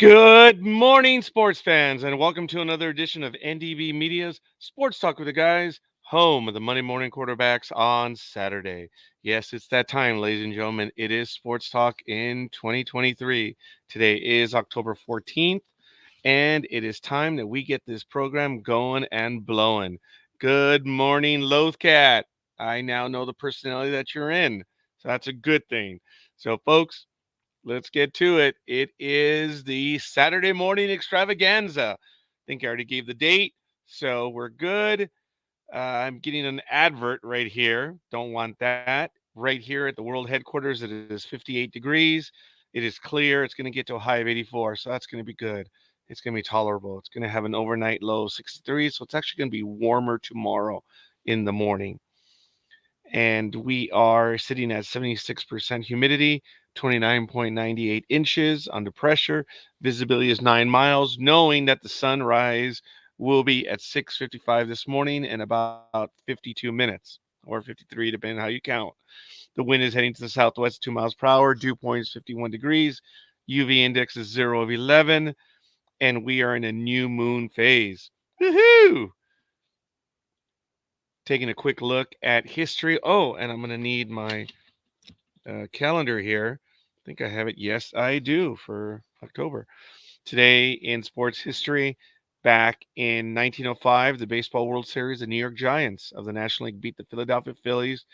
Good morning, sports fans, and welcome to another edition of NDB Media's Sports Talk with the Guys, home of the Monday morning quarterbacks on Saturday. Yes, it's that time, ladies and gentlemen. It is Sports Talk in 2023. Today is October 14th, and it is time that we get this program going and blowing. Good morning, Lothcat. I now know the personality that you're in, so that's a good thing. So, folks, let's get to it. It is the Saturday morning extravaganza. I think I already gave the date, so we're good. I'm getting an advert right here. Don't want that. Right here at the world headquarters, it is 58 degrees. It is clear. It's going to get to a high of 84, so that's going to be good. It's going to be tolerable. It's going to have an overnight low of 63, so it's actually going to be warmer tomorrow in the morning, and we are sitting at 76% humidity, 29.98 inches under pressure. Visibility is 9 miles, knowing that the sunrise will be at 6:55 this morning in about 52 minutes or 53, depending on how you count. The wind is heading to the southwest 2 miles per hour. Dew point is 51 degrees. UV index is 0 of 11, and we are in a new moon phase. Woohoo! Taking a quick look at history. Oh, and I'm going to need my calendar here. I think I have it. Yes, I do, for October. Today in sports history, back in 1905, the Baseball World Series, the New York Giants of the National League beat the Philadelphia Phillies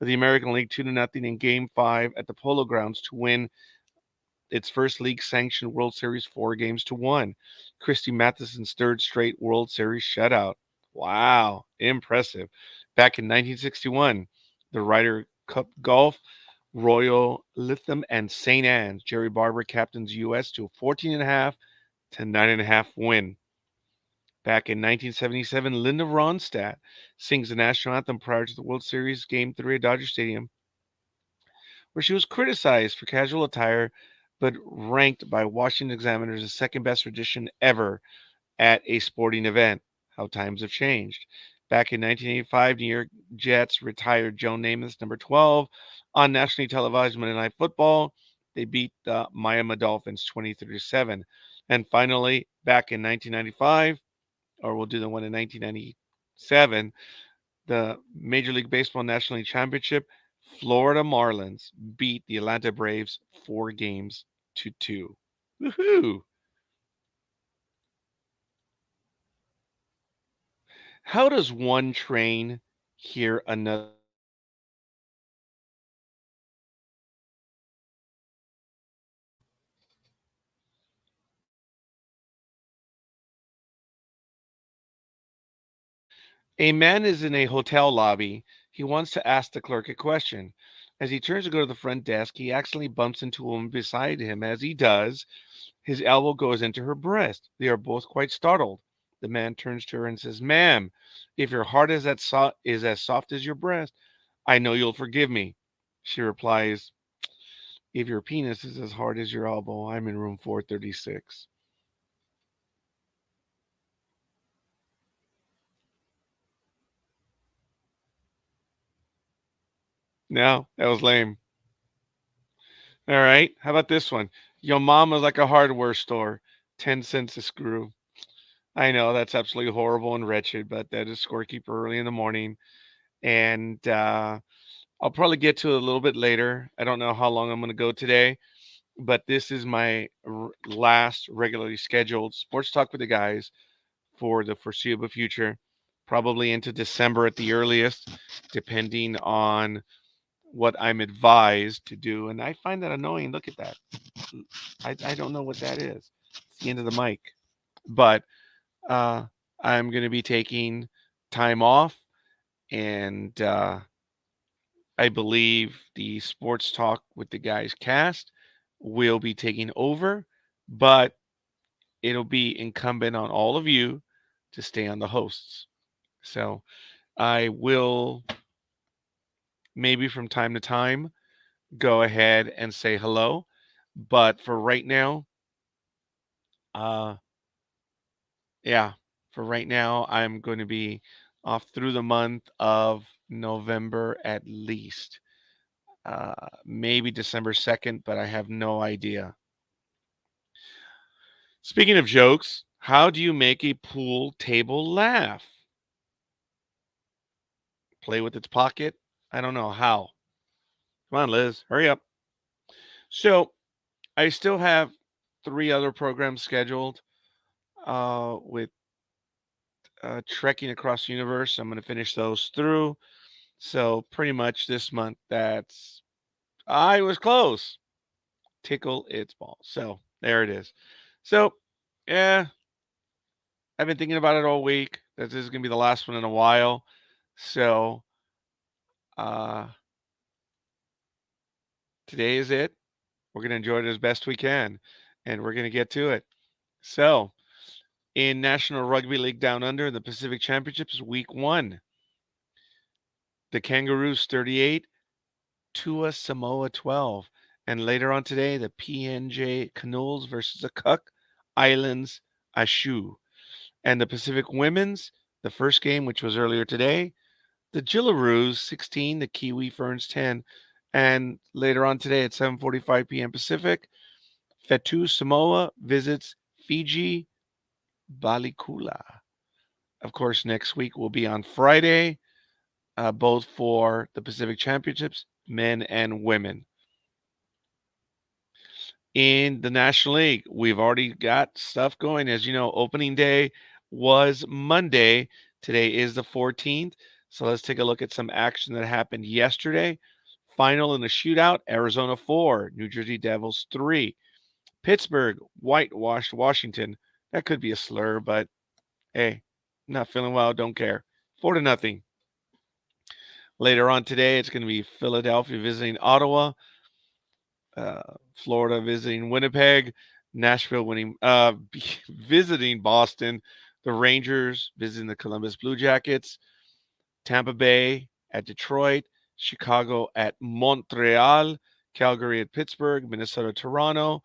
of the American League 2-0 in Game 5 at the Polo Grounds to win its first league-sanctioned World Series 4-1. Christy Matheson's third straight World Series shutout. Wow, impressive. Back in 1961, the Ryder Cup Golf, Royal Lytham and St. Anne's, Jerry Barber captains U.S. to a 14.5 to 9.5 win. Back in 1977, Linda Ronstadt sings the national anthem prior to the World Series Game 3 at Dodger Stadium, where she was criticized for casual attire but ranked by Washington Examiners the second best rendition ever at a sporting event. How times have changed. Back in 1985, New York Jets retired Joe Namath's number 12 on nationally televised Monday Night Football. They beat the Miami Dolphins 23-7. And finally, back in 1995, or we'll do the one in 1997, the Major League Baseball National League Championship, Florida Marlins beat the Atlanta Braves 4-2. Woohoo! How does one train hear another train coming? A man is in a hotel lobby. He wants to ask the clerk a question. As he turns to go to the front desk, he accidentally bumps into a woman beside him. As he does, his elbow goes into her breast. They are both quite startled. The man turns to her and says, "Ma'am, if your heart is as soft as your breast, I know you'll forgive me." She replies, "If your penis is as hard as your elbow, I'm in room 436." No, that was lame. All right. How about this one? Your mom is like a hardware store, 10 cents a screw. I know that's absolutely horrible and wretched, but that is Scorekeeper early in the morning. And I'll probably get to it a little bit later. I don't know how long I'm going to go today, but this is my last regularly scheduled sports talk with the guys for the foreseeable future, probably into December at the earliest, depending on what I'm advised to do. And I find that annoying. Look at that. I don't know what that is. It's the end of the mic. But uh, I'm going to be taking time off, and I believe the Sports Talk with the Guys cast will be taking over, but it'll be incumbent on all of you to stay on the hosts. So I will maybe from time to time go ahead and say hello, but for right now, uh, yeah, for right now, I'm going to be off through the month of November at least. Maybe December 2nd, but I have no idea. Speaking of jokes, how do you make a pool table laugh? Play with its pocket? I don't know how. Come on, Liz, hurry up. So I still have three other programs scheduled with trekking across the universe. I'm going to finish those through. So pretty much this month, I was close. Tickle its balls. So there it is. So yeah, I've been thinking about it all week. That this is going to be the last one in a while. So uh, today is it. We're going to enjoy it as best we can, and we're going to get to it. So in National Rugby League Down Under, the Pacific Championships, Week 1. The Kangaroos 38, Tua Samoa 12. And later on today, the PNJ Canoes versus the Cook Islands Ashu. And the Pacific Women's, the first game, which was earlier today, the Jillaroos 16, the Kiwi Ferns 10. And later on today at 7:45 p.m. Pacific, Fetu Samoa visits Fiji Balikula. Of course, next week will be on Friday, both for the Pacific Championships, men and women. In the National League, we've already got stuff going. As you know, opening day was Monday. Today is the 14th. So let's take a look at some action that happened yesterday. Final in a shootout, Arizona 4, New Jersey Devils 3. Pittsburgh whitewashed Washington. That could be a slur, but hey, not feeling well, don't care. 4-0. Later on today, it's going to be Philadelphia visiting Ottawa, Florida visiting Winnipeg, Nashville visiting Boston, the Rangers visiting the Columbus Blue Jackets, Tampa Bay at Detroit, Chicago at Montreal, Calgary at Pittsburgh, Minnesota, Toronto.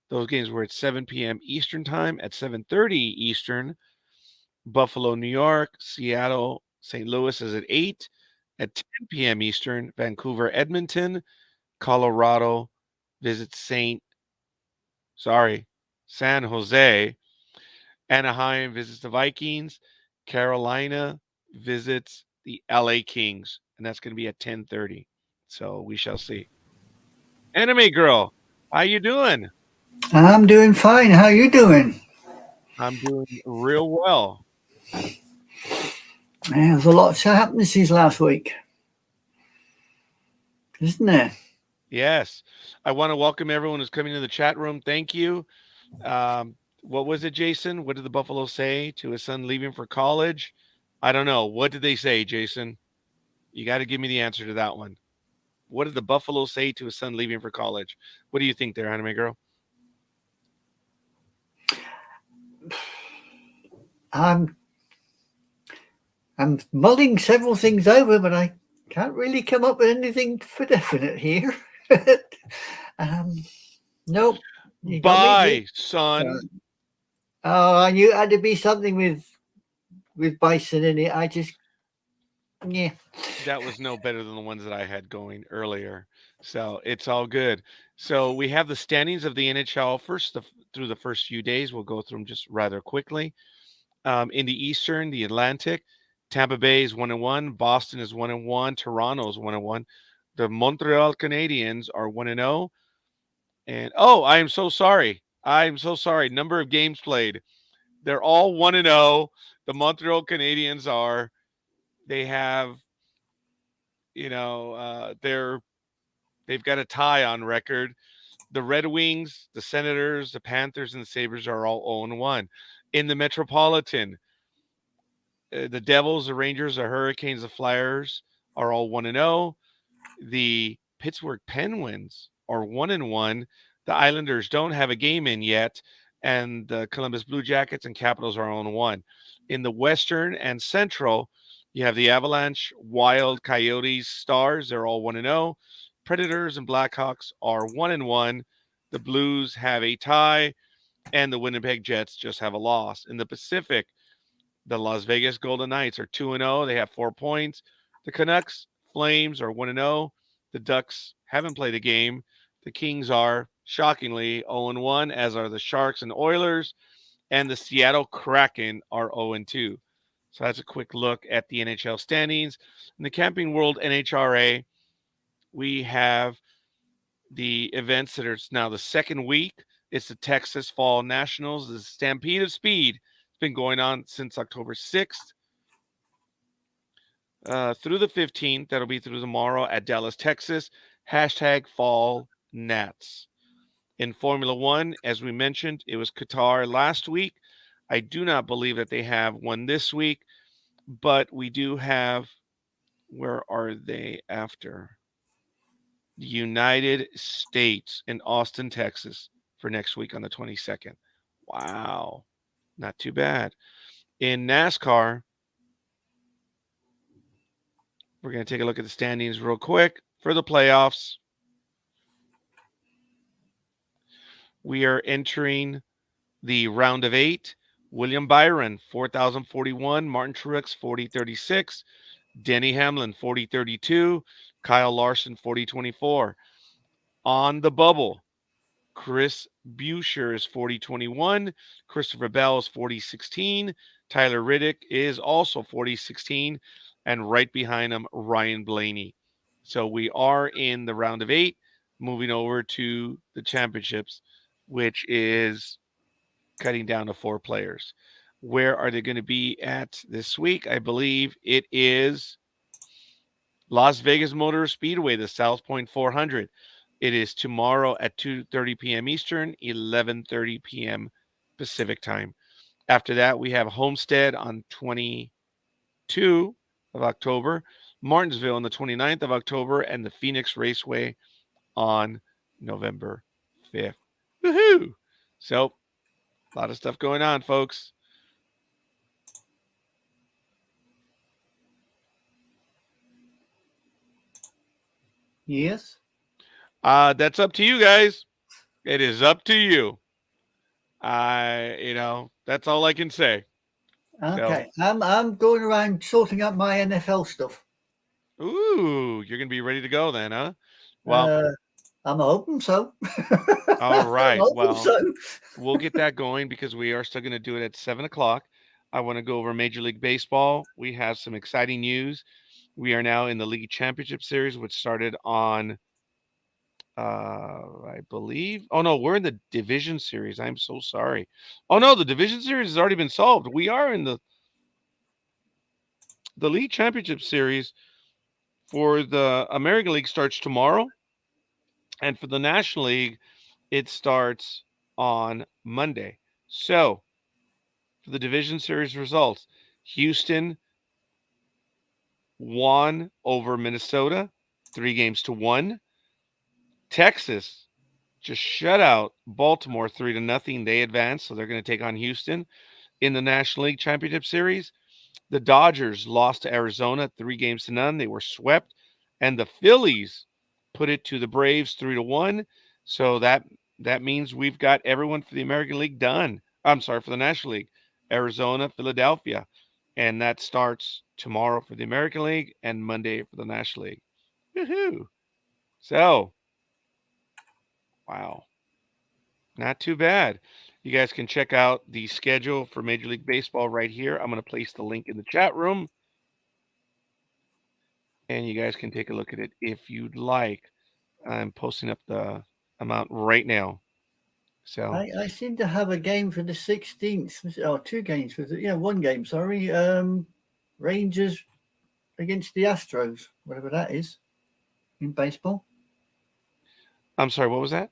Those games were at 7 p.m. Eastern Time. At 7:30 Eastern, Buffalo, New York, Seattle, St. Louis is at 8. At 10 p.m. Eastern, Vancouver, Edmonton, Colorado visits San Jose. Anaheim visits the Vikings. Carolina visits the LA Kings, and that's going to be at 10:30. So we shall see. Anime girl, how you doing? I'm doing fine. How you doing? I'm doing real well. Yeah, there's a lot happened since last week, isn't there? Yes. I want to welcome everyone who's coming to the chat room. Thank you. What was it, Jason? What did the Buffalo say to his son leaving for college? I don't know. What did they say, Jason? You got to give me the answer to that one. What did the Buffalo say to his son leaving for college? What do you think there, anime girl? I'm I'm mulling several things over, but I can't really come up with anything for definite here. um, nope, you got me. Bye, Uh, son. oh, I knew it had to be something with bison in it. I just yeah. That was no better than the ones that I had going earlier. So it's all good. So we have the standings of the NHL through the first few days. We'll go through them just rather quickly. In the Eastern, the Atlantic, Tampa Bay is 1-1, Boston is 1-1, Toronto is 1-1. The Montreal Canadiens are 1-0. And oh, I am so sorry. I'm so sorry. Number of games played. They're all 1-0. The Montreal Canadiens are. They have, they've got a tie on record. The Red Wings, the Senators, the Panthers, and the Sabres are all 0-1. In the Metropolitan, the Devils, the Rangers, the Hurricanes, the Flyers are all 1-0. The Pittsburgh Penguins are 1-1. The Islanders don't have a game in yet, and the Columbus Blue Jackets and Capitals are on 1. In the Western and Central, you have the Avalanche, Wild, Coyotes, Stars. They're all 1-0. Predators and Blackhawks are 1-1. The Blues have a tie, and the Winnipeg Jets just have a loss. In the Pacific, the Las Vegas Golden Knights are 2-0. They have 4 points. The Canucks Flames are 1-0. The Ducks haven't played a game. The Kings are shockingly 0-1, as are the Sharks and Oilers, and the Seattle Kraken are 0-2. So that's a quick look at the NHL standings. In the Camping World NHRA, we have the events that are now the second week. It's the Texas Fall Nationals, the Stampede of Speed. It's been going on since October 6th through the 15th. That'll be through tomorrow at Dallas, Texas. Hashtag Fall Nats. In Formula One, as we mentioned, it was Qatar last week. I do not believe that they have one this week, but we do have, where are they after? The United States in Austin, Texas for next week on the 22nd. Wow. Not too bad. In NASCAR, we're going to take a look at the standings real quick for the playoffs. We are entering the round of 8. William Byron, 4,041. Martin Truex, 4036. Denny Hamlin, 4032. Kyle Larson, 4024. On the bubble, Chris Buescher is 4021. Christopher Bell is 4016. Tyler Riddick is also 4016. And right behind him, Ryan Blaney. So we are in the round of 8, moving over to the championships, which is cutting down to 4 players. Where are they going to be at this week? I believe it is Las Vegas Motor Speedway, the South Point 400. It is tomorrow at 2:30 p.m. Eastern, 11:30 p.m. Pacific time. After that, we have Homestead on 22 of October, Martinsville on the 29th of October, and the Phoenix Raceway on November 5th. Woohoo! So, a lot of stuff going on, folks. Yes. That's up to you guys. It is up to you. That's all I can say. So, Okay. I'm going around sorting out my NFL stuff. ooh, you're gonna be ready to go then, huh? Well, Uh, I'm hoping so. all I'm right. hoping Well, so. we'll get that going because we are still gonna do it at 7 o'clock. I want to go over Major League Baseball. We have some exciting news. We are now in the League Championship Series, which started on I believe. Oh no, we're in the Division Series. I'm so sorry. Oh no, the Division Series has already been solved. We are in the League Championship Series for the American League starts tomorrow, and for the National League, it starts on Monday. So, for the Division Series results, Houston won over Minnesota 3-1. Texas just shut out Baltimore 3-0. They advance, so they're going to take on Houston in the National League Championship Series. The Dodgers lost to Arizona 3-0. They were swept, and the Phillies put it to the Braves 3-1. So that means we've got everyone for the American League done. I'm sorry, for the National League. Arizona, Philadelphia, and that starts tomorrow for the American League and Monday for the National League. Woohoo! So, wow, not too bad. You guys can check out the schedule for Major League Baseball right here. I'm going to place the link in the chat room, and you guys can take a look at it if you'd like. I'm posting up the amount right now. So, I seem to have a game for the 16th. Oh, 2 games for the, yeah, 1 game. Sorry. Rangers against the Astros, whatever that is in baseball. I'm sorry, what was that?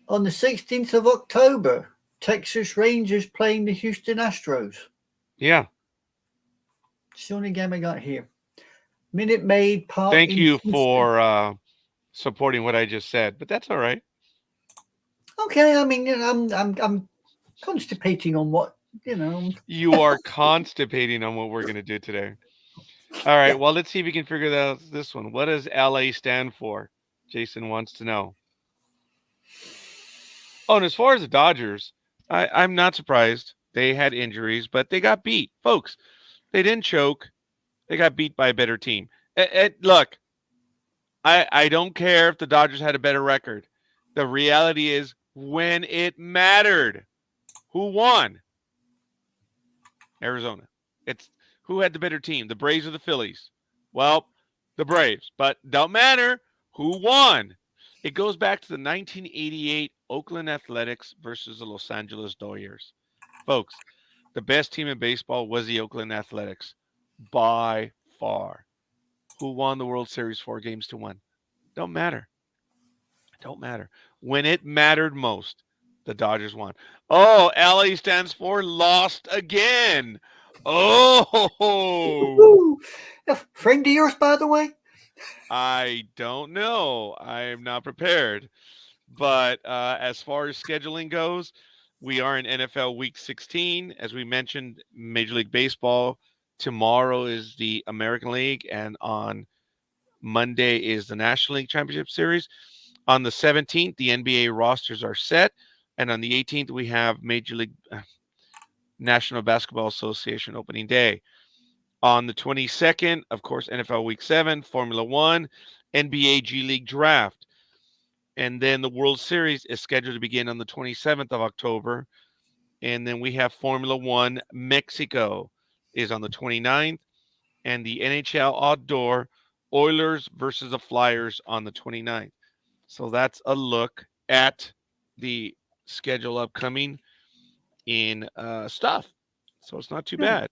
On the 16th of October, Texas Rangers playing the Houston Astros. Yeah. It's the only game I got here. Minute Maid Park Thank in you Houston. for supporting what I just said, but that's all right. Okay, I mean, I'm constipating on what You are constipating on what we're going to do today. All right. Yeah. Well, let's see if we can figure out this one. What does LA stand for? Jason wants to know. Oh, and as far as the Dodgers, I'm not surprised. They had injuries, but they got beat. Folks, they didn't choke. They got beat by a better team. Look, I don't care if the Dodgers had a better record. The reality is when it mattered, who won? Arizona. It's who had the better team, the Braves or the Phillies? Well, the Braves, but don't matter who won. It goes back to the 1988 Oakland Athletics versus the Los Angeles Dodgers. Folks, the best team in baseball was the Oakland Athletics by far. Who won the World Series 4 games to 1? Don't matter. Don't matter. When it mattered most, the Dodgers won. Oh, LA stands for lost again. Oh, Woo! A friend of yours, by the way? I don't know. I'm not prepared. But as far as scheduling goes, we are in NFL Week 16. As we mentioned, Major League Baseball. Tomorrow is the American League, and on Monday is the National League Championship Series. On the 17th, the NBA rosters are set. And on the 18th, we have Major League National Basketball Association opening day. On the 22nd, of course, NFL Week 7, Formula One, NBA G League Draft. And then the World Series is scheduled to begin on the 27th of October. And then we have Formula One Mexico is on the 29th. And the NHL Outdoor Oilers versus the Flyers on the 29th. So that's a look at the schedule upcoming in stuff. So it's not too bad.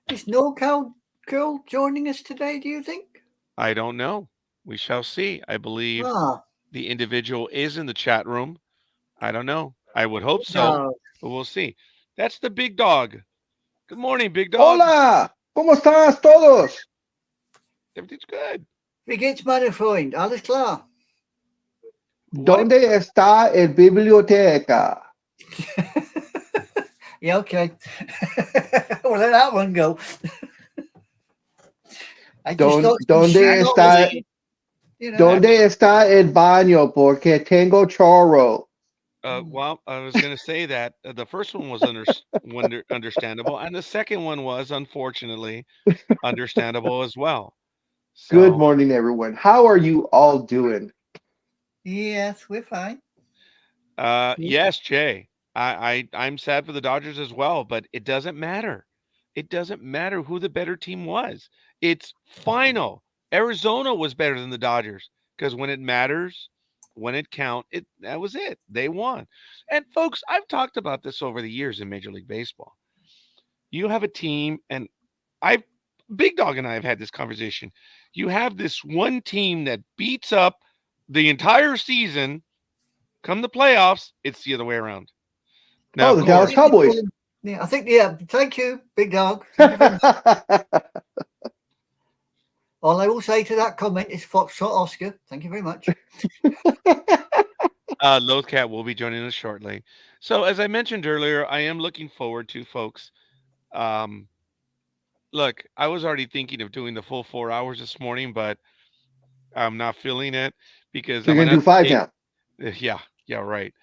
Is NorCal Girl joining us today, do you think? I don't know. We shall see. I believe Ah, the individual is in the chat room. I don't know. I would hope so, no. but we'll see. That's the big dog. Good morning, big dog. Hola, ¿cómo estás todos? Everything's good. Wie geht's, meine Freund? Alles klar? What? ¿Dónde está el biblioteca? Yeah, okay. We'll let that one go. I just thought some ¿Dónde shit está, was, you know. ¿Dónde está el baño? Porque tengo chorro. Well, I was going to say that the first one was understandable, and the second one was unfortunately understandable as well. Good So, morning, everyone. How are you all doing? Yes, we're fine. yes, Jay, I'm sad for the Dodgers as well, but it doesn't matter. It doesn't matter who the better team was. It's final. Arizona was better than the Dodgers because when it matters, when it counts, that was it. They won. And folks, I've talked about this over the years in Major League Baseball. You have a team, and I've Big Dog and I have had this conversation. You have this one team that beats up the entire season. Come the playoffs, it's the other way around. Now, Oh, of the Dallas course, Cowboys. Yeah, I think, yeah, thank you, Big Dog. Thank you very much. All I will say to that comment is Foxtrot Oscar. Thank you very much. Lothcat will be joining us shortly. So, as I mentioned earlier, I am looking forward to, folks. Look, I was already thinking of doing the full 4 hours this morning, but I'm not feeling it because So I'm you're gonna going to do 5 take. now. Yeah, right.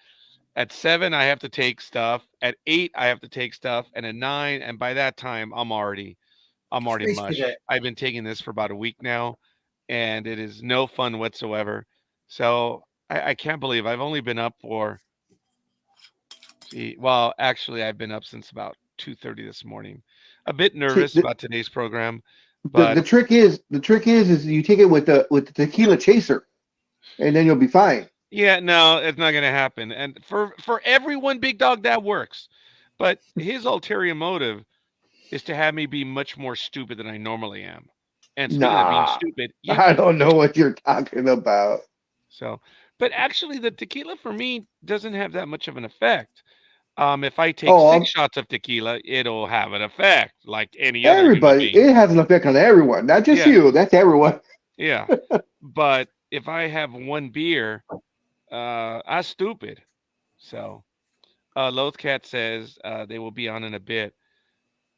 At 7, I have to take stuff. At 8, I have to take stuff, and at 9, and by that time, I'm already Please mush. forget. I've been taking this for about a week now, and it is no fun whatsoever. So I can't believe I've only been up for. Well, actually, I've been up since about 2:30 this morning. A bit See, nervous about today's program, the but trick is you take it with the tequila chaser, and then you'll be fine. yeah, no, it's not going to happen. And for everyone, Big Dog, that works. But his ulterior motive is to have me be much more stupid than I normally am. And speaking of being Nah, stupid, I don't know what you're talking about. so, but actually, the tequila for me doesn't have that much of an effect. If I take Oh, 6 shots of tequila, it'll have an effect like any other human everybody, being. it has an effect on everyone, not just Yeah. you. That's everyone. Yeah. But if I have one beer, I'm stupid. So, Lothcat says they will be on in a bit.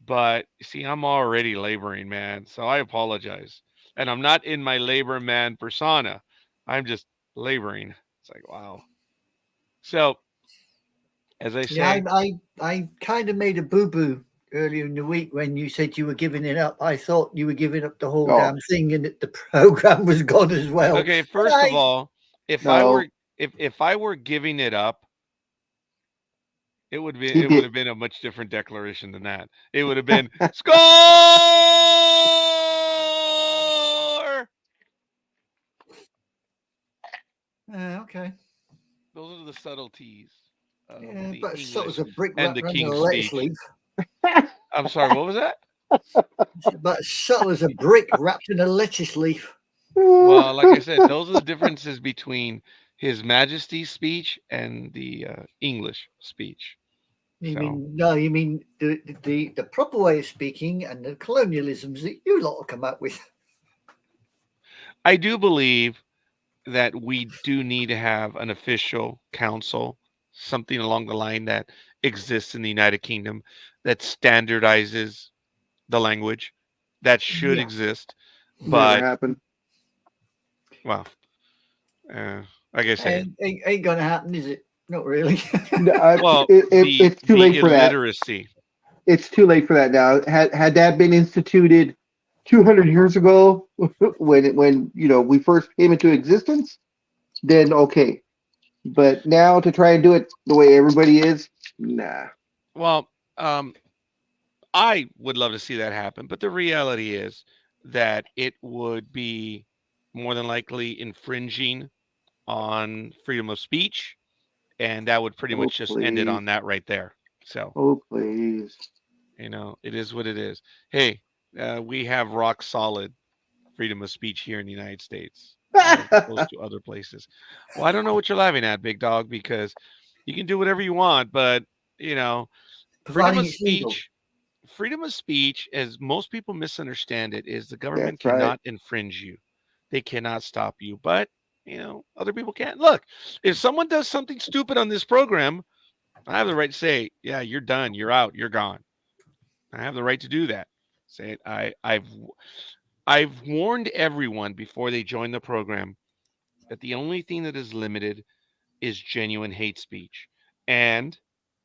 But see, I'm already laboring, man. So I apologize. And I'm not in my labor man persona. I'm just laboring. It's like, wow. So, as I Yeah, say, I kind of made a boo boo earlier in the week when you said you were giving it up. I thought you were giving up the whole Oh, damn thing and that the program was gone as well. okay, But first of all, if I were no. if I were giving it up, He it would did. have been a much different declaration than that. It would have been score. Okay. Those are the subtleties of Yeah, the but subtle as English a brick and wrapped the around a King's lettuce speech. leaf. I'm sorry, what was that? But subtle as a brick wrapped in a lettuce leaf. Well, like I said, those are the differences between His Majesty's speech and the English speech. You So mean no? You mean the proper way of speaking and the colonialisms that you lot will come up with? I do believe that we do need to have an official council, something along the line that exists in the United Kingdom that standardizes the language. That should Yeah. exist, Never but happened. well, like I say, Ain't gonna happen, is it? Not really. No, well, it's too the late for that. illiteracy. It's too late for that now. Had that been instituted 200 years ago, when we first came into existence, then okay. But now to try and do it the way everybody is, nah. Well, I would love to see that happen, but the reality is that it would be more than likely infringing on freedom of speech, and that would pretty Oh much just end it please, on that right there. So, oh please. it is what it is. Hey, we have rock solid freedom of speech here in the United States, as opposed to other places. Well, I don't know what you're laughing at, big dog, because you can do whatever you want, but you know, freedom Providing of it's legal. speech freedom of speech, as most people misunderstand it, is the government That's right. cannot infringe you. They cannot stop you, but other people can't. Look, if someone does something stupid on this program, I have the right to say, yeah, you're done, you're out, you're gone. I have the right to do that. Say it. I've warned everyone before they join the program that the only thing that is limited is genuine hate speech. And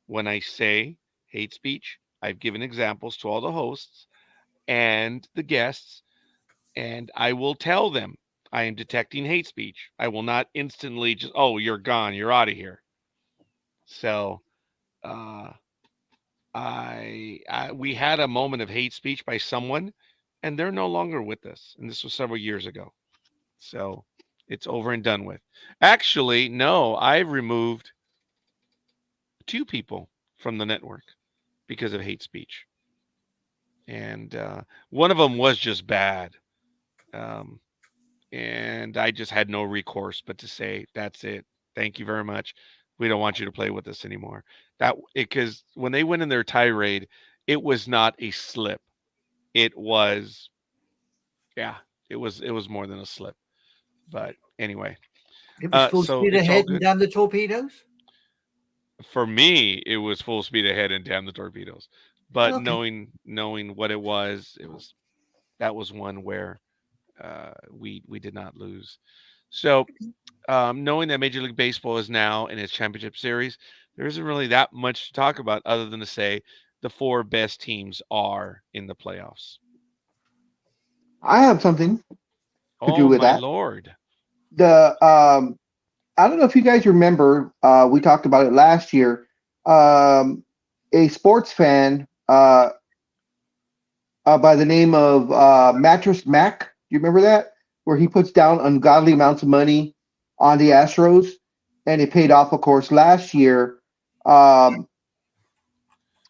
when I say hate speech, I've given examples to all the hosts and the guests, and I will tell them I am detecting hate speech. I will not instantly just, oh, you're gone, you're out of here. So, uh, we had a moment of hate speech by someone, and they're no longer with us. And this was several years ago. So it's over and done with. Actually, no, I've removed two people from the network because of hate speech. And one of them was just bad. Um, and I just had no recourse but to say, "That's it. Thank you very much. We don't want you to play with us anymore." Because when they went in their tirade, it was not a slip. It was, yeah, it was more than a slip. But anyway, It was full so speed it's all ahead and good. down the torpedoes. For me, it was full speed ahead and damn the torpedoes. But Okay. knowing what it was that was one where we did not lose. So knowing that Major League Baseball is now in its championship series, there isn't really that much to talk about other than to say the four best teams are in the playoffs. I have something to do Oh with my that. lord! The I don't know if you guys remember, we talked about it last year. A sports fan by the name of Mattress Mac. Do you remember that? Where he puts down ungodly amounts of money on the Astros, and it paid off, of course, last year, um,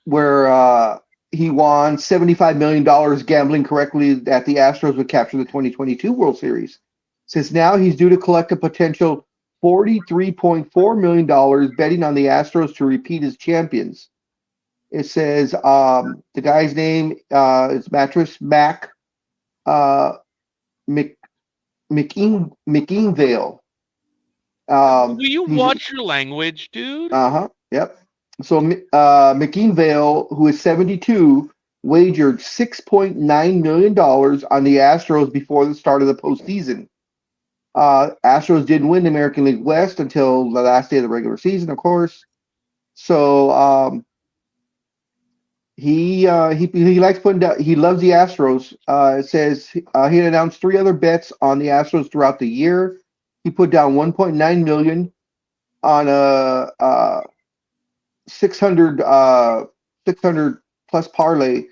where he won $75 million gambling correctly that the Astros would capture the 2022 World Series. Since now he's due to collect a potential $43.4 million betting on the Astros to repeat as champions. It says the guy's name is Mattress Mac Mc, McIngvale. Will you He's watch your language, dude? Yep. So McIngvale, who is 72, wagered $6.9 million on the Astros before the start of the postseason. Astros didn't win the American League West until the last day of the regular season, of course. So he likes putting down. He loves the Astros. It says he had announced three other bets on the Astros throughout the year. He put down 1.9 million on a 600 600 plus parlay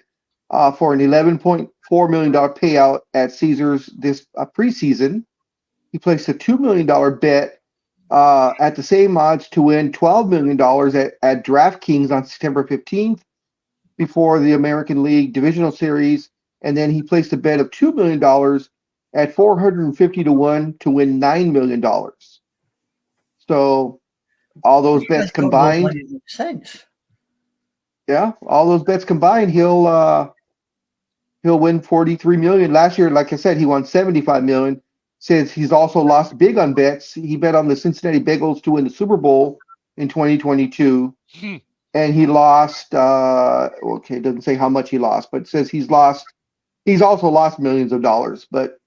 for an $11.4 million payout at Caesars this preseason. He placed a $2 million bet at the same odds to win $12 million at DraftKings on September 15th before the American League Divisional Series, and then he placed a bet of $2 million at 450 to 1 to win $9 million. So all those You guys bets got more combined, money than sense. yeah, all those bets combined, he'll win 43 million. Last year, like I said, he won 75 million. Says he's also lost big on bets. He bet on the Cincinnati Bengals to win the Super Bowl in 2022, and he lost. Okay, it doesn't say how much he lost, but it says he's lost. He's also lost millions of dollars. But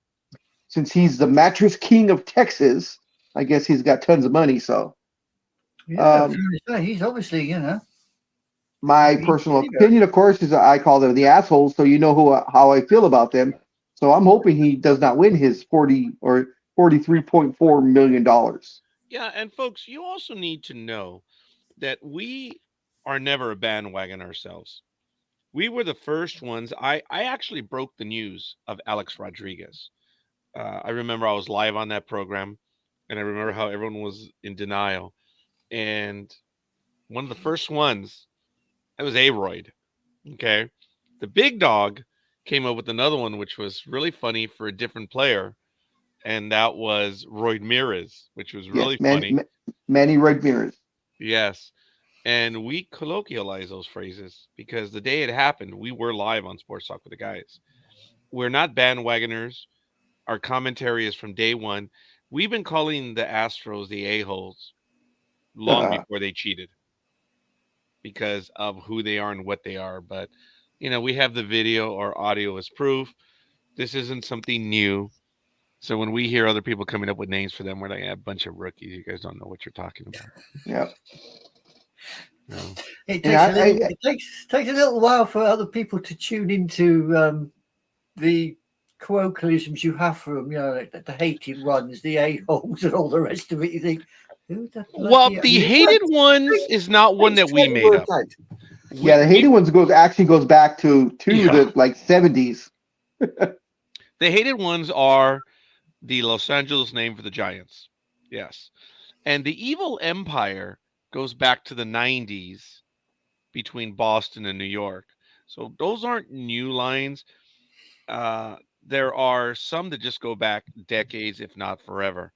since he's the mattress king of Texas, I guess he's got tons of money. So, Yeah, I was um, going to say, he's obviously, my he's personal bigger. opinion, of course, is I call them the assholes. So you know how I feel about them. So I'm hoping he does not win his 40 or $43.4 million. Yeah, and folks, you also need to know that we are never a bandwagon ourselves. We were the first ones. I actually broke the news of Alex Rodriguez. I remember I was live on that program, and I remember how everyone was in denial. And one of the first ones, that was Aroyd. Okay. The big dog came up with another one, which was really funny for a different player. And that was Roy Ramirez, which was Yes, really funny. Manny Ramirez. Yes. And we colloquialize those phrases because the day it happened, we were live on Sports Talk with the guys. We're not bandwagoners. Our commentary is from day one. We've been calling the Astros the a-holes long before they cheated because of who they are and what they are. But, we have the video or audio as proof. This isn't something new. So when we hear other people coming up with names for them, we're like, a bunch of rookies. You guys don't know what you're talking about. Yeah. No. It And takes a little. It takes a little while for other people to tune into the colloquialisms you have from like the hated ones, the a-holes, and all the rest of it. You think, who the Well, bloody the hated ones is not one that we made up. yeah, the hated ones goes back to the like 70s. The hated ones are the Los Angeles name for the Giants. Yes. And the evil empire goes back to the 90s between Boston and New York. So those aren't new lines. There are some that just go back decades, if not forever.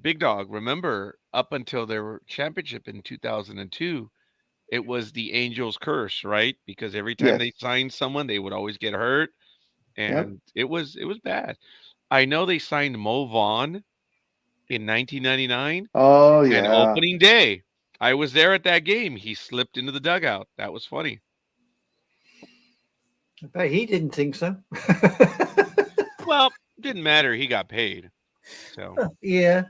Big Dog, remember up until their championship in 2002, it was the Angels curse, right? Because every time Yes. they signed someone, they would always get hurt, Yep. and it was bad. I know they signed Mo Vaughn in 1999, Oh and yeah. opening day, I was there at that game. He slipped into the dugout. That was funny. I bet he didn't think so. Well, didn't matter. He got paid. So yeah,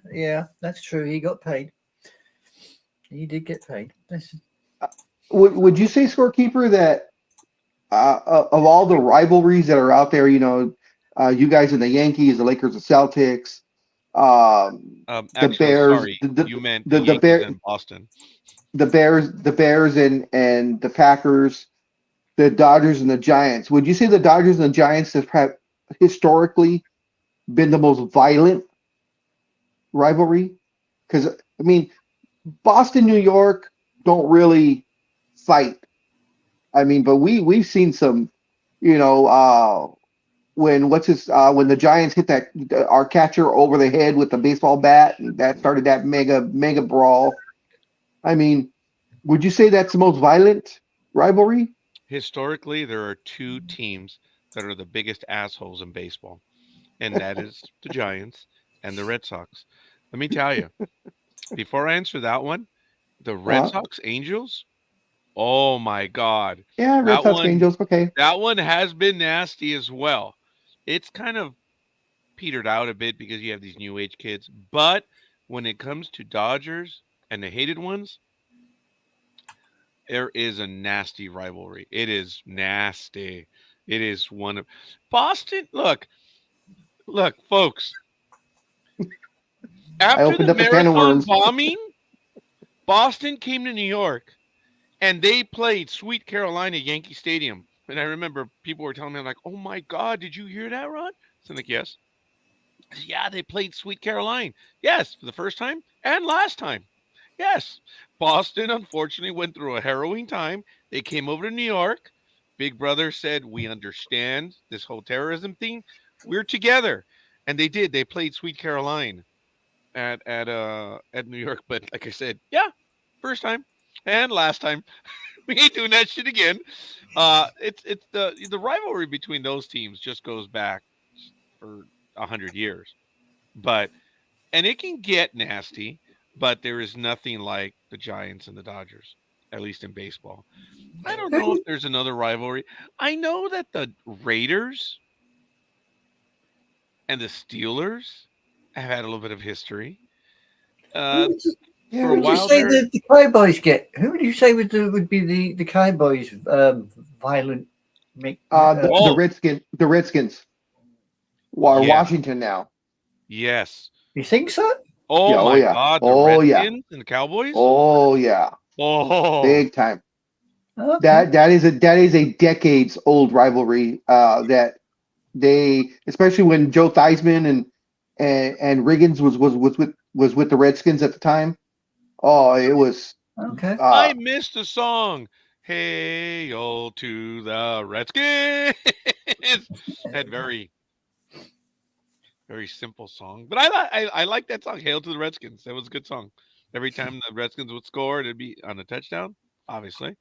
that's true. He got paid. He did get paid. Would you say, Scorekeeper, that of all the rivalries that are out there, you guys and the Yankees, the Lakers, the Celtics, the actually, Bears, sorry, the you meant the the Yankees Bear, and Boston. the Bears and the Packers, the Dodgers and the Giants. Would you say the Dodgers and the Giants have historically been the most violent rivalry? Because I mean, Boston, New York don't really fight. I mean, but we've seen some, you know, when the Giants hit our catcher over the head with the baseball bat, that started that mega brawl. I mean, would you say that's the most violent rivalry? Historically, there are two teams that are the biggest assholes in baseball, and that is the Giants and the Red Sox. Let me tell you, before I answer that one, the Red Uh, Sox Angels, oh my God. yeah, Red That Sox one Angels. Okay. that one has been nasty as well. It's kind of petered out a bit because you have these new age kids, but when it comes to Dodgers and the hated ones, there is a nasty rivalry. It is nasty. It is one of Boston. Look, folks. I After opened the up a can of marathon worms. bombing, Boston came to New York and they played Sweet Carolina Yankee Stadium. And I remember people were telling me, like, oh my God, did you hear that, Ron? So I'm like, yes. I said, yeah, they played Sweet Caroline. Yes, for the first time and last time. Yes. Boston, unfortunately, went through a harrowing time. They came over to New York. Big Brother said, we understand this whole terrorism thing. We're together. And they did. They played Sweet Caroline at New York. But like I said, yeah, first time and last time. We ain't doing that shit again. It's the rivalry between those teams just goes back for 100 years. But and it can get nasty, but there is nothing like the Giants and the Dodgers, at least in baseball. I don't know if there's another rivalry. I know that the Raiders and the Steelers have had a little bit of history. Who would you, Yeah. who For a would you while say there, the Cowboys get? Who would you say would be the Cowboys violent? The Oh. Redskins are Yes, Washington now. yes. You think so? Oh Yeah, oh my yeah, God, the oh yeah, Redskins and the Cowboys. oh yeah, Oh, big time. Okay. That is a decades old rivalry. That they, especially when Joe Theismann and Riggins was with the Redskins at the time. Oh, it was. Okay. I missed a song. Hey, oh, to the Redskins. That very simple song, but I like that song. Hail to the Redskins. That was a good song. Every time the Redskins would score, it'd be on a touchdown. Obviously,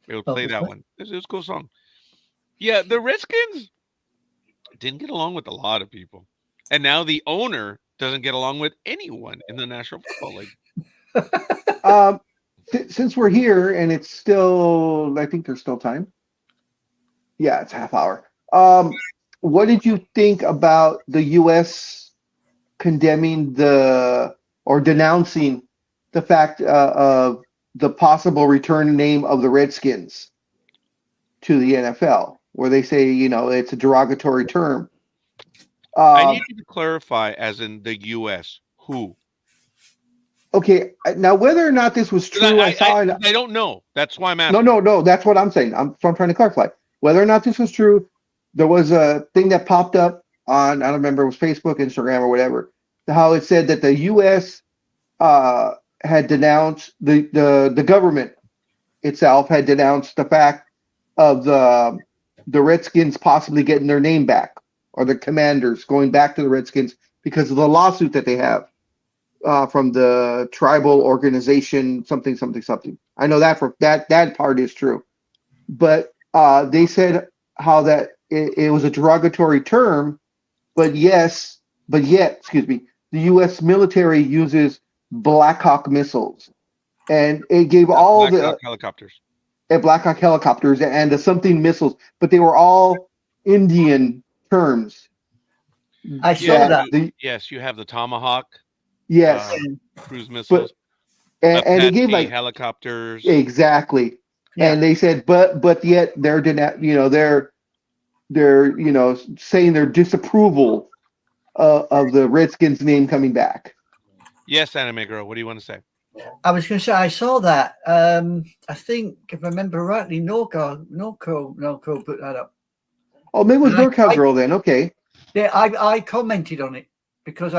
they would play that Obviously. one. It was a cool song. Yeah, the Redskins didn't get along with a lot of people, and now the owner doesn't get along with anyone in the National Football League. Um, since we're here and it's still, I think there's still time. Yeah, it's half hour. What did you think about the U.S. condemning or denouncing the fact of the possible return name of the Redskins to the NFL, where they say, it's a derogatory term? I Um, need you to clarify, as in the U.S. Who? okay, now whether or not this was 'Cause true, I saw it. I don't know. That's why I'm No, asking. no. That's what I'm saying. So I'm trying to clarify whether or not this was true. There was a thing that popped up on, I don't remember, it was Facebook, Instagram, or whatever. How it said that the U.S. Had denounced the government itself had denounced the fact of the Redskins possibly getting their name back, or the Commanders going back to the Redskins because of the lawsuit that they have from the tribal organization, something, something, something. I know that part is true, but they said how that it was a derogatory term, but yet, excuse me, the U.S. military uses Black Hawk missiles, and it gave all Black Hawk the helicopters. Black Hawk helicopters and the something missiles, but they were all Indian terms. I saw that. Yes, you have the Tomahawk. Yes, Cruise but missiles, and it gave Apache like helicopters. exactly, Yeah. and they said, but yet they're saying their disapproval of the Redskins name coming back. Yes, Anime Girl. What do you want to say? I was going to say I saw that. I think if I remember rightly, Norco put that up. Oh, maybe it was And NorCal Girl then. Okay, Yeah, I commented on it because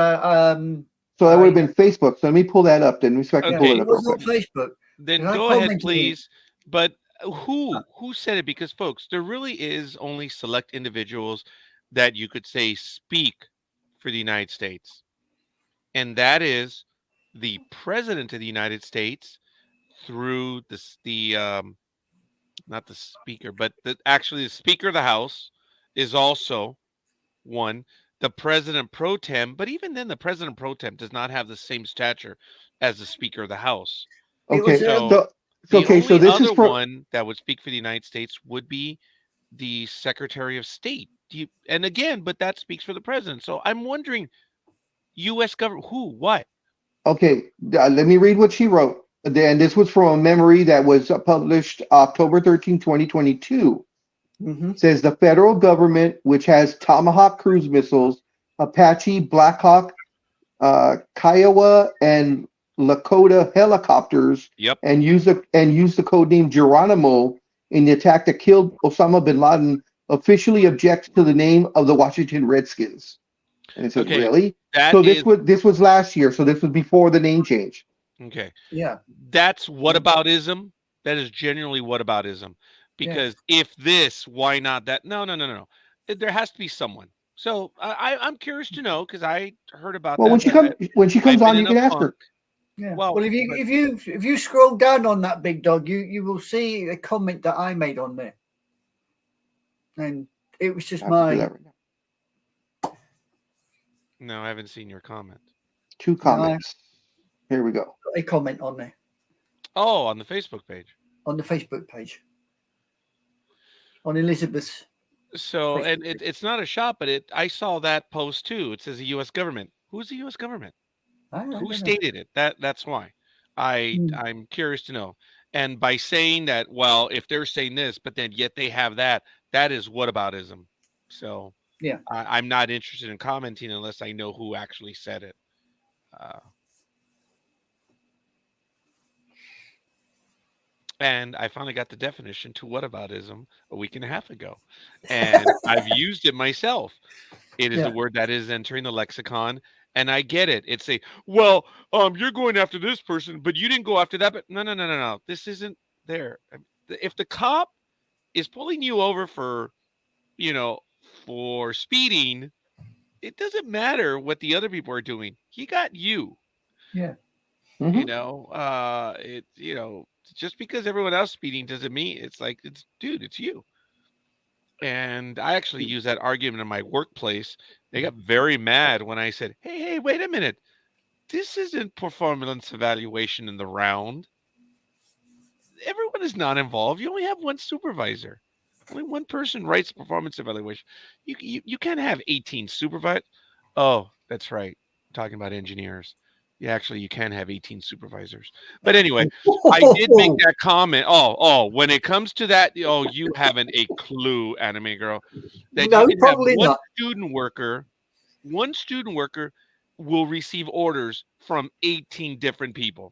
so that would have been Facebook. So let me pull that up then. So I can yeah, pull Okay. it it up real was on quick. Facebook. Then I go ahead, commented on it. please. But who said it? Because folks, there really is only select individuals that you could say speak for the United States, and that is the President of the United States through the not the Speaker, but actually the Speaker of the House is also one. The President pro tem, but even then, the President pro tem does not have the same stature as the Speaker of the House. It was Okay, So the okay, so only this is other for one that would speak for the United States would be the Secretary of State. And again, but that speaks for the president. So I'm wondering, U.S. government, who, what? okay. Let me read what she wrote. And this was from a memory that was published October 13, 2022. Mhm. Says the federal government, which has Tomahawk cruise missiles, Apache, Black Hawk Kiowa and Lakota helicopters Yep. and used the code name Geronimo in the attack that killed Osama bin Laden, officially objects to the name of the Washington Redskins. And it says, Okay. really? That So is this was last year. So this was before the name change. okay. Yeah. That's whataboutism. That is genuinely whataboutism. Because if this, why not that? No, no, no, no, no. There has to be someone. So I'm curious to know because I heard about Well, that, but when she comes I've been on, you in a can ask funk. her. Yeah. Well, Well, if you scroll down on that big dog, you will see a comment that I made on there, and it was just I have to do my that right now. no, I haven't seen your comment. 2 comments. Here we go. a comment on there Oh, on the Facebook page. on the Facebook page on Elizabeth's. So, Facebook and it's not a shot, but I saw that post too. It says the U.S. government. Who's the U.S. government? I Who don't know. stated it? That's why. Hmm. I'm curious to know. And by saying that, well, if they're saying this, but then yet they have that, that is whataboutism. So Yeah. I'm not interested in commenting unless I know who actually said it. And I finally got the definition to whataboutism a week and a half ago. And I've used it myself. It is a Yeah. word that is entering the lexicon. And I get it. It's a, well, you're going after this person, but you didn't go after that. But no, no, no, no, no. This isn't there. If the cop is pulling you over for, you know, for speeding, it doesn't matter what the other people are doing. He got you. Yeah. You Mhm. know, just because everyone else speeding doesn't mean it's like it's dude, it's you. And I actually use that argument in my workplace. They got very mad when I said, hey, wait a minute. This isn't performance evaluation in the round. Everyone is not involved. You only have one supervisor. Only one person writes performance evaluation. You can't have 18 supervisors. Oh, that's right. I'm talking about engineers. Yeah, actually, you can have 18 supervisors. But anyway, I did make that comment. When it comes to that, you haven't a clue, anime girl, that you No, can have probably not. one student worker will receive orders from 18 different people.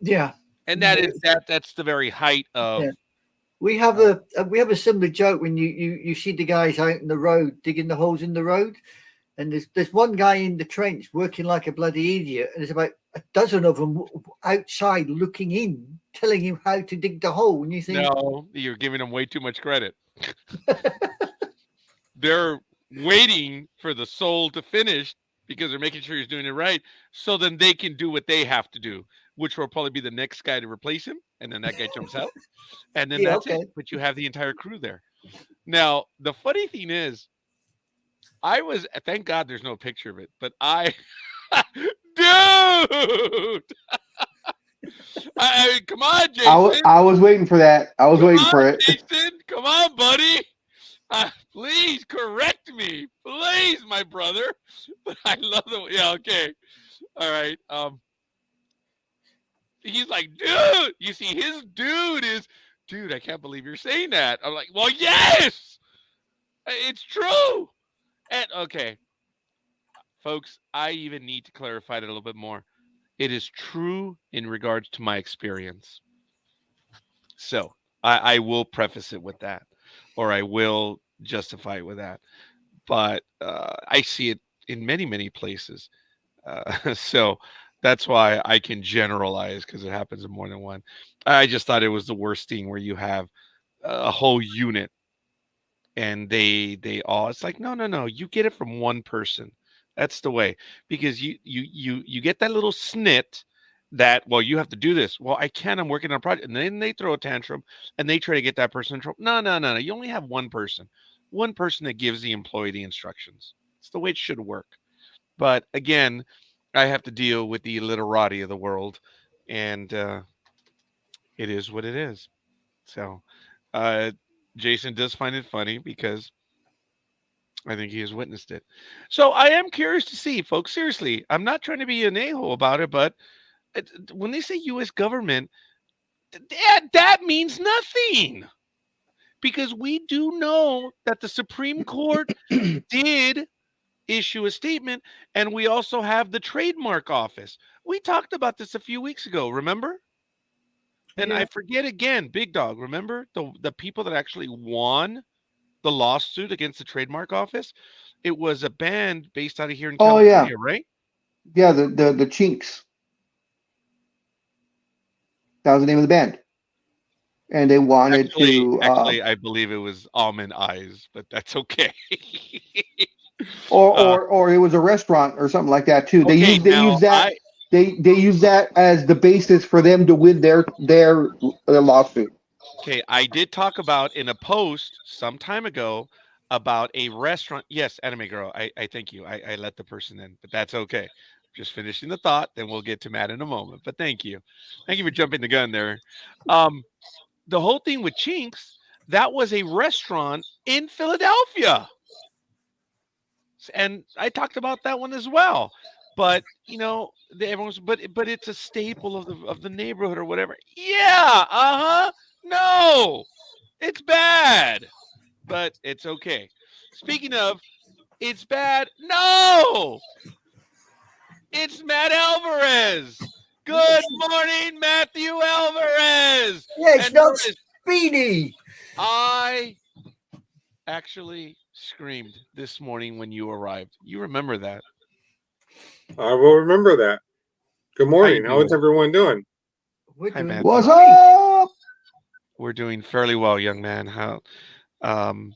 Yeah. And that's the very height of Yeah. We have a similar joke when you see the guys out in the road digging the holes in the road, and there's one guy in the trench working like a bloody idiot, and there's about a dozen of them outside looking in, telling him how to dig the hole. And you think, no, you're giving them way too much credit. They're waiting for the soul to finish because they're making sure he's doing it right, so then they can do what they have to do, which will probably be the next guy to replace him, and then that guy jumps out, and then yeah, that's okay, it. But you have the entire crew there. Now, the funny thing is, thank God there's no picture of it, but dude, come on, Jason. I was waiting for that. I was waiting for it. Jason, come on, buddy. Please correct me, please, my brother. But I love the yeah. Okay, all right. He's like, dude. You see, his dude is, dude. I can't believe you're saying that. I'm like, well, yes, it's true. And okay, folks, I even need to clarify it a little bit more. It is true in regards to my experience. So I will preface it with that, or I will justify it with that. But I see it in many, many places. So that's why I can generalize because it happens in more than one. I just thought it was the worst thing where you have a whole unit and they all it's like no no no you get it from one person. That's the way because you get that little snit that well you have to do this. Well, I can't. I'm working on a project, and then they throw a tantrum and they try to get that person in trouble. No no no no. You only have one person that gives the employee the instructions. It's the way it should work. But again, I have to deal with the literati of the world, and it is what it is. So, uh, Jason does find it funny because I think he has witnessed it. So I am curious to see, folks. Seriously, I'm not trying to be an a-hole about it, but when they say U.S. government, that means nothing because we do know that the Supreme Court did issue a statement, and we also have the trademark office. We talked about this a few weeks ago, remember? And Yeah. I forget again, Big Dog, remember the people that actually won the lawsuit against the trademark office? It was a band based out of here in Oh yeah, California, right? yeah. The Chinks. That was the name of the band, and they wanted Actually, to, actually, I believe it was Almond Eyes, but that's okay. or uh, or or it was a restaurant or something like that too. They okay, use they now use that I they use that as the basis for them to win their lawsuit. okay, I did talk about in a post some time ago about a restaurant. Yes, Anime Girl, I thank you. I let the person in, but that's okay. Just finishing the thought, then we'll get to Matt in a moment. But thank you. Thank you for jumping the gun there. Um, the whole thing with Chinks, that was a restaurant in Philadelphia. And I talked about that one as well. But everyone's but it's a staple of the neighborhood or whatever. Yeah, uh-huh. No, it's bad, but it's okay. Speaking of, it's bad. No, it's Matt Alvarez. Good morning, Matthew Alvarez. Yeah, it's And not notice, Speedy. I actually screamed this morning when you arrived. You remember that? I will remember that. Good How you morning. How is doing? everyone doing? We're Hi, doing Matthew. What's fine. up? We're doing fairly well, young man. How um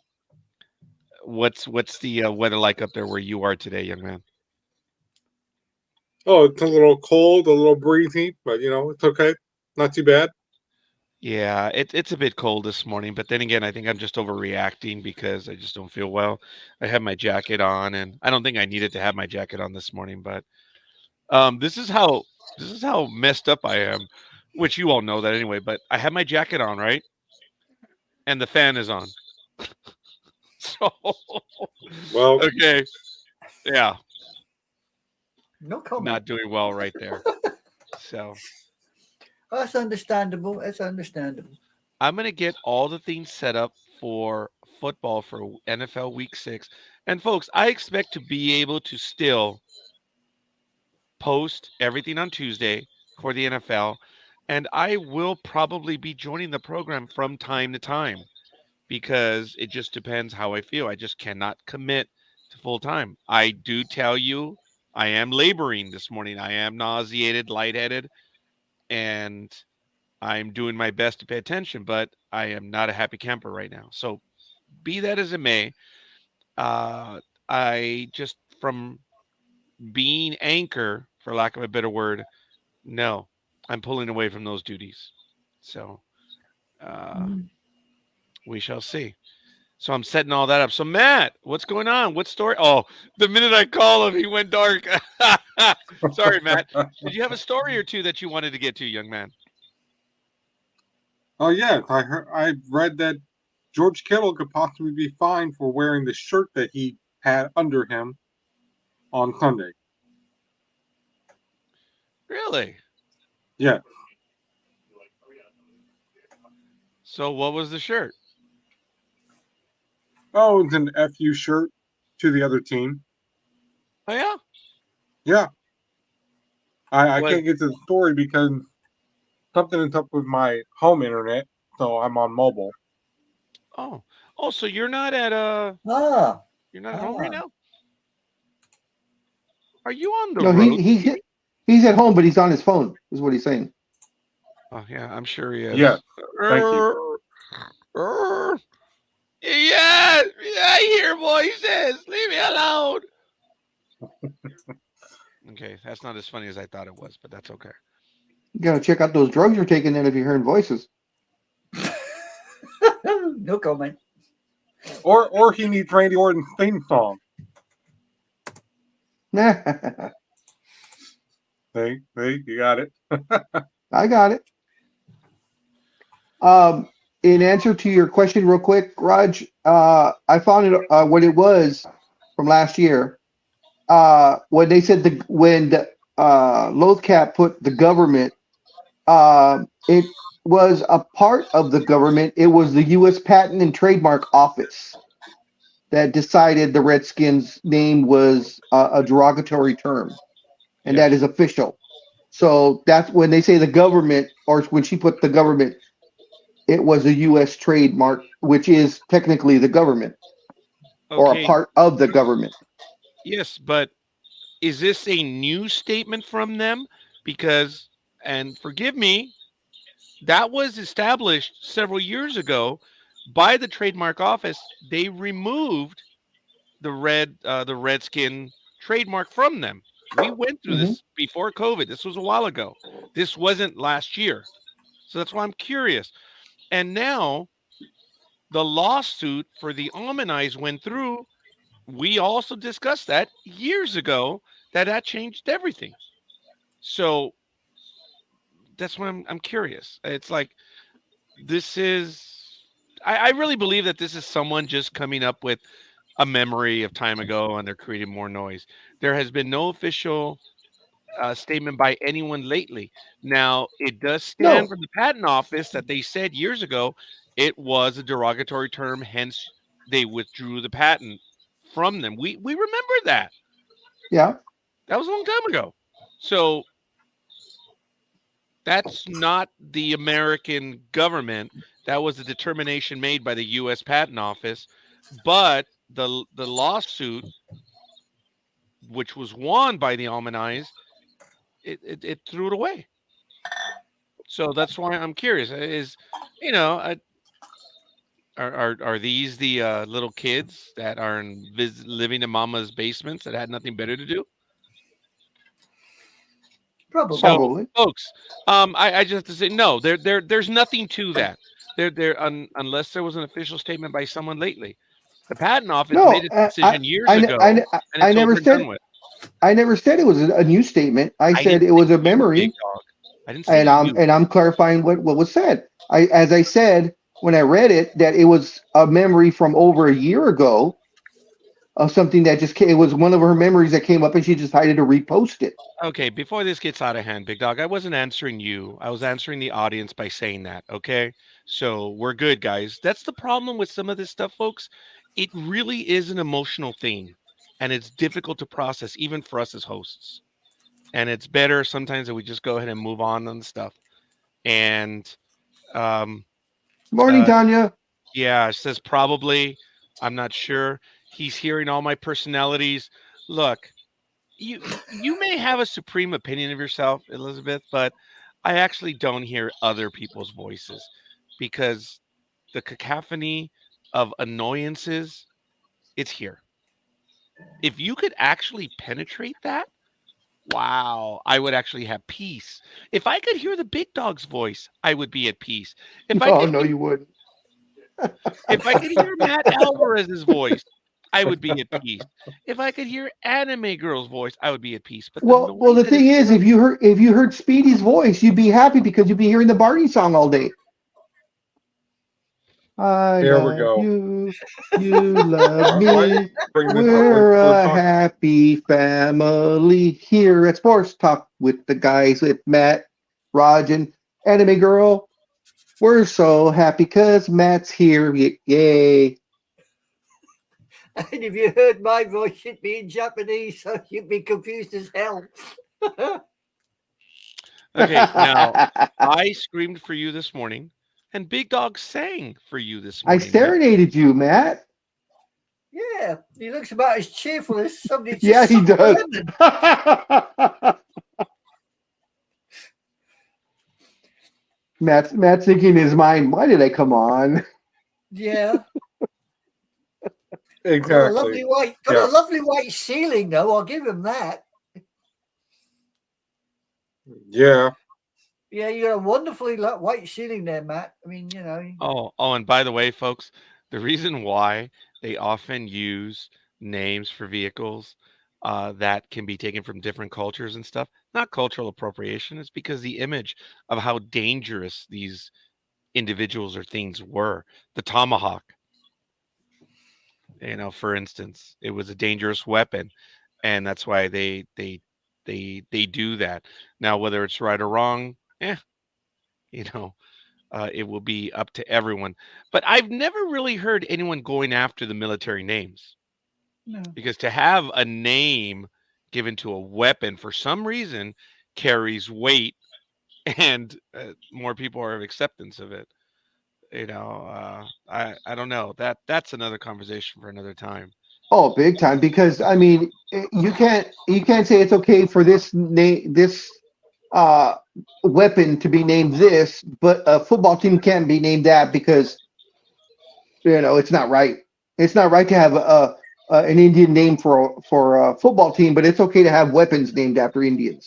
what's the weather like up there where you are today, young man? Oh, it's a little cold, a little breezy, but it's okay. Not too bad. Yeah, it's a bit cold this morning, but then again, I think I'm just overreacting because I just don't feel well. I have my jacket on, and I don't think I needed to have my jacket on this morning, but this is how messed up I am, which you all know that anyway, but I have my jacket on, right? And the fan is on. So Well, okay, yeah, No comment. not doing well right there. So That's understandable. That's understandable. I'm gonna get all the things set up for football for NFL Week 6. And folks, I expect to be able to still post everything on Tuesday for the NFL, and I will probably be joining the program from time to time because it just depends how I feel. I just cannot commit to full time. I do tell you, I am laboring this morning. I am nauseated, lightheaded, and I'm doing my best to pay attention, but I am not a happy camper right now. So, be that as it may, uh, I just from being anchor, for lack of a better word, no, I'm pulling away from those duties. So, uh, Mm. we shall see. So I'm setting all that up. So Matt, what's going on? What story? Oh, the minute I call him, he went dark. Sorry, Matt. Did you have a story or two that you wanted to get to, young man? oh yeah, I read that George Kittle could possibly be fined for wearing the shirt that he had under him on Sunday. Really? Yeah. So what was the shirt? Oh, it's an FU shirt to the other team. Oh yeah. Yeah. I What? can't get to the story because something is up with my home internet, so I'm on mobile. Oh, oh. So you're not at Ah, you're not at home right now. Are you on the No, road? he's at home, but he's on his phone. Is what he's saying. Oh yeah, I'm sure he is. Yeah. Thank you. Yes, I hear voices. Leave me alone. Okay, that's not as funny as I thought it was, but that's okay. You gotta check out those drugs you're taking then if you're hearing voices. no comment. Or he needs Randy Orton's theme song. See, you got it. I got it. In answer to your question, real quick, Raj, I found it what it was from last year. When they said when the Lothcap put the government, it was a part of the government. It was the U.S. Patent and Trademark Office. that decided the Redskins name was a derogatory term, and Yes. that is official. So that's when they say the government, or when she put the government, it was a U.S. trademark, which is technically the government or a Okay. part of the government. Yes, but is this a new statement from them? Because, and forgive me, that was established several years ago by the trademark office. They removed the Redskin trademark from them. We went through Hmm. this before COVID. This was a while ago. This wasn't last year. So that's why I'm curious. And now the lawsuit for the Almanize went through. We also discussed that years ago that changed everything. So that's why I'm curious. It's like this is I really believe that this is someone just coming up with a memory of time ago and they're creating more noise. There has been no official statement by anyone lately. Now, it does stand No, from the patent office that they said years ago it was a derogatory term, hence they withdrew the patent from them. We remember that. yeah, That was a long time ago. So that's not the American government. That was a determination made by the U.S. Patent Office. But the lawsuit, which was won by the Almanize, it threw it away. So that's why I'm curious. Is you know are these the little kids that are living in mama's basements that had nothing better to do? Probably. So, probably. folks, I just have to say no. There's nothing to that. Unless there was an official statement by someone lately. The patent office made No, its decision years ago, and I it's never over and done said with. I never said it was a new statement. I I said didn't it say was a you, big memory, dog. I didn't say you. and I'm clarifying what was said. As I said when I read it, that it was a memory from over a year ago of something that just came. It was one of her memories that came up, and she decided to repost it. Okay, before this gets out of hand, big dog, I wasn't answering you. I was answering the audience by saying that. Okay, so we're good, guys. That's the problem with some of this stuff, folks. It really is an emotional thing, and it's difficult to process, even for us as hosts. And it's better sometimes that we just go ahead and move on stuff. And um, Morning, uh, Tanya. yeah, it says probably. I'm not sure. He's hearing all my personalities. Look, you may have a supreme opinion of yourself, Elizabeth, but I actually don't hear other people's voices because the cacophony of annoyances, it's here. If you could actually penetrate that, wow, I would actually have peace. If I could hear the big dog's voice, I would be at peace. If I Oh could no, you wouldn't. If I could hear Matt Alvarez's voice, I would be at peace. If I could hear Anime Girl's voice, I would be at peace. But the Well, noise the that is thing is, from if you heard Speedy's voice, you'd be happy because you'd be hearing the Barney song all day. I There we love go. you, you love Why did me. you bring this up? We're We're a talking. happy family here at Sports Talk with the guys with Matt, Raj, and Anime Girl. We're so happy because Matt's here. Yay. And if you heard my voice, it'd be in Japanese, so you'd be confused as hell. Okay, now I screamed for you this morning, and Big Dog sang for you this I morning, Matt. serenaded you, Matt. Yeah, he looks about as cheerful as somebody Yeah, just he sucked a does. lemon. Matt's thinking in his mind, why did I come on? Yeah, Exactly. got Yeah. a lovely white ceiling though. I'll give him that. Yeah. Yeah, you got a wonderfully white ceiling there, Matt. I mean, Oh, and by the way, folks, the reason why they often use names for vehicles that can be taken from different cultures and stuff, not cultural appropriation, is because the image of how dangerous these individuals or things were. The tomahawk, for instance, it was a dangerous weapon, and that's why they do that. Now, whether it's right or wrong, you know, it will be up to everyone. But I've never really heard anyone going after the military names, No. because to have a name given to a weapon for some reason carries weight, and more people are of acceptance of it. I don't know, that's another conversation for another time. Oh, big time. Because I mean, you can't say it's okay for this uh weapon to be named this, but a football team can't be named that because it's not right. It's not right to have an Indian name for a football team, but it's okay to have weapons named after Indian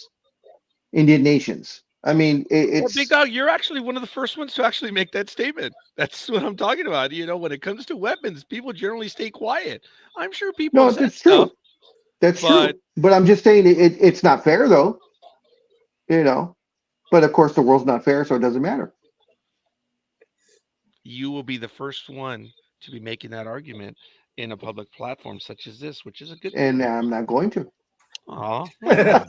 nations. I mean, Well, Big it's Dog, you're actually one of the first ones to actually make that statement. That's what I'm talking about. When it comes to weapons, people generally stay quiet. I'm sure people no, have said that's stuff, true. That's but true. But I'm just saying it's not fair though. You know. But of course, the world's not fair, so it doesn't matter. you will be the first one to be making that argument in a public platform such as this, which is a good And thing. I'm not going to. Aw. I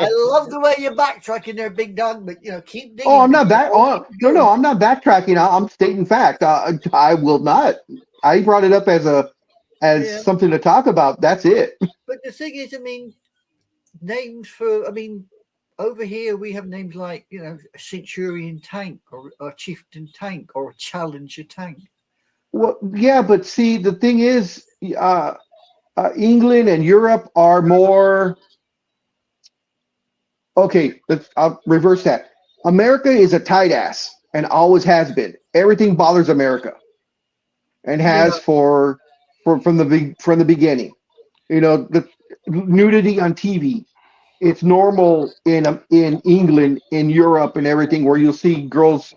love the way you're backtracking there, Big Dog. But keep digging. Oh, I'm not because back. all Oh, keep no, going. no, I'm not backtracking. I'm stating fact. I will not. I brought it up as Yeah. something to talk about. That's it. But the thing is, I mean, names for. I mean, over here we have names like a Centurion tank or a Chieftain tank or a Challenger tank. Well, yeah, but see, the thing is, England and Europe are more. Okay, I'll reverse that. America is a tight ass and always has been. Everything bothers America and Yeah. has from the beginning. The nudity on TV. It's normal in England, in Europe, and everything where you'll see girls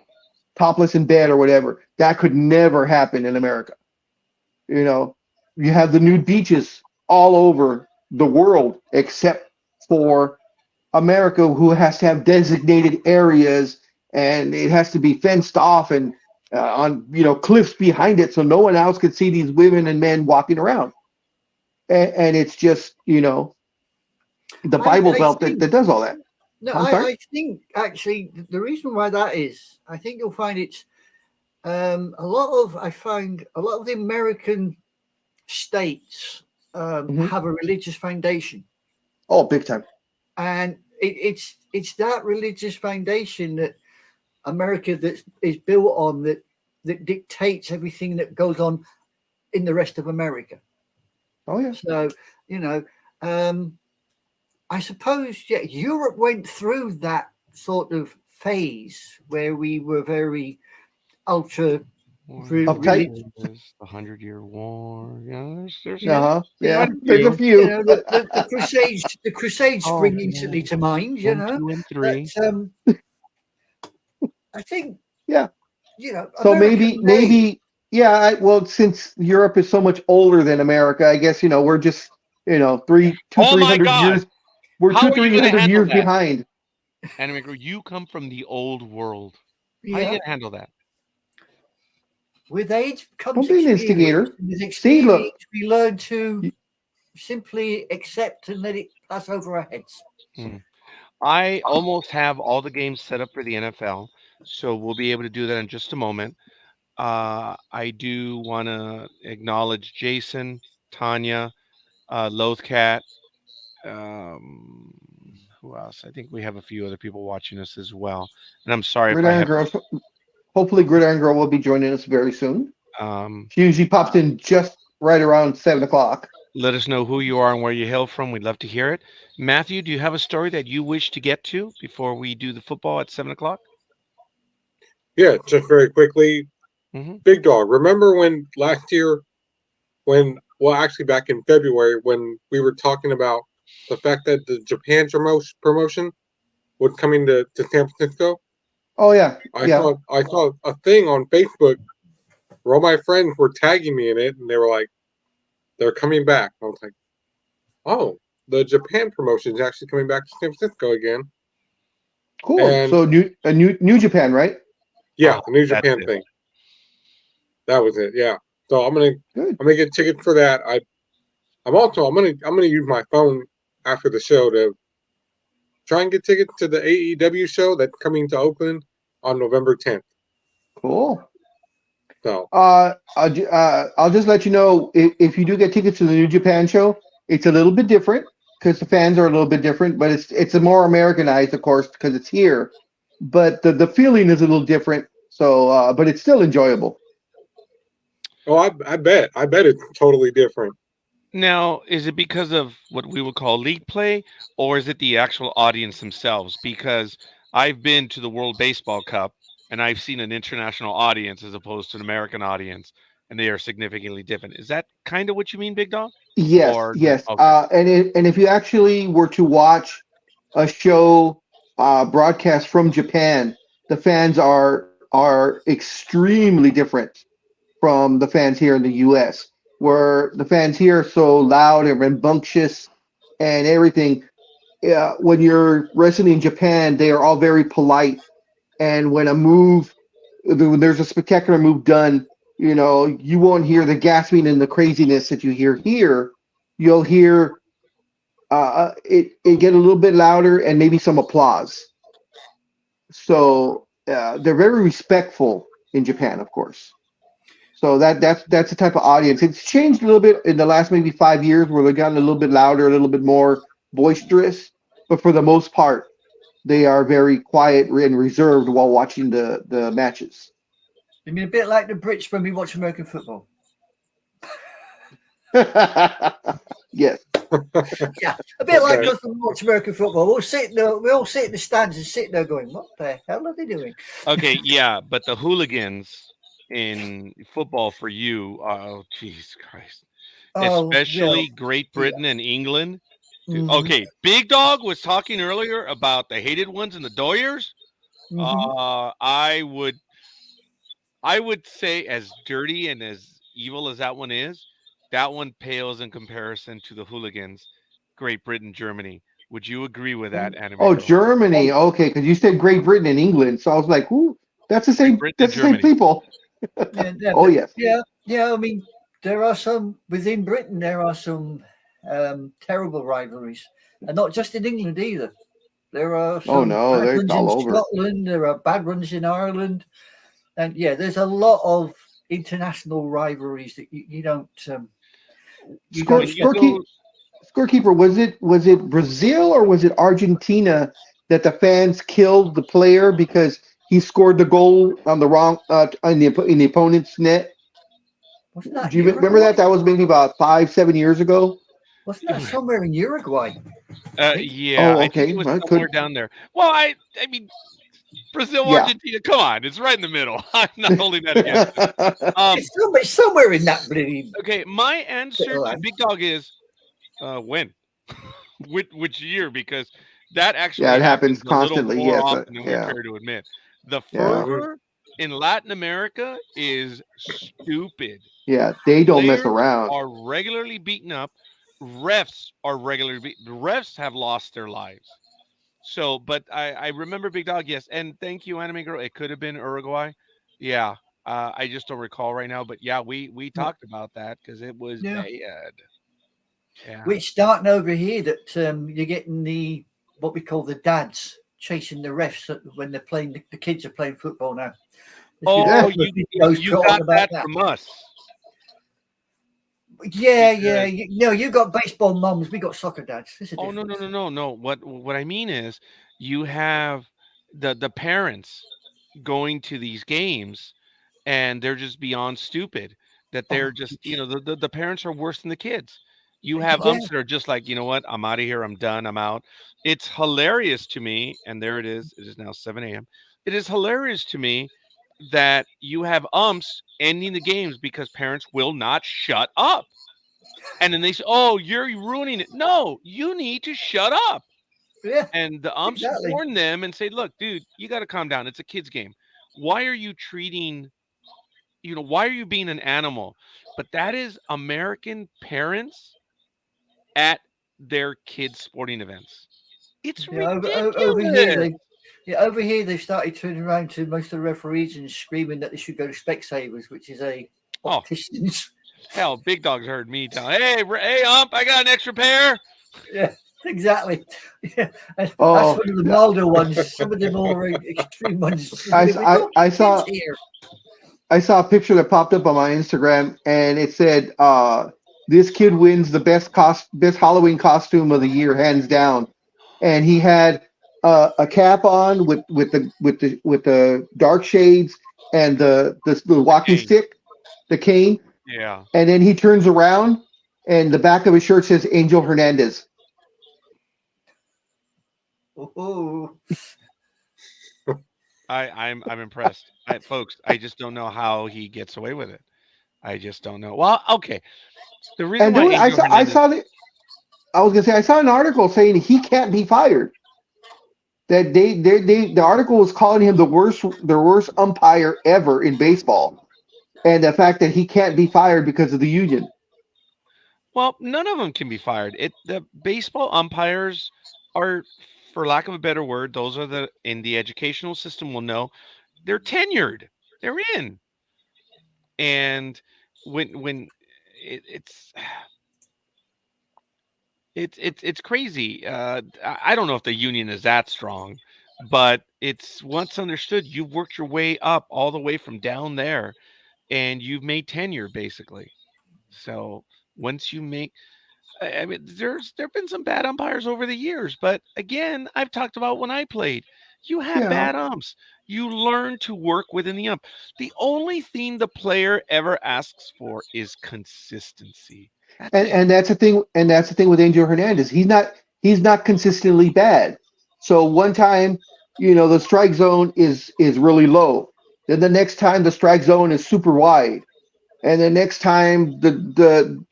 topless in bed or whatever. That could never happen in America. You have the nude beaches all over the world except for America, who has to have designated areas and it has to be fenced off and on cliffs behind it so no one else could see these women and men walking around. And it's just the Bible's I out think that does all that. no, I'm sorry. I think actually the reason why that is, I think you'll find it's I find a lot of the American states Mhm. have a religious foundation, Oh, big time. and it's that religious foundation that America that is built on that dictates everything that goes on in the rest of America. Oh yeah. So I suppose Europe went through that sort of phase where we were very ultra Uptight. The 100-Year War. Yeah, there's yeah. Uh-huh. Yeah, Yeah. There's a few. the Crusades Oh, spring instantly to mind. 1, 2, and 3. But I think Yeah. So America may. maybe yeah. Well, since Europe is so much older than America, I guess we're just Oh my 300 God! years. We're How two are you three going to hundred handle years that, behind. Anime Girl? You come from the old world. How are you Yeah, going to handle that? with age comes Don't be an experience. instigator. With See, experience, look. we learn to simply accept and let it pass over our heads. Hmm. I almost have all the games set up for the NFL, so we'll be able to do that in just a moment. I do want to acknowledge Jason, Tanya, Lothcat. Um, who else? I think we have a few other people watching us as well. And I'm sorry if I Gridiron have. Girl. Hopefully, Gridiron Girl will be joining us very soon. Um, She usually pops in just right around 7 o'clock. Let us know who you are and where you hail from. We'd love to hear it. Matthew, do you have a story that you wish to get to before we do the football at 7 o'clock? Yeah, just very quickly. Mm-hmm. Big Dog, remember when last year, actually back in February, when we were talking about the fact that the Japan promotion was coming to San Francisco? Oh yeah, I saw a thing on Facebook where all my friends were tagging me in it, and they were like, they're coming back. I was like, oh, the Japan promotion is actually coming back to San Francisco again. Cool. And so New Japan, right? Yeah, the New that's Japan it. thing. That was it. Yeah. So I'm Good. gonna get tickets for that. I'm gonna use my phone after the show to try and get tickets to the AEW show that's coming to Oakland on November 10th. Cool. So I'll just let you know if you do get tickets to the New Japan show, it's a little bit different because the fans are a little bit different, but it's a more Americanized, of course, because it's here. But the feeling is a little different. So, but it's still enjoyable. I bet it's totally different. Now, is it because of what we would call league play, or is it the actual audience themselves? Because I've been to the World Baseball Cup and I've seen an international audience as opposed to an American audience, and they are significantly different. Is that kind of what you mean, Big Dog? Yes, Or yes. okay, And if you actually were to watch a show broadcast from Japan, the fans are extremely different from the fans here in the U.S., where the fans here are so loud and rambunctious and everything. When you're wrestling in Japan, they are all very polite. And when there's a spectacular move done, you won't hear the gasping and the craziness that you hear here. You'll hear it get a little bit louder and maybe some applause. So they're very respectful in Japan, of course. So that's the type of audience. It's changed a little bit in the last maybe 5 years, where they've gotten a little bit louder, a little bit more boisterous. But for the most part, they are very quiet and reserved while watching the matches. I mean, a bit like the Brits when we watch American football. Yes. Yeah, a bit like Okay. us when we watch American football. We all sit in the stands and sit there going, "What the hell are they doing?" okay, yeah, but the hooligans in football for you, oh, Jesus Christ, Oh, especially Great Britain and England. Dude, Mhm. okay, Big Dog was talking earlier about the hated ones and the Doyers. Mhm. I would say, as dirty and as evil as that one pales in comparison to the hooligans, Great Britain, Germany. Would you agree with that, Anime Oh, Girl? Germany. Okay, because you said Great Britain and England, so I was like, "Ooh, that's the Great same. Britain and That's the same Germany. people." Yeah, Oh yes. yeah. I mean, there are some within Britain. There are some terrible rivalries, and not just in England either. There are Oh some no, bad they're ones in all over. Scotland. There are bad ones in Ireland, and yeah, there's a lot of international rivalries that you don't Score When you share. scorekeep go, Scorekeeper, was it Brazil or was it Argentina that the fans killed the player because he scored the goal on the wrong in the opponent's net? Wasn't that Do you remember Uruguay? that? That was maybe about 5-7 years ago. Wasn't that somewhere in Uruguay? I think. yeah, Oh, I think it okay. was Well, it somewhere could. down there. Well, I mean, Brazil, Yeah. Argentina. Come on, it's right in the middle. I'm not holding that against them. Um, It's somewhere in that bloody okay, my answer little to land. Big Dog is when, which year? Because that Yeah, actually it happens happens a little constantly. more Yes. often than we Yeah. care to admit. The Yeah. Mhm. fervor in Latin America is stupid. Yeah. They don't mess Players around. are regularly beaten up. Refs are regularly beaten. Refs have lost their lives. So, but I remember Big Dog, yes, and thank you, Anime Girl. It could have been Uruguay, yeah. I just don't recall right now, but yeah, we Yeah, talked about that because it was yeah. bad. Yeah. We're starting over here that you're getting what we call the dads chasing the refs when they're playing. The kids are playing football now. There's been a Oh, Yeah. couple of videos you put on got about that that. from us Yeah. because You got baseball mums. We got soccer dads. There's a oh no no difference. no no no. What I mean is you have the parents going to these games and they're just beyond stupid that they're Oh, just the parents are worse than the kids. You have yeah, umps that are just like, you know what, I'm out of here, I'm done, I'm out. It's hilarious to me, and there it is now 7 a.m. It is hilarious to me that you have umps ending the games because parents will not shut up, and then they say, oh, you're ruining it. No, you need to shut up. yeah, And the umps exactly. warn them and say, look, dude, you got to calm down, it's a kid's game. Why are you treating, why are you being an animal? But that is American parents at their kids' sporting events. It's Yeah, over here ridiculous. they've started turning around to most of the referees and screaming that they should go to Specsavers, which is a Oh, opticians. hell, Big Dog's heard me tell, hey, ump, I got an extra pair. Yeah, Exactly. Yeah. That's Oh, one of the milder ones. Some of the more extreme ones. I, We're talking saw kids here. a picture that popped up on my Instagram, and it said, "This kid wins the best Halloween costume of the year, hands down." And he had a cap on with the dark shades and the walking Hey, stick, the cane, yeah. and then he turns around, and the back of his shirt says Angel Hernandez. Oh, I'm impressed. Folks, I just don't know how he gets away with it. I just don't know. Well, okay. The reason And why there was, Angel Hernandez, I was gonna say I saw an article saying he can't be fired. That the article was calling him the worst umpire ever in baseball, and the fact that he can't be fired because of the union. well, none of them can be fired. The baseball umpires are, for lack of a better word, those are the in the educational system will know they're tenured. They're in, and when it's it's crazy. I don't know if the union is that strong, but it's once understood. You've worked your way up all the way from down there, and you've made tenure basically. So once you make, I mean, there've been some bad umpires over the years, but again, I've talked about when I played. You have Yeah, bad umps. You learn to work within the ump. The only thing the player ever asks for is consistency. That's it. and that's the thing. And that's the thing with Angel Hernandez. He's not consistently bad. So one time, the strike zone is really low. Then the next time the strike zone is super wide. And the next time the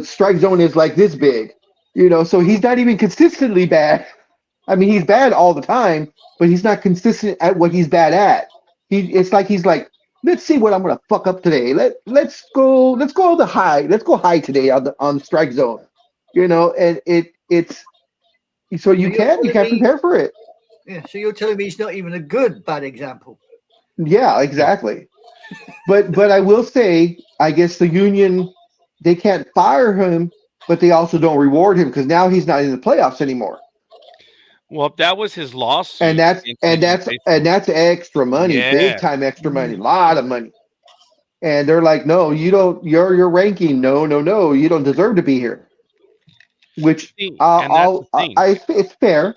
strike zone is like this big. So he's not even consistently bad. I mean, he's bad all the time, but he's not consistent at what he's bad at. He's like, let's see what I'm gonna fuck up today. Let's go the high. Let's go high today on the strike zone. And it's so so you you're can't you telling can't me? prepare for it. Yeah. So you're telling me he's not even a good bad example. Yeah, No. exactly. But I will say, I guess the union, they can't fire him, but they also don't reward him because now he's not in the playoffs anymore. Well, that was his And lawsuit that's against and Major League that's and Baseball. that's extra money, big Yeah. time extra money, Mm. a lot of money. And they're like, no, you don't. Your ranking, no, no, no, you don't deserve to be here. Which See, and that's the thing. it's fair.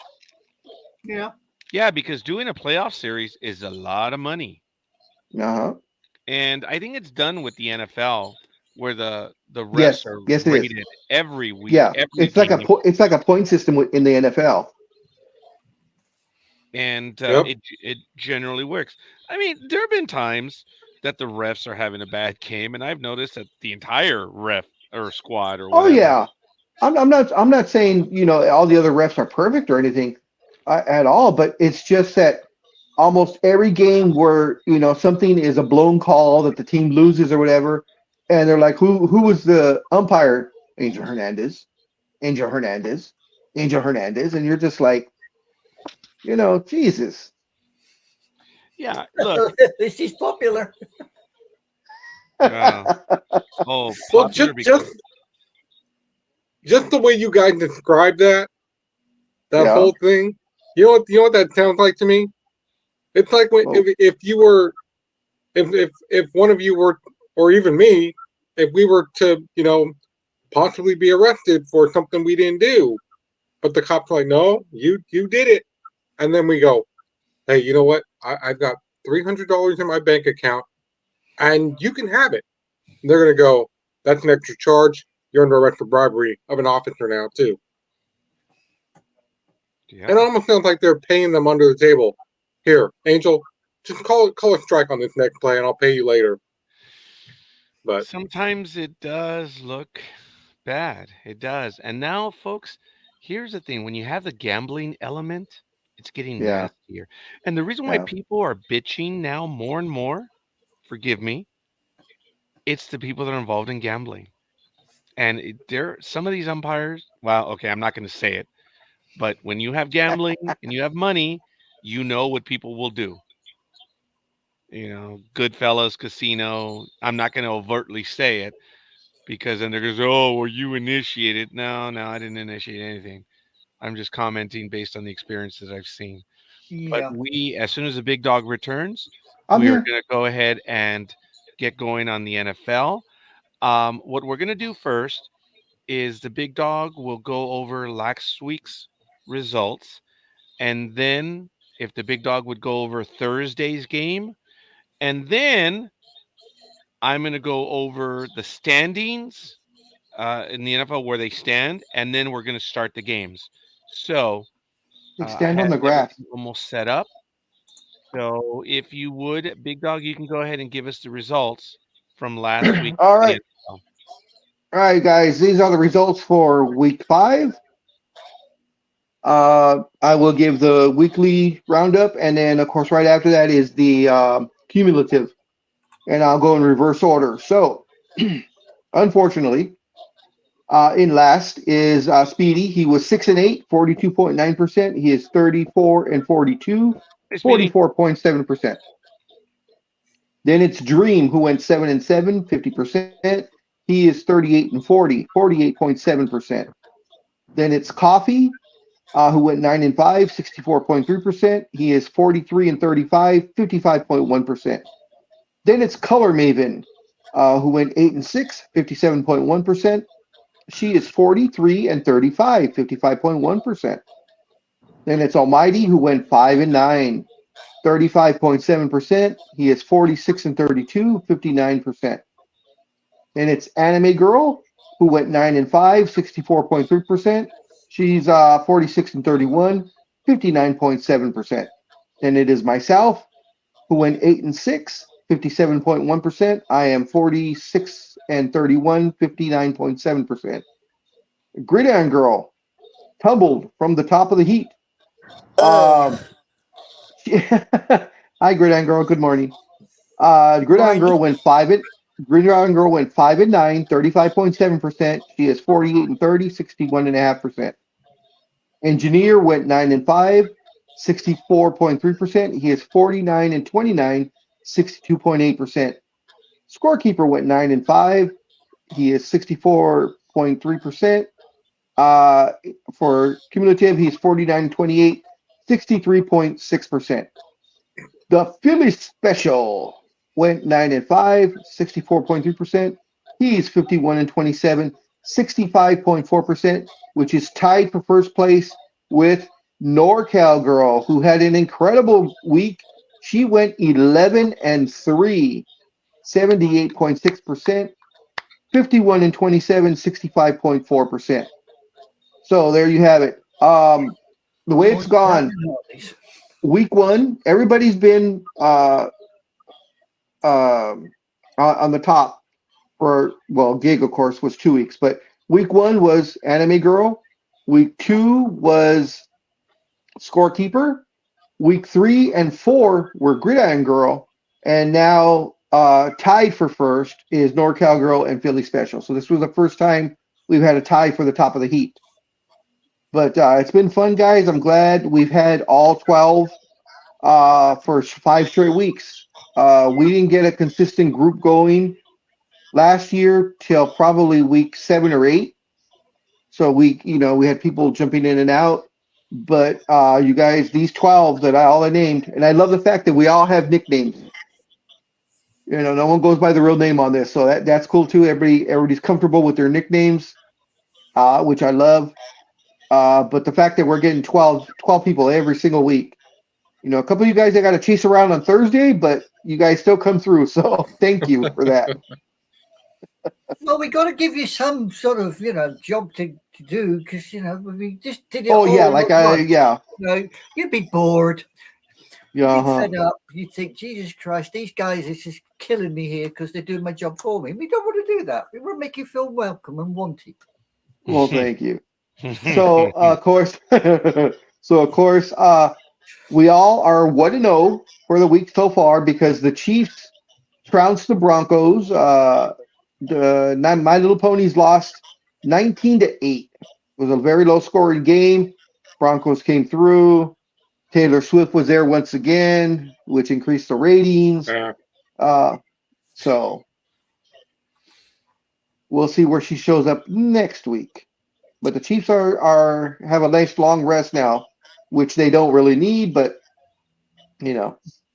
Yeah. Yeah, because doing a playoff series is a lot of money. Uh-huh. And I think it's done with the NFL where the refs Yes, are yes, it is. rated every week, Yeah, every it's like game. it's like a point system in the NFL. And Yep. it generally works. I mean, there have been times that the refs are having a bad game, and I've noticed that the entire ref or squad or Oh whatever. yeah, I'm not saying all the other refs are perfect or anything at all, but it's just that almost every game where something is a blown call that the team loses or whatever, and they're like, who was the umpire? Angel Hernandez, Angel Hernandez, Angel Hernandez, and you're just like, Jesus. Yeah, look. This is popular. Uh, oh, Well, popular just the way you guys described that Yeah. whole thing. You know what that sounds like to me? It's like when Well, if you were if one of you were, or even me, if we were to possibly be arrested for something we didn't do, but the cops are like, no, you did it, and then we go, hey, you know what? I've got $300 in my bank account, and you can have it. And they're gonna go, that's an extra charge. You're under arrest for bribery of an officer now too. yeah. It almost sounds like they're paying them under the table. Here, Angel, just call a strike on this next play, and I'll pay you later. But Sometimes it does look bad. It does. And now, folks, here's the thing. When you have the gambling element, it's getting yeah, nastier. And the reason why yeah. people are bitching now more and more, forgive me, it's the people that are involved in gambling. And there, some of these umpires, well, okay, I'm not going to say it, but when you have gambling and you have money, you know what people will do. Goodfellas, casino. I'm not going to overtly say it because then there goes, oh, well, you initiated. No, I didn't initiate anything. I'm just commenting based on the experiences I've seen. But Yeah. as soon as the big dog returns, I'm we are here. going to go ahead and get going on the NFL. What we're going to do first is the big dog will go over last week's results. And then if the big dog would go over Thursday's game, and then I'm going to go over the standings in the NFL where they stand, and then we're going to start the games. So I Extend on have the grass. everything almost set up. So if you would, Big Dog, you can go ahead and give us the results from last week. All right. All right, guys. These are the results for week 5. I will give the weekly roundup, and then, of course, right after that is the cumulative, and I'll go in reverse order. So, unfortunately, in last is Speedy. He was 6-8, 42.9%. He is 34-42, Hey, Speedy. 44.7%. Then it's Dreem, who went 7-7, 50%. He is 38-40, 48.7%. Then it's Coffee, who went 9-5, 64.3%. He is 43-35, 55.1%. Then it's Color Maven, who went 8-6, 57.1%. She is 43-35, 55.1%. Then it's Almighty, who went 5-9, 35.7%. He is 46-32, 59%. Then it's Anime Girl, who went 9-5, 64.3%. She's 46-31, 59.7%. Then it is myself, who went 8-6, 57.1%. I am 46-31, 59.7%. Gridiron Girl tumbled from the top of the heat. Hi, Gridiron Girl. Good morning. Gridiron Girl went 5-9, 35.7%. She is 48-30, 61.5%. Engineer went 9-5, 64.3%. He is 49-29, 62.8%. Scorekeeper went 9-5. He is 64.3%. For cumulative, he's 49-28, 63.6%. The Philly Special went 9-5, 64.3%. He's 51-27, 65.4%, which is tied for first place with NorCal Girl, who had an incredible week. She went 11-3, 78.6%, 51-27, 65.4%. So there you have it. The way it's gone, week 1, everybody's been on the top for, well, gig, of course, was 2 weeks, but week 1 was Anime Girl. Week 2 was Scorekeeper. Week 3 and 4 were Gridiron Girl. And now tied for first is NorCal Girl and Philly Special. So this was the first time we've had a tie for the top of the heat. But it's been fun, guys. I'm glad we've had all 12 for 5 straight weeks. We didn't get a consistent group going last year till probably week 7 or 8. So we had people jumping in and out. But you guys, these 12 that I named, and I love the fact that we all have nicknames. No one goes by the real name on this, so that's cool too. Everybody's comfortable with their nicknames, which I love. But the fact that we're getting 12 people every single week, a couple of you guys I got to chase around on Thursday, but you guys still come through. So thank you for that. Well, we got to give you some sort of, job to do because, we just did it. Oh, yeah. Yeah. You'd be bored. Yeah. You'd fed up. You'd think, Jesus Christ, these guys are just killing me here because they're doing my job for me. We don't want to do that. We want to make you feel welcome and wanted. Well, thank you. So, of course, we all are 1-0 for the week so far because the Chiefs trounced the Broncos. My Little Ponies lost 19-8. It was a very low scoring game. Broncos came through. Taylor Swift was there once again, which increased the ratings. So We'll see where she shows up next week. But the Chiefs are have a nice long rest now, which they don't really need, but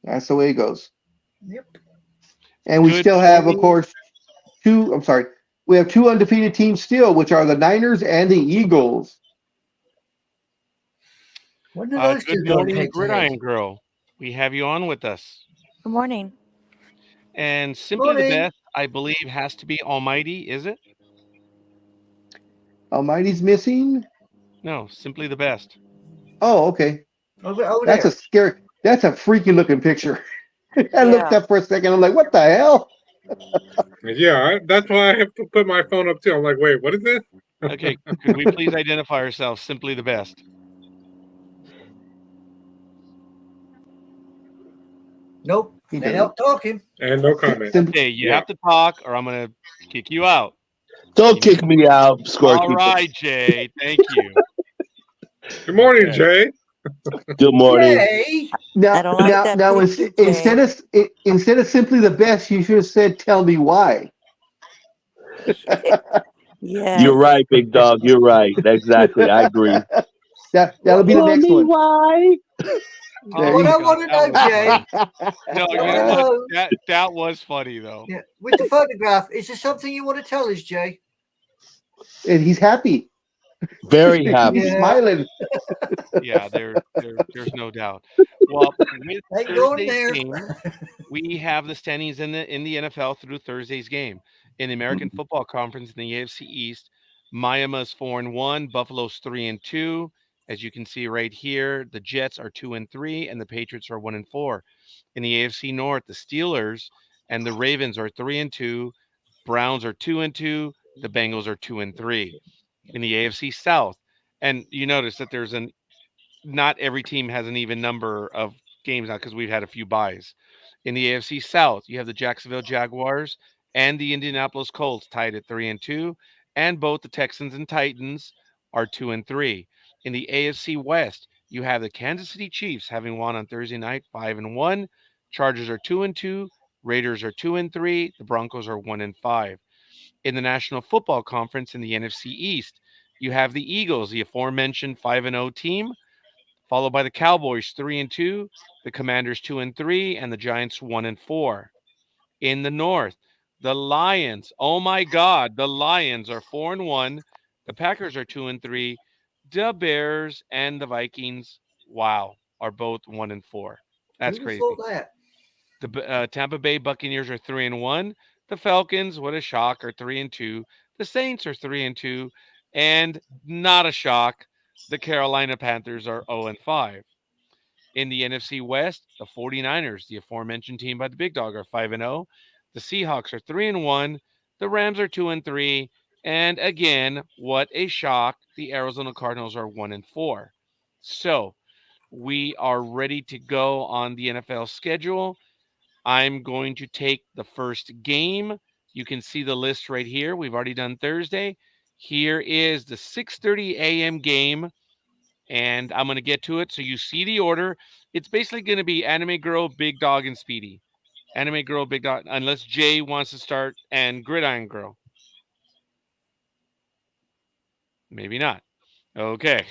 that's the way it goes. Yep. And we Good still have, of morning. course, two. I'm sorry, we have two undefeated teams still, which are the Niners and the Eagles. When do those Good two go morning, head to head? Gridiron Girl. We have you on with us. Good morning. And simply the Morning. best, I believe, has to be Almighty, is it? Almighty's missing. No, simply the best. Oh, okay. Over That's a there. scary. That's a freaky looking picture. I looked Yeah. up for a second. I'm like, what the hell? Yeah, that's why I have to put my phone up too. I'm like, wait, what is this? Okay, could we please identify ourselves? Simply the best. Nope. He They're doesn't. not talking. And no comment. Okay, you have to talk, or I'm gonna kick you out. Don't kick me out, All Scorekeeper. right, Jay. Thank you. Good morning, Okay. Jay. Good morning. Yay! I don't like that picture, Jay. instead of simply the best, you should have said, "Tell me why." Yes. You're right, big dog. You're right. Exactly. I agree. That'll be the Tell next me one. why. There What you I God, want to that know, was Jay. funny. No, you I know wanna what? know, That was funny though. yeah, with the photograph, is there something you want to tell us, Jay? And he's happy. Very happy. He's Yeah. smiling. Yeah, there's no doubt. Well, with Ain't going Thursday's there. game, we have the standings in the NFL through Thursday's game. In the American Football Conference in the AFC East, Miami's 4-1, Buffalo's 3-2. As you can see right here, the Jets are 2-3, and the Patriots are 1-4. In the AFC North, the Steelers and the Ravens are 3-2, Browns are 2-2, the Bengals are 2-3. In the AFC South, and you notice that there's an not every team has an even number of games now because we've had a few buys. In the AFC South, you have the Jacksonville Jaguars and the Indianapolis Colts tied at 3-2, and both the Texans and Titans are 2-3. In the AFC West, you have the Kansas City Chiefs having won on Thursday night 5-1. Chargers are 2-2. Raiders are 2-3. The Broncos are 1-5. In the National Football Conference in the NFC East, you have the Eagles, the aforementioned 5-0 team, followed by the Cowboys 3-2, the Commanders 2-3, and the Giants 1-4. In the North, the Lions, oh my God, the Lions are 4-1, the Packers are 2-3, the Bears and the Vikings, wow, are both 1-4. That's Who'd have thought crazy. that? The Tampa Bay Buccaneers are 3-1. The Falcons, what a shock, are 3-2. The Saints are 3-2, and not a shock, the Carolina Panthers are 0-5. In the NFC West, the 49ers, the aforementioned team by the Big Dog, are 5-0. The Seahawks are 3-1. The Rams are 2-3. And again, what a shock, the Arizona Cardinals are 1-4. So we are ready to go on the NFL schedule. I'm going to take the first game. You can see the list right here. We've already done Thursday. Here is the 6:30 a.m. game, and I'm going to get to it. So you see the order. It's basically going to be Anime Girl, Big Dog, and Speedy. Anime Girl, Big Dog, unless Jay wants to start, and Gridiron Girl. Maybe not. Okay.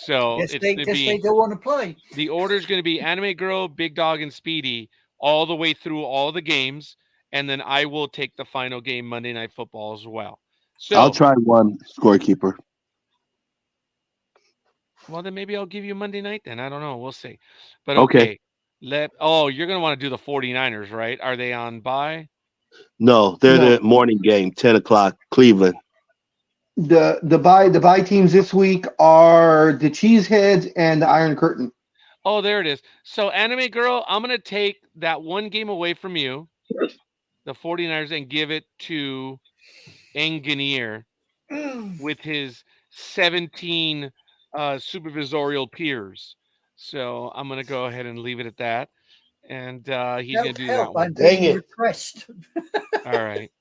So Guess it's they going to guess they be don't want to play. the order is going to be Anime Girl, Big Dog, and Speedy all the way through all the games, and then I will take the final game Monday Night Football as well. I'll So, try one, Scorekeeper. well, then maybe I'll give you Monday night. Then I don't know. We'll see. But Okay. okay, you're going to want to do the 49ers, right? Are they on bye? No, they're No. the morning game, 10 o'clock, Cleveland. The buy teams this week are the Cheeseheads and the Iron Curtain. Oh, there it is. So, Anime Girl, I'm going to take that one game away from you, the 49ers, and give it to Engineer with his 17 supervisorial peers. So I'm going to go ahead and leave it at that. And he's going to do that Help! I'm one. Dang being it. repressed. All right.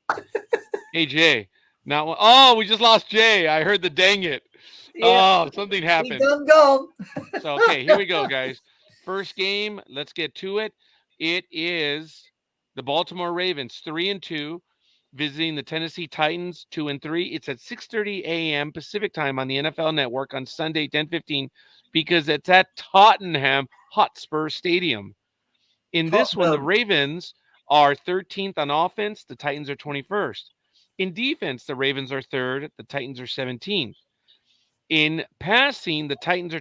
Hey, Jay. Not one. Oh, we just lost Jay. I heard the dang it. Yeah, Oh, something he happened. done gone. So, okay, here we go, guys. First game. Let's get to it. It is the Baltimore Ravens 3-2 visiting the Tennessee Titans 2-3. It's at 6:30 a.m. Pacific time on the NFL Network on Sunday 10:15 because it's at Tottenham Hotspur Stadium. In this one, the Ravens are 13th on offense. The Titans are 21st. In defense, the Ravens are 3rd. The Titans are 17th. In passing, the Ravens are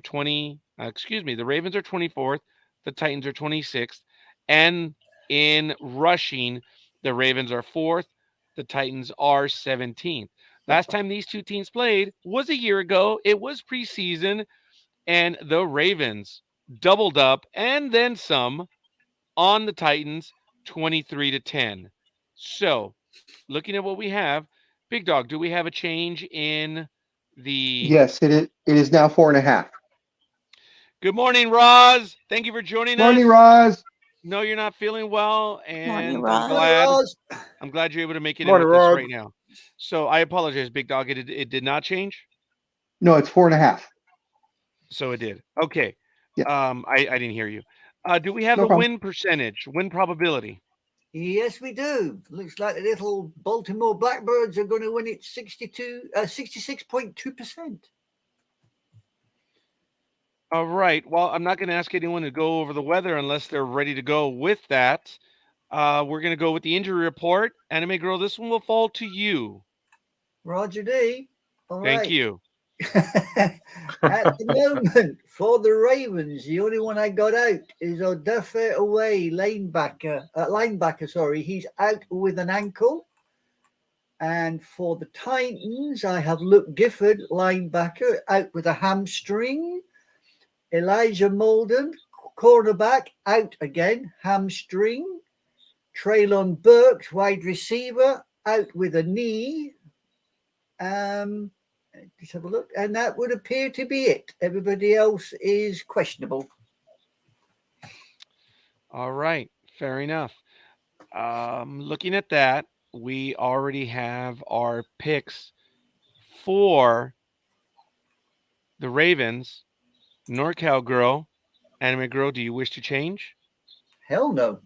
24th. The Titans are 26th. And in rushing, the Ravens are 4th. The Titans are 17th. Last time these two teams played was a year ago. It was preseason, and the Ravens doubled up and then some on the Titans 23-10. So, looking at what we have, Big Dog, do we have a change in the... Yes, it is now 4.5. Good morning, Roz. Thank you for joining Morning, us. Roz. No, you're not feeling well, Morning, and Roz. I'm glad you're able to make it in Morning, with us Roz. right now. So I apologize, Big Dog. It did not change. No, it's 4.5. So it did. Okay. Yeah. I didn't hear you. Do we have No a problem. win percentage, win probability? Yes, we do. Looks like the little Baltimore Blackbirds are going to win it 66.2%. All right. Well, I'm not going to ask anyone to go over the weather unless they're ready to go with that. We're going to go with the injury report. Anime Girl, this one will fall to you. Roger D. All Thank right. you. At the moment, for the Ravens, the only one I got out is Odafe Away, linebacker. Sorry, he's out with an ankle. And for the Titans, I have Luke Gifford, linebacker, out with a hamstring. Elijah Molden, cornerback, out again, hamstring. Traylon Burks, wide receiver, out with a knee. Let's have a look. And that would appear to be it. Everybody else is questionable. All right. Fair enough. Looking at that, we already have our picks for the Ravens. NorCal Girl, Anime Girl, do you wish to change? Hell no.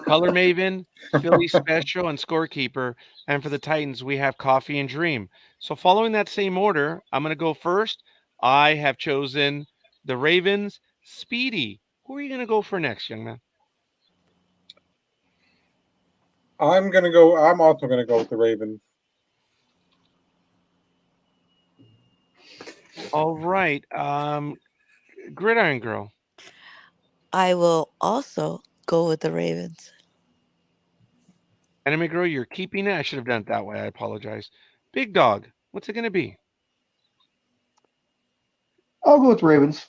Color Maven, Philly Special, and Scorekeeper. And for the Titans, we have Coffee and Dream. So following that same order, I'm going to go first. I have chosen the Ravens. Speedy, who are you going to go for next, young man? I'm also gonna go with the Ravens. All right. Gridiron Girl. I will also go with the Ravens. Anime Girl, you're keeping it. I should have done it that way. I apologize. Big Dog, what's it going to be? I'll go with Ravens.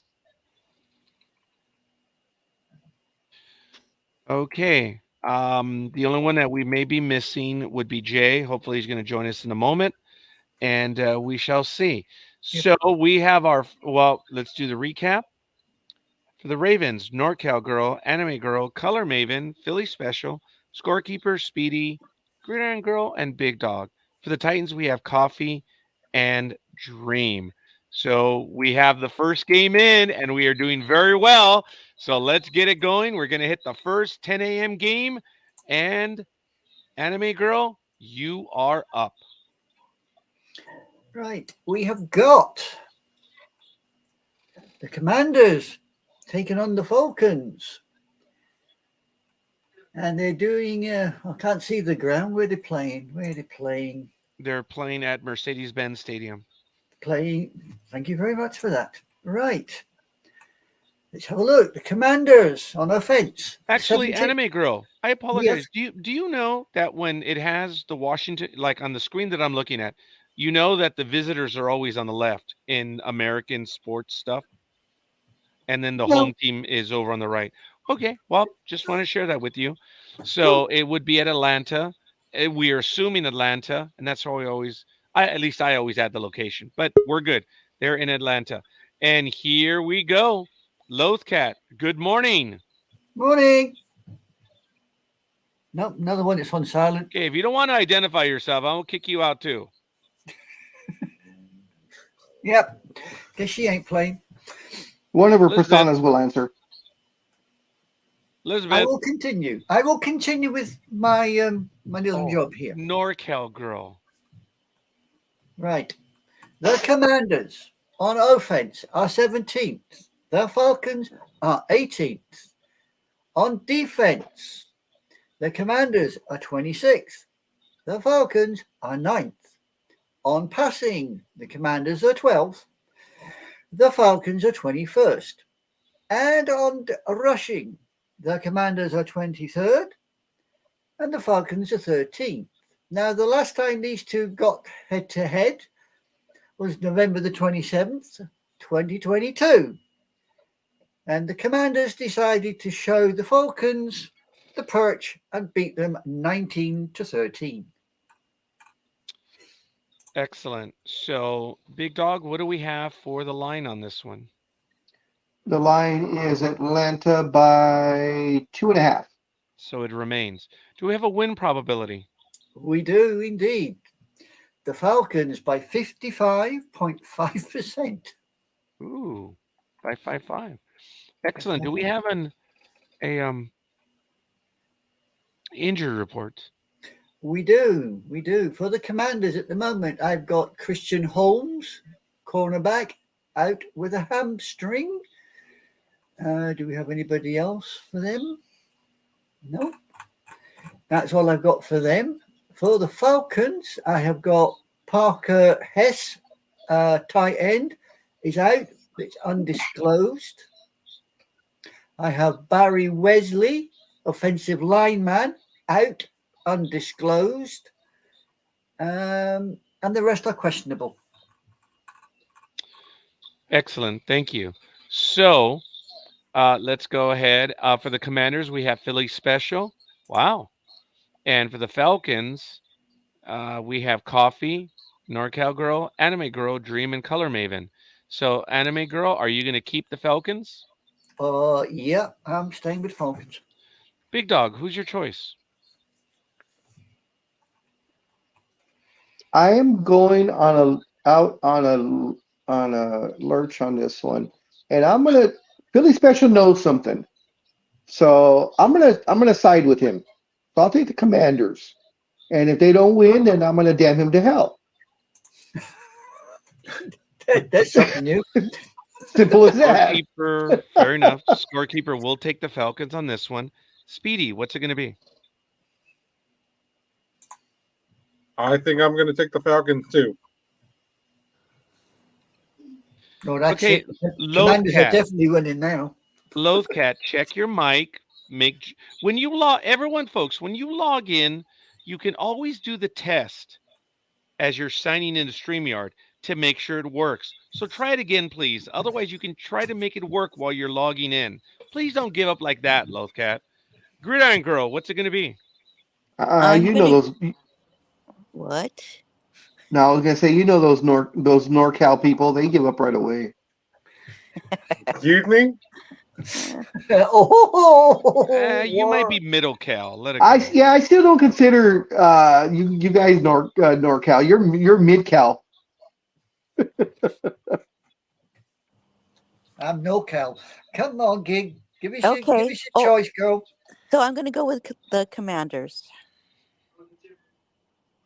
Okay. The only one that we may be missing would be Jay. Hopefully he's going to join us in a moment, and we shall see. So we have let's do the recap. For the Ravens, NorCal Girl, Anime Girl, Color Maven, Philly Special, Scorekeeper, Speedy, Gridiron Girl, and Big Dog. For the Titans, we have Coffee and Dream. So we have the first game in, and we are doing very well. So let's get it going. We're going to hit the first 10 a.m. game. And Anime Girl, you are up. Right. We have got the Commanders taking on the Falcons. And they're doing, I can't see the ground. Where are they playing? They're playing at Mercedes-Benz Stadium. Thank you very much for that. Right. Let's have a look. The Commanders on offense. Actually, 17. Anime Girl, I apologize. Yes. Do you know that when it has the Washington, like on the screen that I'm looking at, you know that the visitors are always on the left in American sports stuff? And then the home team is over on the right. Okay, well, just want to share that with you. So it would be at Atlanta. We are assuming Atlanta, and that's how I always add the location. But we're good. They're in Atlanta. And here we go. Lothcat, good morning. Morning. Nope, another one that's on silent. Okay, if you don't want to identify yourself, I'll kick you out too. Yep. Guess she ain't playing. One of her Elizabeth. personas will answer. Elizabeth. I will continue with my my little job here. NorCal girl. Right. The Commanders on offense are 17th. The Falcons are 18th. On defense, the Commanders are 26th. The Falcons are 9th. On passing, the Commanders are 12th. The Falcons are 21st. And on rushing, the Commanders are 23rd and the Falcons are 13th. Now, the last time these two got head to head was November the 27th, 2022. And the Commanders decided to show the Falcons the perch and beat them 19-13. Excellent. So, Big Dog, what do we have for the line on this one? The line is Atlanta by 2.5. So it remains. Do we have a win probability? We do indeed. The Falcons by 55.5%. Ooh, 555. Excellent. Do we have a injury report? We do. For the Commanders at the moment, I've got Christian Holmes, cornerback, out with a hamstring. Do we have anybody else for them? No. That's all I've got for them. For the Falcons, I have got Parker Hess, tight end, is out. It's undisclosed. I have Barry Wesley, offensive lineman, out, undisclosed. And the rest are questionable. Excellent. Thank you. So let's go ahead. For the Commanders, we have Philly Special. Wow. And for the Falcons, we have Coffee, NorCal Girl, Anime Girl, Dreem, and Color Maven. So, Anime Girl, are you going to keep the Falcons? Yeah, I'm staying with Falcons. Big Dog, who's your choice? I am going on a lurch on this one, and I'm gonna Philly Special knows something, so I'm gonna side with him. So I'll take the Commanders, and if they don't win, then I'm gonna damn him to hell. That's something new. Simple as that. Scorekeeper, fair enough. Scorekeeper will take the Falcons on this one. Speedy, what's it going to be? I think I'm going to take the Falcons too. No, that's Okay, it. Commanders are Lothcat. definitely winning now. Lothcat, check your mic. When you log, everyone, folks, when you log in, you can always do the test as you're signing into StreamYard to make sure it works. So try it again, please. Otherwise, you can try to make it work while you're logging in. Please don't give up like that, Lothcat. Gridiron Girl, what's it going to be? I'm You know gonna- those. What? No, I was gonna say, those NorCal people. They give up right away. Excuse me? You might be middle Cal. Let it go. I still don't consider you guys NorCal. You're mid Cal. I'm no Cal. Come on, Gig. Give us your Okay. choice, girl. So I'm going to go with the Commanders.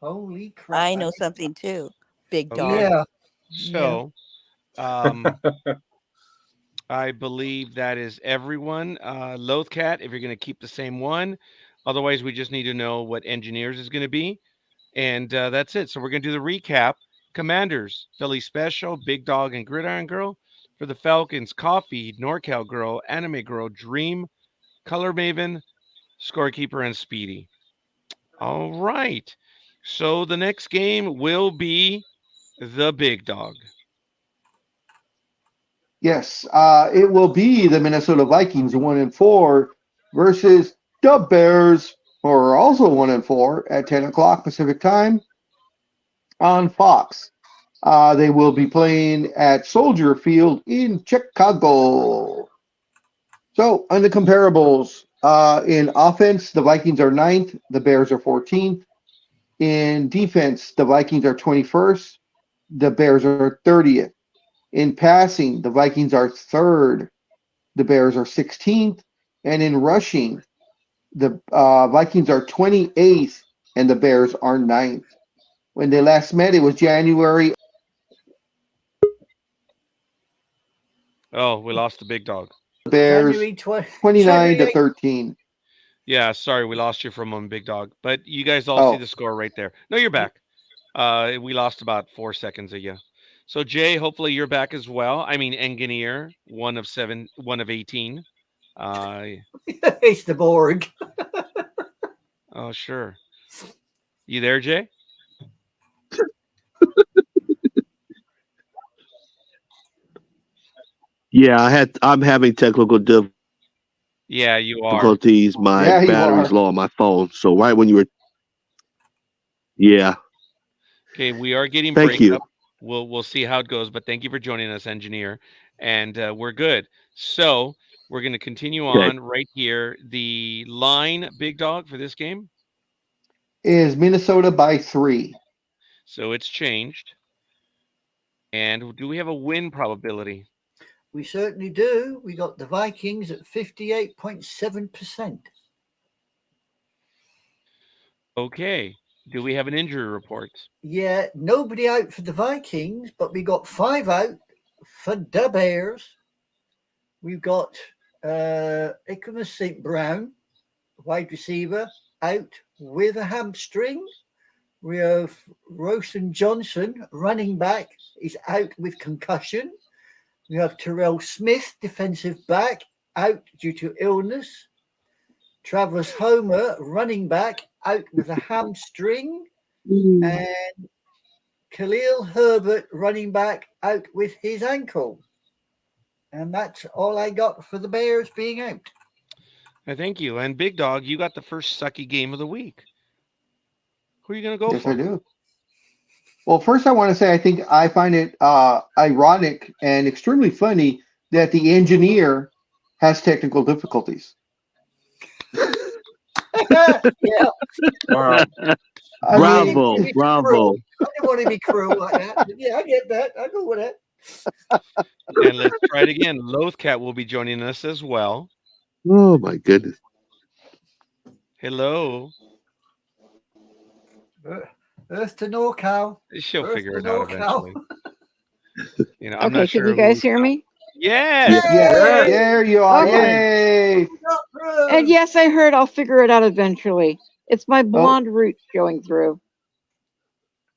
Holy crap. I know something too. Big Okay. Dog. Yeah. So, I believe that is everyone. Lothcat, if you're going to keep the same one. Otherwise, we just need to know what Engineers is going to be. And that's it. So we're going to do the recap. Commanders, Philly Special, Big Dog, and Gridiron Girl. For the Falcons, Coffee, NorCal Girl, Anime Girl, Dreem, Color Maven, Scorekeeper, and Speedy. All right. So the next game will be the Big Dog. Yes, it will be the Minnesota Vikings 1-4 versus the Bears, who are also 1-4 at 10 o'clock Pacific time on Fox. They will be playing at Soldier Field in Chicago. So, on the comparables, in offense, the Vikings are 9th, the Bears are 14th. In defense, the Vikings are 21st, the Bears are 30th. In passing, the Vikings are 3rd, the Bears are 16th. And in rushing, the Vikings are 28th, and the Bears are ninth. When they last met, it was January. Oh, we lost the big dog. Bears January 29 to January 13. Yeah, sorry, we lost you for a moment, big dog. But you guys all see Oh, the score right there. No, you're back. We lost about 4 seconds of you. So Jay, hopefully you're back as well. I mean, Engineer, 1 of 18. it's the Borg. Oh, sure. You there, Jay? Yeah, I'm having technical Yeah, you are. difficulties. My yeah, you battery's are. low on my phone. So right when you were, yeah. Okay, we are getting Thank you. breakup. We'll see how it goes, but thank you for joining us, Engineer. And we're good. So we're going to continue Okay. on right here. The line, big dog, for this game. Is Minnesota by 3. So it's changed. And do we have a win probability? We certainly do. We got the Vikings at 58.7%. Okay. Do we have an injury report? Yeah, nobody out for the Vikings, but we got 5 out for the Bears. We've got Icamus St. Brown, wide receiver, out with a hamstring. We have Rosen Johnson, running back, is out with concussion. We have Terrell Smith, defensive back, out due to illness. Travis Homer, running back, out with a hamstring. And Khalil Herbert, running back, out with his ankle. And that's all I got for the Bears being out. Thank you. And Big Dog, you got the first sucky game of the week. Who are you going to go Yes, for? I do. Well, first I want to say I think I find it ironic and extremely funny that the engineer has technical difficulties. Yeah, Wow. I mean, Bravo, bravo. I didn't want to be cruel like that. But yeah, I get that. I go with that. And let's try it again. Lothcat will be joining us as well. Oh my goodness. Hello. Earth to NorCal. She'll Earth figure to it out NorCal. eventually. I'm Okay, not can sure. you guys hear me? Yes. yeah, there you are. Okay. Yay! And yes, I heard I'll figure it out eventually. It's my blonde roots showing through.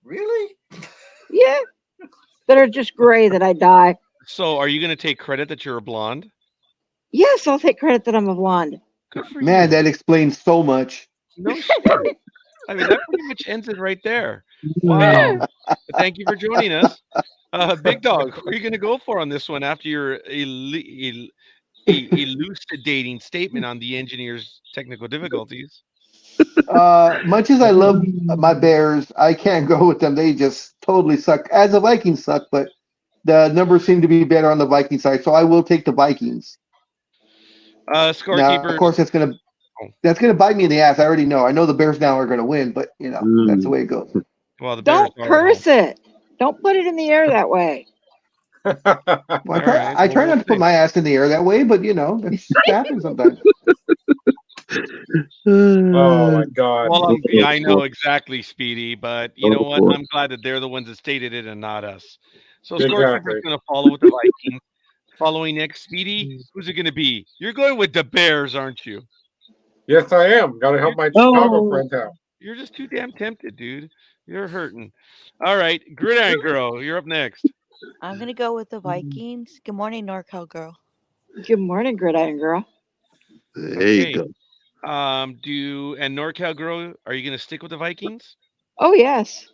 Really? Yeah. That are just gray that I dye. So are you going to take credit that you're a blonde? Yes, I'll take credit that I'm a blonde. Good for Man, you. that explains so much. No shit. I mean, that pretty much ends it right there. Wow. But thank you for joining us. Big Dog, who are you going to go for on this one after your elucidating statement on the engineer's technical difficulties? Much as I love my Bears, I can't go with them. They just totally suck. As the Vikings suck, but the numbers seem to be better on the Viking side, so I will take the Vikings. Now, of Scorekeeper. course, that's gonna bite me in the ass. I already know. I know the Bears now are gonna win, but that's the way it goes. Well, the Bears Don't are at home. curse it. Don't put it in the air that way. Well, right, I try well, not to put my ass in the air that way, but that happens sometimes. Oh my God. Well, I know exactly, Speedy, but you know what? I'm glad that they're the ones that stated it and not us. So Scorekeeper's Exactly. going to follow with the Vikings. Following next, Speedy, who's it going to be? You're going with the Bears, aren't you? Yes, I am. Got to help my Chicago friends out. You're just too damn tempted, dude. You're hurting. All right, Gridiron Girl, you're up next. I'm gonna go with the Vikings. Good morning, NorCal girl. Good morning, Gridiron Girl. There you go. And NorCal Girl, are you going to stick with the Vikings? Oh, yes.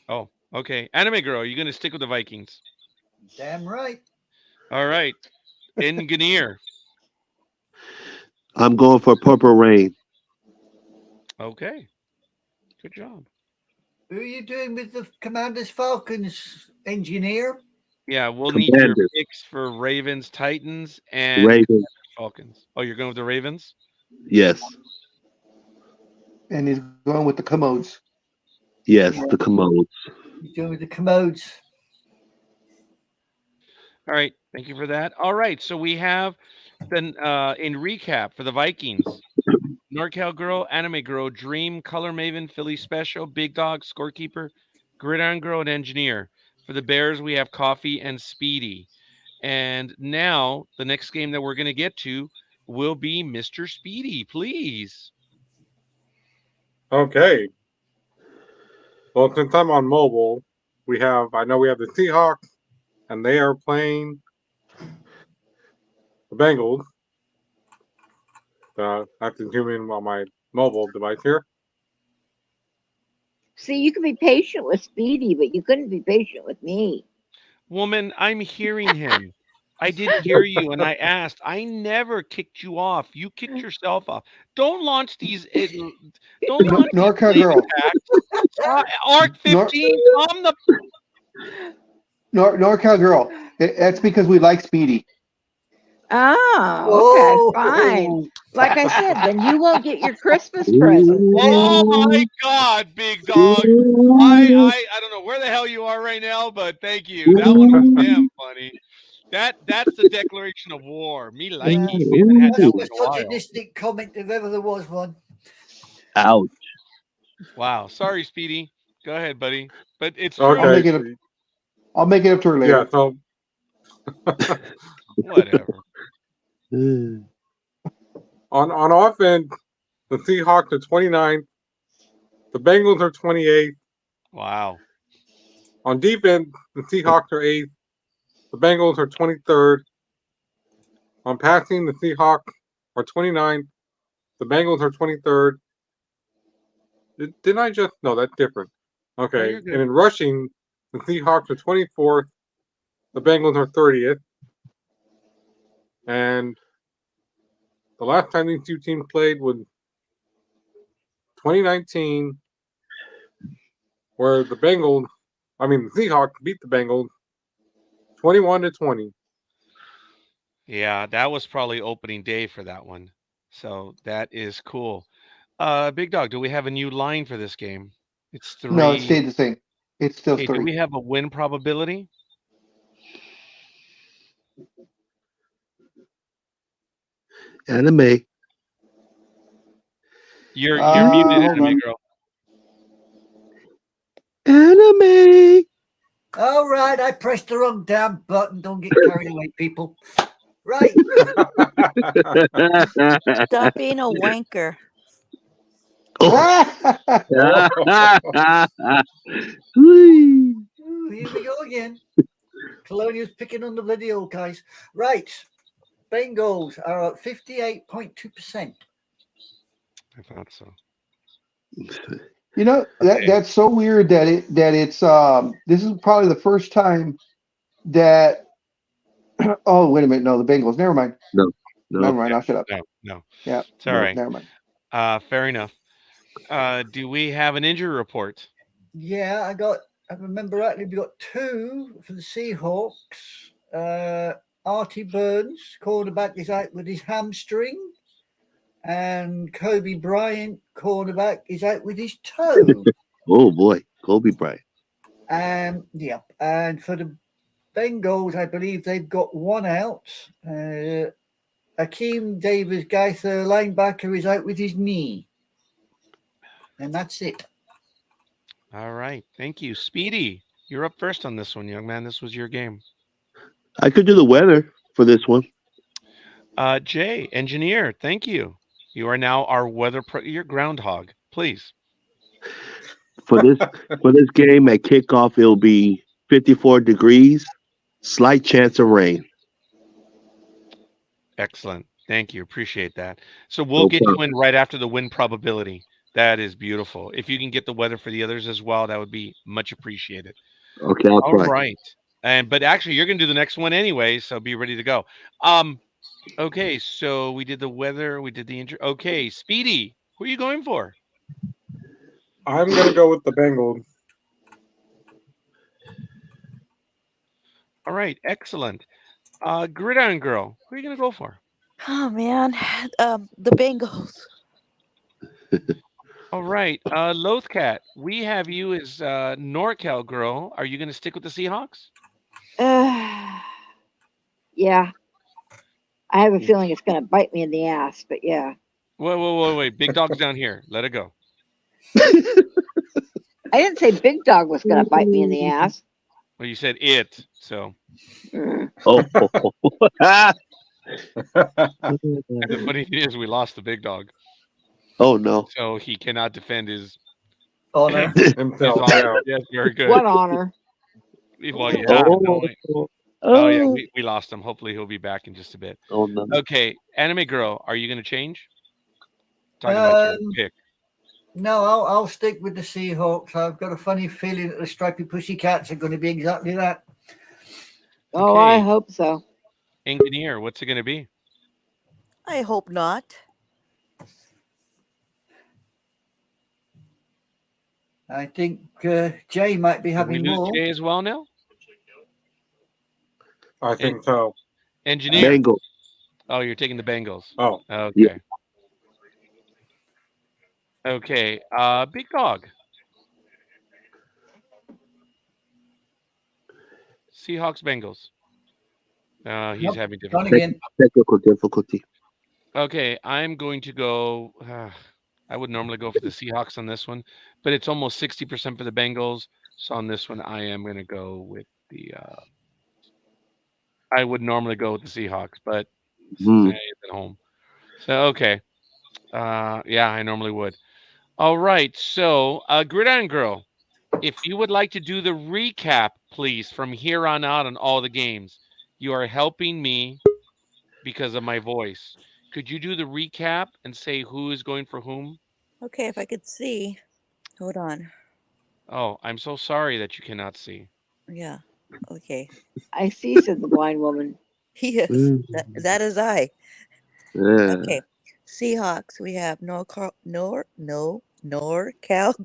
Oh, okay. Anime Girl, are you going to stick with the Vikings? Damn right. All right. Engineer. I'm going for Purple Rain. Okay. Good job. Who are you doing with the Commanders Falcons, engineer? Yeah, we'll need your Commanders. picks for Ravens, Titans, and Ravens. Falcons. Oh, you're going with the Ravens? Yes. And he's going with the commodes. Yes, the commodes. He's doing with the commodes. All right. Thank you for that. All right. So we have then in recap for the Vikings, NorCal Girl, Anime Girl, Dream, Color Maven, Philly Special, Big Dog, Scorekeeper, Gridiron Girl, and Engineer. For the Bears, we have Coffee and Speedy. And now the next game that we're going to get to will be Mr. Speedy, please. Okay. Well, since I'm on mobile, I know we have the Seahawks, and they are playing the Bengals. I have to zoom in on my mobile device here. See, you can be patient with Speedy, but you couldn't be patient with me. Woman, I'm hearing him. I didn't hear you, and I asked. I never kicked you off. You kicked yourself off. Don't launch these. Don't launch these NorCal blame Girl. attacks. Arc 15, calm the. NorCal Girl. That's because we like Speedy. Oh, okay, fine. Like I said, then you won't get your Christmas present. Oh my God, Big Dog! I don't know where the hell you are right now, but thank you. That one was damn funny. That's the declaration of war. Me like we haven't had that one That's in a a while. misogynistic comment if ever there was one. Ouch. Wow. Sorry, Speedy. Go ahead, buddy. But it's Okay. true. I'll make it up to her later. Yeah. So Whatever. on offense, the Seahawks are 29th. The Bengals are 28th. Wow. On defense, the Seahawks are 8th. The Bengals are 23rd. On passing, the Seahawks are 29th. The Bengals are 23rd. Didn't I just? No, that's different. Okay. you're good. And in rushing, the Seahawks are 24th. The Bengals are 30th. And the last time these two teams played was 2019, where the Seahawks beat the Bengals 21-20. Yeah, that was probably opening day for that one. So that is cool. Big Dog, do we have a new line for this game? It's 3. No, it stayed the same. It's still Okay, do 3. we have a win probability? Anime. You're muted, hold Anime on. Girl. Anime. All right, I pressed the wrong damn button. Don't get carried away, people. Right. Stop being a wanker. Whee. Ooh, here we go again. Colonial's picking on the bloody old guys. Right. Bengals are at 58.2%. I thought so. You know, that's so weird that it's this is probably the first time that oh, wait a minute, no, the Bengals. Never mind. No. Never mind, I'll shut up. No. Yeah. It's all right. Never mind. Fair enough. Do we have an injury report? Yeah, I remember rightly, we got 2 for the Seahawks. Artie Burns, cornerback, is out with his hamstring. And Kobe Bryant, cornerback, is out with his toe. Oh boy, Kobe Bryant. Yeah. And for the Bengals, I believe they've got 1 out. Akeem Davis-Gaither, linebacker, is out with his knee. And that's it. All right. Thank you. Speedy, you're up first on this one, young man. This was your game. I could do the weather for this one. Jay, engineer, thank you. You are now our your groundhog, please. For this game at kickoff, it'll be 54 degrees, slight chance of rain. Excellent. Thank you. Appreciate that. So we'll get you in right after the win probability. That is beautiful. If you can get the weather for the others as well, that would be much appreciated. Okay, I'll try. All right. But actually, you're going to do the next one anyway, so be ready to go. Okay, so we did the weather, we did the injury. Okay, Speedy, who are you going for? I'm going to go with the Bengals. All right, excellent. Gridiron Girl, who are you going to go for? Oh man, the Bengals. All right, Lothcat, we have you as NorCal Girl. Are you going to stick with the Seahawks? Yeah. I have a feeling it's going to bite me in the ass, but yeah. Wait. Big Dog's down here. Let it go. I didn't say Big Dog was going to bite me in the ass. Well, you said it, so. Mm. Oh. And the funny thing is, we lost the Big Dog, Oh no. so he cannot defend his Honor. Himself. honor. Yeah. Yes, very good. What honor? Well, yeah. Oh. Oh yeah, we lost him. Hopefully he'll be back in just a bit. Oh no. Okay, Anime Girl, are you going to change? Talking about your pick. No, I'll stick with the Seahawks. I've got a funny feeling that the Stripy Pussycats are going to be exactly that. Oh, I Okay. hope so. Engineer, what's it going to be? I hope not. I think Jay might be Did we having lose more. Jay as well now? I think so. Engineer. Bengals. Oh, you're taking the Bengals. Oh, Okay. Yeah. Okay. Big Dog. Seahawks, Bengals. He's Nope. having Gone difficulty. again. Technical difficulty. Okay, I'm going to go. I would normally go for the Seahawks on this one, but it's almost 60% for the Bengals. So on this one, I am going to go with the. I would normally go with the Seahawks, but Cincinnati is at home. So okay. Yeah, I normally would. All right. So, Gridiron Girl, if you would like to do the recap, please, from here on out on all the games, you are helping me because of my voice. Could you do the recap and say who is going for whom? Okay, if I could see. Hold on. Oh, I'm so sorry that you cannot see. Yeah. Okay. I see, said the blind woman. Yes. Mm. That is I. Yeah. Okay. Seahawks. We have NorCal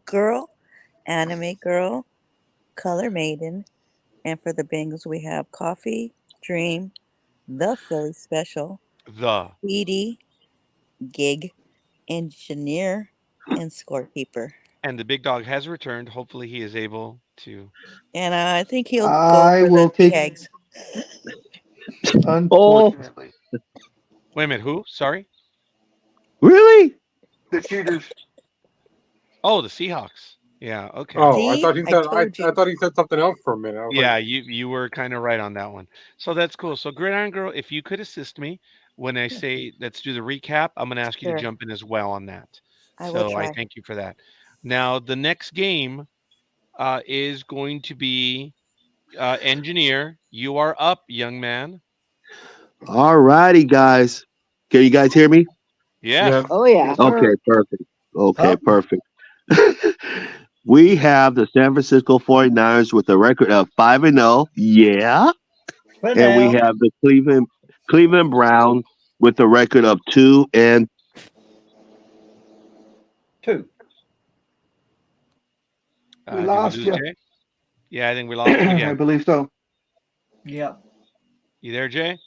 Girl, Anime Girl, Color Maiden, and for the Bengals we have Coffee, Dream, the Philly Special, The. Speedy, Gig, Engineer, and Scorekeeper. And the big dog has returned. Hopefully, he is able to. And I think he'll go I for will the take. Jags. Unfortunately, Wait a minute. Who? Sorry. Really? the cheaters. Oh, the Seahawks. Yeah. Okay. oh! I See? thought he I said. told you. I thought he said something else for a minute. I was Yeah, like, you were kind of right on that one. So that's cool. So Gridiron Girl, if you could assist me when I say let's do the recap, I'm going to ask you to Sure. jump in as well on that. I will So I try. thank you for that. Now the next game is going to be Engineer. You are up, young man. All righty, guys. Can you guys hear me? Yes. yeah. Oh, yeah. Okay, perfect. Okay, Huh? perfect. We have the San Francisco 49ers with a record of 5-0. Yeah. For And we now. have the Cleveland Browns with a record of 2 and 2. We Did lost we lose you. Jay? Yeah, I think we lost him I again. believe so. Yeah. You there, Jay?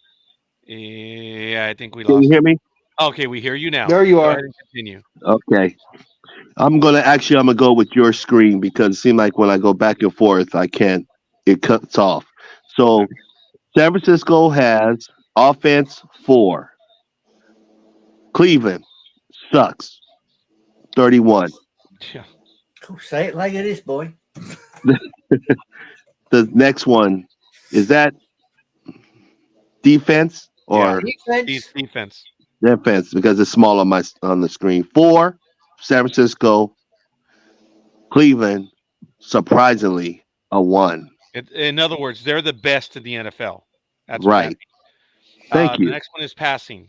Yeah, I think we Can lost you hear me? Okay, we hear you now. There you Go are. ahead and continue. Okay. I'm gonna go with your screen because it seems like when I go back and forth, it cuts off. So San Francisco has offense 4. Cleveland sucks 31. Yeah. Cool. Say it like it is, boy. The next one is that defense or Defense. Defense. defense because it's small on the screen. 4 San Francisco, Cleveland, surprisingly a 1. In other words, they're the best in the NFL. That's Right. what that means. Thank you. The next one is passing.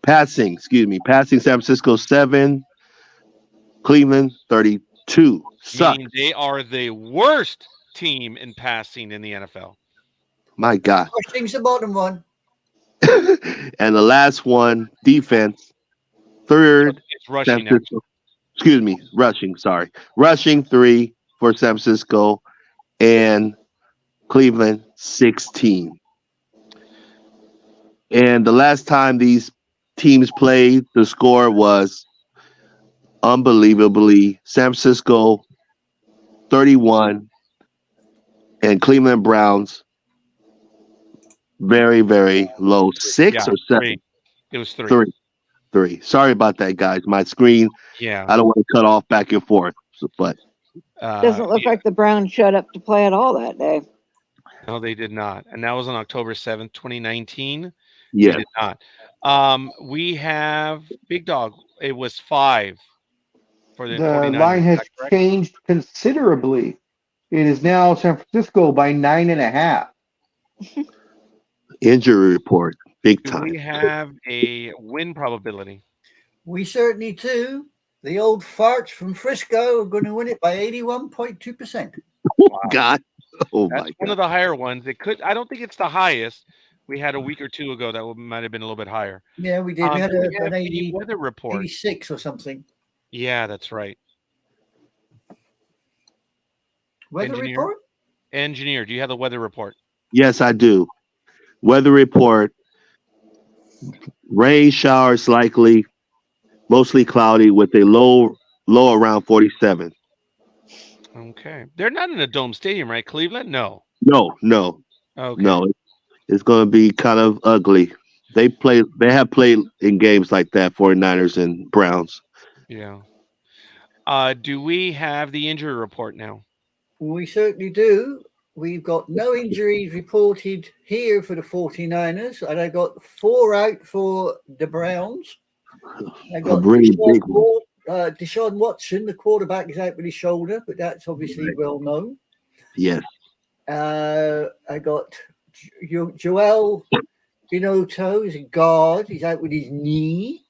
Passing San Francisco 7, Cleveland 32. Suck. Meaning they are the worst team in passing in the NFL. My God. Rushing's the bottom one. And the last one, defense, 3rd It's San rushing. Francisco. Excuse me, rushing. Sorry, rushing 3 for San Francisco, and Cleveland 16. And the last time these teams played, the score was unbelievably San Francisco 31 and Cleveland Browns very, very low, 6 Yeah, or 7. 3. It was 3. 3. 3. Sorry about that, guys. My screen, Yeah. I don't want to cut off back and forth, but Doesn't look Yeah. like the Browns showed up to play at all that day. No, they did not. And that was on October 7th, 2019. They yeah. did not. We have Big Dog. It was 5 for the The 49ers. line Is has that correct? changed considerably. It is now San Francisco by 9.5. Injury report, big Do time. we have a win probability? We certainly do. The old farts from Frisco are going to win it by 81.2%. Oh, God. Oh, That's my one God. of the higher ones. It could. I don't think it's the highest. We had a week or two ago that might have been a little bit higher. Yeah, we did. We had Do we an have a weather report? 86 or something. Yeah, that's right. Weather Engineer? report? Engineer, do you have the weather report? Yes, I do. Weather report. Rain showers likely, mostly cloudy with a low around 47. Okay. They're not in a dome stadium, right? Cleveland? No. No. Okay. No. It's going to be kind of ugly. They have played in games like that, 49ers and Browns. Yeah. Do we have the injury report now? We certainly do. We've got no injuries reported here for the 49ers, and I got 4 out for the Browns. I got really big one. Deshaun Watson, the quarterback, is out with his shoulder, but that's obviously well known. Yes. I got Joel Binotto is a guard. He's out with his knee.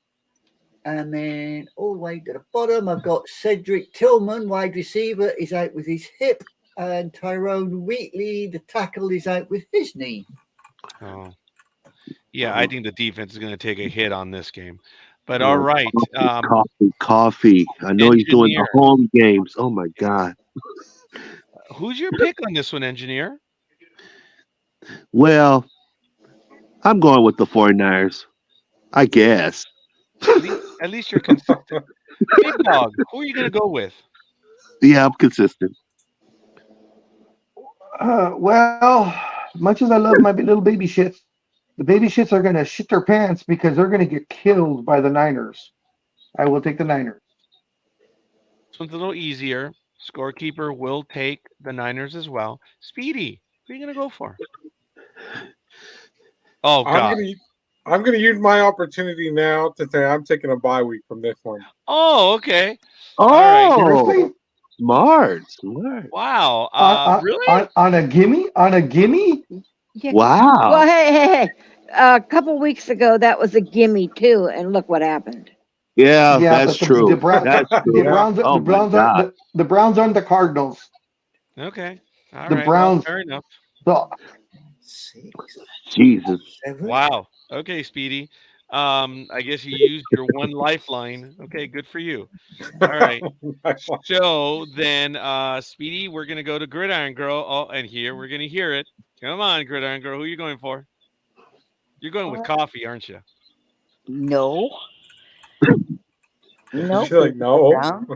And then all the way to the bottom, I've got Cedric Tillman, wide receiver, is out with his hip. And Tyrone Wheatley, the tackle, is out with his knee. Oh. Yeah, I think the defense is going to take a hit on this game. But all right. Coffee. I know he's doing the home games. Oh, my God. Who's your pick on this one, Engineer? Well, I'm going with the 49ers, I guess. At least you're consistent. Big Dog, who are you going to go with? Yeah, I'm consistent. Well, much as I love my little baby shits, the baby shits are going to shit their pants because they're going to get killed by the Niners. I will take the Niners. This one's a little easier. Scorekeeper will take the Niners as well. Speedy, who are you going to go for? Oh, God. I'm going to use my opportunity now to say I'm taking a bye week from this one. Oh, okay. Oh, Seriously? smart. Wow. Really? On a gimme? Yeah. Wow. Well, hey. A couple weeks ago, that was a gimme too, and look what happened. Yeah, Yeah, that's but true. The Browns aren't the Cardinals. Okay. All The right. Browns- Well, fair enough. So, 6, Jesus. 7. Wow. Okay, Speedy. I guess you used your one lifeline. Okay, good for you. All right. So then, Speedy, we're gonna go to Gridiron Girl. Oh, and here we're gonna hear it. Come on, Gridiron Girl. Who are you going for? You're going with coffee, aren't you? No. No. She's like, no. Brown.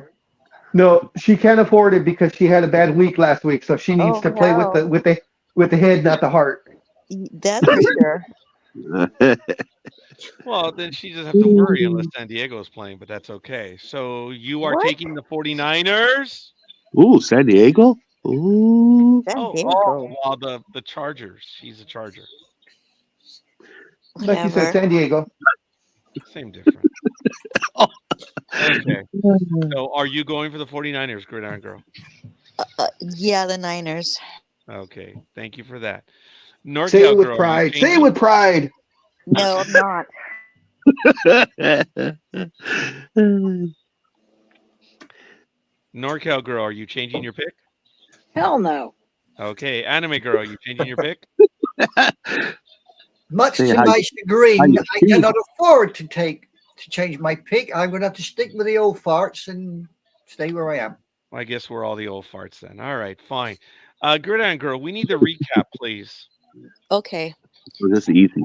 no, she can't afford it because she had a bad week last week, so she needs Oh, to play no. with the head, not the heart. That's for sure. Well, then she doesn't have to worry unless San Diego is playing, but that's okay. So you are What? taking the 49ers? Ooh, San Diego. Ooh. San Diego. Well, the Chargers. She's a Charger. Like you said, Whatever. San Diego. Same difference. Okay. So are you going for the 49ers, Gridiron Girl? Yeah, the Niners. Okay. Thank you for that. Say NorCal it with Girl, pride. Say it with pride. No, I'm not. NorCal Girl, are you changing your pick? Hell no. Okay. Anime Girl, are you changing your pick? Much Say to how my you- chagrin, you I feel. cannot afford to change my pick. I'm going to have to stick with the old farts and stay where I am. I guess we're all the old farts then. All right, fine. Gridiron Girl, we need the recap, please. Okay. Well, this is easy.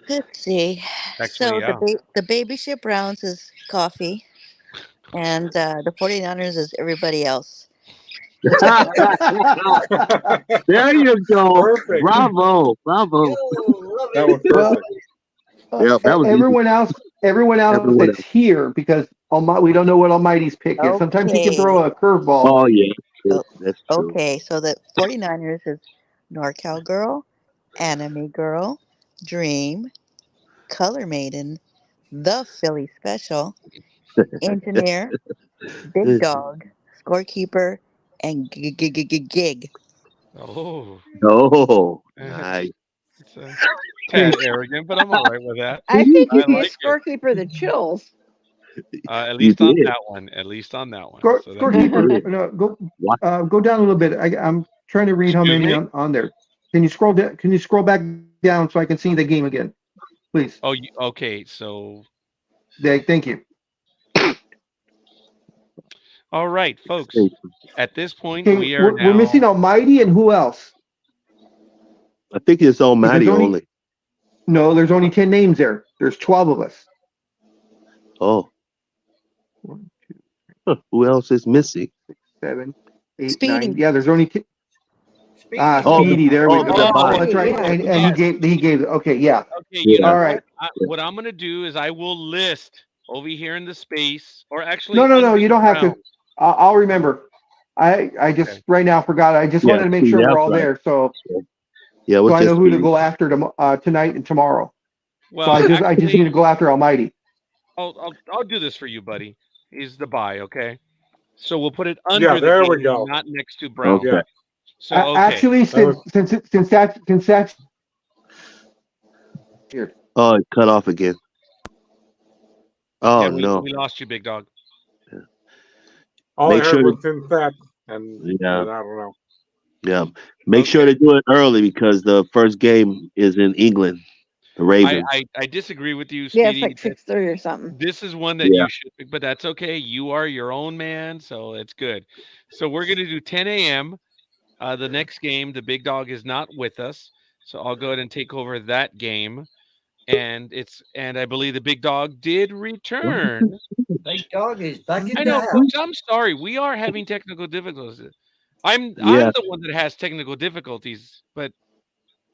Let's see. Actually, yeah. The baby ship Browns is coffee, and the 49ers is everybody else. There you go. Perfect. Bravo. Yo, love That it. was perfect. Yep, that was everyone else everyone else Everyone that's else. here because we don't know what Almighty's pick is. Sometimes he can throw Okay. a curveball. Oh yeah, Oh, that's true. okay. So the 49ers is NorCal Girl, Anime Girl, Dream, Color Maiden, The Philly Special, Engineer, Big Dog, Scorekeeper, and Gig. Oh, Oh, it's nice. it's a tad arrogant, but I'm all right with that. I think I you gave like it. Scorekeeper the chills. At You least on did. that one. At least on that one. Score, So that's You scorekeeper, did. no, What? go down a little bit. I'm trying to read how excuse many me. on there. Can you scroll down? Can you scroll back down so I can see the game again, please? Oh, okay. So, Thank you. all right, folks. Hey, At this point, Okay, we are we're missing now. Almighty and who else? I think it's Because Almighty only. there's only 10 names there. There's 12 of us. Oh, One, two, who else is missing? 7, 8, 9. Speedy. Yeah, there's only Speedy's Oh, on. Speedy. There we oh, go. the Oh, Oh, bye. that's right. Yeah. And yes. he gave. Okay, yeah. Okay. You Yeah. know All right. what I'm gonna do is I will list over here in the space, or actually No, under you the don't have to. ground. I'll remember. I Okay. just right now forgot. I just Yeah, wanted to make see, sure we're that's all right. there, so Yeah, it was I know just who to Speedy. go after tonight and tomorrow. So Well, I just actually, need to go after Almighty. I'll do this for you, buddy. He's the buy. Okay. So we'll put it Yeah, under the there we game, go. not next to Brown. Okay. Yeah, So okay. Actually, that was since that's here. Oh, it cut off again. Oh Yeah, no. we lost you, big dog. all I Make heard sure. was in fact, and Yeah, I don't know. yeah. Make sure Okay. to do it early because the first game is in England. The Ravens. I disagree with you, Yeah, it's Speedy. like 6:30 or something. This is one that Yeah. you should pick, but that's okay. You are your own man, so it's good. So we're gonna do 10 a.m. The next game, the big dog is not with us, so I'll go ahead and take over that game. And I believe the big dog did return. Big Dog is back in I the know, house. folks. I'm sorry. We are having technical difficulties. I'm Yeah. the one that has technical difficulties, but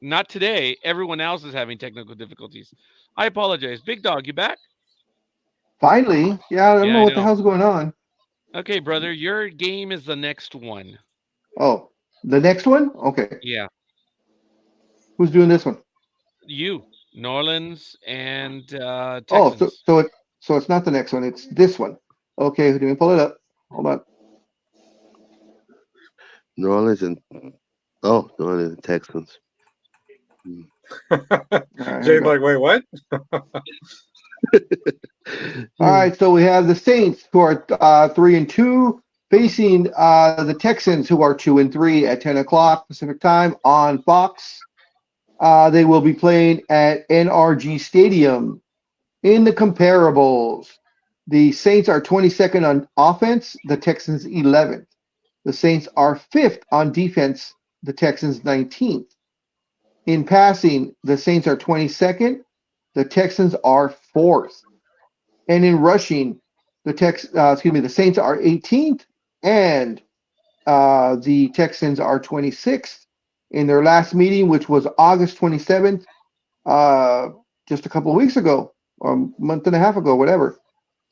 not today. Everyone else is having technical difficulties. I apologize. Big dog, you back? Finally, yeah. I don't Yeah, know I what the know. hell's going on. Okay, brother, your game is the next one. Oh, the next one. Okay, Yeah, who's doing this one? you, New Orleans and Oh, Texans. so it's not the next one. It's this one. Okay, let me pull it up. Hold on. New Orleans and New Orleans and Texans. All right, here we Jay's go. like, wait, what? All right, so we have the Saints who are 3-2 facing the Texans who are 2-3 at 10 o'clock Pacific time on Fox. They will be playing at NRG Stadium. In the comparables, the Saints are 22nd on offense, the Texans 11th. The Saints are 5th on defense, the Texans 19th. In passing, the Saints are 22nd, the Texans are 4th. And in rushing, the Saints are 18th, and the Texans are 26th. In their last meeting, which was August 27th, just a couple of weeks ago, or a month and a half ago, whatever,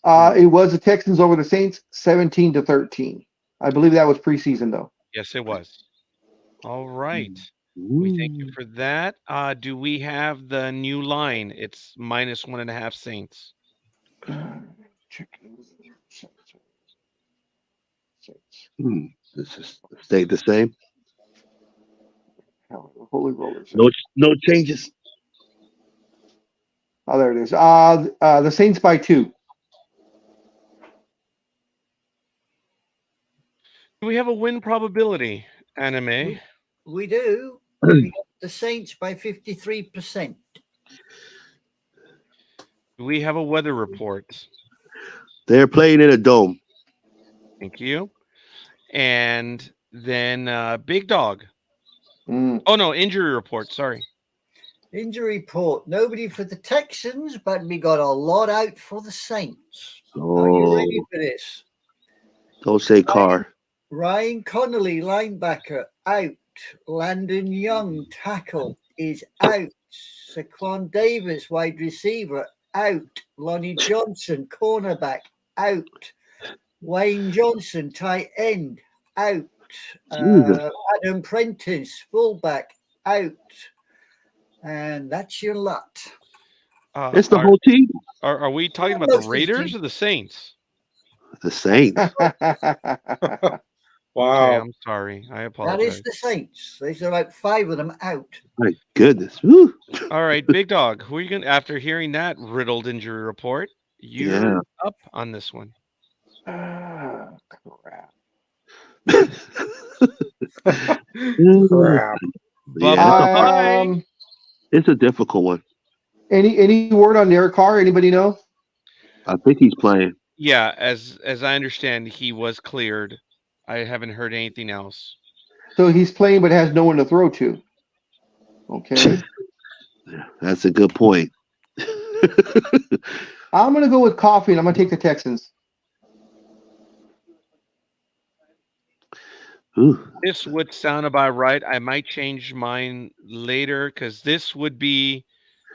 it was the Texans over the Saints, 17-13. I believe that was preseason, though. Yes, it was. All right. Mm. We thank you for that. Do we have the new line? It's -1.5 Saints. Check. This is stayed the same. Holy rollers. No changes. Oh, there it is. The Saints by 2. Do we have a win probability, Anime? We do. We got the Saints by 53%. Do we have a weather report? They're playing in a dome. Thank you. And then Big Dog. Mm. Oh, no, injury report. Sorry. Injury report. Nobody for the Texans, but we got a lot out for the Saints. Are you ready Oh, for this? don't say car. Ryan Connolly, linebacker, out. Landon Young, tackle, is out. Saquon Davis, wide receiver, out. Lonnie Johnson, cornerback, out. Wayne Johnson, tight end, out. Jesus. Adam Prentice, fullback, out. And that's your lot. It's the Are, whole team. are we talking about the Most of the Raiders team. or the Saints? The Saints. Okay, Wow. I'm sorry. I That apologize. is the Saints. There's like 5 of them out. My goodness. Woo. All right, Big Dog. Who are you going to, after hearing that riddled injury report, you're Yeah. up on this one. Ah, crap. Crap. Bye-bye. It's a difficult one. Any word on Derek Carr? Anybody know? I think he's playing. Yeah, as I understand, he was cleared. I haven't heard anything else. So he's playing but has no one to throw to. Okay. That's a good point. I'm going to go with Coffee, and I'm going to take the Texans. Ooh. This would sound about right. I might change mine later because this would be,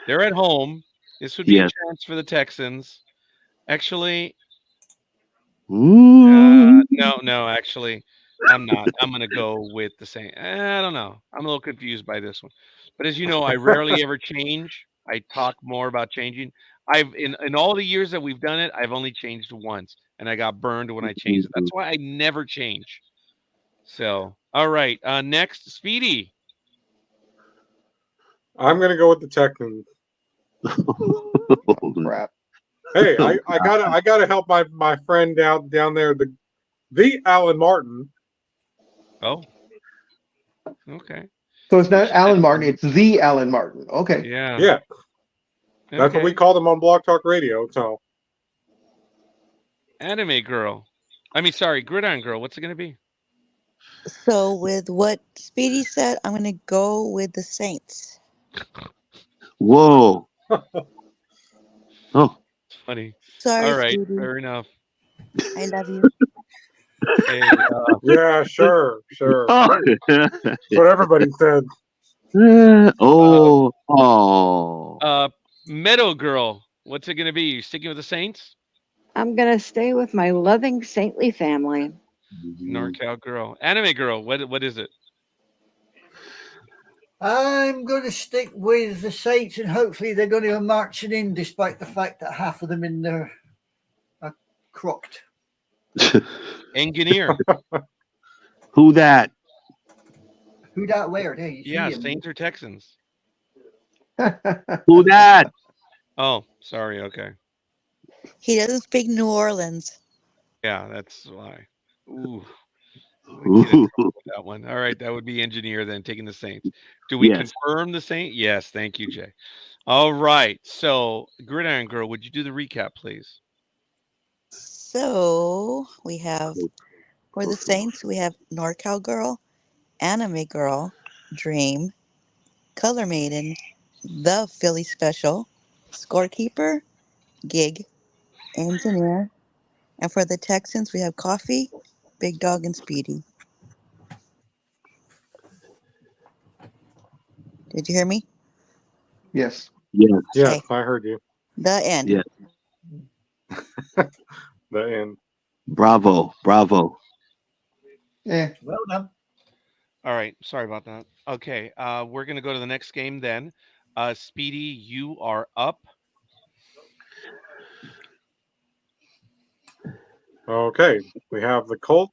they're at home. This would be Yes. a chance for the Texans. Actually, Ooh. no, actually, I'm not. I'm going to go with the same. I don't know. I'm a little confused by this one. But as you know, I rarely ever change. I talk more about changing. In all the years that we've done it, I've only changed once, and I got burned when I changed it. That's why I never change. So, all right. Next, Speedy. I'm gonna go with the Texans. Crap. Hey, I gotta help my friend down there, the Alan Martin. Oh, okay. So it's not Alan Martin, it's the Alan Martin. Okay. Yeah. Yeah, that's what we Okay. called him on Blog Talk Radio. So Anime girl. I mean, sorry, Gridiron girl. What's it gonna be? So with what Speedy said, I'm gonna go with the Saints. Whoa. Oh. It's funny. Sorry, All right, Speedy. fair enough. I love you. Hey, yeah, sure. Oh. That's what everybody said. Oh. Meadow girl. What's it gonna be? You sticking with the Saints? I'm gonna stay with my loving saintly family. NorCal girl. Anime girl. What is it? I'm going to stick with the Saints, and hopefully they're going to go marching in, despite the fact that half of them in there are crocked. Engineer. Who that? Who that where? Hey, Yeah, Saints or Texans? Who that? Oh, sorry. Okay. He doesn't speak New Orleans. Yeah, that's why. Ooh. Ooh. That one. All right, that would be engineer then taking the Saints. Do we Yes. confirm the Saints? Yes, thank you, Jay. All right. So, Gridiron girl, would you do the recap, please? So we have for the Saints, we have NorCal Girl, Anime Girl, Dream, Color Maiden, The Philly Special, Scorekeeper, Gig, Engineer, and for the Texans, we have Coffee, Big Dog, and Speedy. Did you hear me? Yes. Yes. Yeah, Okay. I heard you. The end. Yes. The end. Bravo. Well done. All right. Sorry about that. Okay. We're going to go to the next game then. Speedy, you are up. Okay, we have the Colt,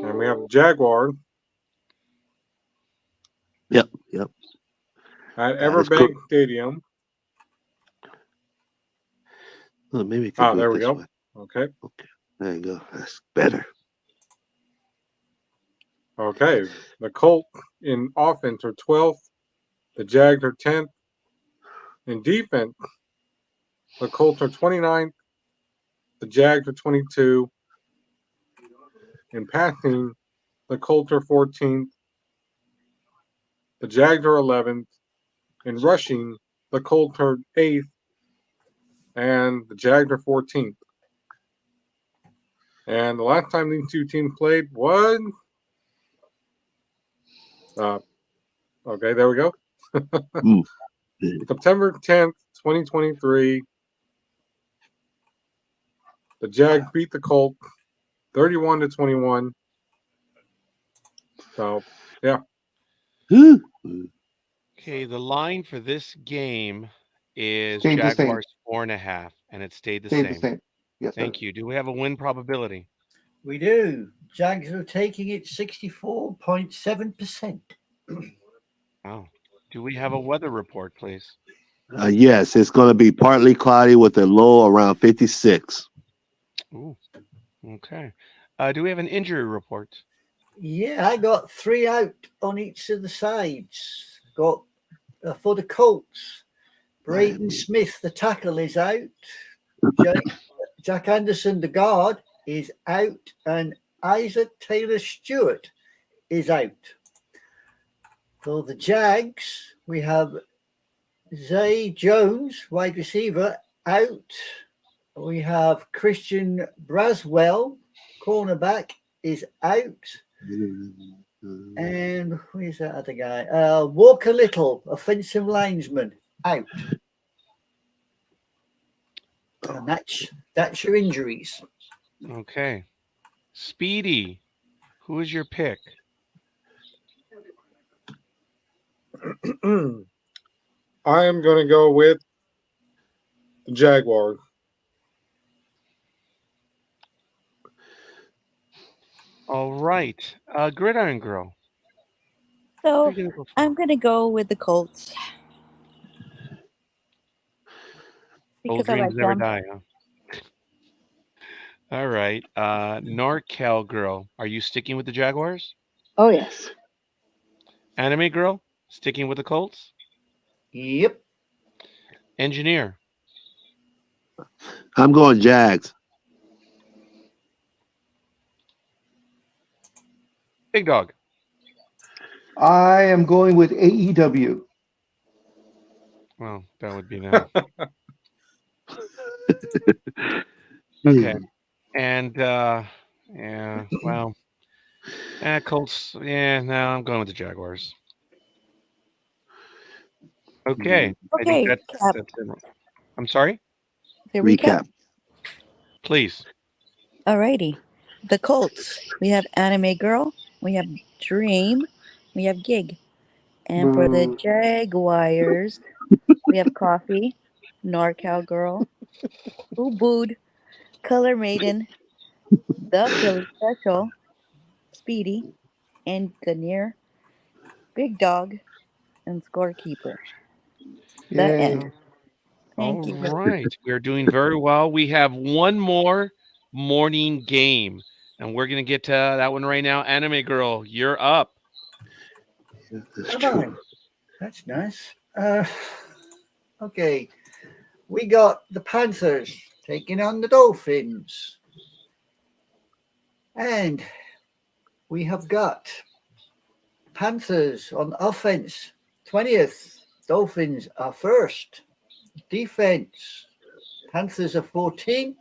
and we have the Jaguar Yep. at That is Everbank Stadium. Oh, maybe we could There it we this go. way. Okay. There you go. That's better. Okay, the Colt in offense are 12th. The Jags are 10th. In defense, the Colts are 29th. The Jags are 22. In passing, the Colts are 14th. The Jags are 11th. In rushing, the Colts are 8th. And the Jags are 14th. And the last time these two teams played was... okay, there we go. September 10th, 2023. The Jags beat the Colts 31-21. So, yeah. Okay, the line for this game is Stayed the same. Jaguars 4.5, and it stayed the Stayed the same. same. Yes, sir. Thank you. Do we have a win probability? We do. Jags are taking it 64.7%. Oh. Do we have a weather report, please? Yes, it's going to be partly cloudy with a low around 56. Ooh. Okay. Do we have an injury report? Yeah, I got 3 out on each of the sides. Got for the Colts, Braden Smith, the tackle, is out. Jack Anderson, the guard, is out, and Isaac Taylor Stewart is out. For the Jags, we have Zay Jones, wide receiver, out. We have Christian Braswell, cornerback, is out. And who's that other guy? Walker Little, offensive lineman, out. And that's your injuries. Okay. Speedy, who is your pick? I am going to go with the Jaguars. All right. Gridiron Girl. So I'm going to go with the Colts. Old Because I dreams like never them. die, huh? All right. NorCal Girl, are you sticking with the Jaguars? Oh, yes. Anime Girl, sticking with the Colts? Yep. Engineer. I'm going Jags. Big Dog. I am going with AEW. Well, that would be no. Okay. And yeah, well, Colts. Yeah, no, I'm going with the Jaguars. Okay. I think Okay, Cap. that's it. I'm sorry? The recap. Please. Alrighty. The Colts. We have Anime Girl. We have Dream. We have Gig. And for the Jaguars, we have Coffee, NorCal Girl, Who Booed, Color Maiden, The Philly Special, Speedy, Engineer, Big Dog, and Scorekeeper. The Yay. end. Thank All you. right. We're doing very well. We have one more morning game, and we're going to get to that one right now. Anime Girl, you're up. That's nice. Okay. We got the Panthers taking on the Dolphins. And we have got Panthers on offense, 20th. Dolphins are first. Defense, Panthers are 14th.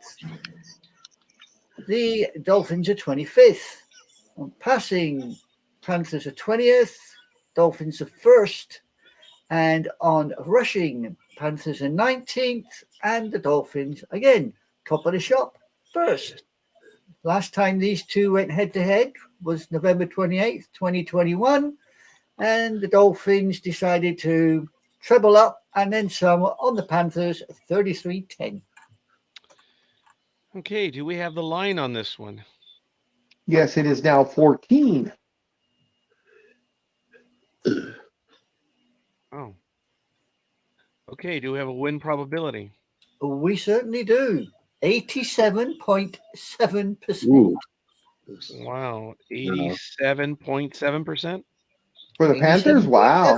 The Dolphins are 25th. On passing, Panthers are 20th. Dolphins are first. And on rushing, Panthers are 19th. And the Dolphins, again, top of the shop, first. Last time these two went head-to-head was November 28th, 2021. And the Dolphins decided to treble up and then some on the Panthers, 33-10. Okay. Do we have the line on this one? Yes, it is now 14. Oh. Okay. Do we have a win probability? We certainly do. 87.7%. Wow. 87.7%? For the Panthers? Wow.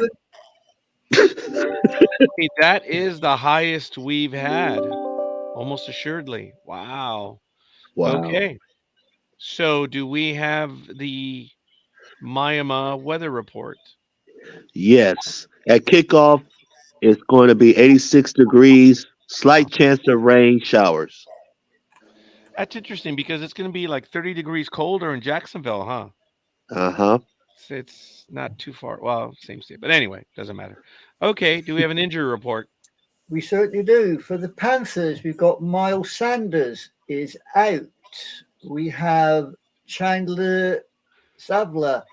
Okay, that is the highest we've had. Almost assuredly. Wow. Okay. So do we have the Miami weather report? Yes. At kickoff, it's going to be 86 degrees, slight chance of rain showers. That's interesting because it's going to be like 30 degrees colder in Jacksonville, huh? Uh-huh. It's not too far. Well, same state. But anyway, doesn't matter. Okay. Do we have an injury report? We certainly do. For the Panthers, we've got Miles Sanders is out. We have Chandler Savler,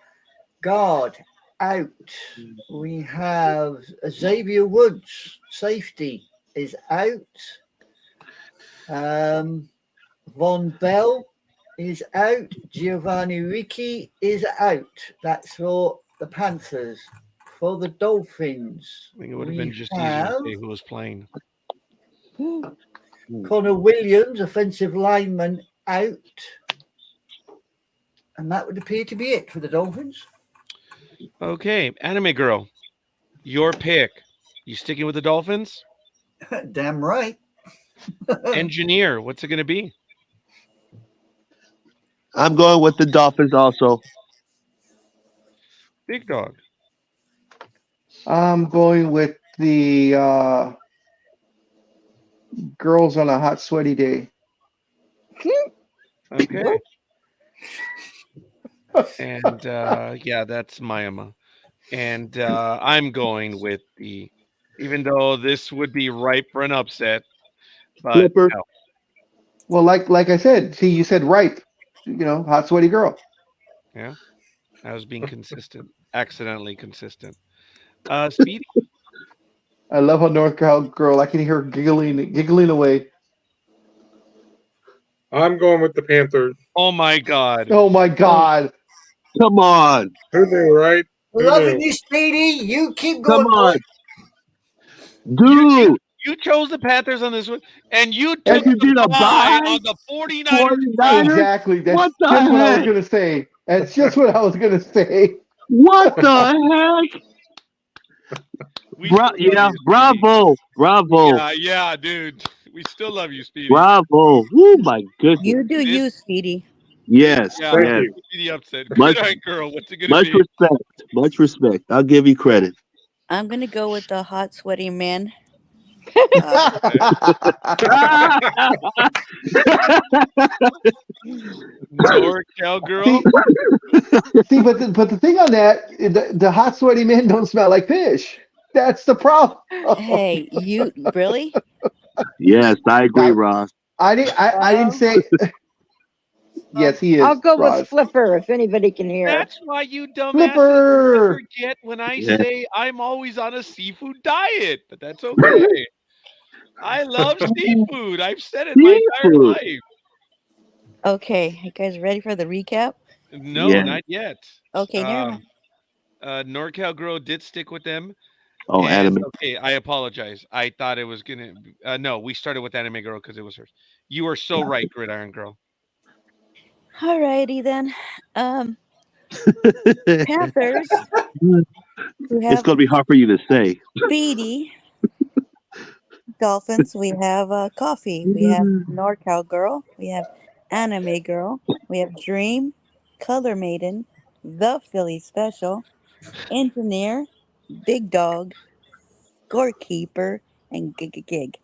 guard, out. We have Xavier Woods, safety, is out. Von Bell is out. Giovanni Ricci is out. That's for the Panthers. For the Dolphins, I think it would have been just easier have to say who was playing. Connor Williams, offensive lineman, out. And that would appear to be it for the Dolphins. Okay, Anime Girl, your pick. You sticking with the Dolphins? Damn right. Engineer, what's it going to be? I'm going with the Dolphins also. Big Dog. I'm going with the girls on a hot, sweaty day. Okay. And yeah, that's Miami. And I'm going with the, even though this would be ripe for an upset, but Flipper. no. Well, like I said, see, you said ripe. Hot, sweaty girl. Yeah, I was being consistent, accidentally consistent. Speedy. I love how North Cal girl. I can hear her giggling away. I'm going with the Panthers. Oh my God. Oh my God! Come on. Who knew, right? Who Loving knew? you, Speedy. You keep Come going, on. boy. Dude. You chose the Panthers on this one, and you And took you the did a bye bye? on the 49ers. 49ers? Exactly. That's What the just what I was heck? gonna say. That's just what I was gonna say. What the heck? We still love Yeah, you, Speedy. bravo. Yeah, dude. We still love you, Speedy. Bravo. Oh my goodness. You do you, Speedy. Yes, Yeah, Thank yes. you. Speedy upset. Much- Good girl. What's it gonna Much be? respect. Much respect. I'll give you credit. I'm gonna go with the hot, sweaty man. NorCal girl. See, but the thing on that, the hot, sweaty men don't smell like fish. That's the problem. Hey, you really? Yes, I agree, Ross. I didn't say. Yes, he is. I'll go Roz. with Flipper if anybody can hear. That's why you dumbasses Flipper. forget when I Yeah. say I'm always on a seafood diet, but that's okay. I love seafood. I've said it my entire Seafood. life. Okay, you guys ready for the recap? No, Yeah. not yet. Okay, never mind. NorCal girl did stick with them. Oh, And, anime. okay, I apologize. I thought it was gonna. No, we started with Anime Girl because it was hers. You are so right, Gridiron Girl. Alrighty then. Panthers. We It's have gonna be hard for you to say. Speedy. Dolphins. We have Coffee. We have NorCal Girl. We have Anime Girl. We have Dream, Color Maiden, The Philly Special, Engineer, Big Dog, Scorekeeper, and Gig.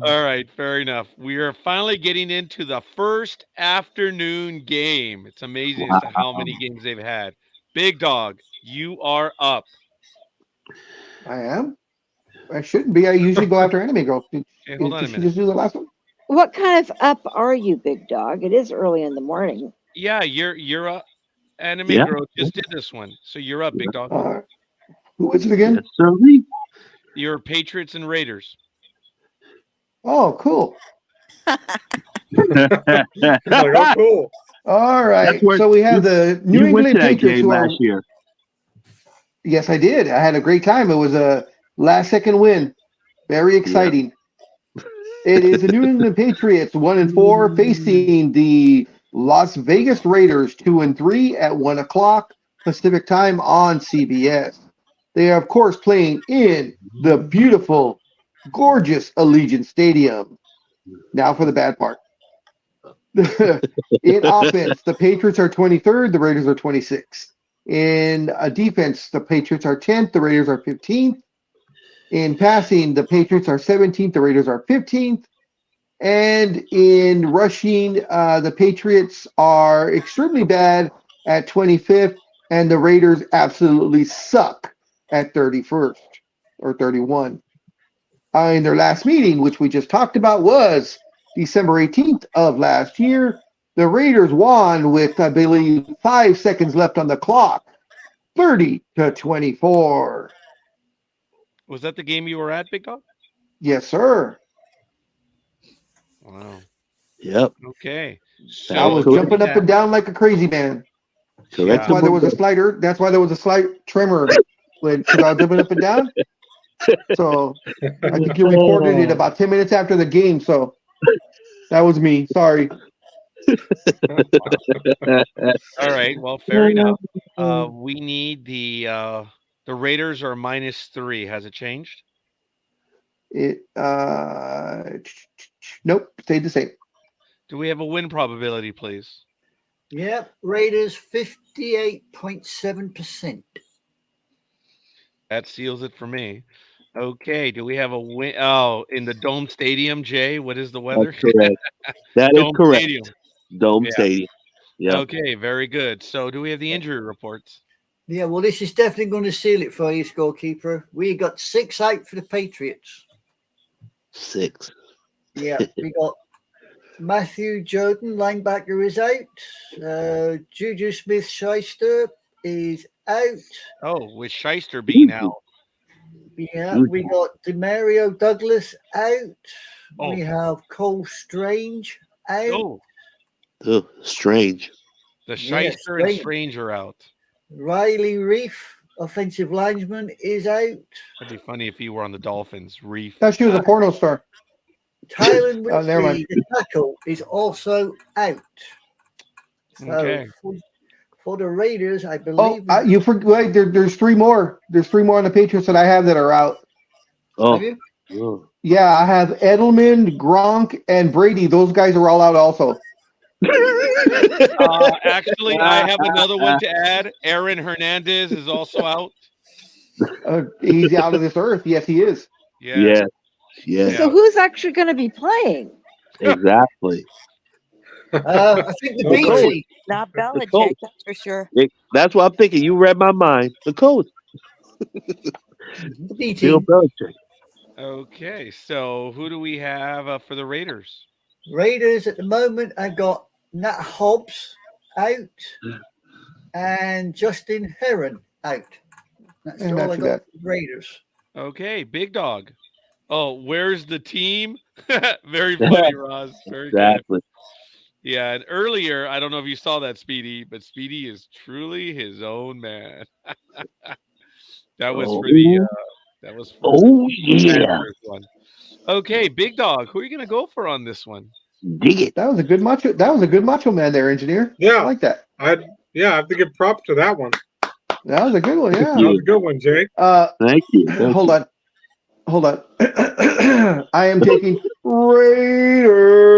All right, fair enough. We are finally getting into the first afternoon game. It's amazing as to how many games they've had. Big Dog, you are up. I am. I shouldn't be. I usually go after Anime Girl. Hey, hold on a Did she minute. just do the last one? What kind of up are you, Big Dog? It is early in the morning. Yeah, you're up. Anime Yeah. Girl just did this one, so you're up, Big Dog. Who is it again? Yes, sir. You're Patriots and Raiders. Oh, cool. Like, oh, cool. All right. That's where So we have the New You went England to that Patriots. game Who are, last year. yes, I did. I had a great time. It was a last-second win. Very exciting. It is the New England Patriots 1-4 facing the Las Vegas Raiders 2-3 at 1:00 Pacific time on CBS. They are, of course, playing in the beautiful, gorgeous Allegiant Stadium. Now for the bad part. In offense, the Patriots are 23rd, the Raiders are 26th. In defense, the Patriots are 10th, the Raiders are 15th. In passing, the Patriots are 17th, the Raiders are 15th. And in rushing, the Patriots are extremely bad at 25th, and the Raiders absolutely suck at 31st or 31. In their last meeting, which we just talked about, was December 18th of last year. The Raiders won with, I believe, 5 seconds left on the clock, 30-24. Was that the game you were at, Big Dog? Yes, sir. Wow. Yep. Okay. I was So jumping up and down like a crazy man. That's why there was a slider. That's why there was a slight tremor because I was jumping up and down. So I think you reported it about 10 minutes after the game. So that was me. Sorry. all right. Well, fair enough. We need the Raiders are -3. Has it changed? It nope, stayed the same. Do we have a win probability, please? Yep, Raiders 58.7%. That seals it for me. Okay. Do we have a win? Oh, in the Dome Stadium, Jay. What is the weather? That's correct. That is Dome correct. Stadium. Dome Yeah. Stadium. Yeah. Okay. Very good. So, do we have the injury reports? Yeah, well, this is definitely going to seal it for you, Scorekeeper. We got 6 out for the Patriots. 6. Yeah, we got Matthew Jordan, linebacker, is out. Juju Smith-Schuster is out. Oh, with Shyster being out. Yeah, we got Demario Douglas out. Oh. We have Cole Strange out. Oh, Strange. the Yes, Shyster and Strange. Strange are out. Riley Reef, offensive lineman, is out. That'd be funny if he were on the Dolphins. Reef. Thought she was a porno star. Tylen Oh, never mind. Whitley, the tackle, is also out. So Okay. for the Raiders, I Oh, believe. you forgot. There's 3 more. There's 3 more on the Patriots that I have that are out. Oh. Have you? Oh. Yeah, I have Edelman, Gronk, and Brady. Those guys are all out also. Actually, I have another one to add. Aaron Hernandez is also out. He's out of this earth. Yes, he is. Yeah. Yeah. Yeah. So who's actually going to be playing? Exactly. I think the Okay. BT. Not coach. Belichick, that's for sure. That's what I'm thinking. You read my mind. The coach. The BT. Bill Belichick. Okay. So who do we have for the Raiders? Raiders at the moment, I've got Nat Hobbs out and Justin Heron out. That's And all not I too got bad. for the Raiders. Okay, Big Dog. Oh, where's the team? Very funny, Roz. Very good. Exactly. Yeah, and earlier, I don't know if you saw that, Speedy, but Speedy is truly his own man. That was for the that was for Oh the yeah. Panthers one. Okay, Big Dog, who are you gonna go for on this one? Dig it. That was a good macho. That was a good macho man there, engineer. I Yeah, like that. I have to give props to that one. That was a good one. That Yeah. was a good one, Jay. Thank you. Thank Hold you. on. Hold on. I am taking Raiders.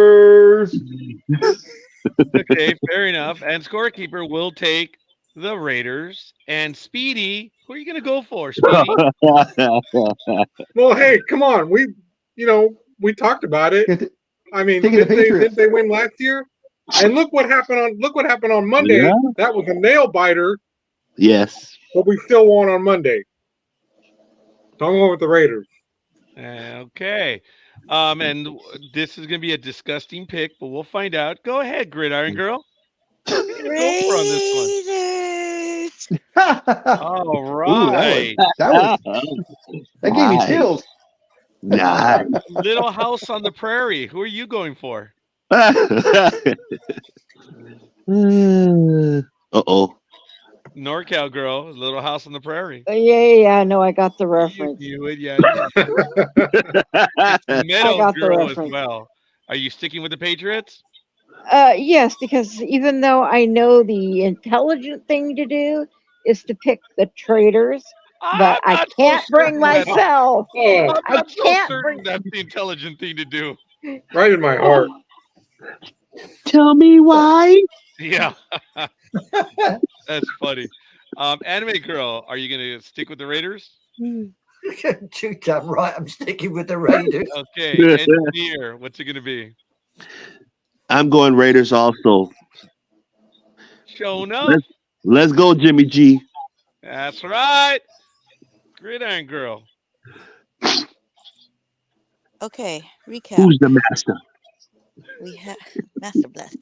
Okay, fair enough. And Scorekeeper will take the Raiders. And Speedy, who are you gonna go for, Speedy? Well, hey, come on. We talked about it. I mean, Taking the Patriots. didn't they win last year? And look what happened on Monday. Yeah. That was a nail biter, Yes. but we still won on Monday. So I'm going with the Raiders. Okay. And this is gonna be a disgusting pick, but we'll find out. Go ahead, Gridiron Girl. Who are you gonna go for on this one? Raiders. All Ooh, right. that gave me Nice. chills. Nice. Little House on the Prairie. Who are you going for? Uh-oh. NorCal girl, Little House on the Prairie. Yeah, no, I got the reference. You would, yeah. Meadow got the girl as reference. well. Are you sticking with the Patriots? Yes, because even though I know the intelligent thing to do is to pick the traitors, but I'm I not so can't bring certain that- myself. Oh, I'm I not so can't certain bring- that's the intelligent thing to do. right in my heart. Tell me why. Yeah. That's funny. Anime girl, are you gonna stick with the Raiders? Too damn right. I'm sticking with the Raiders. Okay, engineer, what's it gonna be? I'm going Raiders also. Shown up. Let's go, Jimmy G. That's right. Gridiron Girl. Okay, recap. Who's the master? We have Master Blaster.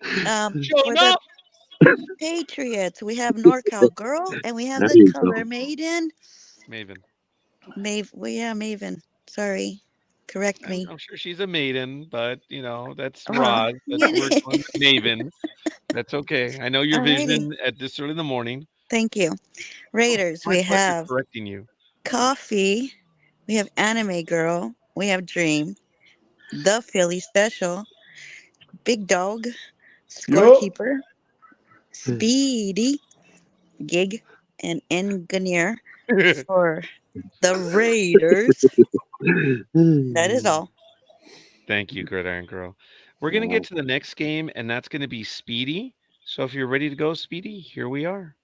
Show For the up. Patriots, we have NorCal Girl, and we have There the you go. Color Maiden. Maven. Well, yeah, Maven. Sorry, correct I'm, me. I'm sure she's a maiden, but that's Well, Rod. But it we're going is. with Maven. That's okay. I know your Alrighty. vision at this early in the morning. Thank you. Raiders, My we pleasure have correcting you. Coffee. We have Anime Girl. We have Dream. The Philly Special. Big Dog. Yup. Scorekeeper. Speedy. Gig. And Engineer for the Raiders. That is all. Thank you, Gridiron Girl. We're going to get to the next game, and that's going to be Speedy. So if you're ready to go, Speedy, here we are.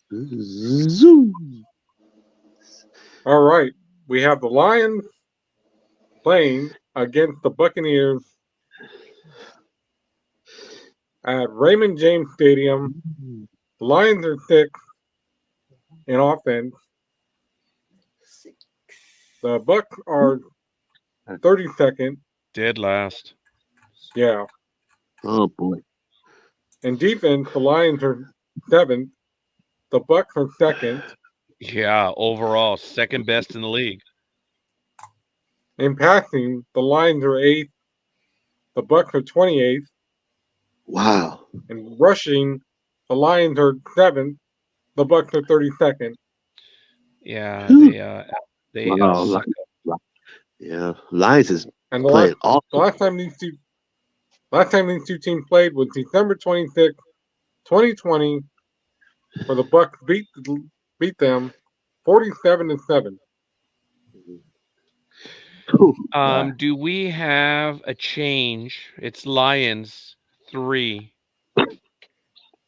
Zoom. All right. We have the Lions playing against the Buccaneers at Raymond James Stadium. The Lions are 6 in offense. The Bucs are 32nd. Dead last. Yeah. Oh boy. In defense, the Lions are 7th. The Bucs are 2nd. Yeah, overall, second best in the league. In passing, the Lions are 8th. The Bucs are 28th. Wow. In rushing, the Lions are 7th. The Bucs are 32nd. Yeah, Whew. they Wow. suck. Yeah. Lions is And playing the awesome. last time these two teams played was December 26th, 2020, where the Bucs beat them 47-7. Do we have a change? It's Lions 3.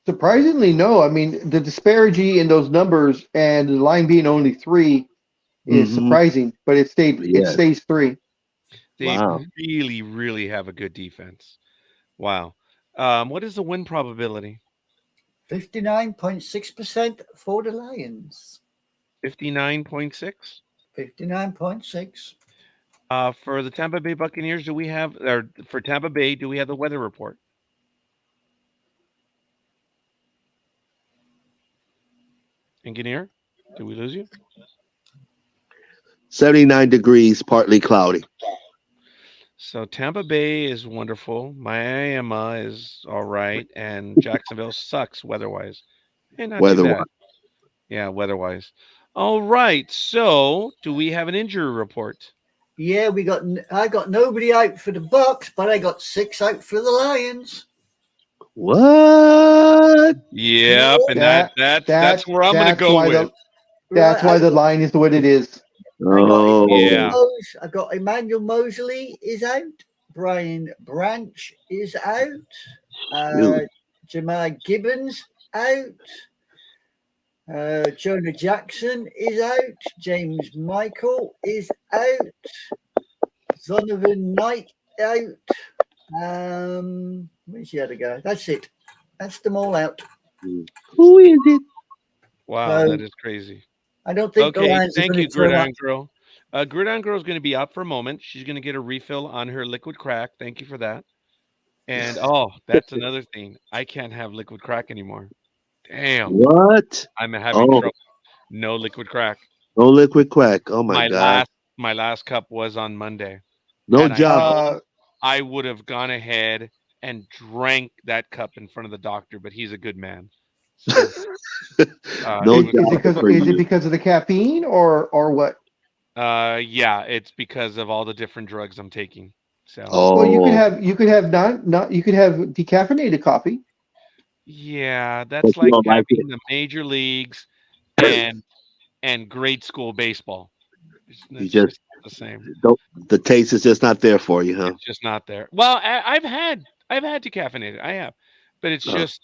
Surprisingly, no. I mean, the disparity in those numbers and the line being only 3 is Mhm. surprising, but it Yes. stays 3. They Wow. really, really have a good defense. Wow. What is the win probability? 59.6% for the Lions. 59.6. 59.6. For the Tampa Bay Buccaneers, for Tampa Bay, do we have the weather report? Engineer, did we lose you? 79 degrees, partly cloudy. So Tampa Bay is wonderful. Miami is all right, and Jacksonville sucks weather-wise. Hey, not too Weather-wise. bad. Yeah, weather-wise. All right. So, do we have an injury report? Yeah, I got nobody out for the Bucks, but I got 6 out for the Lions. What? Yep, and that's where I'm gonna go with. That's why the line is what it is. Oh. Yeah. I got Emmanuel Mosley is out. Brian Branch is out. Jamal Gibbons out. Jonah Jackson is out. James Michael is out. Zonovan Knight out. Where's the other guy? That's it. That's them all out. Who is it? Wow, that is crazy. I don't think the Okay, Lions are thank going you, to turn up. Gridiron Girl. Gridiron Girl is going to be out for a moment. She's going to get a refill on her liquid crack. Thank you for that. And that's another thing. I can't have liquid crack anymore. Damn. What? I'm having trouble. No liquid crack. No liquid crack. Oh my God. My last cup was on Monday. No And job. I would have gone ahead and drank that cup in front of the doctor, but he's a good man. So, No Is it because of the caffeine or what? Yeah, it's because of all the different drugs I'm taking. So well, you could have decaffeinated coffee. Yeah, that's like having the major leagues and grade school baseball. It's just the same. The taste is just not there for you, huh? It's just not there. Well, I've had decaffeinated. I have, but it's just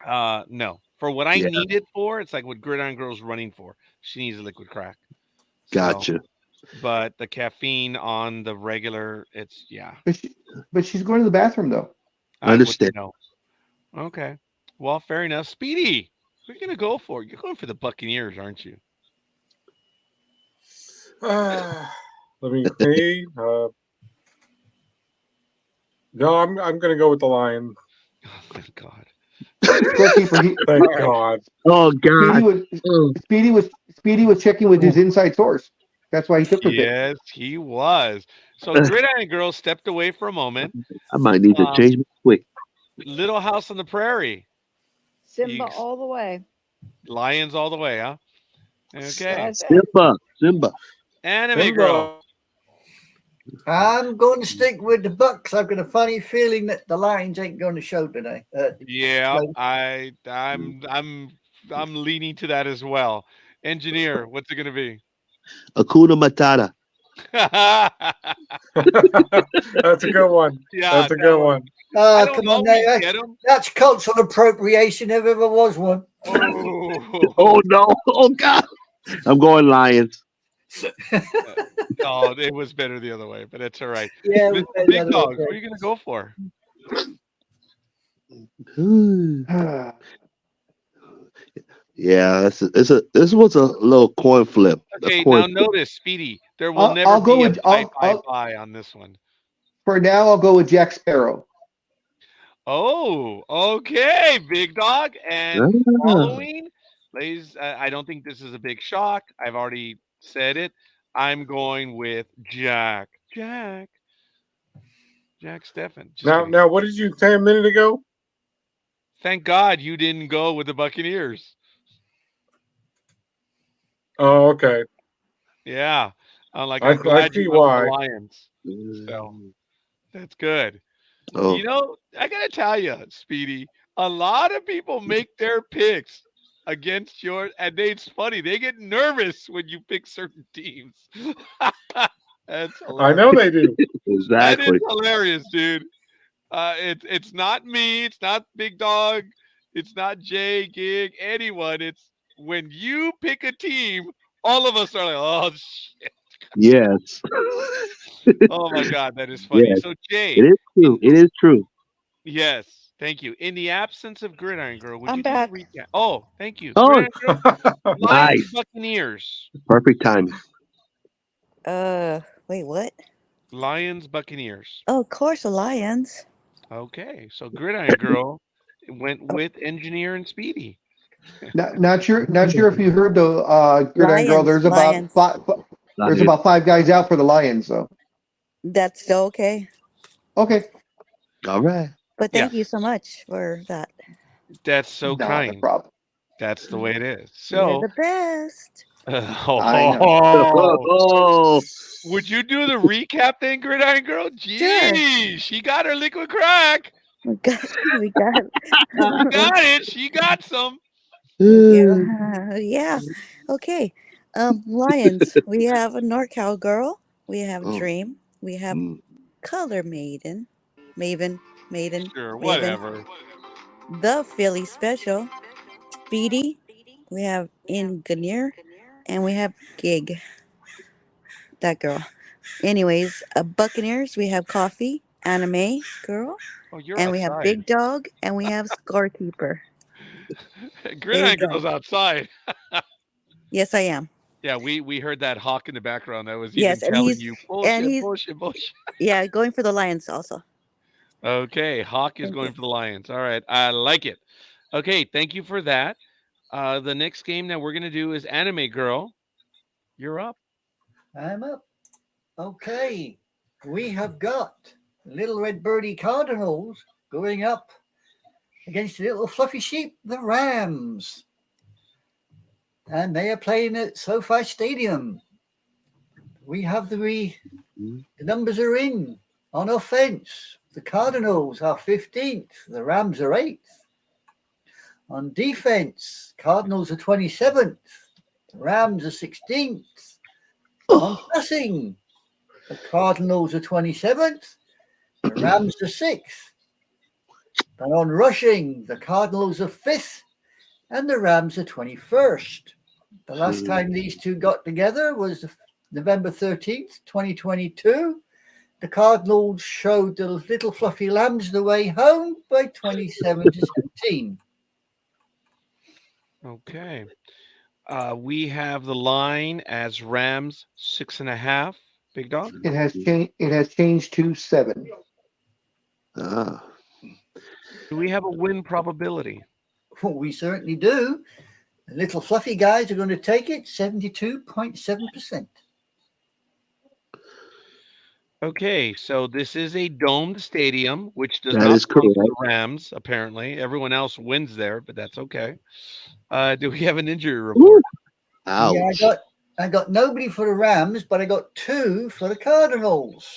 no. For what I need it for, it's like what Gridiron Girl's running for. She needs a liquid crack. Gotcha. But the caffeine on the regular, it's But she's going to the bathroom though. I understand. Okay. Well, fair enough. Speedy, Who are you going to go for? You're going for the Buccaneers, aren't you? Let me see. No, I'm going to go with the Lions. Oh, thank God. Scorekeeper, Thank All right. God. Oh Speedy God. was Oh, Speedy was checking with his inside source. That's why he took the pick. Yes, he was. So Gridiron Girl stepped away for a moment. I might need to Um, change my quick. Little House on the Prairie. Simba You- all the way. Lions all the way, huh? Okay. Simba. Anime Girl. I'm going to stick with the Bucks. I've got a funny feeling that the Lions ain't going to show today. Yeah, So, I'm leaning to that as well. Engineer, what's it gonna be? Akuna Matata. That's a good one. Yeah, That's a that good one. one. I don't come on, always now. get them. That's cultural appropriation if ever was one. Oh, Oh no. Oh God. I'm going Lions. oh, it was better the other way, but it's all right. Yeah, Mr. we said Big the other Dogs, way. what are you gonna go for? Yeah, this was a little coin flip. Okay, now notice, Speedy, there will never I'll go be a with bye on this one. for now. I'll go with Jack Sparrow. Oh, okay, Big Dog. And following, ladies, I don't think this is a big shock. I've already said it. I'm going with Jack. Jack Steffen. Just kidding. Now, what did you say a minute ago? Thank God you didn't go with the Buccaneers. Oh, okay. Yeah. I'm like, I I'm glad see you went with the why. Lions. So that's good. Oh, You know, I gotta tell you, Speedy, a lot of people make their picks against yours, and it's funny. They get nervous when you pick certain teams. That's I know hilarious. they do. That is exactly. hilarious, dude. It's not me. It's not Big Dog. It's not Jay, Gig, anyone. It's when you pick a team, all of us are like, oh shit. Yes. Oh my God, that is funny. Yes. So Jay, It is true. It is true. yes, thank you. In the absence of Gridiron Girl, would I'm you do the back. recap? Oh, thank you. Oh, Gridiron Girl, Lions nice. Buccaneers. Perfect timing. Wait, what? Lions Buccaneers. Oh, of course, the Lions. Okay, so Gridiron Girl went Oh, with Engineer and Speedy. Not sure if you heard the Gridiron Girl. Lions, Lions. There's about 5 guys out for the Lions. So That's still okay. okay, All right. But Yeah, thank you so much for that. that's so not a kind. problem. That's the way it is. You're So, the best. I know. Oh, would you do the recap then, Gridiron Girl? Sure. Gee, she got her liquid crack. We got. She got it. She got some. Yeah. Okay. Lions. We have a NorCal girl. We have oh. Dream. We have Color Maiden. Maven. Sure, Maven. whatever. The Philly Special. Speedy. We have Engineer. And we have Gig. That girl. Anyways, Buccaneers. We have Coffee. Anime girl. Oh, you're And we have outside. Big Dog. And we have Scorekeeper. There you Gridiron go. Girl's outside. Yes, I am. Yeah, we heard that hawk in the background that was even Yes, and telling you and bullshit, he's bullshit, bullshit. yeah, going for the Lions also. Okay, Hawk is Thank going you. for the Lions. All right, I like it. Okay, thank you for that. The next game that we're gonna do is Anime Girl. You're up. I'm up. Okay. We have got Little Red Birdie Cardinals going up against the Little Fluffy Sheep, the Rams. And they are playing at SoFi Stadium. We have the numbers are in. On offense, the Cardinals are 15th, the Rams are 8th. On defense, Cardinals are 27th, the Rams are 16th. On passing, the Cardinals are 27th, the Rams are 6th. And on rushing, the Cardinals are 5th, and the Rams are 21st. The last time these two got together was November 13th, 2022. The Cardinals showed the Little Fluffy Lambs the way home by 27 to 17. Okay. We have the line as Rams 6.5. Big Dog. It has changed. It has changed to 7. Ah, Do we have a win probability? Well, we certainly do. The little fluffy guys are going to take it 72.7%. Okay, so this is a domed stadium, which does that not is belong to correct. the Rams, apparently. Everyone else wins there, but that's okay. Do we have an injury Woo. report? Yeah, Ouch. I got nobody for the Rams, but I got 2 for the Cardinals.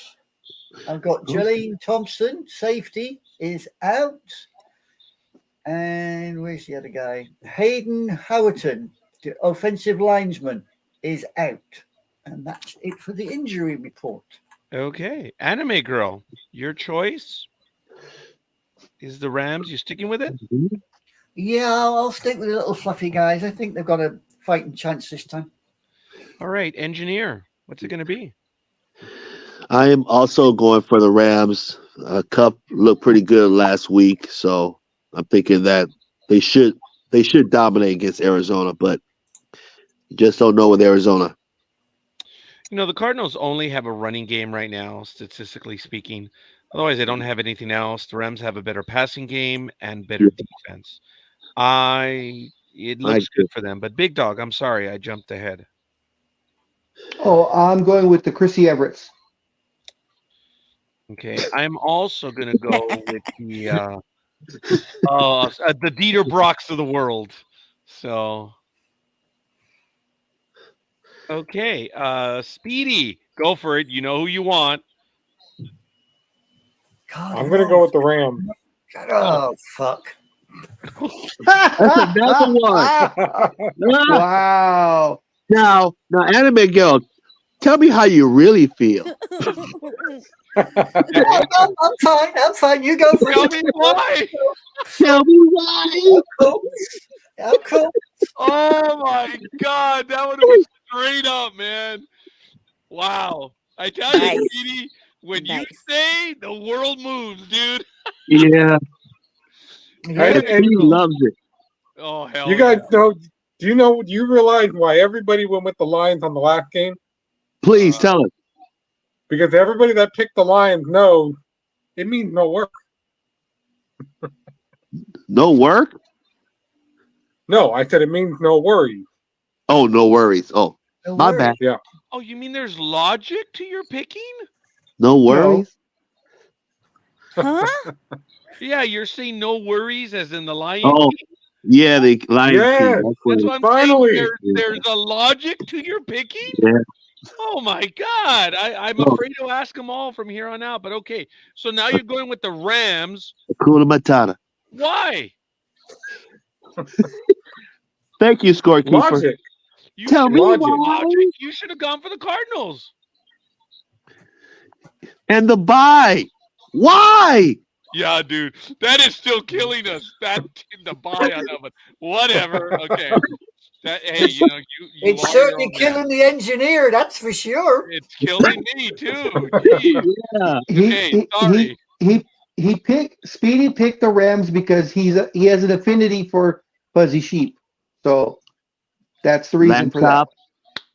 I've got Jolene Thompson, safety, is out. And where's the other guy? Hayden Howerton, the offensive linesman, is out. And that's it for the injury report. Okay, Anime Girl, your choice is the Rams. You sticking with it? Yeah, I'll stick with the little fluffy guys. I think they've got a fighting chance this time. All right, Engineer, what's it going to be? I am also going for the Rams. Cup looked pretty good last week, so I'm thinking that they should dominate against Arizona, but you just don't know with Arizona. You know, the Cardinals only have a running game right now, statistically speaking. Otherwise, they don't have anything else. The Rams have a better passing game and better defense. It I looks good for them. But Big Dog, I'm sorry, I jumped ahead. Oh, I'm going with the Chrissy Everett's. Okay, I'm also going to go with the Dieter Brocks of the world. So, okay, Speedy, go for it. You know who you want. God, I'm gonna go with the Rams. Oh, fuck. That's another one. Wow. Now, Anime Girl, tell me how you really feel. I'm fine. I'm fine. You go for Tell it. me why. Tell me why. How cool. Oh my God, that would have been straight up, man. Wow. I tell you, Nice. Speedy, when you Nice. say the world moves, dude. Yeah, And he loves it. Oh hell you guys know? Do you realize why everybody went with the Lions on the last game? Please tell us. Because everybody that picked the Lions knows it means no work. No work? No, I said it means no worries. Oh, no worries. Oh, No my worries. bad. Yeah. Oh, you mean there's logic to your picking? No worries. Huh? Yeah, you're saying no worries as in the Lion Oh, King? yeah, the Lion Yes. King. That's what That's it- what I'm Finally. saying. There's a logic to your picking? Yeah. Oh my God. I'm Oh. afraid to ask them all from here on out, but okay. So now you're going with the Rams. Hakuna Matata. Why? Thank you, Scorekeeper. Logic. You Tell should- me Logic. why. Logic. You should have gone for the Cardinals. And the bye. Why? Yeah, dude, that is still killing us. That the buy on that one. Whatever. Okay. Hey, you know you It's are your certainly own man. killing the engineer, that's for sure. It's killing me too. Jeez. Yeah. Okay, sorry. He picked Speedy picked the Rams because he has an affinity for fuzzy sheep. So that's the reason Lamb for that. chop.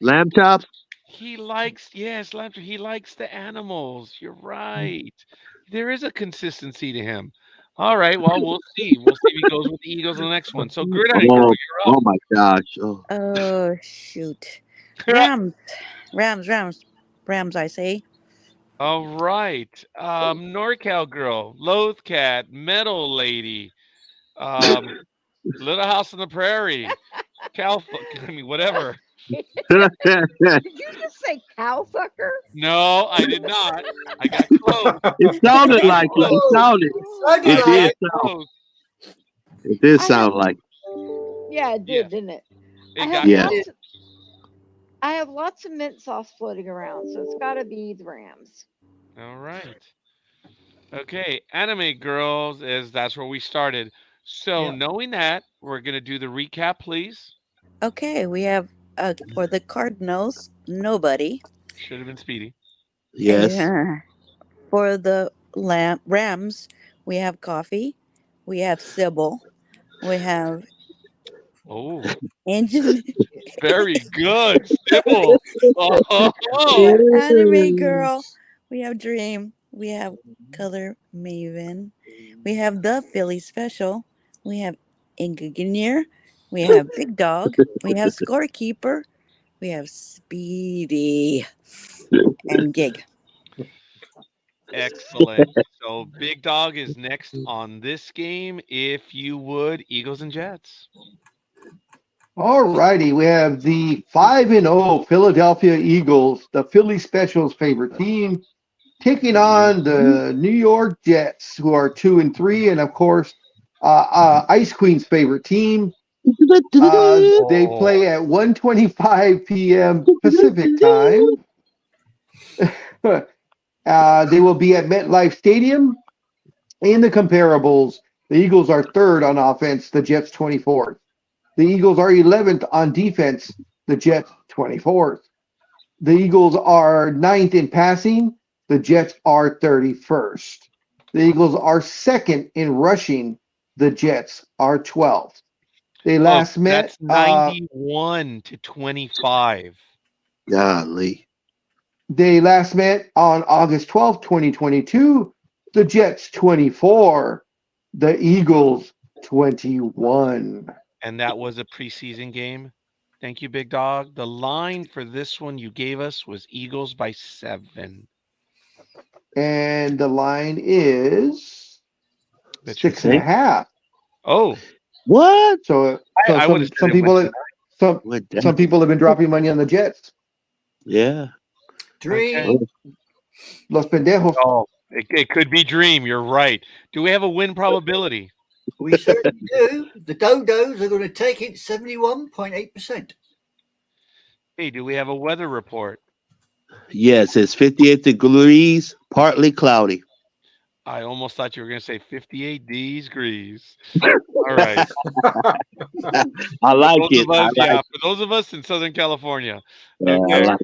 Lamb chops. He likes Lamper. He likes the animals. You're right. There is a consistency to him. All right. Well, we'll see. We'll see if he goes with the Eagles in the next one. So, Gridiron Girl, Oh, you're up. oh my gosh. Oh. Oh, shoot. Rams. Rams, I say. All right. NorCal Girl, Loath Cat, Metal Lady, Little House on the Prairie, whatever. Did you just say cow sucker? No, I did not. I got close. It sounded like it. It sounded. I did It not. did sound. It did sound like. Yeah, it did, Yeah. didn't it? It I got have Yeah. lots. I have lots of mint sauce floating around, so it's got to be the Rams. All right. Okay, Anime Girls, that's where we started. So, Yeah. knowing that, we're going to do the recap, please. Okay, we have for the Cardinals, nobody. Should have been Speedy. Yes. For the Rams, we have Coffee. We have Sybil. We have Oh, Engine very good. Sybil. Oh, Anime Girl. We have Dream. We have Color Maven. We have the Philly Special. We have Engineer. We have Big Dog. We have Scorekeeper. We have Speedy and Gig. excellent. So Big Dog is next on this game. If you would, Eagles and Jets. All righty, we have the 5-0 Philadelphia Eagles, the Philly Specials' favorite team, taking on the New York Jets, who are 2-3, and of course, Ice Queen's favorite team. They play at 1:25 p.m. Pacific time. They will be at MetLife Stadium. In the comparables, the Eagles are third on offense, the Jets 24th. The Eagles are 11th on defense, the Jets 24th. The Eagles are 9th in passing, the Jets are 31st. The Eagles are second in rushing, the Jets are 12th. They Folks, last met. that's 91-25. Golly. They last met on August 12th, 2022. The Jets 24, the Eagles 21. And that was a preseason game. Thank you, Big Dog. The line for this one you gave us was Eagles by 7. And the line is That's your 6.5. Oh, What? So I would have some people Went down. some people have been dropping money on the Jets. Yeah. Dream. Los pendejos. Oh, it could be Dream. You're right. Do we have a win probability? We certainly do. The Dodos are going to take it 71.8%. Hey, do we have a weather report? Yes, it's 58 degrees, partly cloudy. I almost thought you were going to say 58 degrees. All right. I like For those it. of us, I like for those of us in Southern California. I Okay. like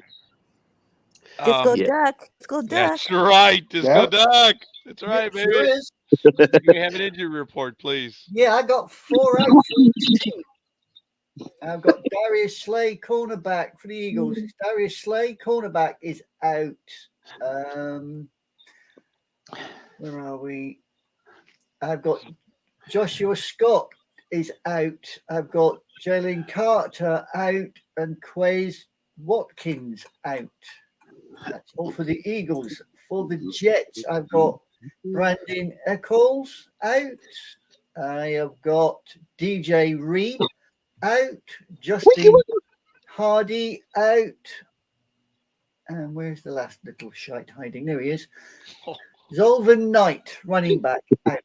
Disco Um, Yeah. Duck. Disco Duck. that's right. Disco Yep. Duck. That's right, Sure baby. is. Do we have an injury report, please? Yeah, I got 4 out for each team. I've got Darius Slay, cornerback for the Eagles. Darius Slay, cornerback, is out. Where are we? I've got Joshua Scott is out. I've got Jalen Carter out and Quays Watkins out. That's all for the Eagles. For the Jets, I've got Brandon Eccles out. I have got DJ Reed out. Justin Hardy out. And where's the last little shite hiding? There he is. Zolvan Knight, running back, out.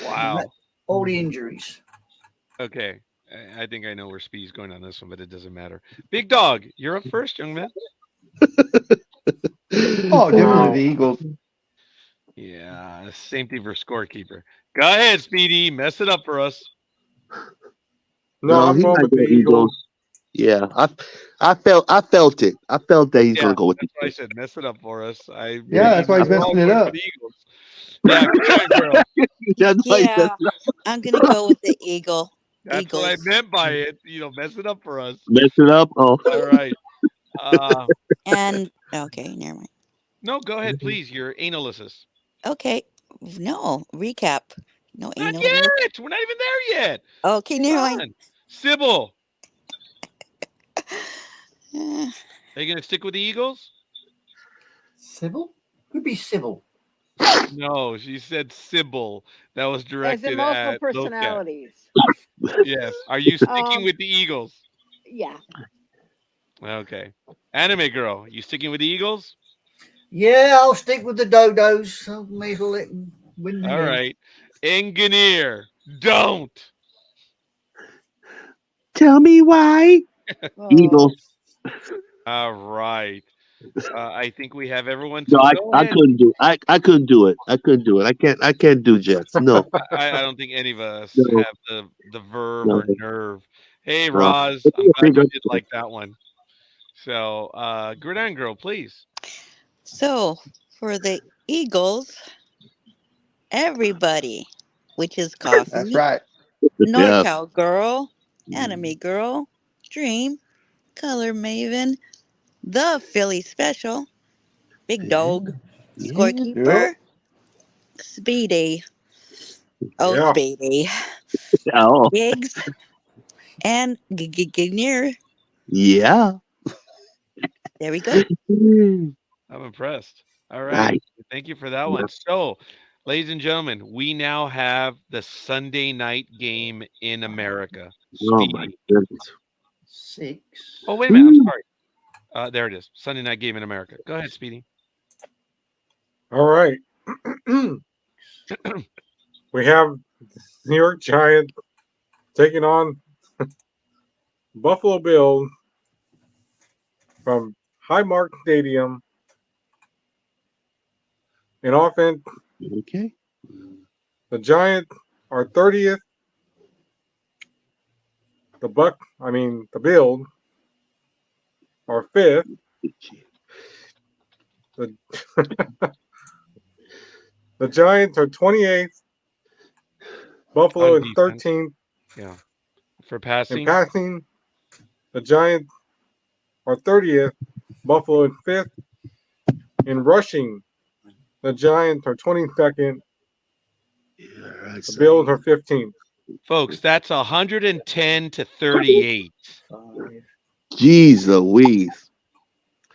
Wow. All the injuries. Okay. I think I know where Speed's going on this one, but it doesn't matter. Big Dog, you're up first, young man. Oh, definitely the Eagles. Yeah, same thing for Scorekeeper. Go ahead, Speedy. Mess it up for us. No, I'm he going might with go the Eagles. Yeah, I felt it. I felt that he's Yeah, gonna go with that's the why I said mess it up for us. Yeah, that's why he's we're all messing it going for up. the Eagles. Yeah, go ahead, girl. That's why he Yeah, messed it up. I'm gonna go with the Eagle. That's what I Eagles. meant by it. Mess it up for us. Messed it up. Oh, All right. And okay, never mind. No, go ahead, please. Your analysis. Okay, no recap. No Not anal. yet. We're not even there yet. Okay, never Come mind. on. Sybil, Eh, are you going to stick with the Eagles? Sybil? Who'd be Sybil? No, she said Sybil. That was As in directed multiple at Locat. personalities. Yes. Are you sticking with the Eagles? Yeah. Okay. Anime girl, you sticking with the Eagles? Yeah, I'll stick with the Dodos. I'll maybe let them win the All game. right. Engineer, don't. tell me why. Oh, Eagles. All right. I think we have everyone. No, So I go I ahead. couldn't do. I couldn't do it. I couldn't do it. I can't do Jets. No. I don't think any of us No. have the verve No. or nerve. Hey, No. Roz, I'm glad you did like that one. So, Gridiron Girl, please. So for the Eagles, everybody, which is That's Coffee, right. Yeah. NorCal Girl, Anime Girl, Dream, Color Maven, the Philly Special, Big Dog, Yeah. Scorekeeper, Speedy, oh Yeah. Speedy, Oh, Gigs, and Gignear. yeah. There we go. I'm impressed. All right. Nice. Thank you for that one. So, ladies and gentlemen, we now have the Sunday night game in America. Oh my Speedy. goodness. 6. Oh, wait a minute. I'm sorry. There it is. Sunday night game in America. Go ahead, Speedy. All right. We have New York Giants taking on Buffalo Bills from Highmark Stadium. In offense, Okay. the Giants are 30th. The Bills are 5th. The, the Giants are 28th. Buffalo On is defense. 13th. Yeah. For In passing. passing, the Giants are 30th. Buffalo is 5th. In rushing, the Giants are 22nd. The Bills are 15th. Folks, that's 110 to 38. 5, Jeez Louise.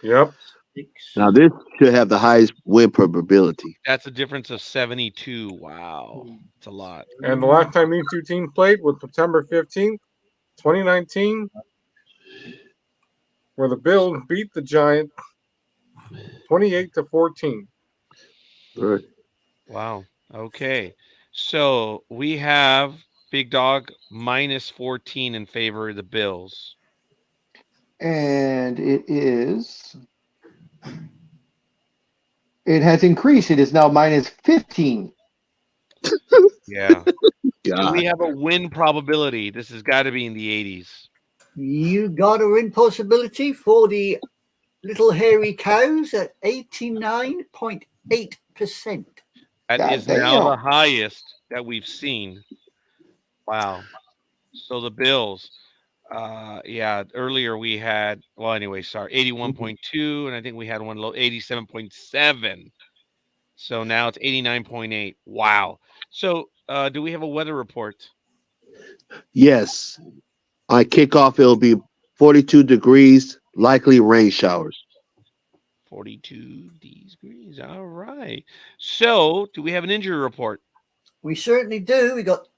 Yep. 6. Now this should have the highest win probability. That's a difference of 72. Wow. It's a lot. And the last time these two teams played was September 15th, 2019, where the Bills beat the Giants 28-14. Right. Wow. Okay. So we have Big Dog minus 14 in favor of the Bills. And it has increased. It is now minus 15. Yeah. Do God. we have a win probability? This has got to be in the 80s. You got a win possibility for the little hairy cows at 89.8%. That God is now damn. the highest that we've seen. Wow. So the Bills, yeah, earlier we had, well, anyway, sorry, 81.2, and I think we had one low, 87.7. So now it's 89.8. Wow. So do we have a weather report? Yes. On kickoff, it'll be 42 degrees, likely rain showers. 42 degrees. All right. So do we have an injury report? We certainly do. We got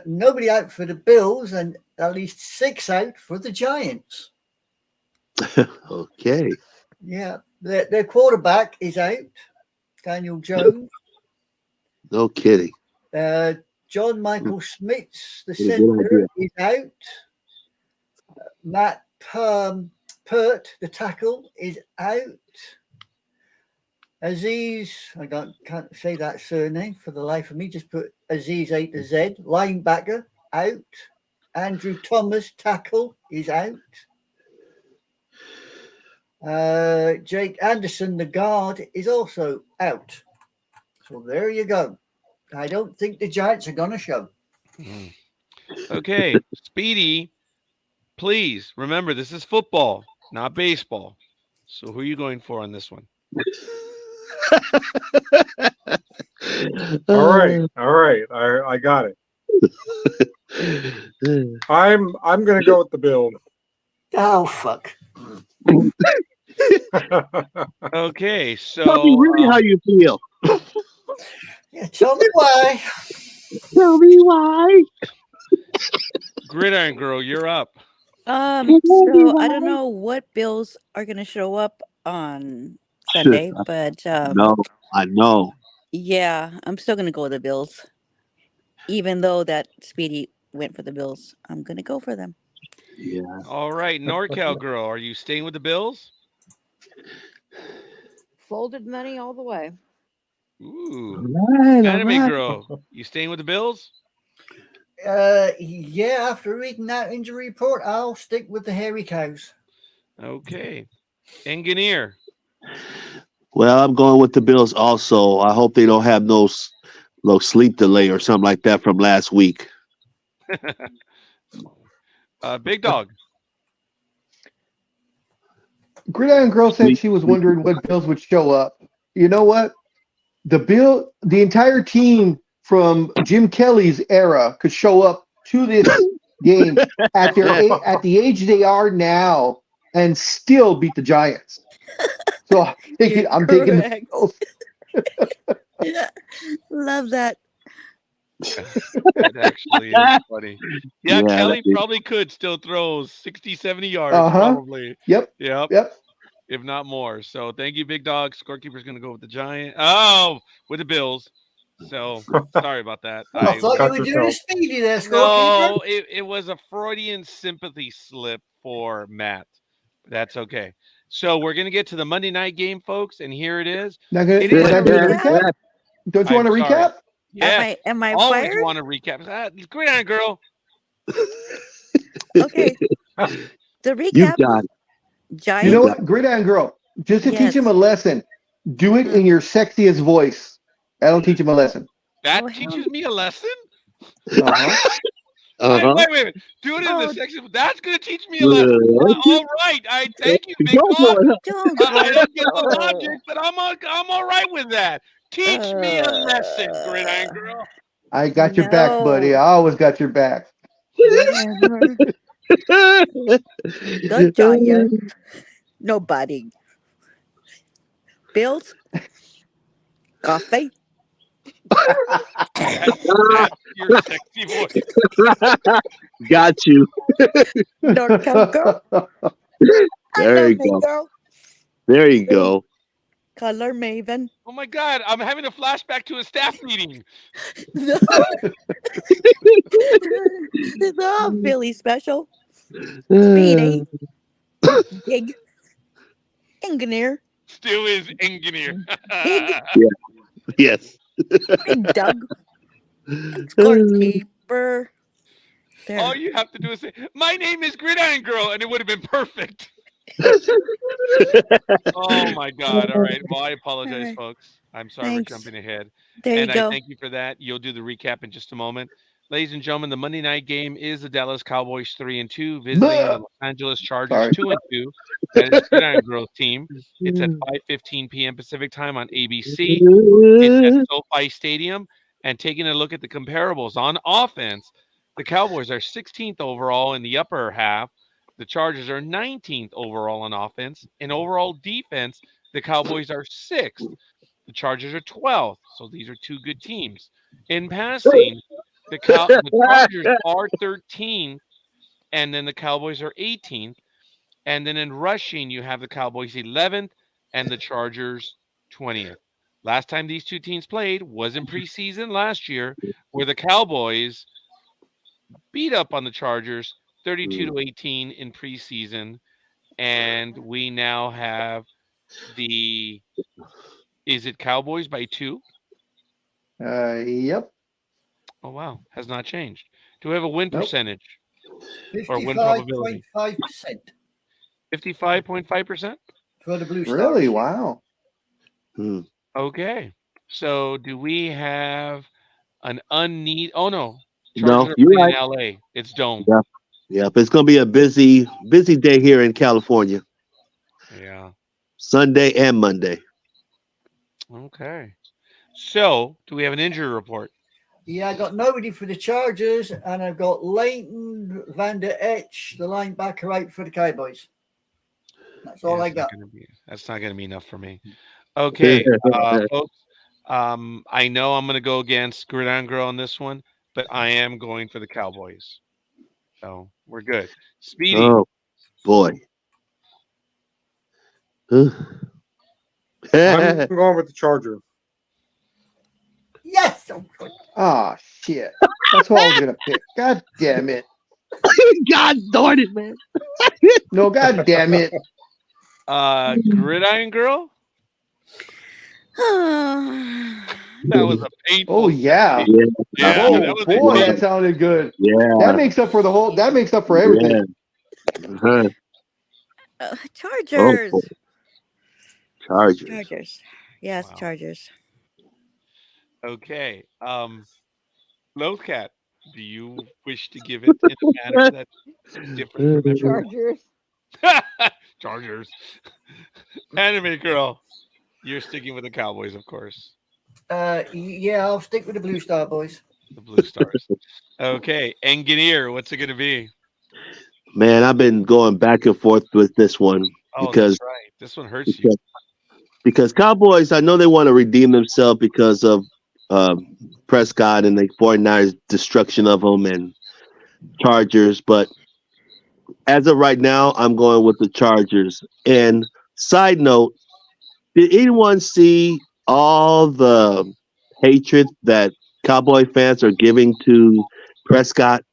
nobody out for the Bills and at least 6 out for the Giants. Okay. Yeah, their quarterback is out, Daniel Jones. No kidding. John Michael Smits, the What a good center, is out. Matt Pert, the tackle, is out. Aziz, I can't say that surname for the life of me. Just put Aziz A to Z, linebacker, out. Andrew Thomas, tackle, is out. Jake Anderson, the guard, is also out. So there you go. I don't think the Giants are going to show. Mm. Okay. Speedy, please remember this is football, not baseball. So who are you going for on this one? All right. I got it. I'm gonna go with the Bills. Oh, fuck. Okay, so Tell me really how you feel. Yeah, tell me why. Tell me why. Gridiron Girl, you're up. So I don't know what bills are gonna show up on Sunday, but No, I know. yeah, I'm still gonna go with the Bills. Even though that Speedy went for the Bills, I'm gonna go for them. Yeah. All right, NorCal Girl, are you staying with the Bills? Folded money all the way. Ooh. All Anime right. Girl, you staying with the Bills? Yeah, after reading that injury report, I'll stick with the hairy cows. Okay. Engineer. Well, I'm going with the Bills also. I hope they don't have no sleep delay or something like that from last week. Big Dog. Gridiron Girl said she was wondering what bills would show up. You know what? The entire team from Jim Kelly's era could show up to this game at the age they are now and still beat the Giants. So I'm taking the Correct. Bills. Love that. That actually is funny. Yeah, Yeah, Kelly that is- probably could still throw 60, 70 yards, Uh-huh. probably. Yep. Yep. Yep. If not more. So thank you, Big Dog. Scorekeeper's going to go with the Giant. Oh, with the Bills. So sorry about that. I thought you cut were doing a yourself. Speedy there, Scorekeeper. No, it was a Freudian sympathy slip for Matt. That's okay. So we're going to get to the Monday night game, folks, and here it is. Not gonna, It is is that a doing a recap. recap? Don't you I'm want to sorry. recap? Yes, Am I always fired? want to recap. Gridiron Girl. Okay. The You recap. got it. Giants. You know what? Gridiron Girl, just to teach Yes. him a lesson, do it in your sexiest voice. That'll teach him a lesson. That Oh, hell teaches me a lesson? Uh-huh. Wait. Do it in the Oh. section. That's going to teach me a lesson. All right. I thank you, Big Go Dog. for it. Don't I go. don't get the logic, but I'm all right with that. Teach me a lesson, Gridiron Girl. I got your back, buddy. No. I always got your back. Whatever. The Giants. Nobody. Bills. Coffee. That's your sexy voice. Got you. NorCal girl. There you Anime go. girl. There you go. Color Maven. Oh my God, I'm having a flashback to a staff meeting. The Philly special. Speedy. Big. Engineer. Still is engineer. Big. Yes. Big Doug. Scorekeeper. There. All you have to do is say, "My name is Gridiron Girl," and it would have been perfect. Oh my God! All right. Well, I apologize, All right. folks. I'm sorry Thanks. for jumping ahead. There And you go. I thank you for that. You'll do the recap in just a moment. Ladies and gentlemen, the Monday night game is the Dallas Cowboys 3-2 visiting the Los Angeles Chargers Sorry. 2-2. That is Gridiron Girl's team. It's at 5:15 p.m. Pacific time on ABC. It's at SoFi Stadium. And taking a look at the comparables on offense, the Cowboys are 16th overall in the upper half. The Chargers are 19th overall on offense. In overall defense, the Cowboys are 6th. The Chargers are 12th. So these are two good teams. In passing, the Chargers are 13th, and then the Cowboys are 18th. And then in rushing, you have the Cowboys 11th and the Chargers 20th. Last time these two teams played was in preseason last year, where the Cowboys beat up on the Chargers 32-18 in preseason. And we now have is it Cowboys by 2? Yep. Oh, wow. Has not changed. Do we have a win Nope. percentage or win probability? 55.5% 55.5%? for the Blue Stars. Really? Wow. Okay. So do we have an Oh, no. No, Chargers are you're playing right. in LA. It's Dome. Yeah. Yep. It's gonna be a busy day here in California. Yeah. Sunday and Monday. Okay. So do we have an injury report? Yeah, I got nobody for the Chargers, and I've got Leighton Van Der Etch, the linebacker, out for the Cowboys. That's all I got. That's not going to be enough for me. Okay, folks. I know I'm going to go against Gridiron Girl on this one, but I am going for the Cowboys. So we're good. Speedy. Oh boy. I'm going with the Charger. Yes! Ah, shit. That's what I was gonna pick. God damn it. God darn it, man. No, god damn it. Gridiron Girl. That was a painful. Oh yeah. Yeah, Oh that was boy, a that sounded good. Yeah. That makes up for everything. Uh-huh. Chargers. Oh, Chargers. Chargers. Yes, Wow. Chargers. Okay. Lothcat. Do you wish to give it in a manner that's different from everyone? Chargers. Chargers. Anime girl. You're sticking with the Cowboys, of course. Yeah, I'll stick with the Blue Star Boys. The Blue Stars. Okay. Engineer, what's it going to be? Man, I've been going back and forth with this one Oh, because that's right. This one hurts you. because, because Cowboys, I know they want to redeem themselves because of uh, Prescott and the 49ers destruction of them and Chargers, but as of right now, I'm going with the Chargers. And side note, did anyone see all the hatred that Cowboy fans are giving to Prescott?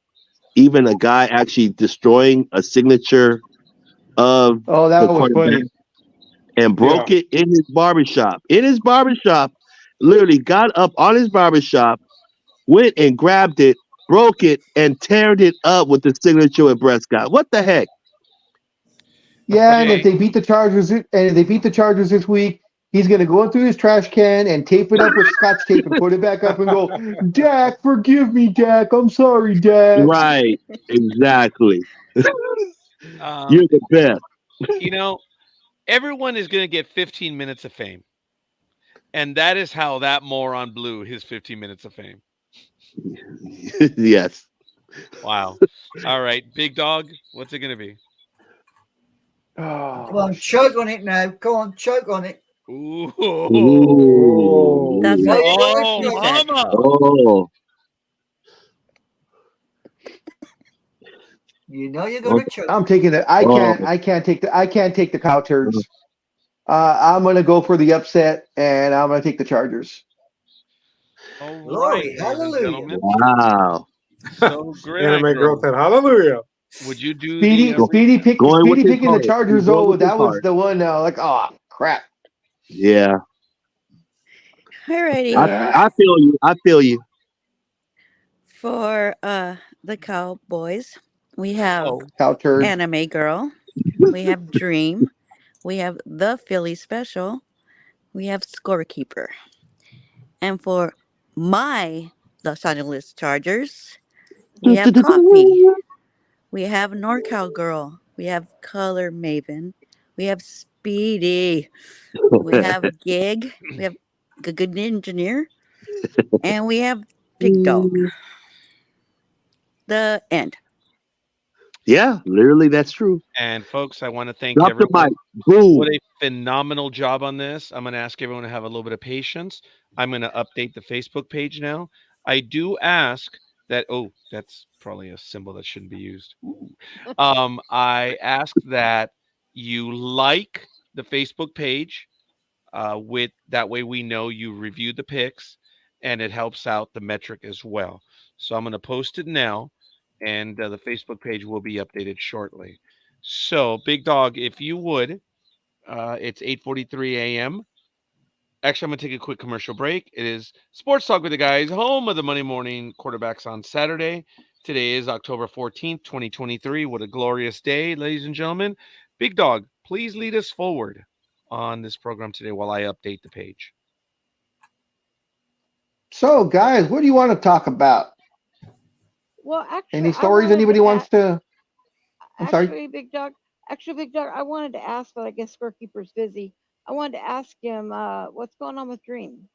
Even a guy actually destroying a signature of Oh, the that was quarterback funny. and Yeah. broke it in his barbershop. In his barbershop, literally got up on his barbershop, went and grabbed it, broke it, and teared it up with the signature of Prescott. What the heck? Yeah, and if Jay, they beat the Chargers, and if they beat the Chargers this week, he's gonna go through his trash can and tape it up with Scotch tape and put it back up and go, Dak, forgive me, Dak. I'm sorry, Dak. Right, exactly. um, You're the best. you know, everyone is going to get 15 minutes of fame. And that is how that moron blew his 15 minutes of fame. Yes. Wow. All right. Big dog, what's it going to be? Come Oh, on, choke on it now. Come on, choke on it. Ooh. Ooh. That's You know what you're gonna Oh, choke. said. mama. Oh. You know you're gonna choke. I'm taking it. Oh. I can't take the cow turds. I'm gonna go for the upset, and I'm gonna take the Chargers. All right, Glory, ladies and hallelujah. gentlemen. Wow. So, Grid Anime girl Girl, said hallelujah. would you do Speedy, the Speedy, recap? pick, Going with Speedy his picking the heart. Chargers. He's going Oh, with his that was heart. the one. Like, oh crap. Yeah. Alrighty. I feel you. I feel you. For the Cowboys, we have Oh, Cow turd. Anime Girl, we have Dream, we have the Philly Special, we have Scorekeeper. And for my Los Angeles Chargers, we have Coffee, we have NorCal Girl, we have Color Maven, we have Speedy, we have Gig, we have Good Engineer, and we have Big Dog. The end. Yeah, literally, that's true. and folks, I want to thank Drop the everyone. mic. Boom. What a phenomenal job on this. I'm going to ask everyone to have a little bit of patience. I'm going to update the Facebook page now. I do ask that, oh, that's probably a symbol that shouldn't be used. Ooh. I ask that you like the Facebook page with that way we know you reviewed the pics and it helps out the metric as well. So I'm going to post it now and the Facebook page will be updated shortly. So, Big Dog, if you would, it's 8:43 a.m. Actually, I'm going to take a quick commercial break. It is Sports Talk with the Guys, home of the Monday morning quarterbacks on Saturday. Today is October 14th, 2023. What a glorious day, ladies and gentlemen. Big Dog, please lead us forward on this program today while I update the page. So, guys, what do you want to talk about? Well, actually, Any I stories wanted anybody to wants to? I'm sorry. Actually, Big Dog, I wanted to ask, but I guess Scorekeeper's busy. I wanted to ask him what's going on with Dream.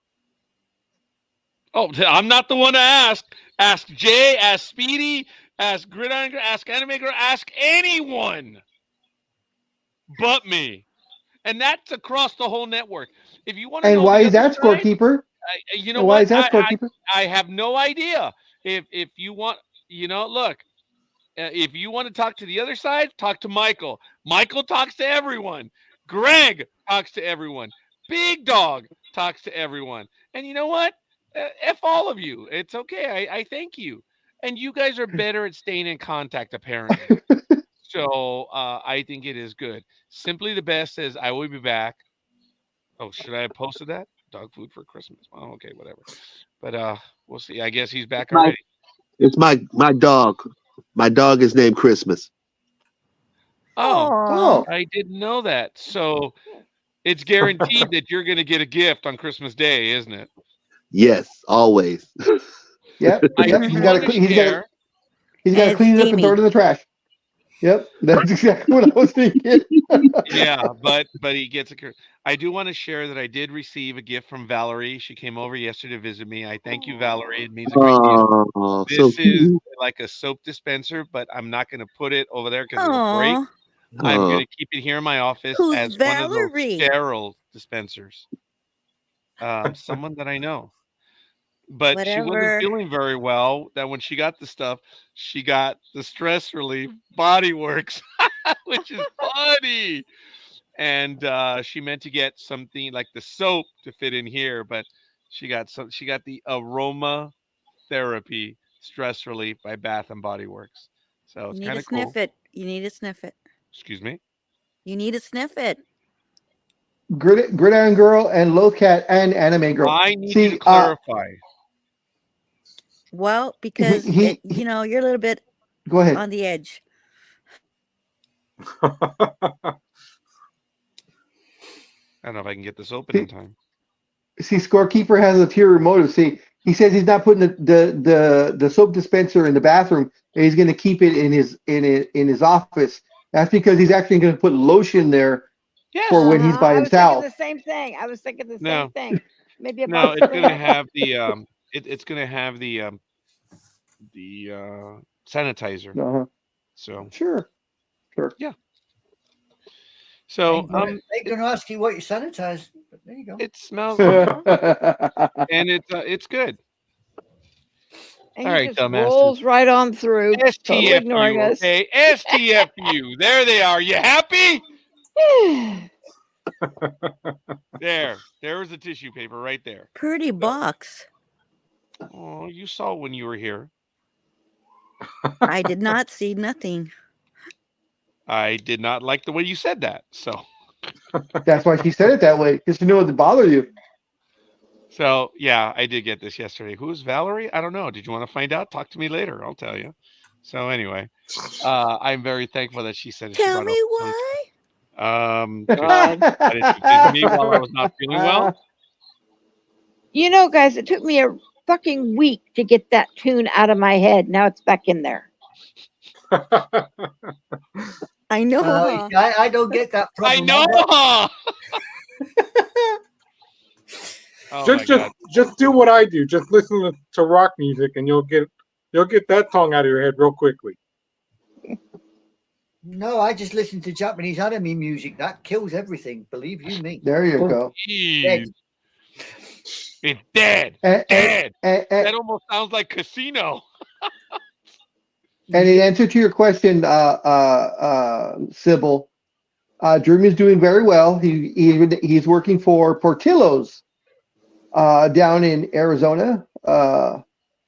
Oh, I'm not the one to ask. Ask Jay, ask Speedy, ask Gridiron, ask Anime Girl, ask anyone but me. And that's across the whole network. If you want to And know why the is other that side, scorekeeper? you know And why what? is that scorekeeper? I have no idea. If you want, look, if you want to talk to the other side, talk to Michael. Michael talks to everyone. Greg talks to everyone. Big Dog talks to everyone. And you know what? F all of you. It's okay. I thank you. And you guys are better at staying in contact, apparently. So I think it is good. Simply the Best says, I will be back. Oh, should I have posted that? Dog food for Christmas. Oh, okay, whatever. But we'll see. I guess he's back My, already. it's my dog. My dog is named Christmas. Oh, Aww. Oh, I didn't know that. So it's guaranteed that you're going to get a gift on Christmas Day, isn't it? Yes, always. Yep. I Yep. do He's got want to to clean. share. He's got And to it's clean it up and throw it steamy. in the trash. Yep. That's exactly what I was thinking. Yeah, but he gets a. I do want to share that I did receive a gift from Valerie. She came over yesterday to visit me. I thank you, Valerie. It means a great deal. Oh, so This is cute. like a soap dispenser, but I'm not going to put it over there because it'll break. Aw, I'm going Oh, to keep it here in my office who's as one of those Valerie? sterile dispensers. Someone that I know. But she wasn't Whatever. feeling very well. That when she got the stuff, she got the stress relief Body Works, which is funny. And she meant to get something like the soap to fit in here, but she got the aroma therapy stress relief by Bath and Body Works. So You it's need kind to of cool. sniff it. You need to sniff it. Excuse me. You need to sniff it. Gridiron Girl and Low Cat and Anime Girl. I need you to See, clarify. Well, because he you're a little bit go ahead. on the edge. I don't know if I can get this open in time. See, Scorekeeper has a ulterior motive. See, he says he's not putting the soap dispenser in the bathroom, and he's going to keep it in his office. That's because he's actually going to put lotion there Yes. for when he's by I was thinking himself. the same thing. I was thinking the No. same thing. Maybe a No, box it's of going to Kleenex. have it's going to have the sanitizer. Uh-huh. So Sure. yeah. So They're going to ask you what you sanitize. But there you go. it smells That's and it's good. And All he right, just dumbasses. rolls right on through, totally ignoring STFU, us. okay? STFU. There they are. You happy? There was the tissue paper right there. Pretty box. Oh, you saw when you were here. I did not see nothing. I did not like the way you said that. So why she said it that way, because she knew it would bother you. Yeah, I did get this yesterday. Who's Valerie? I don't know. Did you want to find out? Talk to me later. I'll tell you. So anyway, I'm very thankful that she said she Tell brought me up why. God. decided to visit me while I was not feeling well. You know, guys, it took me a fucking week to get that tune out of my head. Now it's back in there. I know. huh? I don't get that I problem. know. Huh? Oh my God. just do what I do. Just listen to rock music, and you'll get that song out of your head real quickly. No, I just listen to Japanese anime music. That kills everything. Believe you me. There you go. Jeez. It's dead. And, Dead. and, That almost sounds like Casino. and in answer to your question, Sybil, Dream is doing very well. He's working for Portillo's down in Arizona,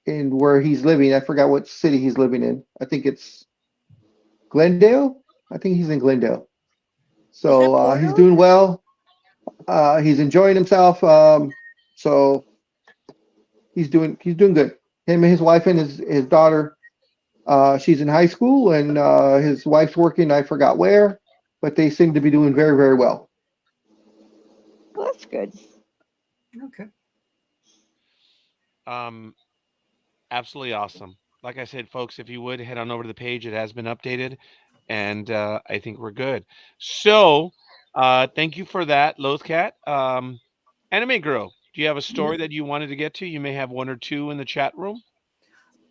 in where he's living. I forgot what city he's living in. I think it's Glendale. I think he's in Glendale. So he's doing well. He's enjoying himself. So he's doing good. Him and his wife and his daughter. She's in high school, and his wife's working. I forgot where, but they seem to be doing very, very well. Well, that's good. Okay. Absolutely awesome. Like I said, folks, if you would head on over to the page, it has been updated, and I think we're good. So, thank you for that, Lothcat. Anime Girl, do you have a story that you wanted to get to? You may have one or two in the chat room.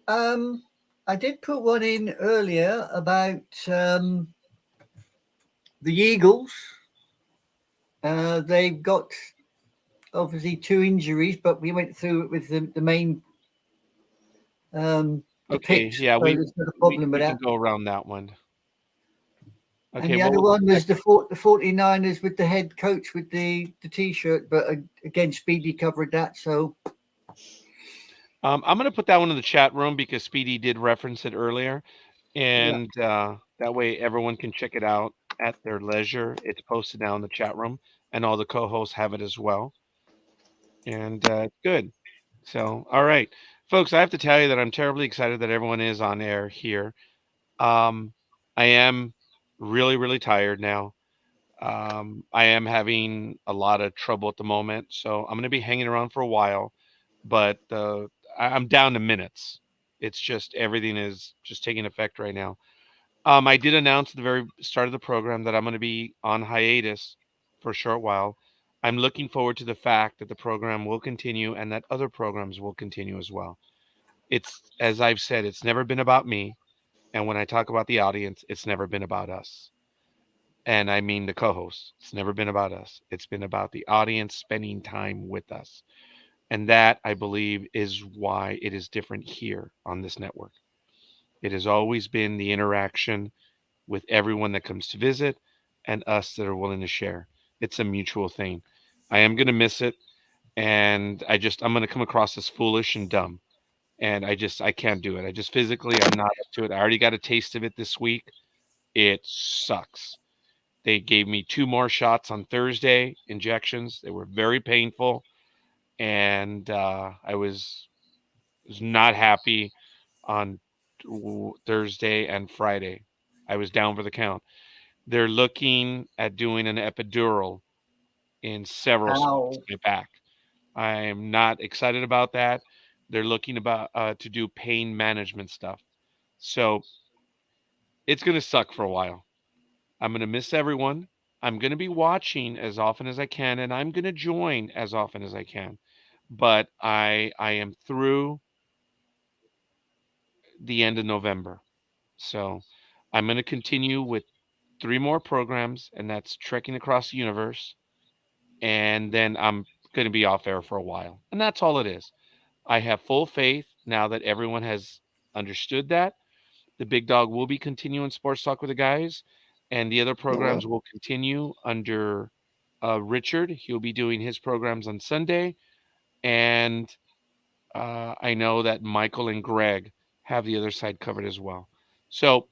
I did put one in earlier about the Eagles. They've got obviously 2 injuries, but we went through it with the main. Okay, picks, yeah, so there's not a problem with we that. can go around that one. And the other one was the 49ers with the head coach with the T-shirt, but again, Speedy covered that. So I'm going to put that one in the chat room because Speedy did reference it earlier, and that way everyone can check it out at their leisure. It's posted now in the chat room, and all the co-hosts have it as well. And it's good. So, all right, folks, I have to tell you that I'm terribly excited that everyone is on air here. I am really, really tired now. I am having a lot of trouble at the moment, so I'm going to be hanging around for a while. But I'm down to minutes. It's just everything is just taking effect right now. I did announce at the very start of the program that I'm going to be on hiatus for a short while. I'm looking forward to the fact that the program will continue and that other programs will continue as well. It's, as I've said, it's never been about me. And when I talk about the audience, it's never been about us. And I mean the co hosts. It's never been about us. It's been about the audience spending time with us. And that, I believe, is why it is different here on this network. It has always been the interaction with everyone that comes to visit and us that are willing to share. It's a mutual thing. I am going to miss it. And I'm going to come across as foolish and dumb. And I can't do it. I just physically, I'm not up to it. I already got a taste of it this week. It sucks. They gave me 2 more shots on Thursday, injections. They were very painful. And was not happy on Thursday and Friday. I was down for the count. They're looking at doing an epidural in several spots Ow. in my back. I am not excited about that. They're looking about to do pain management stuff. So it's going to suck for a while. I'm going to miss everyone. I'm going to be watching as often as I can, and I'm going to join as often as I can. But I am through the end of November. So I'm going to continue with 3 more programs, and that's Trekking Across the Universe. And then I'm going to be off air for a while. And that's all it is. I have full faith now that everyone has understood that. The Big Dog will be continuing Sports Talk with the guys, and the other programs will continue under Richard. He'll be doing his programs on Sunday. And I know that Michael and Greg have the other side covered as well. So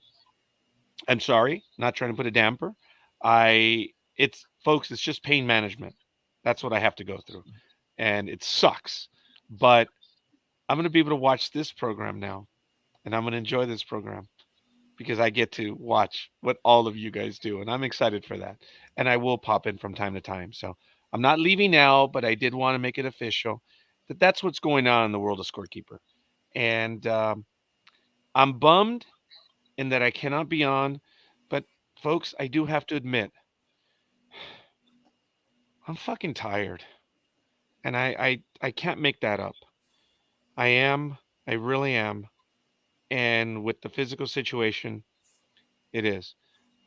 I'm sorry, not trying to put a damper. It's just pain management. That's what I have to go through. And it sucks. But I'm going to be able to watch this program now. And I'm going to enjoy this program because I get to watch what all of you guys do. And I'm excited for that. And I will pop in from time to time. So I'm not leaving now, but I did want to make it official that that's what's going on in the world of Scorekeeper. And I'm bummed in that I cannot be on. But folks, I do have to admit, I'm fucking tired. And I can't make that up. I am. I really am. And with the physical situation, it is.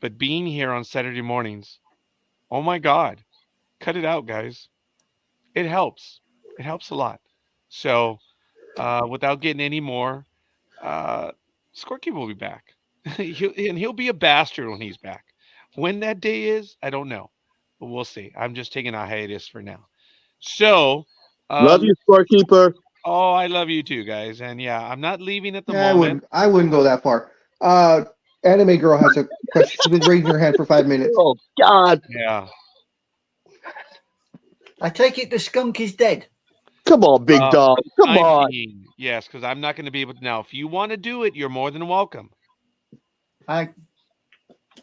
But being here on Saturday mornings, oh my God, cut it out, guys. It helps. It helps a lot. So, without getting any more, uh, Scorekeeper will be back. He'll be a bastard when he's back. When that day is, I don't know. But we'll see. I'm just taking a hiatus for now. So, Love you, scorekeeper. oh, I love you too, guys. And yeah, I'm not leaving at the Yeah, moment. I wouldn't go that far. Anime girl has a question. She's been raising her hand for 5 minutes. Oh God! Yeah. I take it the skunk is dead. Come on, big dog. For the Come time on. being, yes, because I'm not going to be able to now. If you want to do it, you're more than welcome. I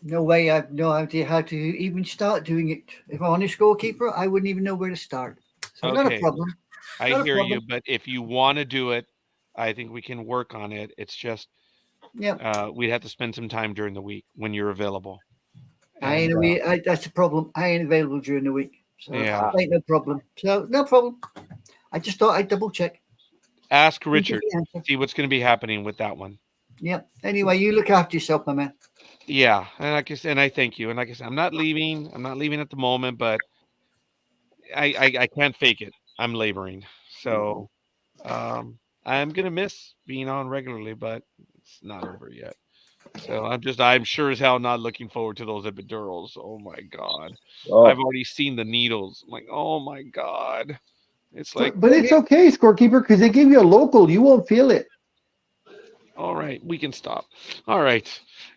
no way. I've no idea how to even start doing it. If I'm on a scorekeeper, I wouldn't even know where to start. So not a Okay. problem. I Not a hear you, problem. but if you want to do it, I think we can work on it. It's just Yeah, we'd have to spend some time during the week when you're available. I And ain't. That's the problem. I ain't available during the week, so yeah, ain't no problem. So no problem. I just thought I'd double check. ask Didn't give Richard, the answer. see what's going to be happening with that one. Yep. Anyway, you look after yourself, my man. Yeah, and like I said, and I thank you. And like I said, I'm not leaving. I'm not leaving at the moment, but I can't fake it. I'm laboring, so I'm gonna miss being on regularly, but it's not over yet. So I'm sure as hell not looking forward to those epidurals. Oh my God. I've Oh, already seen the needles. I'm like, oh my God. It's like, But it's okay, scorekeeper, because they give you a local. You won't feel it. all right, we can stop. All right.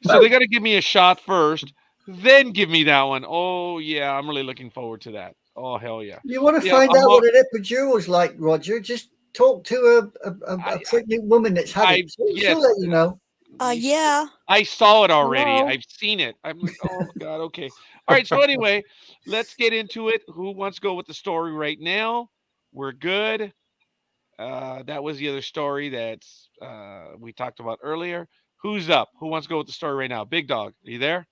So they got to give me a shot first, then give me that one. Oh yeah, I'm really looking forward to that. Oh hell yeah. You want to Yeah, find out what an epidural is like, Roger? Just talk to a pregnant woman that's had it. She'll yes, let you know. Yeah. I saw it already. Hello? I've seen it. I'm like, oh my God, okay. All right. So anyway, let's get into it. Who wants to go with the story right now? We're good. That was the other story that's we talked about earlier. Who's up? Who wants to go with the story right now? Big Dog, are you there?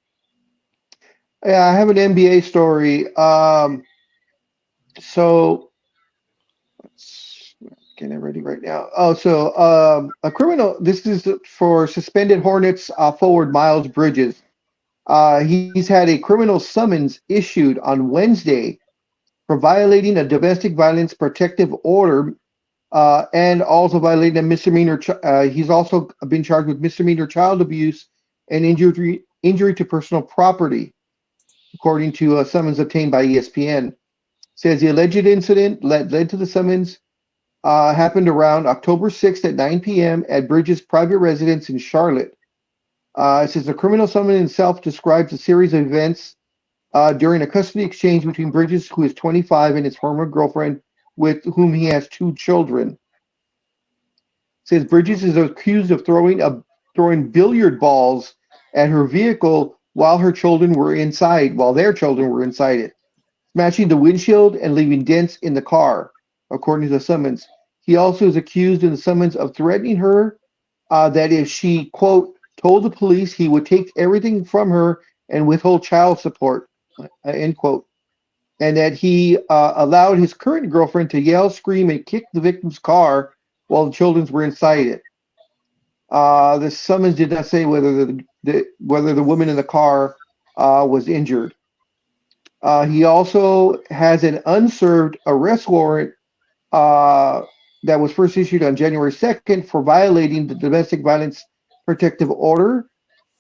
Yeah, I have an NBA story. So let's get it ready right now. Oh, so a criminal. This is for suspended Hornets forward Miles Bridges. He's had a criminal summons issued on Wednesday for violating a domestic violence protective order and also violating a misdemeanor. He's also been charged with misdemeanor child abuse and injury to personal property, according to a summons obtained by ESPN. Says the alleged incident led to the summons happened around October 6th at 9 p.m. at Bridges' private residence in Charlotte. It says the criminal summons itself describes a series of events during a custody exchange between Bridges, who is 25, and his former girlfriend, with whom he has two children. Says Bridges is accused of throwing billiard balls at her vehicle while their children were inside it, smashing the windshield and leaving dents in the car, according to the summons. He also is accused in the summons of threatening her that if she, quote, told the police he would take everything from her and withhold child support, end quote. And that he allowed his current girlfriend to yell, scream, and kick the victim's car while the children were inside it. The summons did not say whether the woman in the car was injured. He also has an unserved arrest warrant that was first issued on January 2nd for violating the domestic violence protective order,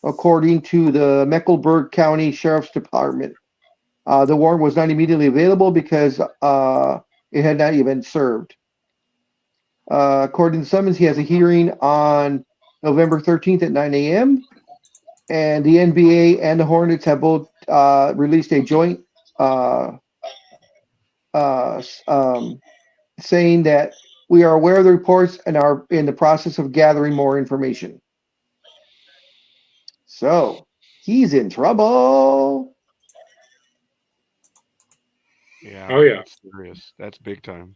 according to the Mecklenburg County Sheriff's Department. The warrant was not immediately available because it had not even served. According to summons, he has a hearing on November 13th at 9 a.m. And the NBA and the Hornets have both released a joint saying that we are aware of the reports and are in the process of gathering more information. So he's in trouble. Yeah, Oh, yeah. that's serious. That's big time.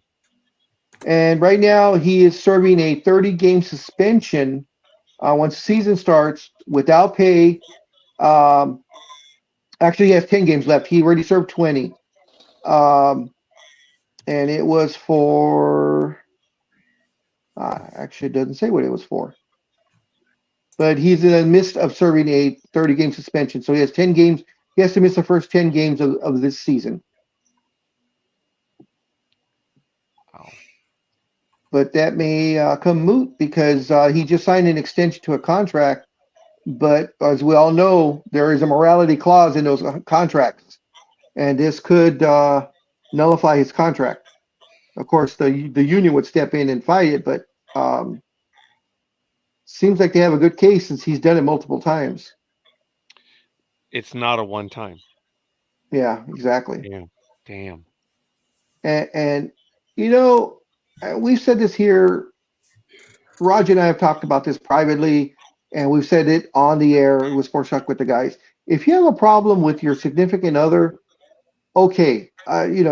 And right now he is serving a 30-game suspension once the season starts without pay. Actually, he has 10 games left. He already served 20. And it was for, actually, it doesn't say what it was for. But he's in the midst of serving a 30-game suspension. So he has 10 games. He has to miss the first 10 games of this season. Wow. But that may come moot because he just signed an extension to a contract. But as we all know, there is a morality clause in those contracts. And this could nullify his contract. Of course, the union would step in and fight it, but seems like they have a good case since he's done it multiple times. It's not a one time. Yeah, exactly. Damn. And you know, we've said this here. Raj and I have talked about this privately, and we've said it on the air with Sports Talk with the guys. If you have a problem with your significant other, okay,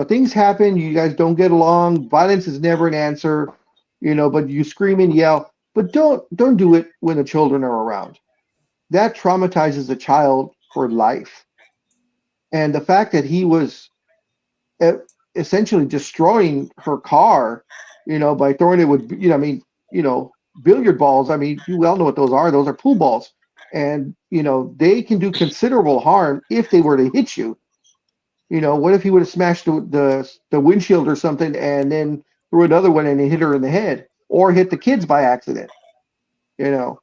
things happen. You guys don't get along. Violence is never an answer, but you scream and yell. But don't do it when the children are around. That traumatizes the child for life. And the fact that he was essentially destroying her car, by throwing it with, billiard balls. I mean, you well know what those are. Those are pool balls. And, they can do considerable harm if they were to hit you. What if he would have smashed the windshield or something and then threw another one and hit her in the head or hit the kids by accident? None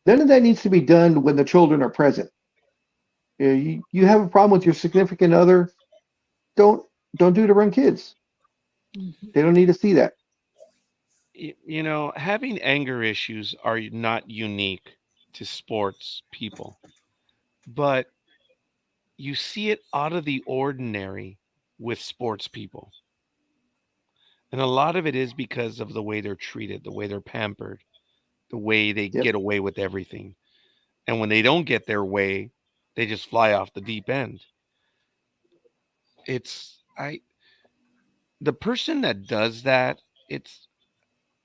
of that needs to be done when the children are present. You have a problem with your significant other, don't do it around kids. They don't need to see that. Having anger issues are not unique to sports people, but you see it out of the ordinary with sports people. And a lot of it is because of the way they're treated, the way they're pampered, the way they Yep. get away with everything. And when they don't get their way, they just fly off the deep end. The person that does that,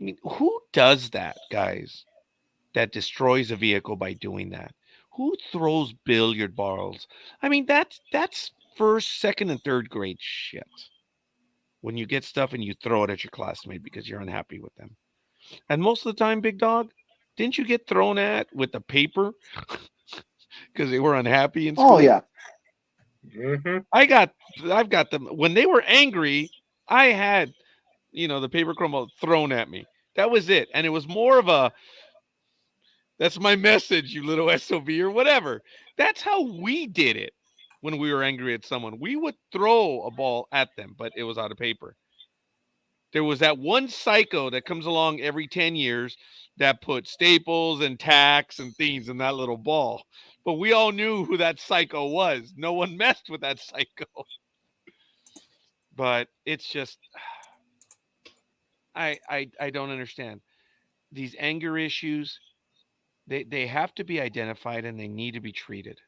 I mean, who does that, guys? That destroys a vehicle by doing that? Who throws billiard balls? I mean, that's first, second, and third grade shit. When you get stuff and you throw it at your classmate because you're unhappy with them. And most of the time, Big Dog, didn't you get thrown at with the paper because they were unhappy in Oh school? yeah. Mm-hmm. I've got them when they were angry. I had, the paper crumble thrown at me. That was it, and it was more of a "that's my message, you little SOB" or whatever. That's how we did it when we were angry at someone. We would throw a ball at them, but it was out of paper. There was that one psycho that comes along every 10 years that put staples and tacks and things in that little ball. But we all knew who that psycho was. No one messed with that psycho. But it's just I don't understand. These anger issues, they have to be identified and they need to be treated.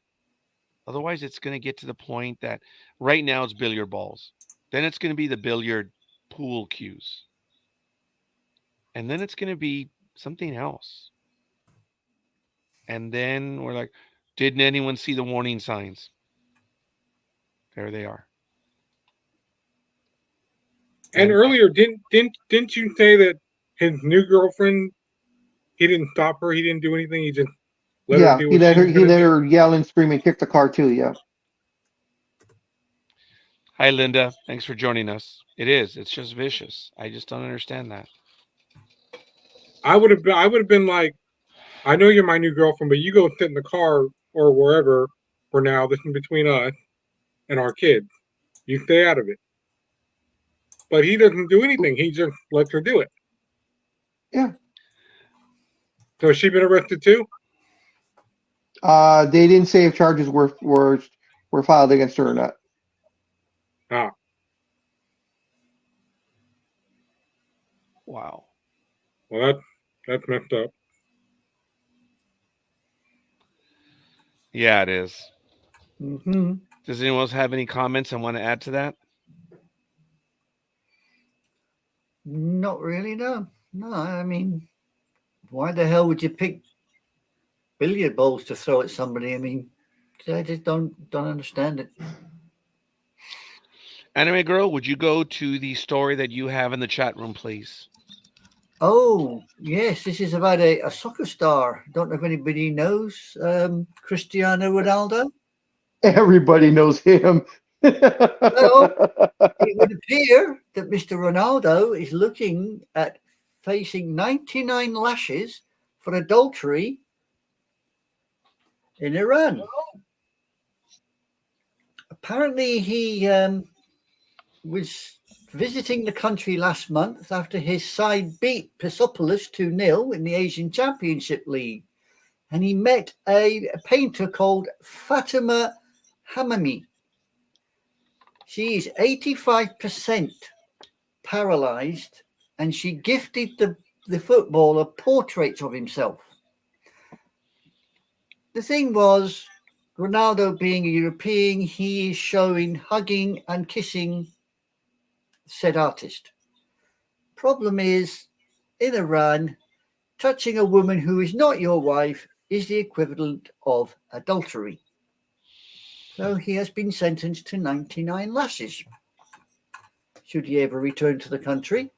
Otherwise it's going to get to the point that right now it's billiard balls. Then it's going to be the billiard pool cues. And then it's going to be something else. And then we're like, didn't anyone see the warning signs? There they are. And earlier, didn't you say that his new girlfriend, he didn't stop her, he didn't do anything, he just let her Yeah, do he what let she her was he gonna let do? her yell and scream and kick the car too. Yeah. Hi, Linda. Thanks for joining us. It's just vicious. I just don't understand that. I would have been like, I know you're my new girlfriend, but you go sit in the car or wherever for now. This is between us and our kids. You stay out of it. But he doesn't do anything. He just lets her do it. Yeah. So has she been arrested too? They didn't say if charges were filed against her or not. Ah, Wow. well, that's messed up. Yeah, it is. Mm-hmm. Does anyone else have any comments and want to add to that? Not really, no. No, I mean, why the hell would you pick billiard balls to throw at somebody? I mean, I just don't understand it. Anime Girl, would you go to the story that you have in the chat room, please? Oh, yes, this is about a soccer star. Don't know if anybody knows Cristiano Ronaldo. Everybody knows him. Well, it would appear that Mr. Ronaldo is looking at facing 99 lashes for adultery in Iran. Apparently, he was visiting the country last month after his side beat Persepolis 2-0 in the Asian Championship League. And he met a painter called Fatima Hamami. She is 85% paralyzed, and she gifted the footballer portraits of himself. The thing was, Ronaldo being a European, he is showing hugging and kissing said artist. Problem is, in Iran, touching a woman who is not your wife is the equivalent of adultery. So he has been sentenced to 99 lashes. Should he ever return to the country,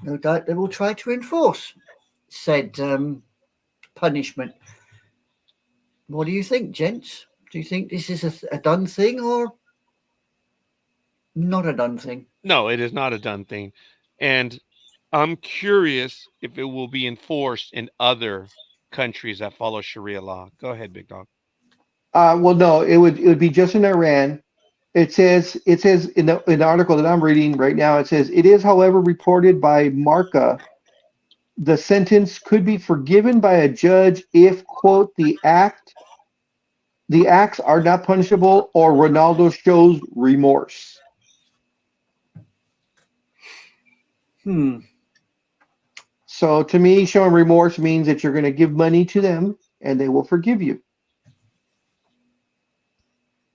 no doubt they will try to enforce said punishment. What do you think, gents? Do you think this is a done thing or not a done thing? No, it is not a done thing. And I'm curious if it will be enforced in other countries that follow Sharia law. Go ahead, Big Dog. Well, no, it would be just in Iran. It says in the article that I'm reading right now. It says it is, however, reported by Marca. The sentence could be forgiven by a judge if, quote, the acts are not punishable or Ronaldo shows remorse. So to me, showing remorse means that you're going to give money to them and they will forgive you.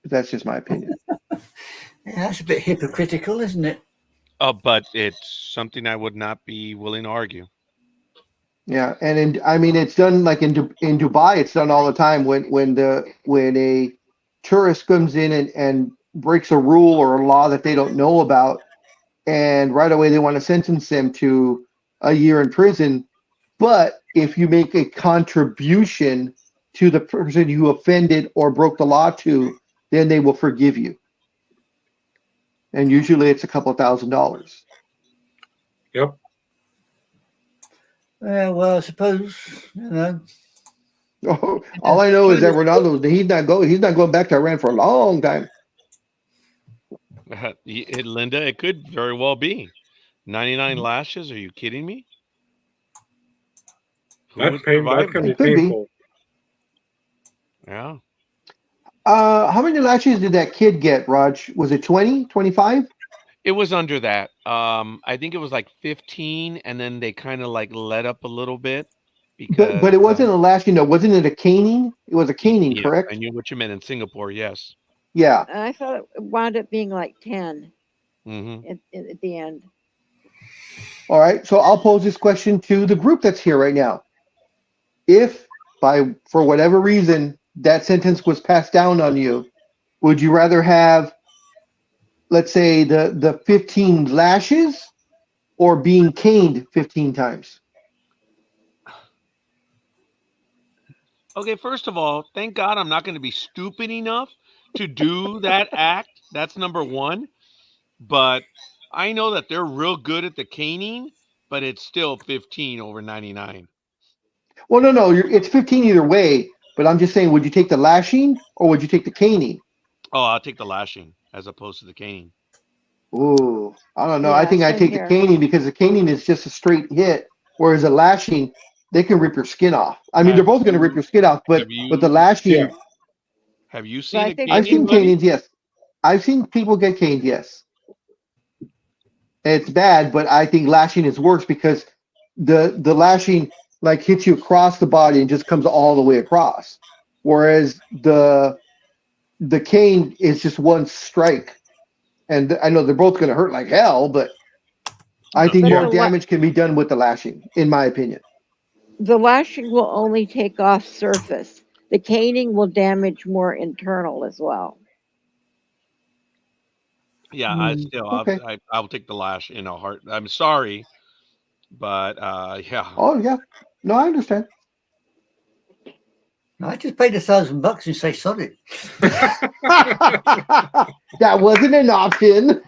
But that's just my opinion. Yeah, that's a bit hypocritical, isn't it? But it's something I would not be willing to argue. Yeah, and I mean, it's done like in Dubai. It's done all the time when a tourist comes in and breaks a rule or a law that they don't know about, and right away they want to sentence them to a year in prison. But if you make a contribution to the person you offended or broke the law to, then they will forgive you. And usually it's a couple $1,000s. Yep. Yeah, well, I suppose, you know. Oh, all I know is that Ronaldo, he's not going back to Iran for a long time. Linda, it could very well be 99 lashes. Are you kidding me? Who would That's survive gonna that? be It could be. painful. Yeah. How many lashes did that kid get, Raj? Was it 20, 25? It was under that. I think it was like 15, and then they kind of like let up a little bit because But it wasn't a lashing, though. Wasn't it a caning? It was a caning, yes, I correct? knew what you meant in Singapore. Yes. Yeah. I thought it wound up being like 10 Hmm. at the end. All right. So I'll pose this question to the group that's here right now. If for whatever reason that sentence was passed down on you, would you rather have, let's say, the 15 lashes or being caned 15 times? Okay, first of all, thank God I'm not going to be stupid enough to do that act. That's number one. But I know that they're real good at the caning, but it's still 15 over 99. Well, no. It's 15 either way. But I'm just saying, would you take the lashing or would you take the caning? Oh, I'll take the lashing as opposed to the caning. Ooh, I don't know. I Yeah, think I same take the here. caning because the caning is just a straight hit, whereas a lashing, they can rip your skin off. I mean, they're Have both going to rip you your skin off, have but the you Yeah. lashing, have you But seen I a think I've caning, seen buddy? canings, yes. I've seen people get caned, yes. It's bad, but I think lashing is worse because the lashing like hits you across the body and just comes all the way across, whereas the cane is just one strike. And I know they're both going to hurt like hell, but I think but more Yeah. damage can be done with the lashing, in my opinion. the lashing will only take off surface. The caning will damage more internal as well. Yeah, Okay. I'll take the lash in a heart. I'm sorry, but yeah. Oh yeah. No, I understand. I just paid $1,000 and say sorry. That wasn't an option.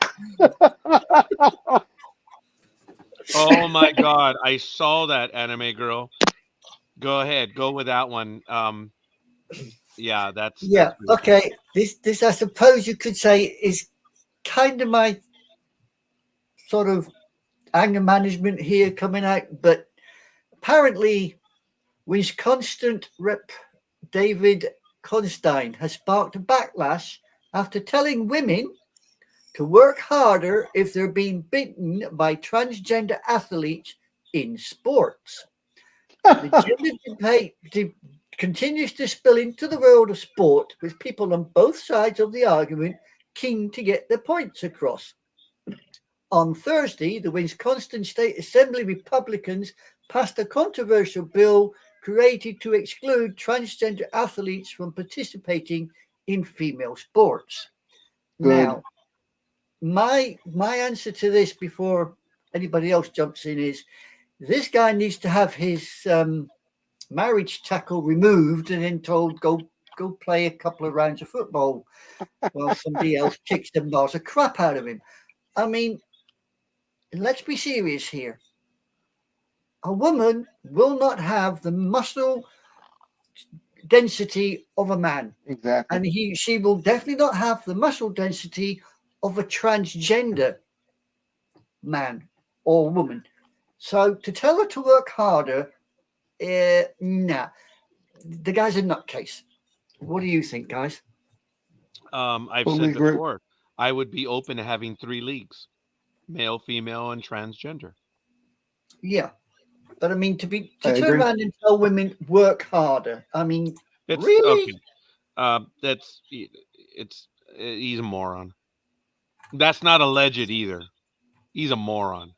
Oh my God, I saw that anime girl. Go ahead, go with that one. Yeah, Yeah, that's really bad. okay. This I suppose you could say is kind of my sort of anger management here coming out, but apparently Wisconsin Rep David Constein has sparked a backlash after telling women to work harder if they're being beaten by transgender athletes in sports. The gender debate continues to spill into the world of sport, with people on both sides of the argument keen to get their points across. On Thursday, the Wisconsin State Assembly Republicans passed a controversial bill created to exclude transgender athletes from participating in female sports. Good. Now, my answer to this before anybody else jumps in is this guy needs to have his marriage tackle removed and then told go play a couple of rounds of football while somebody else kicks the bars of crap out of him. I mean, let's be serious here. A woman will not have the muscle density of a man, Exactly. and she will definitely not have the muscle density of a transgender man or woman. So to tell her to work harder, nah, the guy's a nutcase. What do you think, guys? I've Totally said agree. before, I would be open to having 3 leagues: male, female, and transgender. Yeah, but I mean I to turn agree. around and tell women work harder. I mean, It's really? okay. It's he's a moron. That's not alleged either. He's a moron.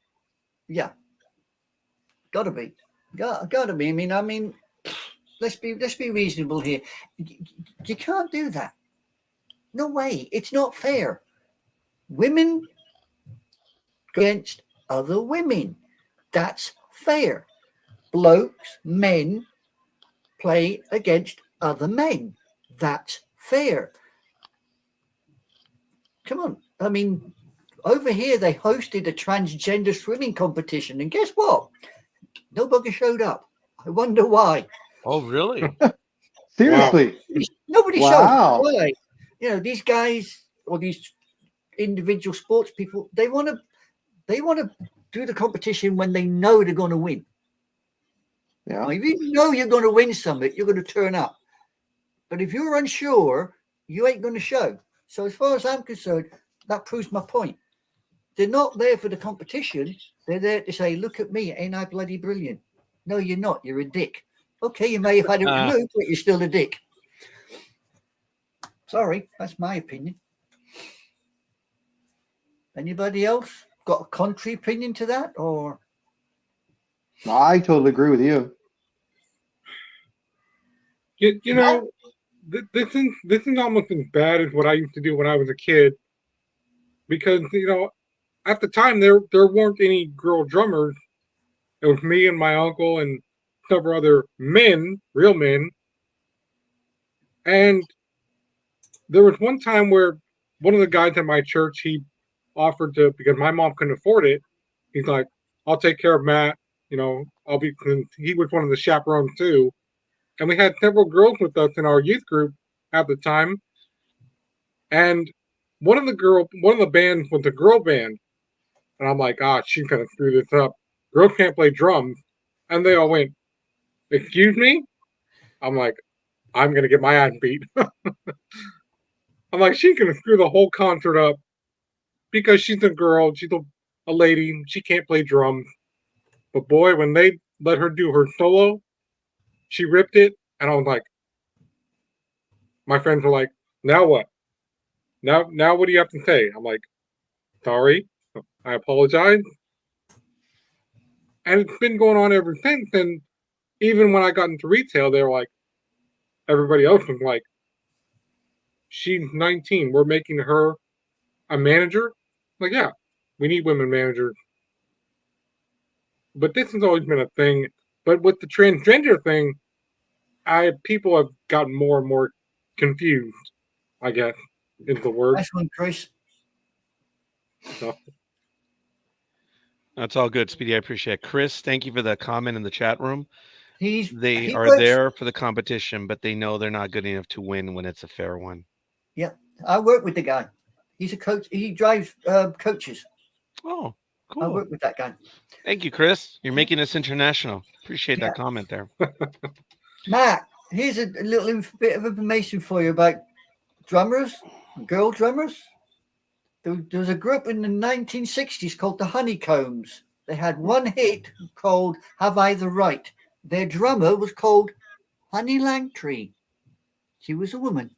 Yeah, gotta be. Gotta be. I mean, let's be reasonable here. You can't do that. No way. It's not fair. Women against other women. That's fair. Blokes, men play against other men. That's fair. Come on. I mean, over here they hosted a transgender swimming competition, and guess what? Nobody showed up. I wonder why. Oh, really? Seriously. Nobody showed Wow. up. Why? You know, these guys or these individual sports people, they want to do the competition when they know they're going to win. Yeah. Now, if you know you're going to win something, you're going to turn up. But if you're unsure, you ain't going to show. So as far as I'm concerned, that proves my point. They're not there for the competition. They're there to say, look at me, ain't I bloody brilliant? No, you're not. You're a dick. Okay, you may have had it removed, but you're still a dick. Sorry, that's my opinion. Anybody else got a contrary opinion to that? Or No, I totally agree with you. You know, this is almost as bad as what I used to do when I was a kid, because you know, at the time there weren't any girl drummers. It was me and my uncle and several other men, real men, and there was one time where one of the guys at my church, he offered to, because my mom couldn't afford it, he's like, I'll take care of Matt, you know, he was one of the chaperones too. And we had several girls with us in our youth group at the time. And one of the bands was a girl band. And I'm like, she's going to screw this up. Girls can't play drums. And they all went, excuse me? I'm like, I'm going to get my ass beat. I'm like, she's going to screw the whole concert up because she's a girl. She's a lady. She can't play drums. But boy, when they let her do her solo, she ripped it, and I was like, my friends were like, now what? Now what do you have to say? I'm like, sorry, I apologize. And it's been going on ever since. And even when I got into retail, they were like, everybody else was like, she's 19. We're making her a manager. I'm like, yeah, we need women managers. But this has always been a thing. But with the transgender thing, people have gotten more and more confused, I guess, is the word. nice one, Chris. So, That's all good, Speedy. I appreciate it. Chris, thank you for the comment in the chat room. They he are works- there for the competition, but they know they're not good enough to win when it's a fair one. Yeah, I work with the guy. He's a coach. He drives coaches. Oh, I cool. work with that guy. Thank you, Chris. You're making us international. Appreciate that comment there. Matt, here's a little bit of information for you about drummers, girl drummers. There was a group in the 1960s called the Honeycombs. They had one hit called Have I the Right? Their drummer was called Honey Langtree. She was a woman.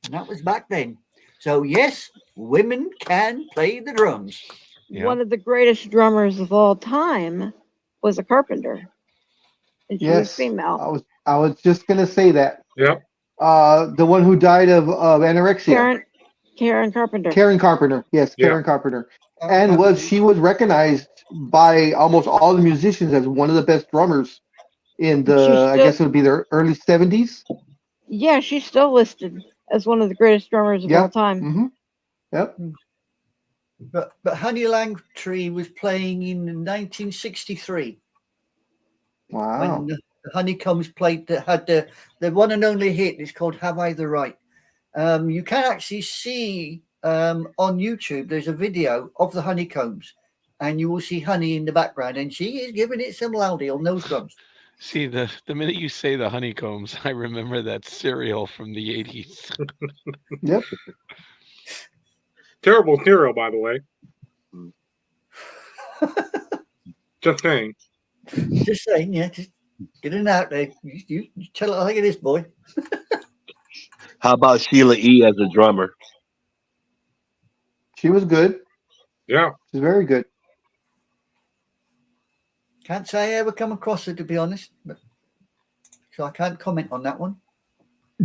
And that was back then. So, yes, women can play the drums. Yeah. One of the greatest drummers of all time was a carpenter. And she was Yes. female. I was just gonna say that. yep. The one who died of anorexia. Karen Carpenter. Karen Carpenter. Yes, Yeah. Karen Carpenter. And she was recognized by almost all the musicians as one of the best drummers in I guess it would be the early 70s. Yeah, she's still listed as one of the greatest drummers of all time. Mm-hmm. Yep. But Honey Langtree was playing in 1963. Wow. When the Honeycombs played that had the one and only hit. It's called Have I the Right? You can actually see on YouTube, there's a video of the Honeycombs, and you will see Honey in the background, and she is giving it some loudly on those drums. See, the minute you say the Honeycombs, I remember that cereal from the 80s. Yep. Terrible cereal, by the way. Just saying. Just saying, yeah, just get it out there. You tell it like it is, boy. How about Sheila E. as a drummer? She was good. Yeah. She's very good. Can't say I ever come across it, to be honest, but so I can't comment on that one.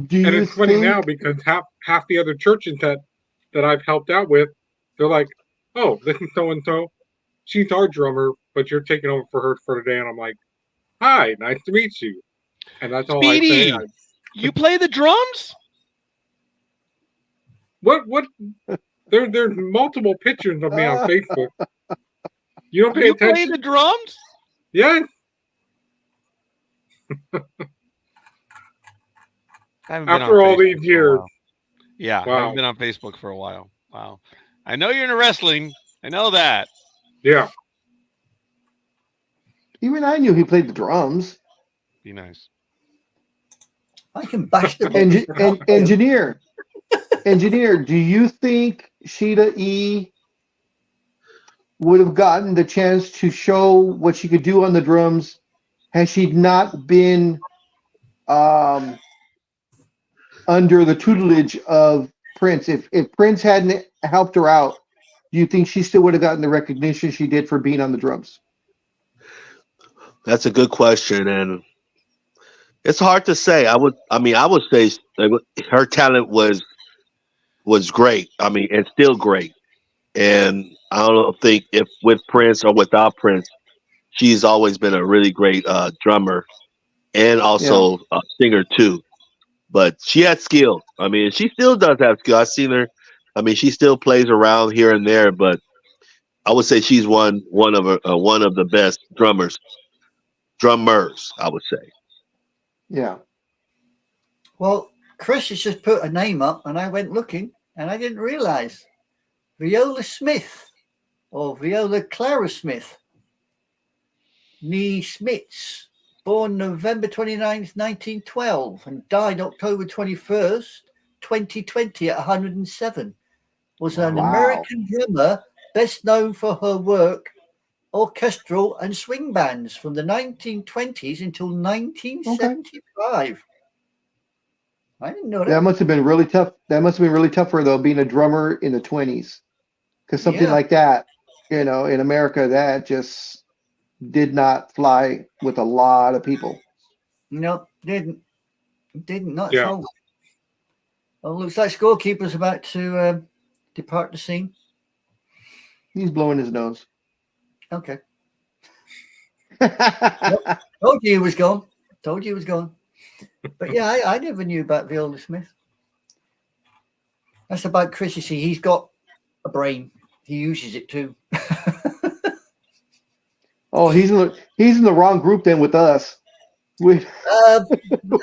Do And you it's funny now think? because half the other churches that I've helped out with, they're like, "Oh, this is so and so. She's our drummer, but you're taking over for her for today." And I'm like, "Hi, nice to meet you." And that's all I say. Speedy, you play the drums? What? There's multiple pictures of me on Facebook. You don't pay You play attention? the drums? Yeah. I haven't been on After all Facebook these for a years. while. Yeah, I Wow. haven't been on Facebook for a while. Wow. I know you're into wrestling. I know that. Yeah. Even I knew he played the drums. Be nice. I can bash the buttons. Engineer, do you think Sheeta E would have gotten the chance to show what she could do on the drums had she not been under the tutelage of Prince? If Prince hadn't helped her out, do you think she still would have gotten the recognition she did for being on the drums? That's a good question, and it's hard to say. I would say her talent was great. I mean, and still great. And I don't think if with Prince or without Prince, she's always been a really great drummer and Yeah. also a singer too. But she had skill. I mean, she still does have skill. I've seen her. I mean, she still plays around here and there, but I would say she's one of the best drummers. I would say. Yeah. Well, Chris has just put a name up, and I went looking, and I didn't realise Viola Smith or Viola Clara Smith, nee Smits, born November 29th, 1912, and died October 21st, 2020 at 107, was an Wow. American drummer best known for her work orchestral and swing bands from the 1920s until 1975. I didn't know That that. must have been really tough. That must have been really tough for her though, being a drummer in the 20s. Because something Yeah. like that, in America, that just did not fly with a lot of people. No, didn't not Yeah. at all. Well, looks like Scorekeeper's about to depart the scene. He's blowing his nose. Okay. Told you he was gone. Told you he was gone. But yeah, I never knew about Viola Smith. That's about Chris. You see, he's got a brain. He uses it too. Oh, he's in the wrong group then with us. We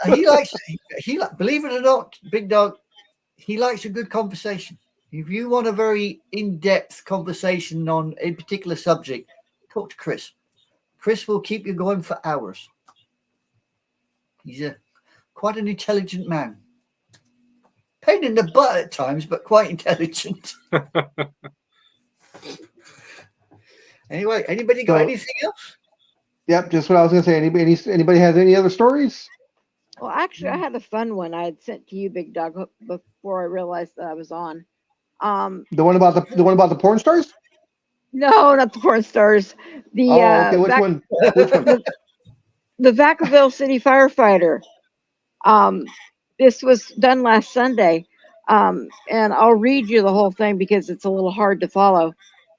he believe it or not, Big Dog, he likes a good conversation. If you want a very in-depth conversation on a particular subject, talk to Chris. Chris will keep you going for hours. He's quite an intelligent man. Pain in the butt at times, but quite intelligent. Anyway, anybody got anything else? Yep, just what I was gonna say. Anybody has any other stories? Well, actually, I had a fun one I had sent to you, Big Dog, before I realized that I was on. The one about the porn stars? No, not the porn stars. The okay. Which one? Which one? The Vacaville City firefighter. This was done last Sunday, and I'll read you the whole thing because it's a little hard to follow.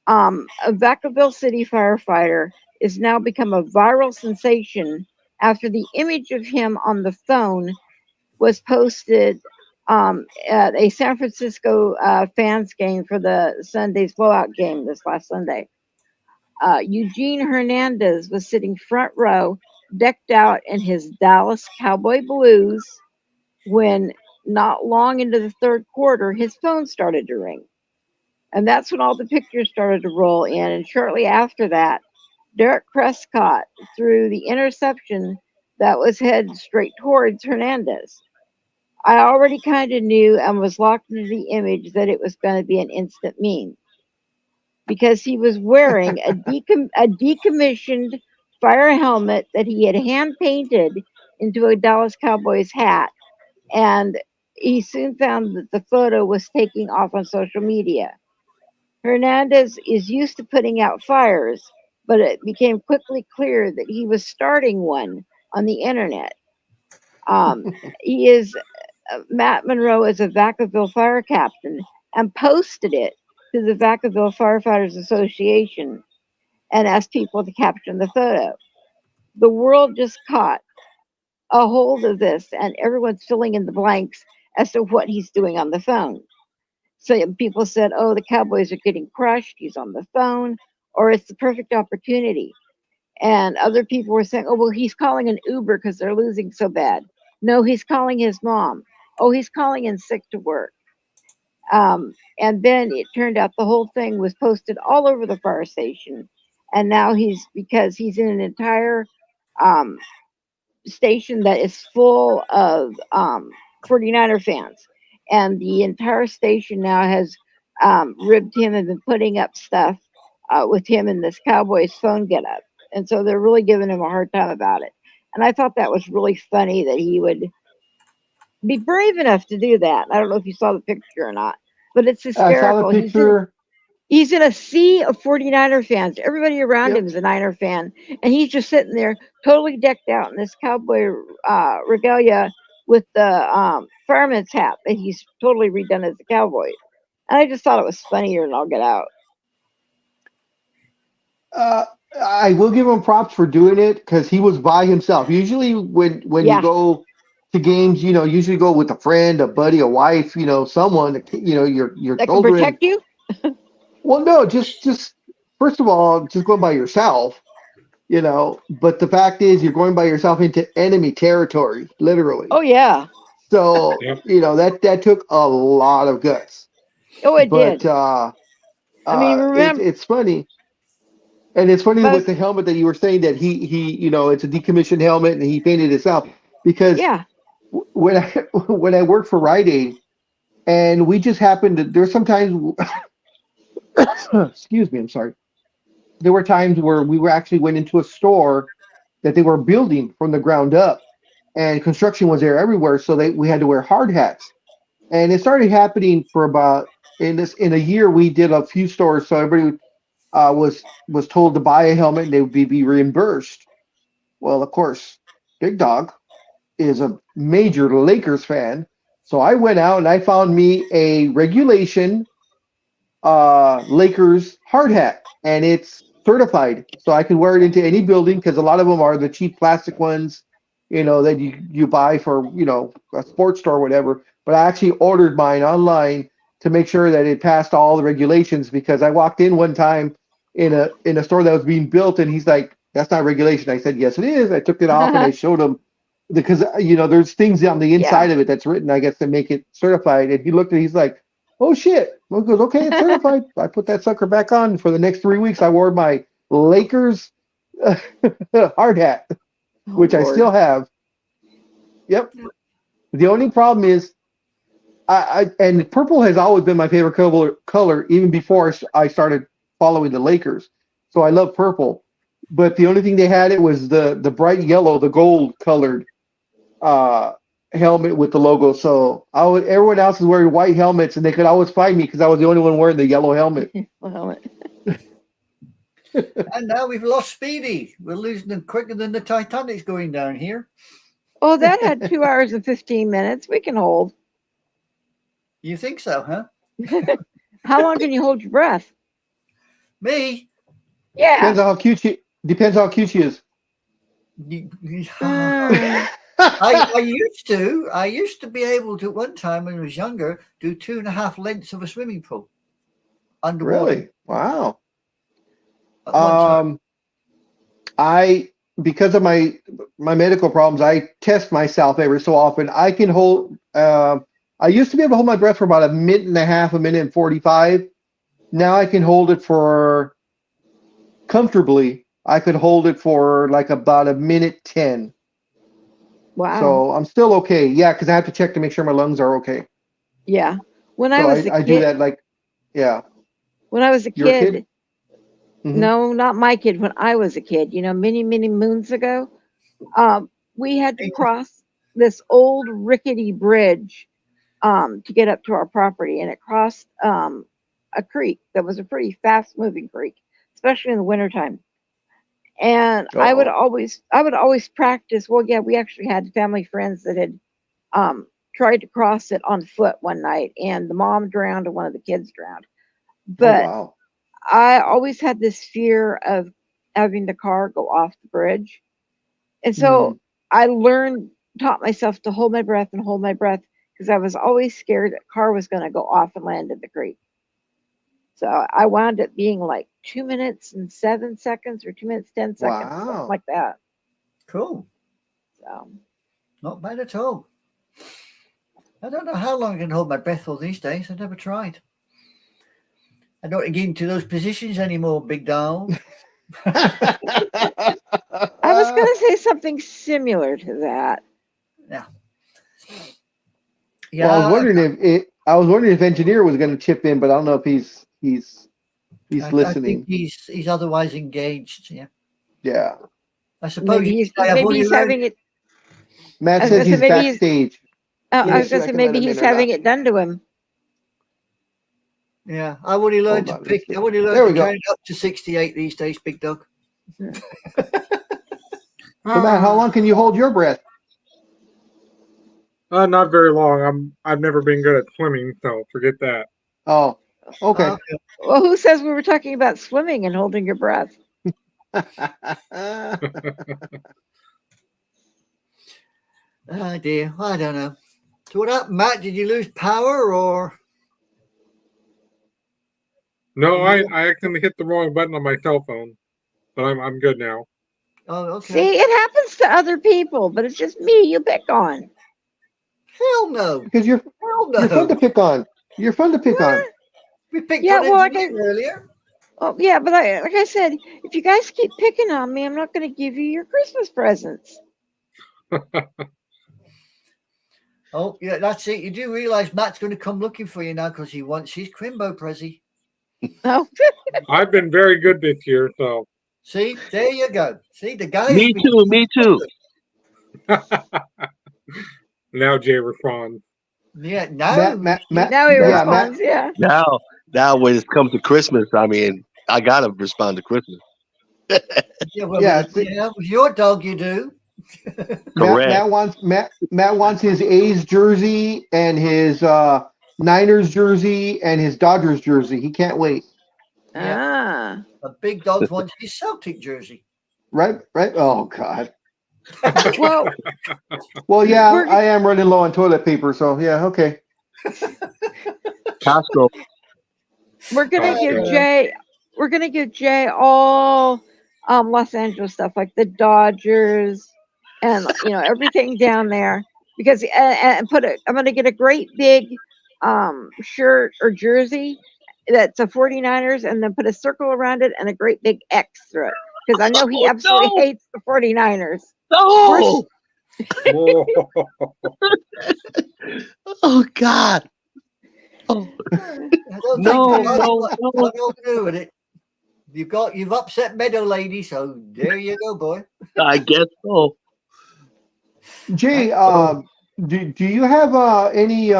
A Vacaville City firefighter is now become a viral sensation after the image of him on the phone was posted at a San Francisco fans game for the Sunday's blowout game this last Sunday. Eugene Hernandez was sitting front row, decked out in his Dallas Cowboy blues, when not long into the third quarter, his phone started to ring. And that's when all the pictures started to roll in. And shortly after that, Derek Prescott threw the interception that was headed straight towards Hernandez. I already kind of knew and was locked into the image that it was going to be an instant meme because he was wearing a decommissioned fire helmet that he had hand painted into a Dallas Cowboys hat. And he soon found that the photo was taking off on social media. Hernandez is used to putting out fires, but it became quickly clear that he was starting one on the internet. He is Matt Monroe is a Vacaville fire captain and posted it to the Vacaville Firefighters Association and asked people to caption the photo. The world just caught a hold of this, and everyone's filling in the blanks as to what he's doing on the phone. So people said, oh, the Cowboys are getting crushed, he's on the phone, or it's the perfect opportunity. And other people were saying, oh, well, he's calling an Uber because they're losing so bad. No, he's calling his mom. Oh, he's calling in sick to work. And then it turned out the whole thing was posted all over the fire station. And now because he's in an entire um, station that is full of 49er fans. And the entire station now has ribbed him and been putting up stuff with him in this Cowboys phone get up. And so they're really giving him a hard time about it. And I thought that was really funny that he would be brave enough to do that. I don't know if you saw the picture or not, but it's I saw the hysterical. picture. He's in a sea of 49er fans. Everybody around Yep. him is a Niner fan. And he's just sitting there totally decked out in this cowboy regalia with the fireman's hat that he's totally redone as a cowboy. And I just thought it was funnier than I'll get out. I will give him props for doing it because he was by himself. Usually, when Yeah. you go to games, usually go with a friend, a buddy, a wife, someone, your That can children. protect you? Well, no, just first of all, just going by yourself, But the fact is, you're going by yourself into enemy territory, literally. Oh, yeah. So Yep. that took a lot of guts. Oh, it But did. I mean, remember, it's funny. And it's funny with most, the helmet that you were saying that he it's a decommissioned helmet and he painted it himself because yeah. when I worked for Rite Aid and we just happened to there's sometimes excuse me, I'm sorry. There were times where we were actually went into a store that they were building from the ground up and construction was there everywhere, so we had to wear hard hats. And it started happening for about in a year we did a few stores, so everybody was told to buy a helmet and they would be reimbursed. Well, of course, Big Dog is a major Lakers fan, so I went out and I found me a regulation Lakers hard hat, and it's certified, so I can wear it into any building because a lot of them are the cheap plastic ones, that you buy for a sports store or whatever. But I actually ordered mine online to make sure that it passed all the regulations because I walked in one time in a store that was being built and he's like, "That's not regulation." I said, "Yes, it is." I took it off and I showed him because there's things on the inside of it that's written, I guess, to make it certified. And he looked at it, he's like, "Oh shit." Well, he goes, "Okay, it's certified." I put that sucker back on. For the next 3 weeks, I wore my Lakers hard hat, which I still have. Yep. The only problem is, and purple has always been my favorite color even before I started following the Lakers. So I love purple. But the only thing they had it was the bright yellow, the gold colored helmet with the logo. So everyone else is wearing white helmets, and they could always find me because I was the only one wearing the yellow helmet. And now we've lost Speedy. We're losing them quicker than the Titanic's going down here. Oh, that had 2 hours and 15 minutes. We can hold. You think so, huh? How long can you hold your breath? Me? Yeah. Depends how cute she is. I used to be able to, one time when I was younger, do 2.5 lengths of a swimming pool underwater. Really? Wow. At one time. Because of my medical problems, I test myself every so often. I can hold. I used to be able to hold my breath for about 1.5 minutes, 1:45. Now I can hold it for comfortably. I could hold it for like about 1:10. Wow. So I'm still okay. Yeah, because I have to check to make sure my lungs are okay. Yeah. When So I was a I kid, do that yeah. When I was a You're a kid, kid? Mhm. no, not my kid. When I was a kid, many, many moons ago, we had to cross this old rickety bridge to get up to our property, and it crossed a creek that was a pretty fast moving creek, especially in the wintertime. And I would Uh-oh. always practice. Well, yeah, we actually had family friends that had tried to cross it on foot one night, and the mom drowned and one of the kids drowned. Oh But wow. I always had this fear of having the car go off the bridge. And Hmm. so taught myself to hold my breath and hold my breath because I was always scared that car was going to go off and land in the creek. So I wound up being like 2 minutes and 7 seconds or 2 minutes, 10 seconds, something Wow. like that. Cool. So, Not bad at all. I don't know how long I can hold my breath for these days. I never tried. I don't get into those positions anymore, big dog. I was going to say something similar to that. Yeah. Well, I was wondering if engineer was going to chip in, but I don't know if he's I think listening. he's otherwise engaged. Yeah. Yeah. I suppose Maybe you say, I've only he's learned. having it. Matt I was says gonna say he's maybe he's. backstage. I Let me was see going if to I say can let maybe him he's in or having not. it done to him. Yeah, I've only learned Hold to on, let's pick. see. I've only There learned we to go. count up to 68 these days, big dog. So Matt, how long can you hold your breath? Not very long. I've never been good at swimming, so forget that. Oh, okay. Okay. Well, who says we were talking about swimming and holding your breath? Oh dear, I don't know. So what happened, Matt? Did you lose power or? No, I accidentally hit the wrong button on my cell phone, but I'm good now. Oh, okay. See, it happens to other people, but it's just me you pick on. Hell no. Because you're Hell fun to no. pick on. You're fun to pick on. We picked Yeah, on well, engineer earlier. oh yeah, but like I said, if you guys keep picking on me, I'm not going to give you your Christmas presents. Oh, yeah, that's it. You do realize Matt's going to come looking for you now because he wants his Crimbo Prezi. Oh, I've been very good this year, so See, there you go. See, the guy. Me too. Me too. now Jay responds. Yeah, now. Matt, now he yeah, Matt. responds, yeah. Now when it comes to Christmas, I mean, I gotta respond to Christmas. Yeah, well, Yeah, with your dog, you do. Correct. Matt wants his A's jersey and his Niners jersey and his Dodgers jersey. He can't wait. Yeah. Ah. A big dog wants his Celtic jersey. Right? Oh God. Well, Well, yeah, We're- I am running low on toilet paper, so yeah, okay. Costco. we're gonna Oh, give God. Jay. We're gonna give Jay all Los Angeles stuff, like the Dodgers, and everything down there. Because and I'm gonna get a great big shirt or jersey that's a 49ers, and then put a circle around it and a great big X through it. Because I know he Oh, absolutely no! hates the 49ers. No! Whoa. Oh God! Oh I don't no! think that's No! got No! nothing to do with it. You've upset Meadow Lady, so there you go, boy. I guess so. Jay, do you have any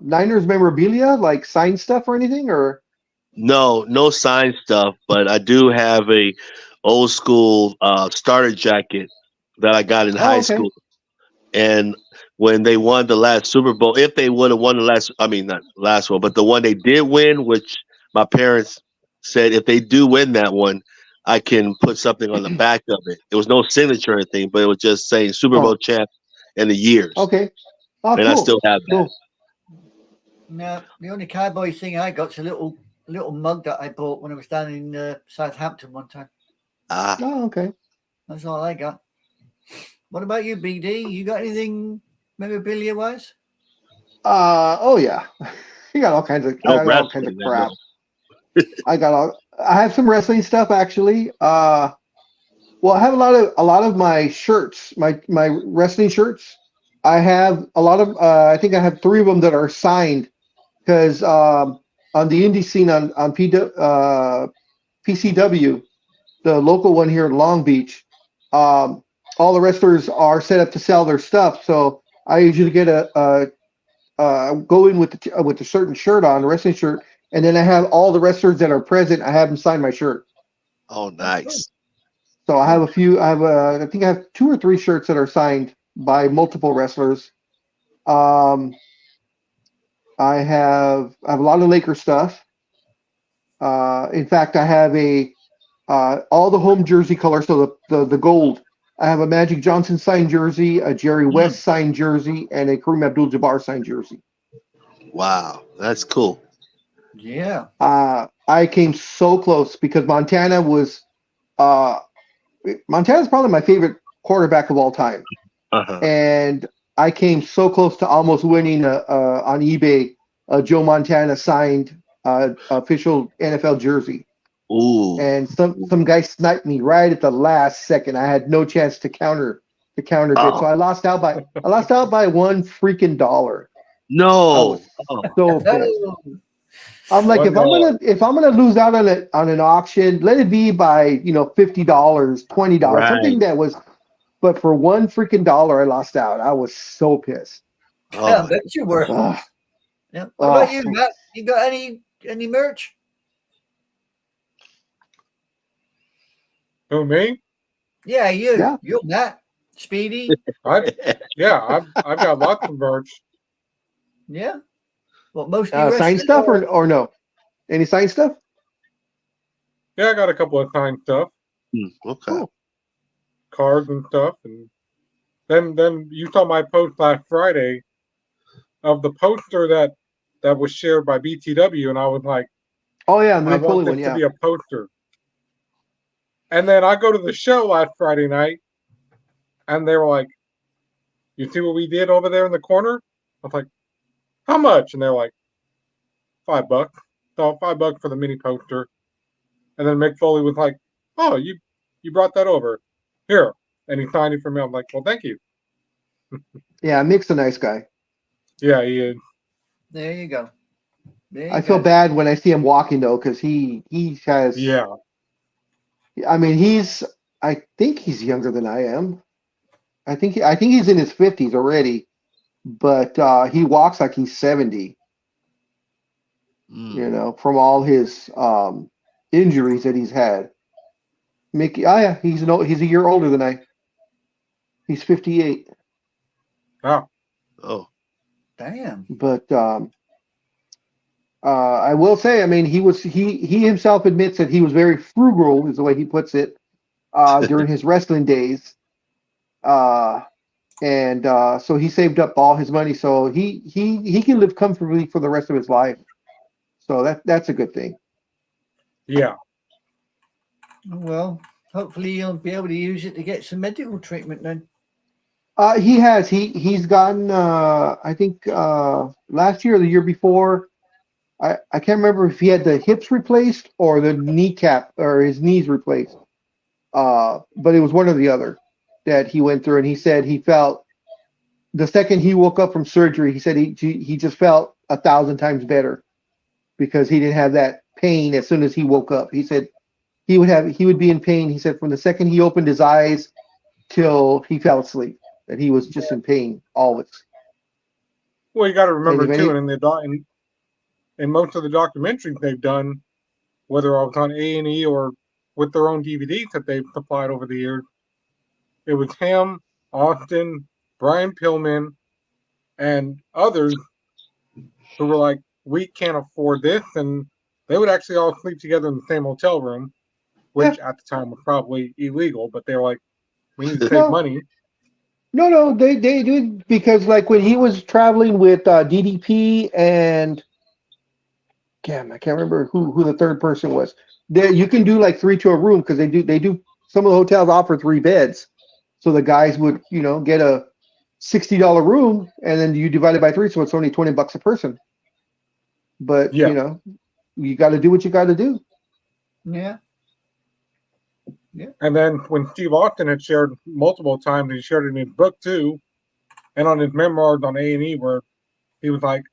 Niners memorabilia, like signed stuff or anything, or? No sign stuff, but I do have a old school starter jacket that I got in Oh, high okay. school. And when they won the last Super Bowl, if they would have won the last, I mean, not last one, but the one they did win, which my parents said if they do win that one, I can put something on the back of it. It was no signature or anything, but it was just saying Super Bowl Oh, champ and the years. okay. Oh, And I cool. still have that. Cool. No, the only cowboy thing I got's a little mug that I bought when I was down in Southampton one time. Ah, Oh, okay. That's all I got. What about you, BD? You got anything memorabilia wise? Oh yeah. You got all kinds of no I got all kinds of wrestling. crap. I have some wrestling stuff actually. Well, I have a lot of my shirts, my wrestling shirts. I have a lot of I think I have 3 of them that are signed because on the indie scene on PCW, the local one here in Long Beach, all the wrestlers are set up to sell their stuff. So I usually get go in with a certain shirt on, a wrestling shirt, and then I have all the wrestlers that are present. I have them sign my shirt. Oh, nice. So I have a few. I think I have 2 or 3 shirts that are signed by multiple wrestlers. Um, I have a lot of Laker stuff. In fact, I have all the home jersey colors, so the gold. I have a Magic Johnson signed jersey, a Jerry West signed jersey, and a Kareem Abdul-Jabbar signed jersey. Wow, that's cool. Yeah. I came so close because Montana's probably my favorite quarterback of all time, Uh-huh. and I came so close to almost winning on eBay a Joe Montana signed official NFL jersey. Ooh. And some guy sniped me right at the last second. I had no chance to counter bid, so I lost out by $1 freaking dollar. I No. was so pissed. Oh, I'm like, if I'm gonna lose out on an auction, let it be by $50, $20, Right. something that was. But for $1 freaking dollar, I lost out. I was so pissed. Oh, I my- bet you were. Ugh. Yeah. What about you, Oh. Matt? You got any merch? Who, me? Yeah, you. Yeah. You're Matt. Speedy. I've got lots of merch. Yeah. Well, most of you Signed wrestlers stuff are- or no? Any signed stuff? Yeah, I got a couple of signed stuff, Okay. Cool. cards and stuff, and then you saw my post last Friday of the poster that was shared by BTW, and I was like, Oh yeah, the I Mick Foley want this one. to Yeah. be a poster. And then I go to the show last Friday night, and they were like, "You see what we did over there in the corner?" I was like, "How much?" And they're like, $5. So $5 for the mini poster. And then Mick Foley was like, "Oh, you brought that over here," and he signed it for me. I'm like, "Well, thank you." Yeah, Mick's a nice guy. Yeah, he is. There you go. There you I go. feel bad when I see him walking though, because he has. Yeah, I mean, I think he's younger than I am. I think he's in his 50s already, but he walks like he's 70. From all his injuries that he's had. Mickey, yeah, he's a year older than I. He's 58. wow. Oh. Damn. But I will say, I mean, he himself admits that he was very frugal, is the way he puts it, during his wrestling days. And so he saved up all his money, so he can live comfortably for the rest of his life. So that's a good thing. Yeah, Well, hopefully you'll be able to use it to get some medical treatment then. He has. He's gotten. I think last year or the year before. I can't remember if he had the hips replaced or the kneecap or his knees replaced. But it was one or the other that he went through, and he said he felt the second he woke up from surgery. He said he just felt 1,000 times better because he didn't have that pain as soon as he woke up. He said he would be in pain. He said from the second he opened his eyes till he fell asleep, that he was just in pain always. well, you got to remember Anybody? too, and in most of the documentaries they've done, whether it was on A&E or with their own DVDs that they've supplied over the years, it was him, Austin, Brian Pillman, and others who were like, "We can't afford this," and they would actually all sleep together in the same hotel room, which at the time was probably illegal, but they were like, "We need to save No. money." No, they did, because like when he was traveling with DDP and I can't remember who the third person was. There you can do like 3 to a room because they do some of the hotels offer 3 beds, so the guys would get a $60 room and then you divide it by 3, so it's only $20 a person. But Yeah. you got to do what you got to do. Yeah. And then when Steve Austin had shared multiple times, he shared it in his book too, and on his memoirs on A&E, where he was like,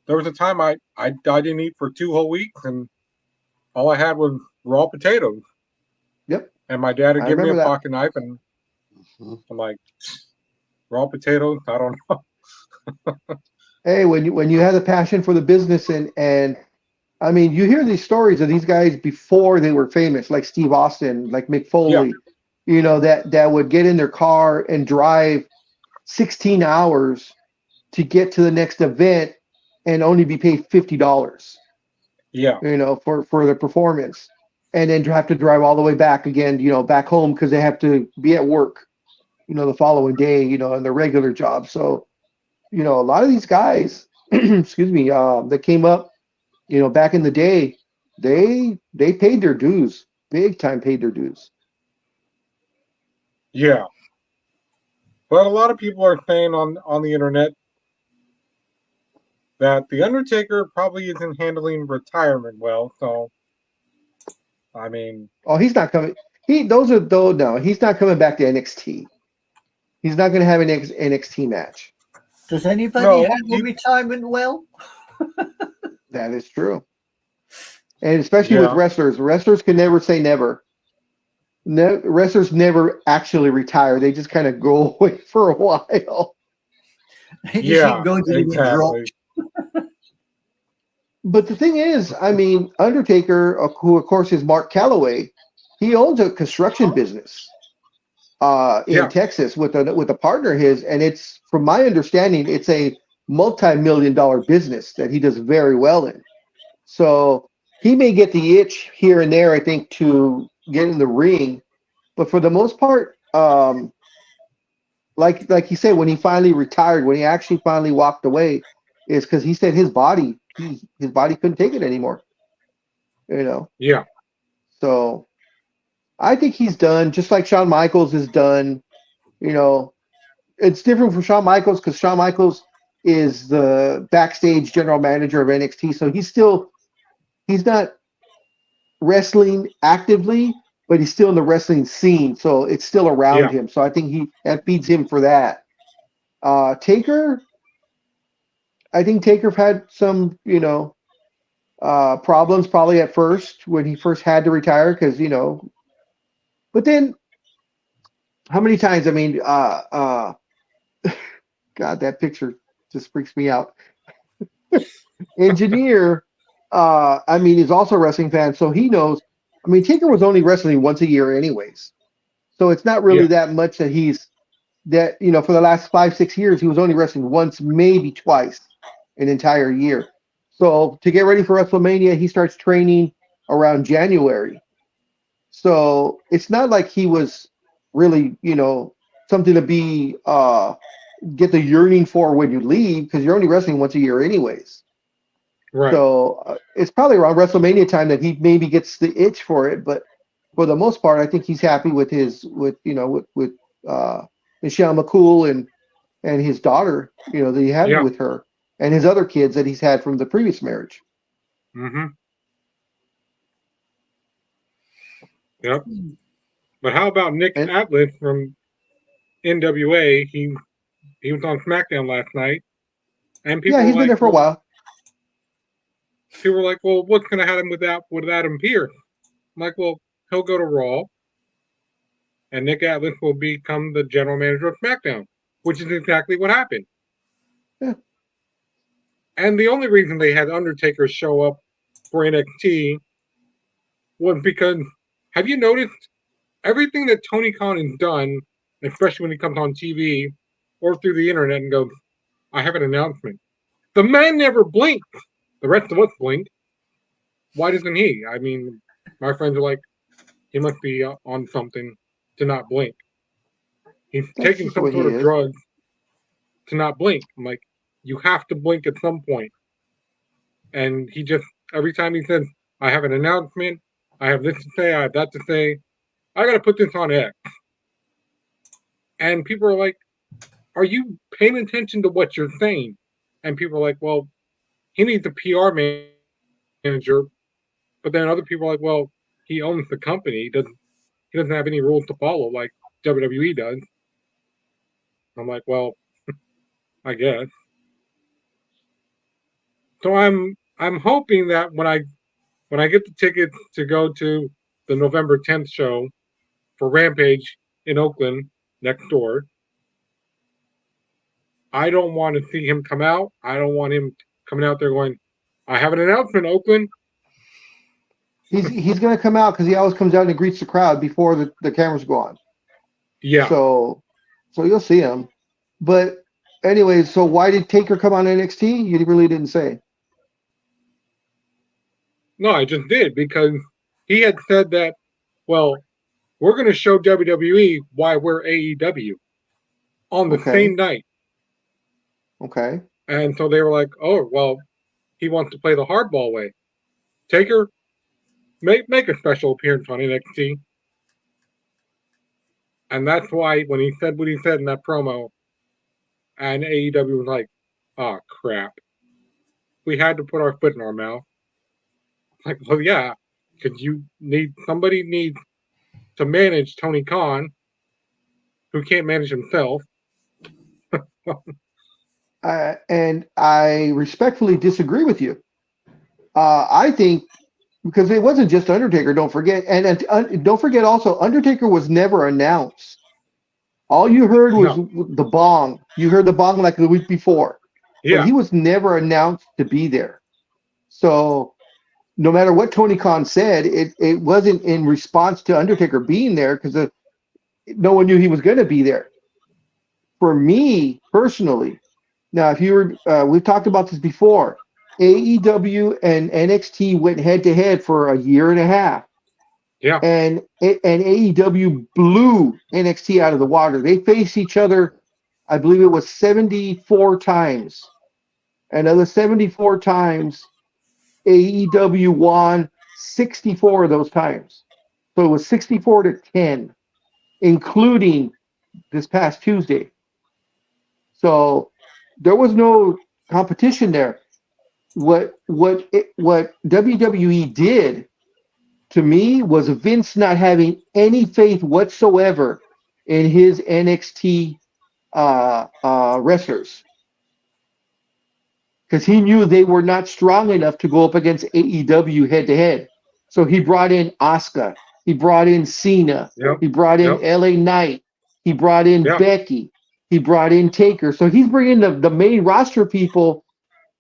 "There was a time I didn't eat for 2 whole weeks, and all I had was raw potatoes." Yep. And my dad would I give me a remember that. pocket knife, and I'm like, "Raw potatoes? I don't know." Hey, when you have a passion for the business and I mean, you hear these stories of these guys before they were famous, like Steve Austin, like Mick Foley. that would get in their car and drive 16 hours to get to the next event and only be paid $50, Yeah. for the performance, and then have to drive all the way back again, back home because they have to be at work, the following day, in their regular job. So, a lot of these guys, excuse me, that came up, back in the day, they paid their dues, big time paid their dues. Yeah. But a lot of people are saying on the internet that the Undertaker probably isn't handling retirement well. So, I mean, Oh, he's not coming. No, he's not coming back to NXT. He's not going to have an NXT match. Does anybody No, handle retirement well? That is true. And especially with Yeah. wrestlers. Wrestlers can never say never. Wrestlers never actually retire. They just kind of go away for a while. You Yeah, keep going to the drop. exactly. But the thing is, I mean, Undertaker, who of course is Mark Calloway, he owns a construction business in Yeah. Texas with a partner of his, and it's, from my understanding, it's a multi-million-dollar business that he does very well in. So he may get the itch here and there, I think, to get in the ring, but for the most part, like he said, when he finally retired, when he actually finally walked away, is because he said his body couldn't take it anymore. Yeah. So I think he's done, just like Shawn Michaels is done. It's different for Shawn Michaels because Shawn Michaels is the backstage general manager of NXT, so he's not wrestling actively, but he's still in the wrestling scene, so it's still around him. So I think that feeds him for that. Taker, I think Taker had some, problems probably at first when he first had to retire because, but then how many times? I mean, God, that picture just freaks me out. Engineer, I mean, is also a wrestling fan, so he knows. I mean, Taker was only wrestling once a year, anyways, so it's not really that much that for the last 5-6 years, he was only wrestling once, maybe twice, an entire year. So to get ready for WrestleMania, he starts training around January. So it's not like he was really, something to be get the yearning for when you leave, because you're only wrestling once a year anyways. Right. So it's probably around WrestleMania time that he maybe gets the itch for it. But for the most part, I think he's happy with Michelle McCool and his daughter, that he had with her, and his other kids that he's had from the previous marriage. Mm-hmm. Yep. But how about Nick Atlas from NWA? He was on SmackDown last night, and people he's been there for a while. People were like, "Well, what's going to happen with Adam Pearce?" I'm like, "Well, he'll go to Raw, and Nick Atlas will become the general manager of SmackDown," which is exactly what happened. Yeah. And the only reason they had Undertaker show up for NXT was because, have you noticed everything that Tony Khan has done, especially when he comes on TV or through the internet and goes, "I have an announcement." The man never blinked. The rest of us blinked. Why doesn't he? I mean, my friends are like, he must be on something to not blink. He's taking some sort of drug to not blink. I'm like, you have to blink at some point. And he just, every time he says, "I have an announcement, I have this to say, I have that to say, I got to put this on X." And people are like, "Are you paying attention to what you're saying?" And people are like, "Well, he needs a PR manager." But then other people are like, "Well, he owns the company. He doesn't have any rules to follow like WWE does." I'm like, "Well, I guess." So I'm hoping that when I get the tickets to go to the November 10th show for Rampage in Oakland next door, I don't want to see him come out. I don't want him coming out there going, "I have an announcement, Oakland." He's going to come out because he always comes out and greets the crowd before the cameras go on. Yeah. So you'll see him. But anyway, so why did Taker come on NXT? You really didn't say. No, I just did because he had said that, well, we're going to show WWE why we're AEW on the Okay. same night. Okay. And so they were like, oh, well, he wants to play the hardball way. Taker, make a special appearance on NXT. And that's why when he said what he said in that promo, and AEW was like, oh, crap. We had to put our foot in our mouth. Like, well, yeah, because somebody needs to manage Tony Khan, who can't manage himself. And I respectfully disagree with you. I think because it wasn't just Undertaker. Don't forget, and don't forget also, Undertaker was never announced. All you heard was the bong. You heard the bong like the week before, but he was never announced to be there. So no matter what Tony Khan said, it wasn't in response to Undertaker being there because no one knew he was going to be there. For me personally, now if you were, we've talked about this before. AEW and NXT went head to head for a year and a half. Yeah. And AEW blew NXT out of the water. They faced each other, I believe it was 74 times. And of the 74 times, AEW won 64 of those times. So it was 64-10, including this past Tuesday. So there was no competition there. What WWE did to me was Vince not having any faith whatsoever in his NXT wrestlers, because he knew they were not strong enough to go up against AEW head to head. So he brought in Asuka, he brought in Cena, he brought in LA Knight, he brought in Becky, he brought in Taker. So he's bringing the main roster people,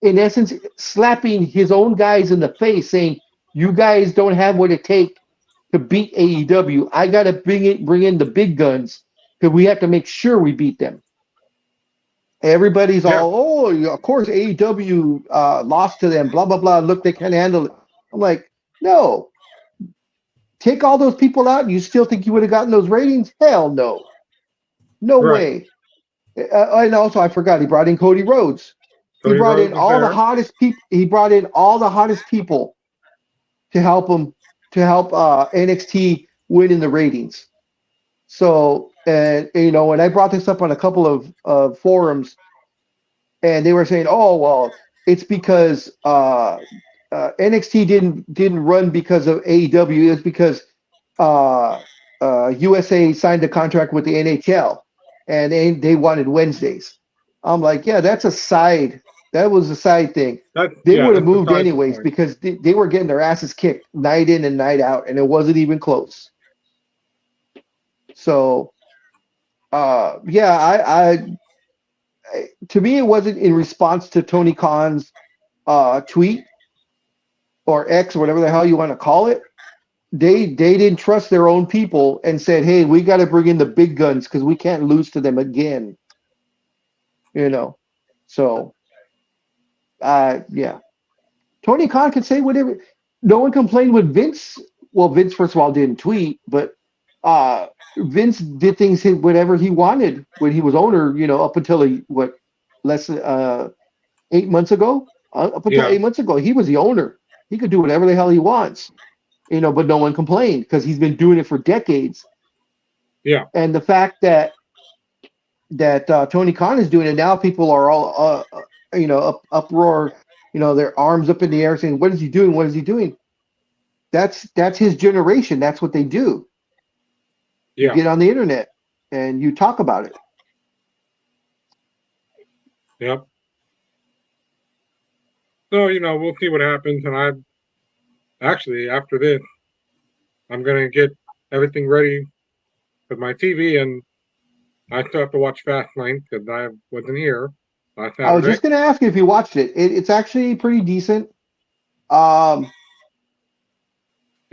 in essence, slapping his own guys in the face, saying, "You guys don't have what it takes to beat AEW. I got to bring in the big guns because we have to make sure we beat them." Everybody's all, "Oh, of course AEW lost to them, blah, blah, blah. Look, they can't handle it." I'm like, no. Take all those people out and you still think you would have gotten those ratings? Hell no. No way. And also, I forgot, he brought in Cody Rhodes. He brought in all the hottest people. He brought in all the hottest people to help NXT win in the ratings. So, and I brought this up on a couple of forums, and they were saying, "Oh, well, it's because NXT didn't run because of AEW. It's because USA signed a contract with the NHL, and they wanted Wednesdays." I'm like, yeah, that's a side. That was a side thing. They would have moved anyways because they were getting their asses kicked night in and night out, and it wasn't even close. So, yeah, to me, it wasn't in response to Tony Khan's tweet or X or whatever the hell you want to call it. They didn't trust their own people and said, "Hey, we got to bring in the big guns because we can't lose to them again." So, yeah. Tony Khan can say whatever. No one complained with Vince. Well, Vince, first of all, didn't tweet, but Vince did things whatever he wanted when he was owner, up until less than 8 months ago? Up until 8 months ago, he was the owner. He could do whatever the hell he wants, but no one complained because he's been doing it for decades. Yeah. And the fact that Tony Khan is doing it now, people are all, uproar, their arms up in the air saying, "What is he doing? What is he doing?" That's his generation. That's what they do. Yeah. You get on the internet and you talk about it. Yep. So, we'll see what happens. And after this, I'm going to get everything ready with my TV, and I still have to watch Fastlane because I wasn't here last Saturday. I was just going to ask you if you watched it. It's actually pretty decent. Yeah,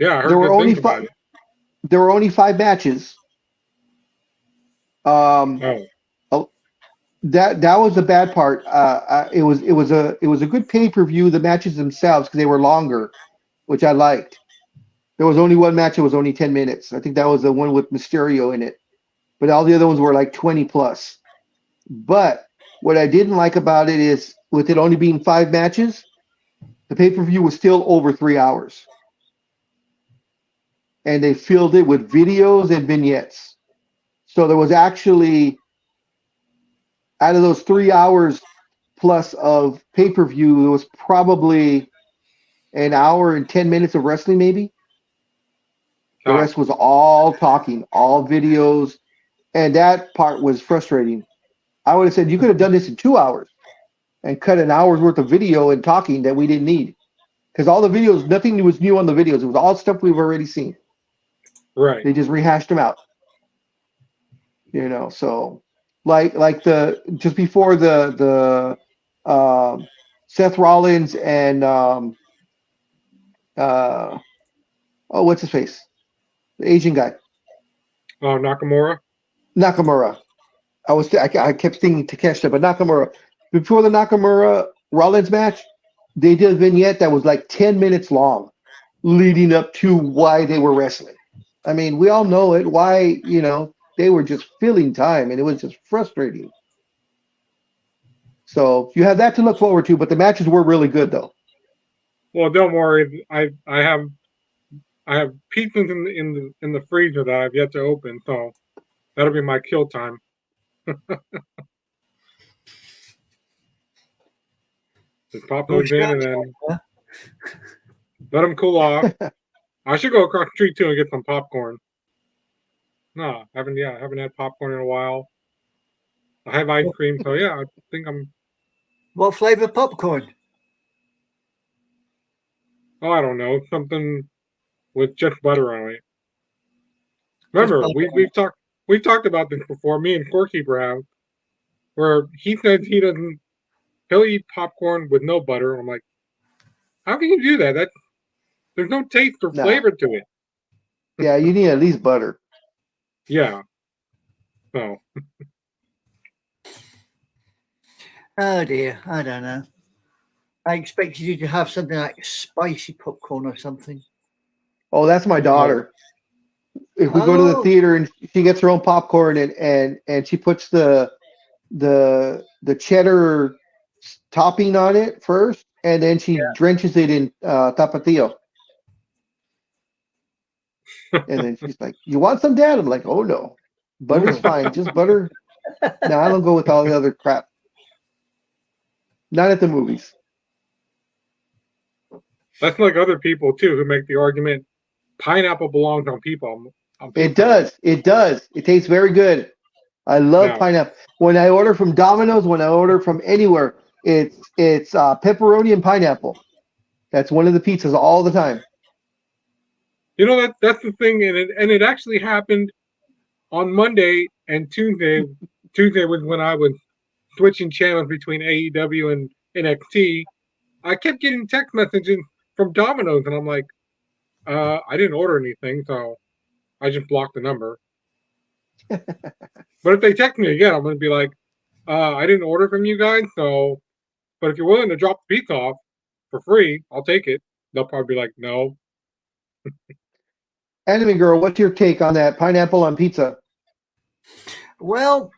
I heard good things about it. There were only 5 matches. Um, Oh, oh, that was the bad part. It was a good pay per view. The matches themselves because they were longer, which I liked. There was only one match. It was only 10 minutes. I think that was the one with Mysterio in it. But all the other ones were like 20 plus. But what I didn't like about it is with it only being 5 matches, the pay per view was still over 3 hours. And they filled it with videos and vignettes. So there was actually, out of those 3 hours plus of pay per view, there was probably an hour and 10 minutes of wrestling, maybe. The ah, rest was all talking, all videos. And that part was frustrating. I would have said you could have done this in 2 hours and cut an hour's worth of video and talking that we didn't need. Because all the videos, nothing was new on the videos. It was all stuff we've already seen. right. They just rehashed them out. So like the just before the Seth Rollins and what's his face? The Asian guy. Oh, Nakamura. Nakamura. I kept thinking Takeshita, but Nakamura. Before the Nakamura Rollins match, they did a vignette that was like 10 minutes long, leading up to why they were wrestling. I mean, we all know it. Why, they were just filling time, and it was just frustrating. So you have that to look forward to, but the matches were really good, though. Well, don't worry. I have pizzas in the freezer that I've yet to open, so that'll be my kill time. Just pop those in and then let them cool off. I should go across the street too and get some popcorn. No, haven't had popcorn in a while. I have ice cream, so yeah, I think I'm. What flavor popcorn? Oh, I don't know, something with just butter on it. Remember, we've talked about this before. Me and Scorekeeper have, where he says he'll eat popcorn with no butter. I'm like, how can you do that? There's no taste or flavor to it. Yeah, you need at least butter. Yeah. So. Oh dear, I don't know. I expected you to have something like spicy popcorn or something. Oh, that's my daughter. If we go to the theater and she gets her own popcorn and she puts the cheddar topping on it first, and then she drenches it in tapatio. And then she's like, "You want some, Dad?" I'm like, "Oh no, butter's fine, just butter." No, I don't go with all the other crap. Not at the movies. That's like other people too who make the argument pineapple belongs on people. It does. It does. It tastes very good. I love pineapple. When I order from Domino's, when I order from anywhere, it's pepperoni and pineapple. That's one of the pizzas all the time. You know, that's the thing, and it actually happened on Monday and Tuesday. Tuesday was when I was switching channels between AEW and NXT. I kept getting text messages from Domino's, and I'm like, I didn't order anything, so I just blocked the number. But if they text me again, I'm going to be like, I didn't order from you guys, so, but if you're willing to drop the pizza off for free, I'll take it. They'll probably be like, no. Anime Girl, what's your take on that pineapple on pizza? Well,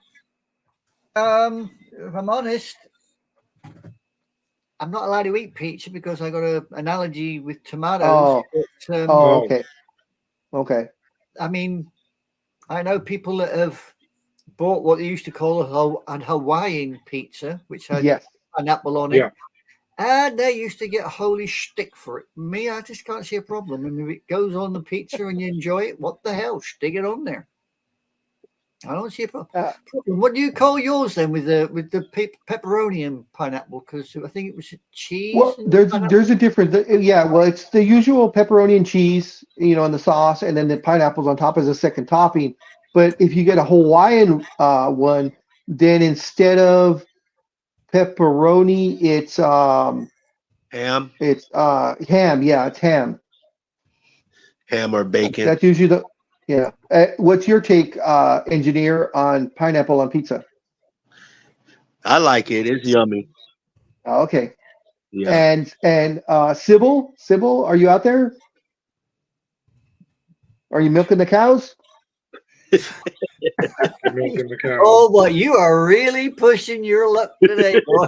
if I'm honest, I'm not allowed to eat pizza because I got an allergy with tomatoes. But, okay. Okay. I mean, I know people that have bought what they used to call a Hawaiian pizza, which had pineapple on it. Yeah. And they used to get a holy shtick for it. Me, I just can't see a problem. I mean, if it goes on the pizza and you enjoy it, what the hell? Stick it on there. I don't see a problem. What do you call yours then with the pepperoni and pineapple? Because I think it was cheese. Well, there's a difference. Yeah, well, it's the usual pepperoni and cheese, on the sauce, and then the pineapples on top as a second topping. But if you get a Hawaiian one, then instead of pepperoni, it's ham. It's ham. Yeah, it's ham. Ham or bacon. That's usually Yeah. What's your take, engineer, on pineapple on pizza? I like it. It's yummy. Okay. Yeah. And Sybil, are you out there? Are you milking the cows? Milking the cow. Oh, boy, you are really pushing your luck today, boy.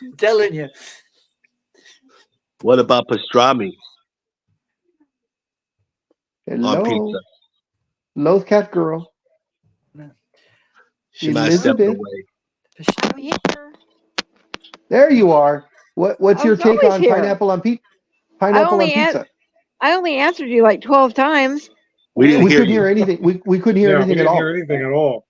I'm telling you. What about pastrami on Hello, pizza? Low cat girl, She might have stepped Elizabeth. away. I'm here. There you are. What's I your was take always on here. pineapple on pizza? I Pineapple on only pizza. I only answered you like 12 times. We didn't We hear couldn't hear you. anything. We couldn't hear Yeah, we anything at didn't hear all. anything at all.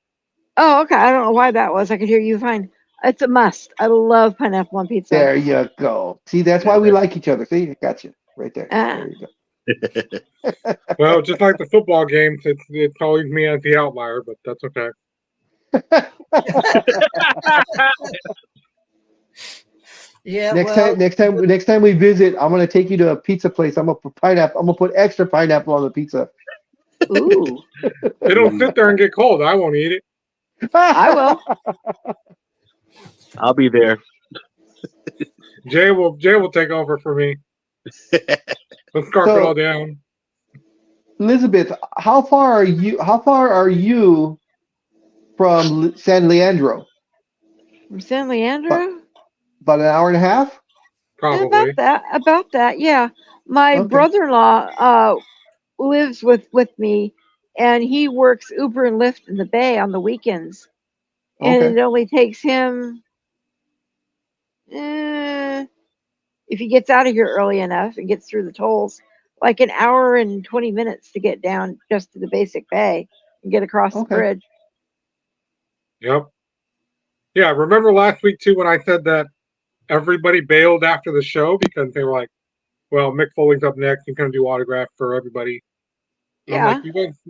Oh, okay. I don't know why that was. I could hear you fine. It's a must. I love pineapple on pizza. There you go. See, that's why we like each other. See, I got you right there. Ah. There you go. Well, just like the football games, it's always me as the outlier, but that's okay. Yeah, Next time we visit, I'm gonna take you to a pizza place. I'm gonna put pineapple. I'm gonna put extra pineapple on the pizza. Ooh, It'll sit there and get cold. I won't eat it. I will. I'll be there. Jay will take over for me. Let's scarf it all down. Elizabeth, how far are you? How far are you from San Leandro? From San Leandro? About an hour and a half. Probably. About that, yeah. My Okay. brother-in-law lives with me, and he works Uber and Lyft in the Bay on the weekends. And Okay. it only takes him, if he gets out of here early enough and gets through the tolls, like an hour and 20 minutes to get down just to the basic bay and get across the Okay. bridge. Yep. Yeah, remember last week too when I said that everybody bailed after the show because they were like, well, Mick Foley's up next. He's going to do autograph for everybody. And I'm Yeah. like,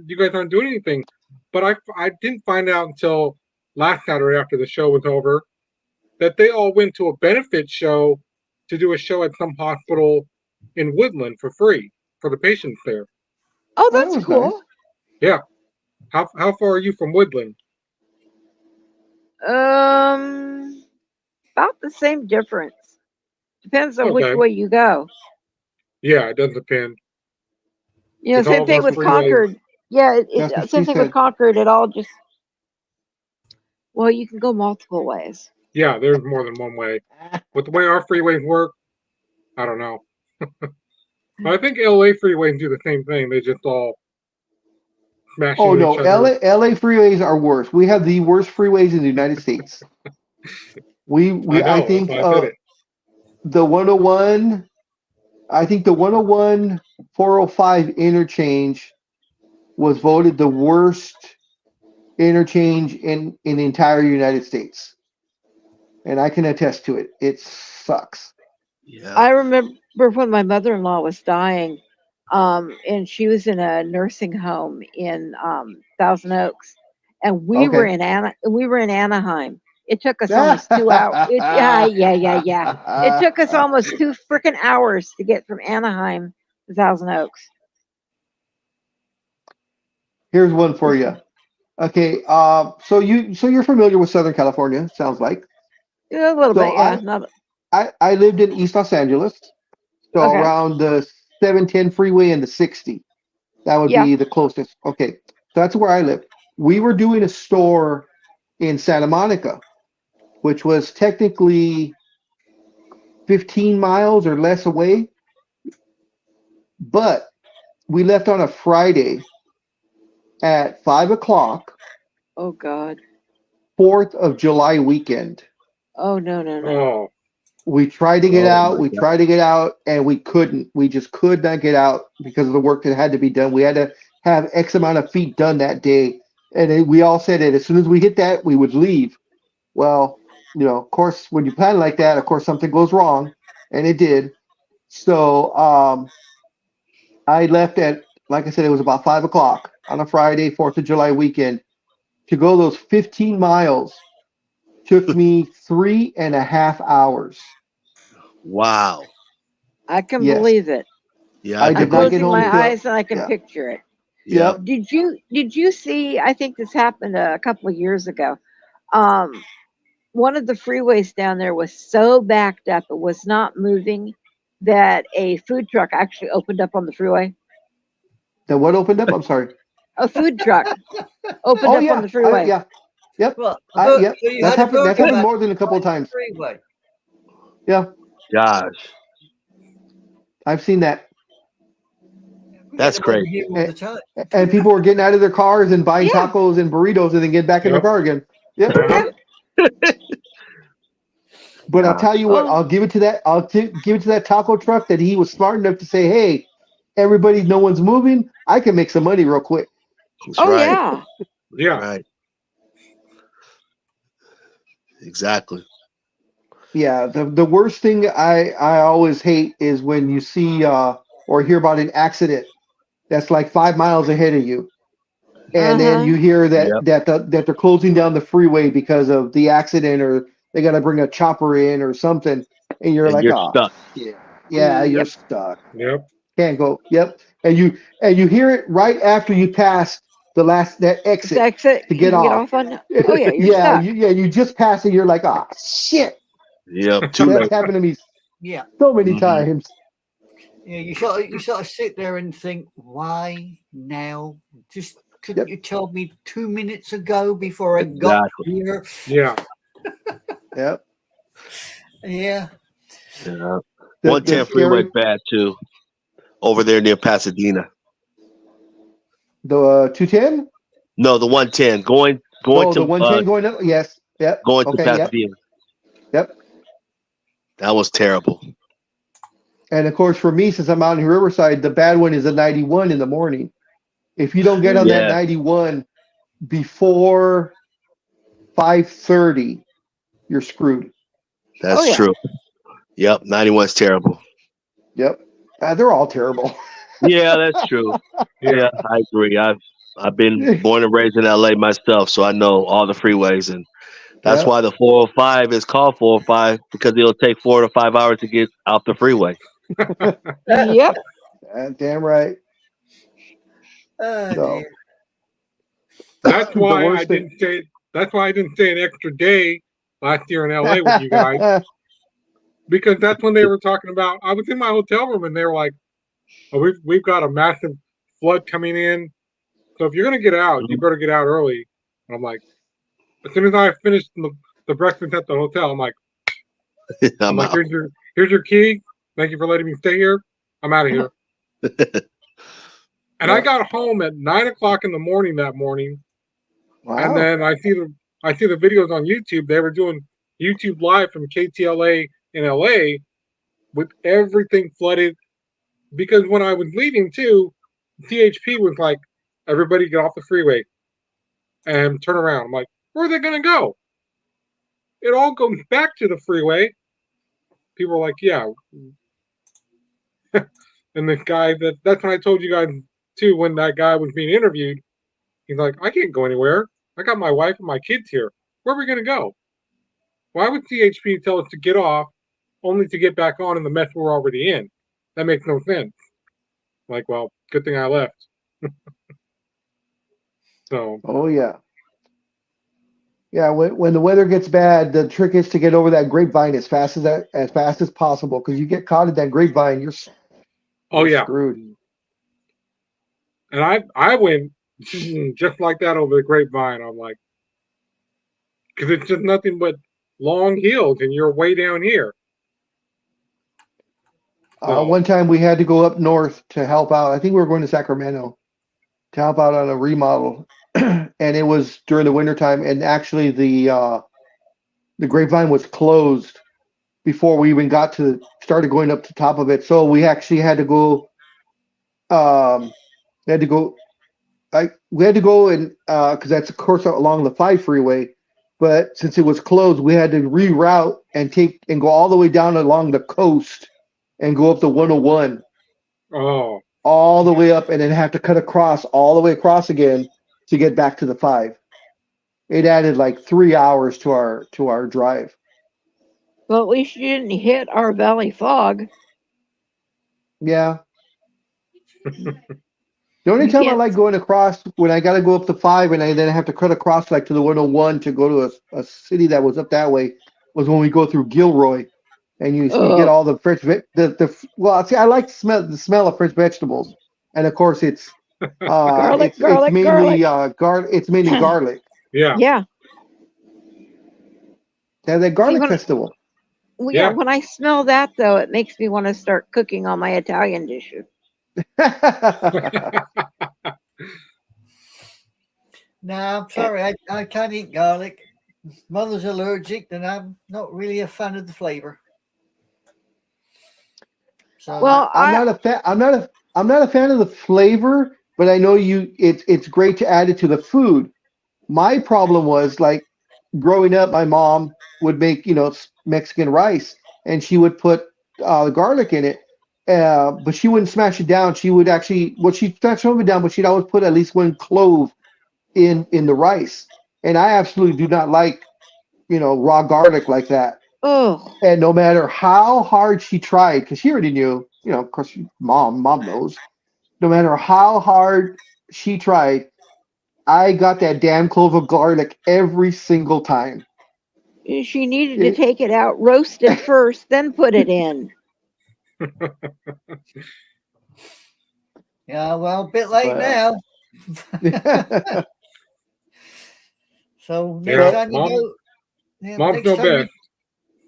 you guys aren't doing anything. But I didn't find out until last Saturday after the show was over that they all went to a benefit show to do a show at some hospital in Woodland for free for the patients there. Oh, that that's was cool. nice. Yeah. How far are you from Woodland? About the same difference. Depends on which Okay. way you go. Yeah, it does depend. You know, It's all same of thing our with freeways. Concord. Yeah, That's what same she thing with said. Concord. It all just, well, you can go multiple ways. Yeah, there's more than one way. With the way our freeways work, I don't know. But I think LA freeways do the same thing. They just all smash Oh into no, each other. LA freeways are worse. We have the worst freeways in the United States. I I think said it. the 101. I think the 101 405 interchange was voted the worst interchange in the entire United States, and I can attest to it. It sucks. Yeah. I remember when my mother-in-law was dying, and she was in a nursing home in Thousand Oaks, and we were Okay. in Anaheim. It took us almost 2 hours. Yeah. It took us almost 2 freaking hours to get from Anaheim to Thousand Oaks. Here's one for you. Okay, so you're familiar with Southern California, sounds like. A little So bit, yeah. Not I lived in East Los Angeles, so okay. around the 710 freeway and the 60. That would Yeah. be the closest. Okay, so that's where I live. We were doing a store in Santa Monica, which was technically 15 miles or less away, but we left on a Friday at 5 o'clock, Oh God. 4th of July weekend. Oh no. Oh, We tried to get Oh, out. my We God. tried to get out, and we couldn't. We just could not get out because of the work that had to be done. We had to have X amount of feet done that day, and we all said it. As soon as we hit that, we would leave. Well, of course, when you plan like that, of course, something goes wrong, and it did. So I left at, like I said, it was about 5 o'clock on a Friday, 4th of July weekend. To go those 15 miles took me 3.5 hours. Wow. I can Yes. believe it. Yeah. I I'm did not get closing home my till eyes and I can yeah. picture it. Yep. Did you see? I think this happened a couple of years ago. Um, one of the freeways down there was so backed up it was not moving that a food truck actually opened up on the freeway. The what opened up? I'm sorry. A food truck opened Oh up on yeah, the freeway. yeah, yep, Well, yep. so you That's had a happened. That's burger happened man more than a couple of on the times. freeway. Yeah, Gosh, I've seen that. We that's get them over crazy. here all the time. And people were getting out of their cars and buying Yeah. tacos and burritos and then get back in their Yep. car again. Yep. Uh-huh. But I'll tell you what, Well- I'll give it to that. Give it to that taco truck that he was smart enough to say, "Hey, everybody, no one's moving. I can make some money real quick." That's Oh right. yeah. Yeah. Right. Exactly. Yeah, the worst thing I always hate is when you see or hear about an accident that's like 5 miles ahead of you, and then Uh-huh. you hear that Yep. that they're closing down the freeway because of the accident, or they got to bring a chopper in or something, and you're And like, you're oh, stuck. yeah, you're Yep. stuck. Yep. Can't go. Yep, and you hear it right after you pass that The exit exit to you get can get off. off on. Oh yeah, you're Yeah, stuck. you just pass it. You're like, ah, shit. Yep. Too That's late. happened to me Yeah, so many Mhm. times. yeah. You sort of sit there and think, why now? Just couldn't Yep. you tell me 2 minutes ago before I got Exactly. here? Yeah. Yep. Yeah. Yeah. The 110 freeway's bad too. Over there near Pasadena. the 210. No, the 110 going Oh, the to 110 going up. Yes. Yep. going to Okay. Yep. Pasadena. Yep. That was terrible. And of course, for me, since I'm out in Riverside, the bad one is the 91 in the morning. If you don't get on that Yeah, 91 before 5:30, you're screwed. that's Oh yeah. true. Yep, 91's terrible. Yep. They're all terrible. Yeah, that's true. Yeah. Yeah, I agree. I've been born and raised in LA myself, so I know all the freeways, and that's Yep. why the 405 is called 405 because it'll take 4 to 5 hours to get out the freeway. Yep. Damn right. Oh So dear. That's the why I worst thing. didn't stay. That's why I didn't stay an extra day last year in LA with you guys, because that's when they were talking about. I was in my hotel room and they were like, "Oh, we've got a massive flood coming in. So if you're gonna get out, you better get out early." And I'm like, as soon as I finished the breakfast at the hotel, I'm like, I'm out. here's your key. Thank you for letting me stay here. I'm out of here. And I got home at 9 o'clock in the morning that morning, and Wow. then I see the videos on YouTube. They were doing YouTube live from KTLA in LA with everything flooded. Because when I was leaving too, THP was like, "Everybody get off the freeway and turn around." I'm like, "Where are they gonna go?" It all goes back to the freeway. People are like, "Yeah." And the guy that's when I told you guys too, when that guy was being interviewed, he's like, "I can't go anywhere. I got my wife and my kids here. Where are we gonna go? Why would CHP tell us to get off only to get back on in the mess we're already in? That makes no sense." Like, well, good thing I left. So Oh yeah. Yeah. When the weather gets bad, the trick is to get over that grapevine as fast as possible, because you get caught in that grapevine, you're oh yeah. screwed. And I went just like that over the grapevine. I'm like, because it's just nothing but long hills, and you're way down here. So One time we had to go up north to help out. I think we were going to Sacramento to help out on a remodel, and it was during the wintertime, and actually the grapevine was closed before we even started going up to top of it. So we actually had to go. We had to go. We had to go and because that's of course along the 5 freeway, but since it was closed, we had to reroute and go all the way down along the coast and go up the 101 oh all the way up, and then have to cut across all the way across again to get back to the 5. It added like 3 hours to our drive. Well, at least you didn't hit our valley fog. Yeah. The only You time I can't. like going across when I got to go up to 5 and I then have to cut across like to the 101 to go to a city that was up that way was when we go through Gilroy, and you get Oh, all the fresh well, see, I like the smell of fresh vegetables, and of course garlic, it's garlic, mainly garlic. it's mainly garlic. Yeah. Yeah. They have that See, garlic festival. well, Yeah. when I smell that though, it makes me want to start cooking all my Italian dishes. No, I'm sorry, I can't eat garlic. Mother's allergic, and I'm not really a fan of the flavor. So Well, I'm not a fan. I'm not a fan of the flavor, but I know it's great to add it to the food. My problem was like growing up, my mom would make Mexican rice, and she would put garlic in it, but she wouldn't smash it down. She would actually, well, she'd smash some of it down, but she'd always put at least one clove in the rice, and I absolutely do not like raw garlic like that. oh, And no matter how hard she tried, because she already knew, of course, mom knows. No matter how hard she tried, I got that damn clove of garlic every single time. she needed to It, take it out, roast it first, then put it in. yeah, well, a bit late but now. So next time you go, Mom's next no time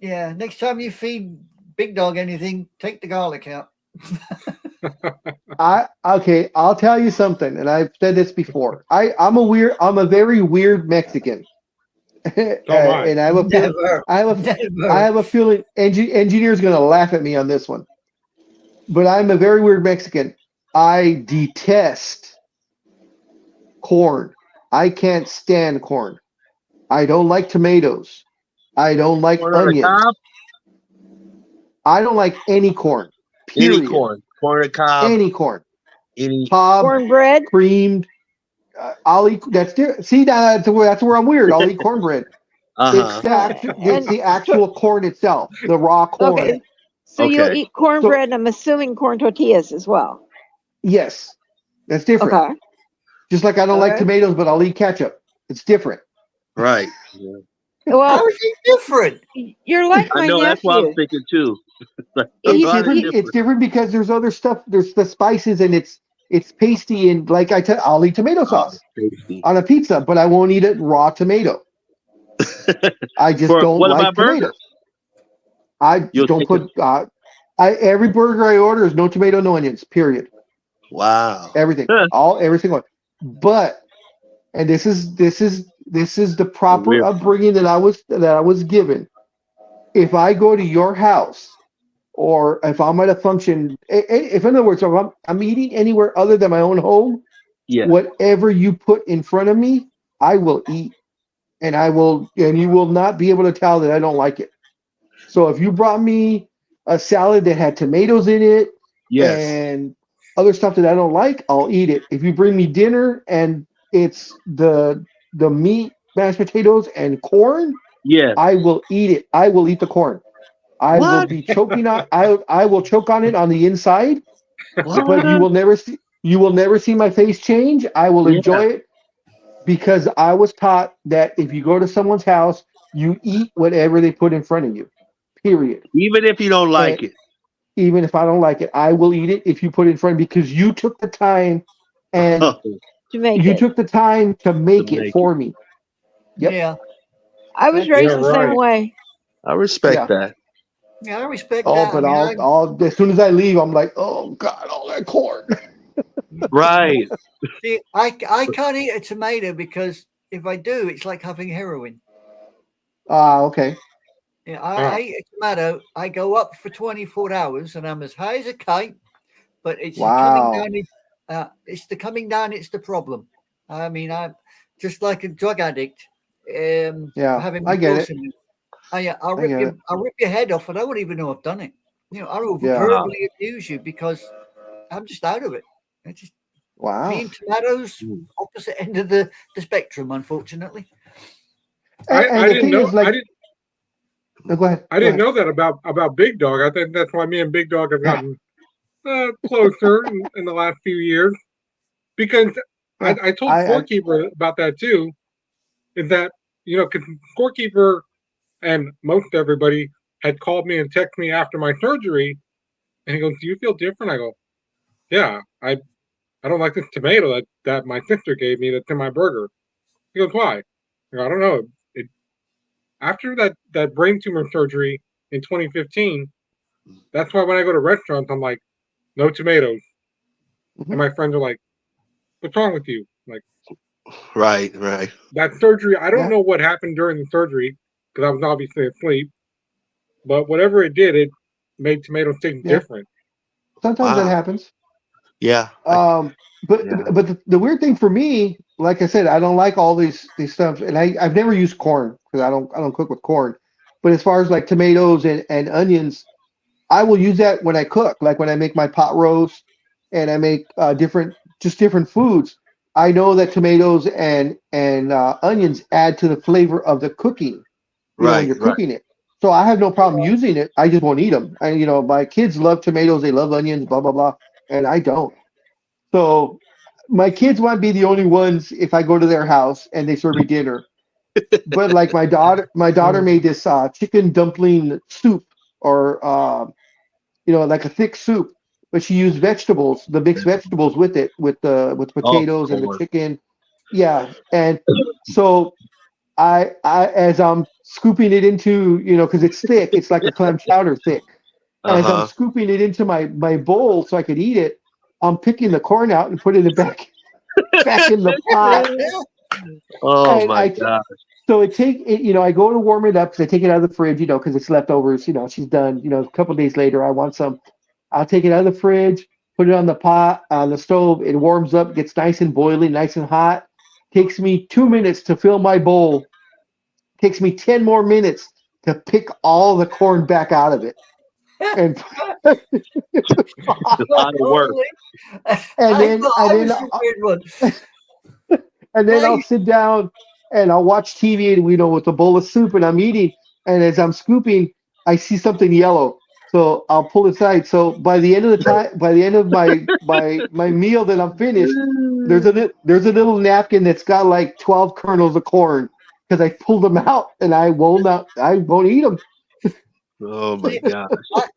best. next time you feed Big Dog anything, take the garlic out. I'll tell you something, and I've said this before. I'm a very weird Mexican. And I have a feeling, Never, I have never. a feeling engineer's gonna laugh at me on this one. But I'm a very weird Mexican. I detest corn. I can't stand corn. I don't like tomatoes. I don't like Corn on the onions. cob, I don't like any corn. any Period. corn, corn on the cob, Any corn. any. Cob, Cornbread. creamed. I'll eat. See, that's where I'm weird. I'll eat cornbread. It's And the actual corn itself, the raw corn. okay, so you'll Okay. eat cornbread. I'm assuming corn tortillas as well. Yes, that's different. Okay. Just like I don't like Okay. tomatoes, but I'll eat ketchup. It's different. Right. How Well, is it different? you're like I my know that's what I was nephew. thinking too. Like, It's He- why is it different. he- It's different because there's other stuff. There's the spices, and it's pasty, and like I'll eat tomato sauce tasty. on a pizza, but I won't eat it raw tomato. I just don't What like about tomatoes. burgers? I You'll don't take put. Every burger I order is no tomato, no onions. Period. Wow. Everything, Huh. every single one. But, and this is the proper Weird. upbringing that I was given. If I go to your house, or if I'm at a function, if in other words, if I'm eating anywhere other than my own home, Yeah. whatever you put in front of me, I will eat, and you will not be able to tell that I don't like it. So if you brought me a salad that had tomatoes in it Yes. and other stuff that I don't like, I'll eat it. If you bring me dinner and it's the meat, mashed potatoes, and corn, Yes. I will eat it. I will eat the corn. I will What? be choking on. I will choke on it on the inside, but What? you will never see my face change. I will Yeah. enjoy it because I was taught that if you go to someone's house, you eat whatever they put in front of you. Period. Even if you don't like And it. even if I don't like it, I will eat it if you put it in front of me because you took the time and To make you it. took the time to make To it make for me. Yep. Yeah, I was Yeah, raised the same right. way. I respect Yeah. that. yeah, I respect Oh, that. but I mean, I'll as soon as I leave, I'm like, oh God, all that corn. Right. I can't eat a tomato because if I do, it's like having heroin. Okay. Yeah, I eat a tomato. I go up for 24 hours, and I'm as high as a kite. But it's the coming Wow. down. It's the coming down. It's the problem. I mean, I'm just like a drug addict. Yeah, Having I get it. morphine. I'll I get it. I'll rip your head off, and I won't even know I've done it. I will Yeah. verbally abuse you because I'm just out of it. It's just Wow. me and tomatoes, opposite end of the spectrum, unfortunately. And I the didn't thing know. is, like, no, go ahead. I didn't know that about Big Dog. I think that's why me and Big Dog have gotten closer in the last few years. because Yeah, I told I Scorekeeper about that too. Is that because Scorekeeper and most everybody had called me and texted me after my surgery, and he goes, "Do you feel different?" I go, "Yeah, I don't like this tomato that my sister gave me that's in my burger." He goes, "Why?" I go, "I don't know. It after that brain tumor surgery in 2015. That's why when I go to restaurants, I'm like, no tomatoes." And Mhm. my friends are like, "What's wrong with you?" I'm like, Right, right. that surgery, I don't Yeah, know what happened during the surgery because I was obviously asleep, but whatever it did, it made tomatoes taste yeah. different. Sometimes that Wow. happens. Yeah. Um, but Yeah. but the weird thing for me, like I said, I don't like all these stuff, and I've never used corn because I don't cook with corn. But as far as like tomatoes and onions, I will use that when I cook, like when I make my pot roast and I make different foods. I know that tomatoes and onions add to the flavor of the cooking, when Right, you're right. cooking it. So I have no problem using it. I just won't eat them. And my kids love tomatoes, they love onions, blah blah blah, and I don't. So my kids might be the only ones if I go to their house and they serve me dinner. But like my daughter made this chicken dumpling soup, or like a thick soup, but she used vegetables, the mixed vegetables with it, with Oh, of potatoes and the course. chicken. Yeah, and so I as I'm scooping it into, because it's thick, it's like a clam chowder thick. As I'm Uh-huh. scooping it into my bowl so I could eat it, I'm picking the corn out and putting it back in the pot. Oh And my God. so I go to warm it up because I take it out of the fridge, because it's leftovers. She's done. A couple of days later, I want some. I'll take it out of the fridge, put it on the stove. It warms up, gets nice and boiling, nice and hot. Takes me 2 minutes to fill my bowl. Takes me 10 more minutes to pick all the corn back out of it. And A lot of work. Holy, and I then thought and I then was the weird one. and then I'll Nice. sit down and I'll watch TV, and with a bowl of soup, and I'm eating. And as I'm scooping, I see something yellow. So I'll pull it aside. So by the end of my meal that I'm finished, there's a little napkin that's got like 12 kernels of corn because I pulled them out, and I won't eat them. Oh my See, God.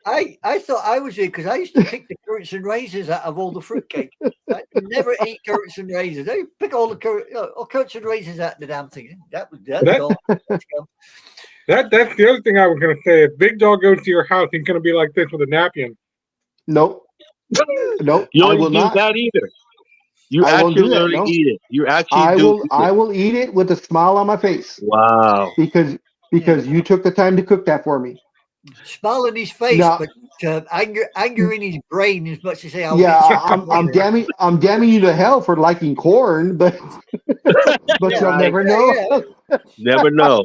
I thought I was it because I used to pick the currants and raisins out of all the fruitcake. I never ate currants and raisins. I pick all the currants and raisins out of the damn thing. That's That gone. that's the other thing I was gonna say. If Big Dog goes to your house, he's gonna be like this with a napkin. Nope, nope, You I don't will do not. that either. You I won't do actually that. literally No, eat it. You actually I do will. eat I it. will eat it with a smile on my face Wow. because Yeah. you took the time to cook that for me. Smile on his face, Now, but anger in his brain as much as say, I'll yeah, get you later. I'm damning you to hell for liking corn, but but you'll Right. never Yeah, know. yeah. Never know.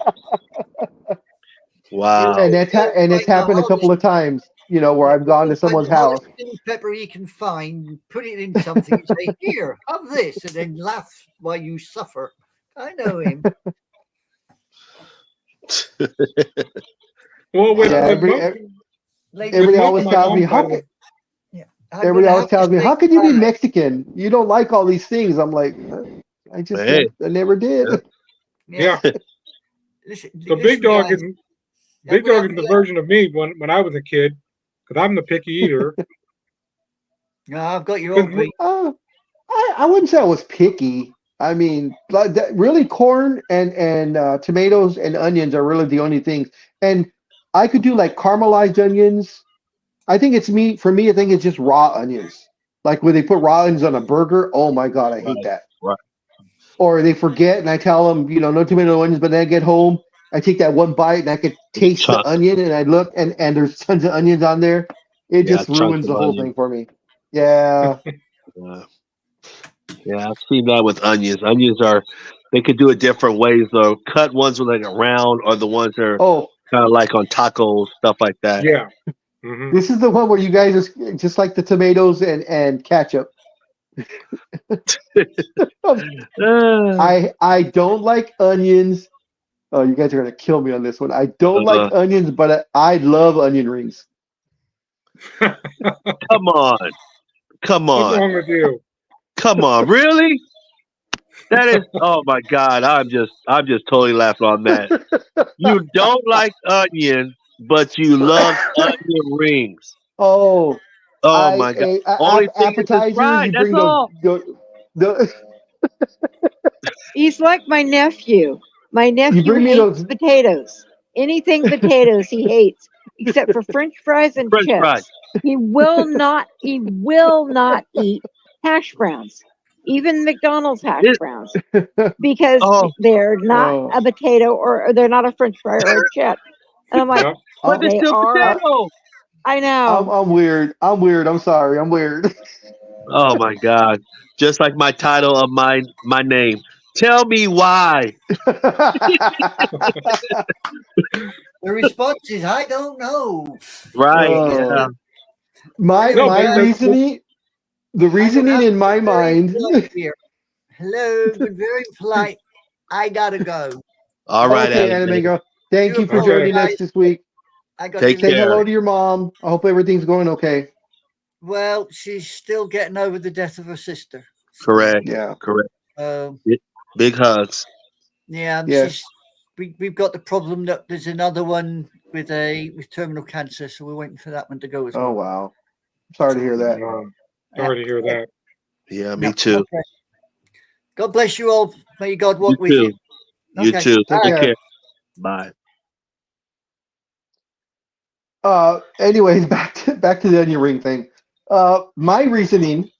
Wow. And it's Right now, happened a I'll couple just of times, where I've gone to find someone's the hottest house. chili pepper you can find, put it in something, and say, "Here, have this," and then laugh while you suffer. I know him. Well, I Yeah, go, ladies with everybody and most of always my tells me mom's how side of can the yeah, I'm going everybody to always have to tells me, say, how can you be Mexican? You don't like all these things. I'm like, Hey. I never did. yeah, yeah. So listen, guys, I'm Big going to Dog have is to the version of me when I was a kid, because I'm the picky eater. no, I've got your 'Cause own Pete. I wouldn't say I was picky. I mean, like really, corn and tomatoes and onions are really the only things. And I could do like caramelized onions. I think it's me for me. I think it's just raw onions. Like when they put raw onions on a burger. Oh my god, I hate Right. that. Right. Or they forget, and I tell them, no tomato onions. But then I get home, I take that one bite, and I could taste the Chunk. onion, and I look, and there's tons of onions on there. It Yeah, just chunks ruins of the whole onion. thing for me. Yeah. Yeah. Yeah, I've seen that with onions. They could do it different ways though. Cut ones with like a round, or the ones that are Oh, kind of like on tacos, stuff like that. Yeah. Hmm. this is the one where you guys just like the tomatoes and ketchup. Uh, I don't like onions. Oh, you guys are gonna kill me on this one. I don't like uh, onions, but I love onion rings. come on, come What's on, wrong with you? Come on, really? That is, oh my God! I'm just totally laughing on that. You don't like onion, but you love onion rings. Oh, Oh my God! Only thing is it's appetizer. fried. You That's bring all. the He's like my nephew. My you nephew bring me hates those. potatoes. Anything potatoes he hates, except for French fries and French fries. chips. He will not eat hash browns, even McDonald's hash It, browns, because oh, they're not Oh, a potato or they're not a French fry or a chip. And I'm like, Yep. but I'm, it's they still are. potato. I know. I'm weird. I'm weird. I'm sorry. I'm weird. Oh my God! Just like my title of my name. Tell me why. The response is, I don't know. Right? Yeah. Oh, my Anyway, No, my but guys, reasoning, the I'm going to reasoning have in to be my very mind. polite here. Hello, but very polite. I got to go. All right, Okay, Anime. Anime Girl. I Thank do you for Okay. joining us apologize. this week. I got Take Say delayed. care. hello to your mom. I hope everything's going okay. Well, she's still getting over the death of her sister. So, Correct. Yeah. Correct. um, Big hugs. yeah, and Yes. we've got the problem that there's another one with terminal cancer, so we're waiting for that one to go as Oh well. wow. Sorry to hear that. Sorry to hear that. Yeah, No, me too. okay. God bless you all. May God You walk with too. you. You Okay. too. Take Bye. Take care. care. Bye. Anyways, back to the onion ring thing. My reasoning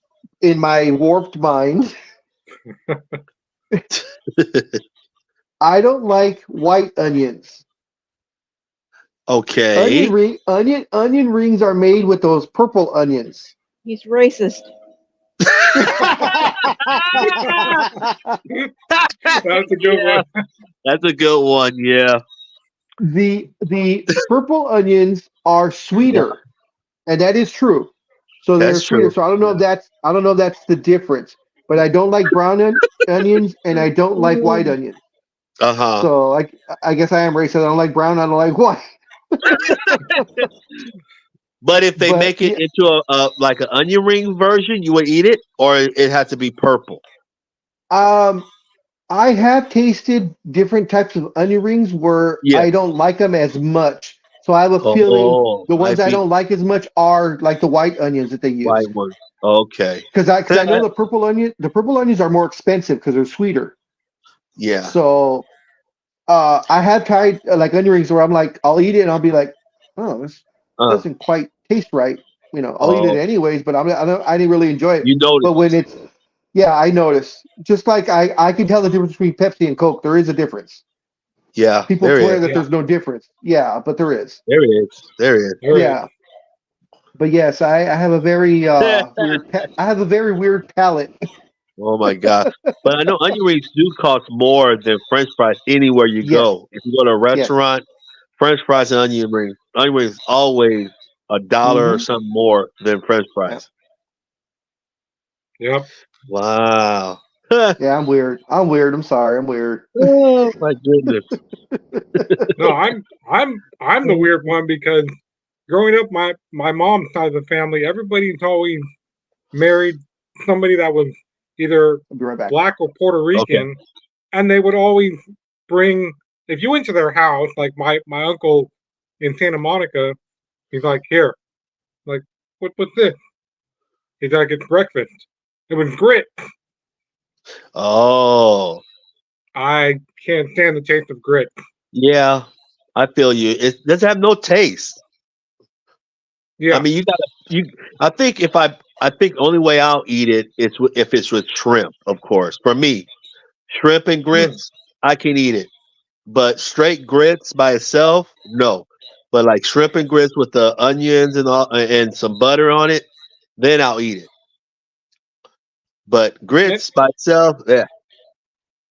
in my warped mind, I don't like white onions. Okay. Onion rings are made with those purple onions. He's racist. That's a good Yeah, one. that's a good one. Yeah. The purple onions are Yeah, sweeter, and that is true. So they're that's sweeter. true. So Yeah. I don't know if that's the difference. But I don't like onions, and I don't like white onions. Uh-huh. So I guess I am racist. I don't like brown. I don't like white. But if they But make it yeah, into a like an onion ring version, you would eat it, or it has to be purple. um, I have tasted different types of onion rings where Yeah. I don't like them as much. So I have a feeling Oh, the I ones I see. don't like as much are like the white onions that they use. White one. Okay. Because I know the purple onions are more expensive because they're sweeter. Yeah. So I have tried like onion rings where I'm like I'll eat it and I'll be like, oh, this Uh. doesn't quite taste right. I'll eat it Oh, anyways, but I didn't really enjoy it. you But noticed. when it's yeah, I noticed. Just like I can tell the difference between Pepsi and Coke. There is a difference. Yeah, People there is. swear that Yeah, there's no difference. Yeah, but there is. There is. There is. there is. Yeah, but yes, I have a very weird. I have a very weird palate. Oh my God. But I know onion rings do cost more than French fries anywhere you Yes, go. If you go to a yes. restaurant, French fries and onion rings always $1 or Mm-hmm. something more than French Yeah, fries. Yep. Wow. yeah. I'm weird. I'm weird. I'm sorry. I'm weird. Oh my goodness. No, I'm the weird one because growing up, my mom's side of the family, everybody's always married somebody that was either I'll be right back. black or Puerto Okay. Rican, and they would always bring. If you went to their house, like my uncle in Santa Monica, he's like, here, like what's this? He's like, it's breakfast. It was grit. Oh, I can't stand the taste of grit. yeah. I feel you. It doesn't have no taste. I Yeah. mean, you gotta you. I think the only way I'll eat it is if it's with shrimp, of course. For me, shrimp and Hmm. grits, I can eat it. But straight grits by itself, no. But like shrimp and grits with the onions and all, and some butter on it, then I'll eat it. But And, grits by itself, yeah.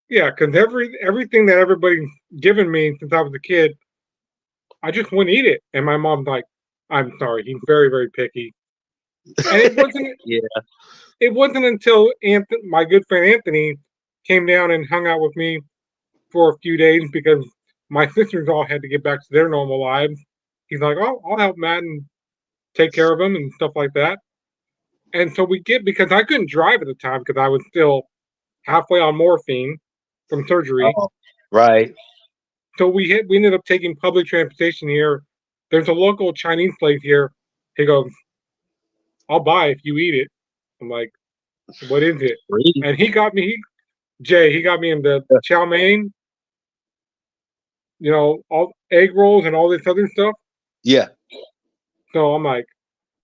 yeah, because everything that everybody's given me since I was a kid, I just wouldn't eat it. And my mom's like, I'm sorry, he's very, very picky. And Yeah. it wasn't until my good friend Anthony came down and hung out with me for a few days because my sisters all had to get back to their normal lives. He's like, "Oh, I'll help Matt and take care of him and stuff like that." And so because I couldn't drive at the time because I was still halfway on morphine from surgery. Oh, right. So we ended up taking public transportation here. There's a local Chinese place here. He goes, "I'll buy if you eat it." I'm like, "What is it?" Really? And he got me in the chow mein, all egg rolls and all this other stuff. Yeah. So I'm like,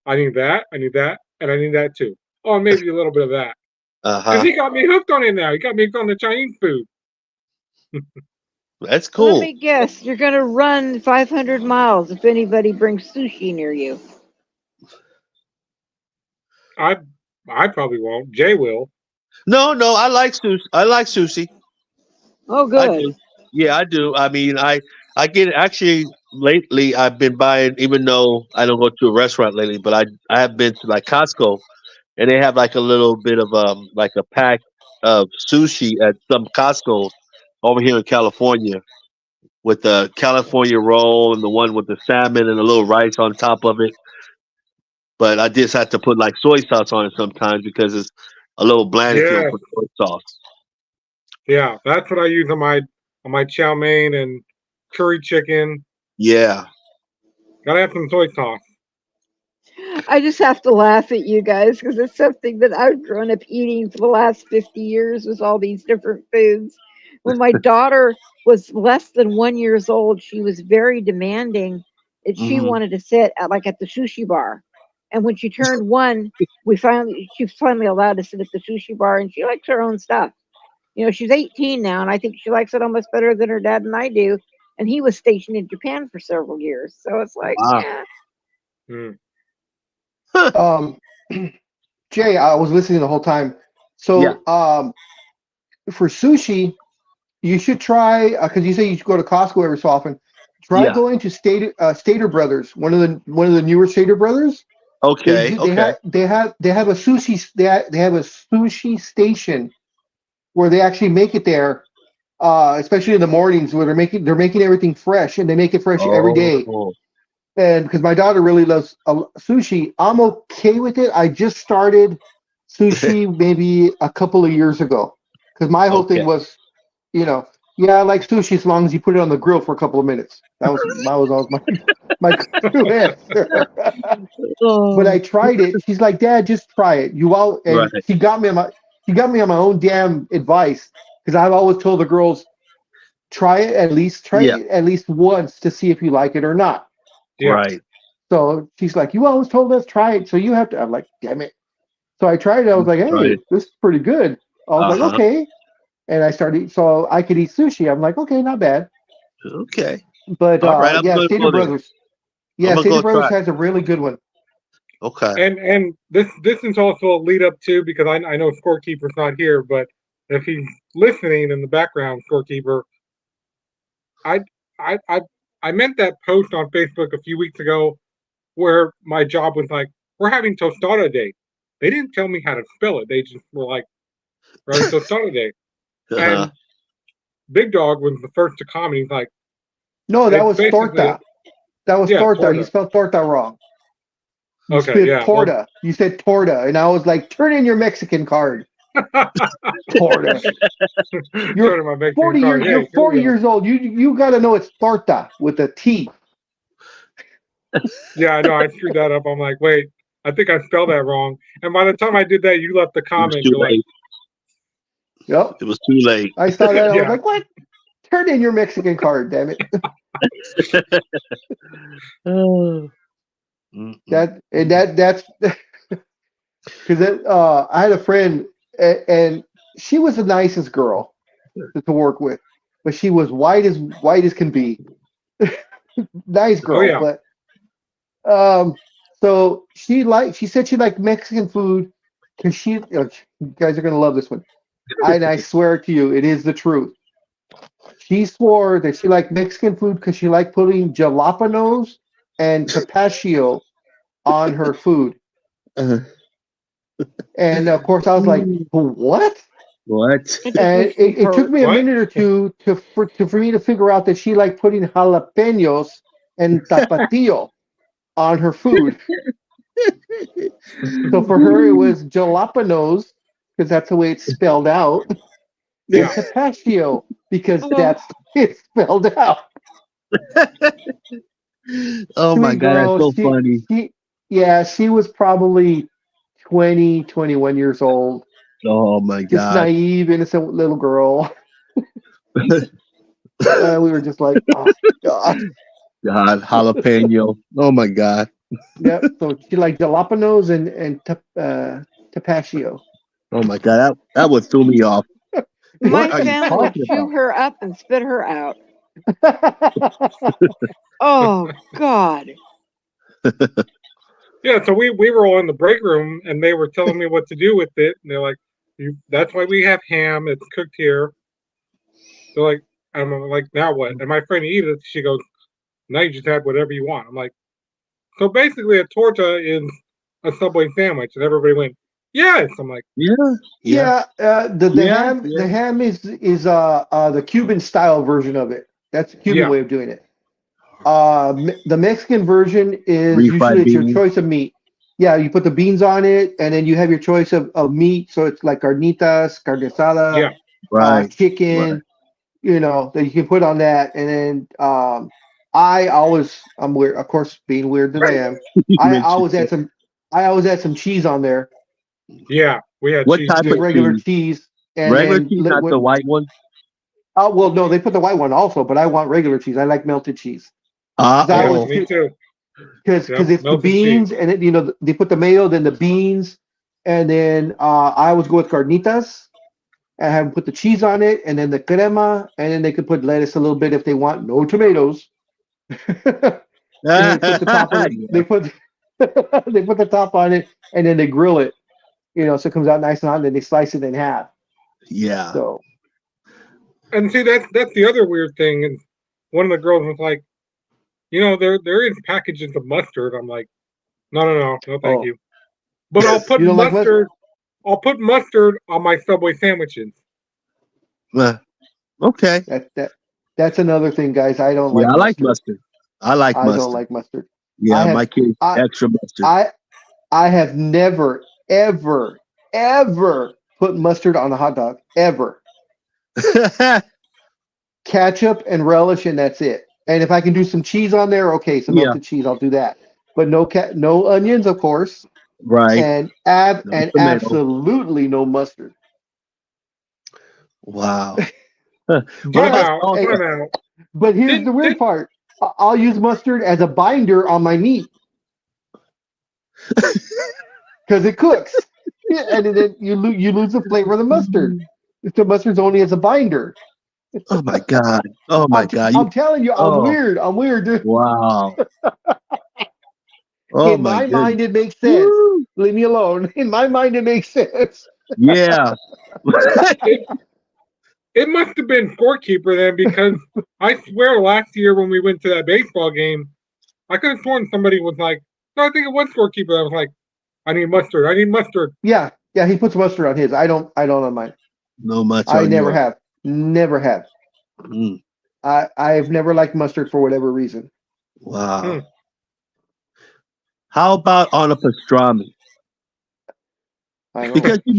I need that, and I need that too. Oh, and maybe a little bit of that. Because he got me hooked on it now. He got me hooked on the Chinese food. That's Let cool. me guess. You're going to run 500 miles if anybody brings sushi near you. I probably won't. Jay will. No, I like sushi. I like sushi. Oh, I good. do. Yeah, I do. I mean, I get actually lately. I've been buying, even though I don't go to a restaurant lately, but I have been to like Costco, and they have like a little bit of like a pack of sushi at some Costco's over here in California with the California roll and the one with the salmon and a little rice on top of it. But I just have to put like soy sauce on it sometimes because it's a little bland if you don't Yeah, put soy sauce. yeah. That's what I use on my chow mein and curry chicken. Yeah. Gotta have some soy sauce. I just have to laugh at you guys because it's something that I've grown up eating for the last 50 years with all these different foods. When my daughter was less than 1 years old, she was very demanding that she Hmm. wanted to sit at the sushi bar. And when she turned one, she was finally allowed to sit at the sushi bar, and she likes her own stuff. She's 18 now, and I think she likes it almost better than her dad and I do. And he was stationed in Japan for several years, so it's like, Wow. yeah. Mm. Um, Jay, I was listening the whole time. Yeah. So, for sushi, you should try because you say you go to Costco every so often. Try Yeah. going to Stater Brothers, one of the newer Stater Brothers. They Okay. do they have a sushi station where they actually make it there, especially in the mornings where they're making everything fresh and they make it fresh every day. Oh. And because my daughter really loves sushi, I'm okay with it. I just started sushi maybe a couple of years ago because my whole thing Okay. was, yeah, I like sushi as long as you put it on the grill for a couple of minutes. That was always my go-to answer. But I Oh. tried it. She's like, Dad, just try it. And Right. she got me on my own damn advice because I've always told the girls, try Yeah. it at least once to see if you like it or not. Yeah. Right. So she's like, you always told us try it, so you have to. I'm like, damn it. So I tried it. I was like, Right. hey, this is pretty good. I was like, Uh-huh. okay. And I started, so I could eat sushi. I'm like, okay, not bad. Okay. But All right. I'm yeah, gonna Stater go there. Brothers. I'm Yeah, gonna Stater go Brothers try. has a really good one. Okay. And this is also a lead up to because I know Scorekeeper's not here, but if he's listening in the background, Scorekeeper, I I I I meant that post on Facebook a few weeks ago where my job was like, we're having tostada day. They didn't tell me how to spell it. They just were like, we're having tostada day. Uh-huh. And Big Dog was the first to comment. He's like, No, that it's was basically, torta. That was yeah, torta. You torta. spelled torta wrong. You Okay, spelled yeah. Well, torta. You said torta, and I was like, turn in your Mexican card. Torta. You're turn to my Mexican 40 card. years. Hey, You're here we 40 go. years old. You got to know it's torta with a T. Yeah, I know. I screwed that up. I'm like, wait, I think I spelled that wrong. And by the time I did that, you left the It was comment. too You're like, late. Yep. It was too late. I saw that. I was yeah. like, what? Turn in your Mexican card, damn it. Mm-mm. That's because I had a friend and she was the nicest girl to work with, but she was white as can be. Nice Oh, girl, yeah. but so she said she liked Mexican food because you guys are gonna love this one. I swear to you, it is the truth. She swore that she liked Mexican food because she liked putting jalapenos and tapatio on her food. Uh, And of course, I was like, what? what? And it took me a What? minute or two for me to figure out that she liked putting jalapenos and tapatio on her food. So for her, it was jalapenos because that's the way it's spelled out, and Yeah. tapatio because Oh. that's the way it's spelled out. Oh my Sweet god, that's girl. so funny. Yeah, she was probably 20, 21 years old. Oh my Just god. naive, innocent little girl. We were just like, oh god. God, jalapeno. Oh my god. Yep. So she liked jalapenos and tapatio. Oh my god, that would throw me off. My What are you family would talking chew about? her up and spit her out. Oh God. Yeah, so we were all in the break room and they were telling me what to do with it. And they're like, that's why we have ham, it's cooked here. They're like, I'm like, now what? And my friend Edith, she goes, now you just have whatever you want. I'm like, so basically a torta is a Subway sandwich. And everybody went, yes. I'm like, Yeah. Yeah, the Yeah, ham yeah. the ham is the Cuban style version of it. That's the Cuban Yeah. way of doing it. The Mexican version is Refried usually it's your beans. choice of meat. Yeah, you put the beans on it, and then you have your choice of meat. So it's like carnitas, carne asada, yeah. Right. chicken, that you can put on that. And then I'm weird, of course, being weird that I am. I always add some cheese on there, Yeah. We had What cheese type just of too. regular cheese? cheese. And Regular then cheese, not the white one. well, no, they put the white one also, but I want regular cheese. I like melted cheese. Uh 'Cause I Yeah, always oh. me too. because Yep. it's the Melted beans, cheese. and they put the mayo, then the beans, and then I always go with carnitas. And have them put the cheese on it, and then the crema, and then they could put lettuce a little bit if they want. No tomatoes. And they put the top on it. Yeah. They put they put the top on it, and then they grill it. So it comes out nice and hot. And then they slice it in half. Yeah. So And see, that's the other weird thing. And one of the girls was like, there is packages of mustard. I'm like, no, thank you. But I'll put you don't like mustard? mustard. I'll put mustard on my Subway sandwiches. Okay. That's another thing, guys. I don't Yeah, like I like mustard. mustard. I like I mustard. don't like mustard. Yeah, my kids I extra mustard. I have never, ever, ever put mustard on a hot dog. Ever. Ketchup and relish, and that's it. And if I can do some cheese on there, okay, some Yeah. melted cheese, I'll do that. But no onions, of course, Right. and No tomato. absolutely no mustard. Wow. But, Time out. but here's the weird part. I'll use mustard as a binder on my meat because it cooks, and then you lose the flavor of the mustard. If the mustard's only as a binder. Oh my god. Oh my god. I'm telling you, I'm Oh. weird. I'm weird, dude. Wow. Oh In my mind, goodness. it makes sense. Woo. Leave me alone. In my mind, it makes sense. Yeah. It must have been Scorekeeper then, because I swear last year when we went to that baseball game, I could have sworn somebody was like, no, I think it was Scorekeeper. I was like, I need mustard. Yeah, he puts mustard on his. I don't on mine. No much. I on never yours. have. Never have. Mm. I've never liked mustard for whatever reason. Wow. How about on a pastrami? I don't Because you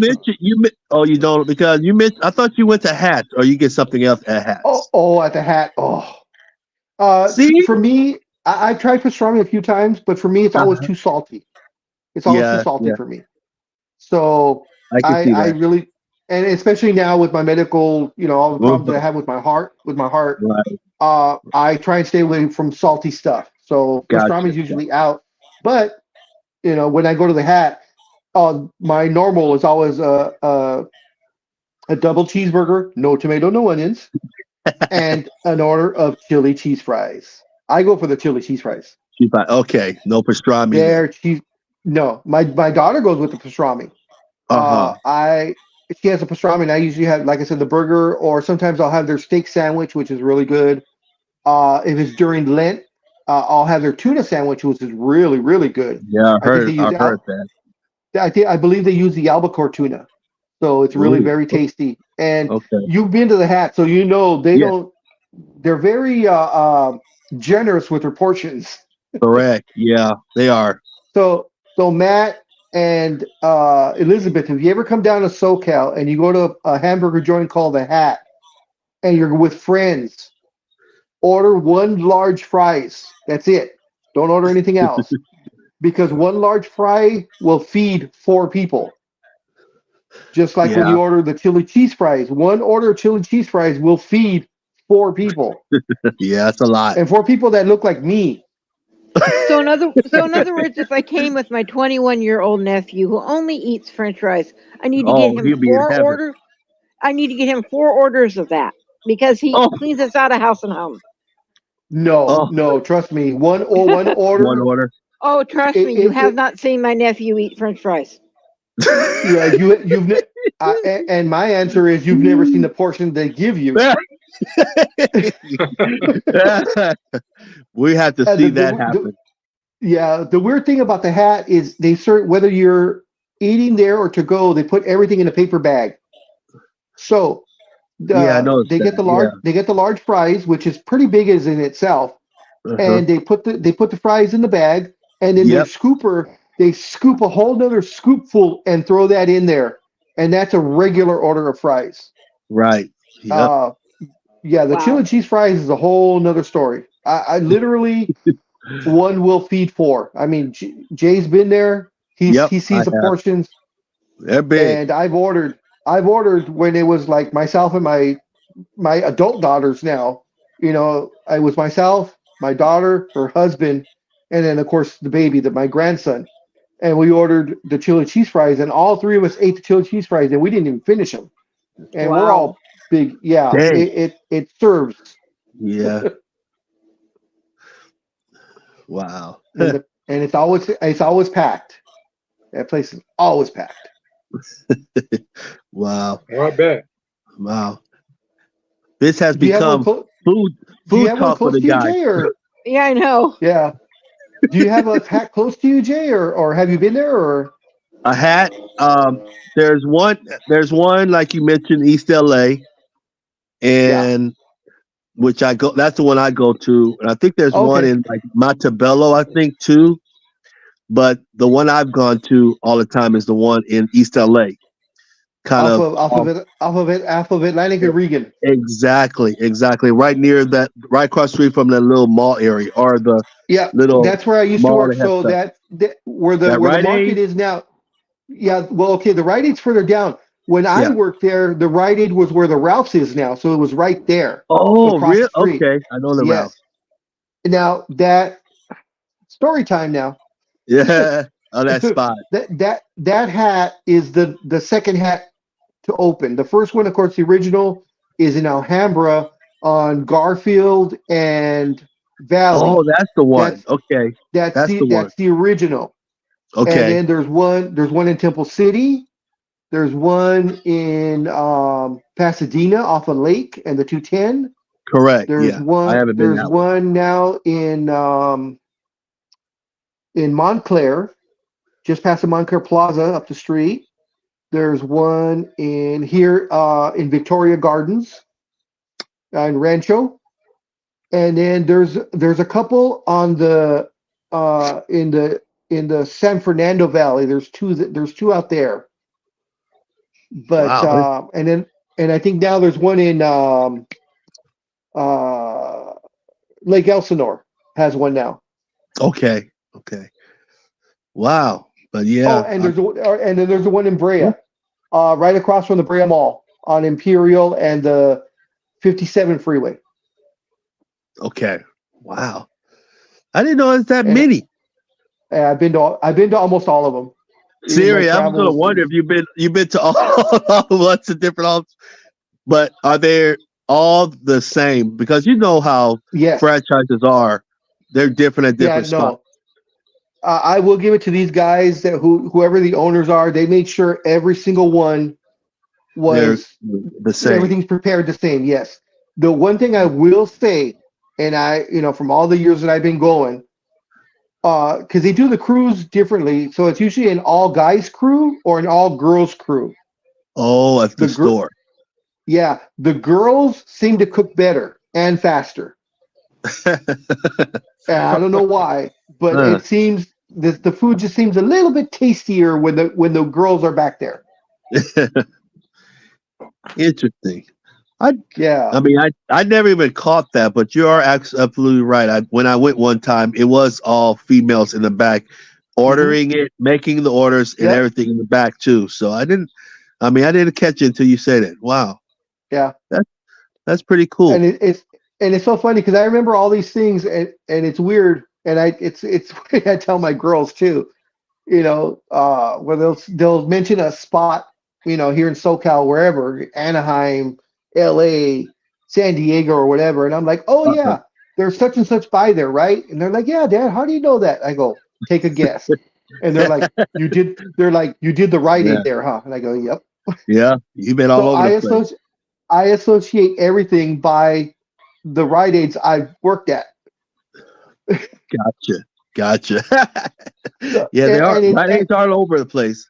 don't, because you mentioned, I thought you went to Hats, or you get something else at Hats. at the hat. See? For me, I've tried pastrami a few times, but for me, it's always too salty. It's always too salty for me. So I can see that. I really, and especially now with my medical, all the problems that I have with my heart, Right. I try and stay away from salty stuff. So pastrami is usually out. But when I go to the hat, my normal is always a double cheeseburger, no tomato, no onions, and an order of chili cheese fries. I go for the chili cheese fries. Okay, no pastrami. No, my daughter goes with the pastrami. She has a pastrami, and I usually have, like I said, the burger, or sometimes I'll have their steak sandwich, which is really good. If it's during Lent, I'll have their tuna sandwich, which is really, really good. Yeah, I've heard that. I believe they use the albacore tuna, so it's really very tasty. And you've been to the Hat, so they don't. They're very generous with their portions. Correct. Yeah, they are. So So Matt and Elizabeth, if you ever come down to SoCal and you go to a hamburger joint called The Hat, and you're with friends, order one large fries. That's it. Don't order anything else because one large fry will feed 4 people. Just like when Yeah. you order the chili cheese fries, one order of chili cheese fries will feed 4 people, Yeah, that's a lot. and 4 people that look like me. So in other words, if I came with my 21-year-old nephew who only eats French fries, I need to get Oh, him he'll be in 4 heaven. orders. I need to get him 4 orders of that because he Oh, cleans us out of house and home. No, oh, no, trust me. One one order. order. Oh, trust me, you have not seen my nephew eat French fries. Yeah, and my answer is you've never seen the portion they give you. We have to Uh, see the, that the, happen. the, yeah, the weird thing about the hat is they serve whether you're eating there or to go, they put everything in a paper bag. So Yeah, I noticed they get that. the large fries, which is pretty big as in itself, Yeah. and they put the fries in the bag, and then Yep. they scoop a whole nother scoopful and throw that in there, and that's a regular order of fries. Right. Yep. Yeah, the Wow. chili cheese fries is a whole nother story. I literally one will feed 4. I mean, Jay's been there. Yep. He I sees the have. portions, They're big. and I've ordered when it was like myself and my adult daughters. Now, I was myself, my daughter, her husband, and then of course the baby, my grandson. And we ordered the chili cheese fries, and all 3 of us ate the chili cheese fries, and we didn't even finish them. And we're Wow. all big. Yeah, Dang. it serves. Yeah. Wow. And it's always packed. That place is always packed. Wow. Oh, I bet. Wow. This has Do you have one become Do you food have one talk for close the to you, guys. Jay? Or Yeah, I know. yeah, do you have a hat close to you, Jay? Or have you been there? Or A hat. There's one like you mentioned, East LA, and which I go. That's the one I go to, and I think there's one okay, in like Montebello, I think too. But the one I've gone to all the time is the one in East LA, kind off of of Atlantic and Regan. exactly, right near that, right across the street from that little mall area or the Yeah, little that's where I used to mall work. that has So stuff. that where the That Rite market Aid, is now. Yeah, well, okay, the Rite Aid's further down. When I yeah. worked there, the Rite Aid was where the Ralph's is now, so it was right there Oh, across real? the street. Okay, I know the Yes. Ralph. Now that story time now. Yeah, oh, that spot. that hat is the second hat to open. The first one, of course, the original is in Alhambra on Garfield and Valley. Oh, that's the one. That's Okay, that's the one. that's the original. And Okay, then there's one in Temple City. There's one in Pasadena off a lake and the 210. correct. There's Yeah, I one. haven't been There's that one. one now in Montclair, just past the Montclair Plaza up the street. There's one in here in Victoria Gardens in Rancho, and then there's a couple on the in the San Fernando Valley. There's two out there, but Wow. and I think now there's one in uh, Lake Elsinore has one now. Okay. Okay. Wow. But Oh, yeah. and then there's one in Brea, right across from the Brea Mall on Imperial and the 57 freeway. Okay. Wow. I didn't know it's that And many. I've been to almost all of them. In my Siri, I was gonna travels. wonder if you've been to all lots of different all, but are they all the same? Because you know how Yes. franchises are. They're different at different spots. No. I will give it to these guys that whoever the owners are, they made sure every single one They're was the same. everything's prepared the same. Yes. The one thing I will say, and from all the years that I've been going, because they do the crews differently, so it's usually an all guys crew or an all girls crew. Oh, at the store. Yeah, the girls seem to cook better and faster. I don't know why, but it seems the food just seems a little bit tastier when the girls are back there. Interesting. I Yeah. I mean, I never even caught that, but you are absolutely right. When I went one time, it was all females in the back, Hmm. ordering it, making the orders, and Yep. everything in the back too. So I didn't catch it until you said it. Wow, Yeah. that's that's pretty And cool. it's so funny because I remember all these things, and it's weird, and it's I tell my girls too. Where they'll mention a spot, here in SoCal, wherever, Anaheim, LA, San Diego, or whatever, and I'm like, oh Uh-huh. yeah, there's such and such by there, right? And they're like, yeah, Dad, how do you know that? I go, take a guess, and they're like, you did. They're like, you did the Rite Yeah, Aid there, huh? And I go, yep. yeah, you've been all So over the place. I associate everything by the Rite Aids I've worked at. Gotcha, gotcha. So, Yeah, they are. Right, and it's all over the place.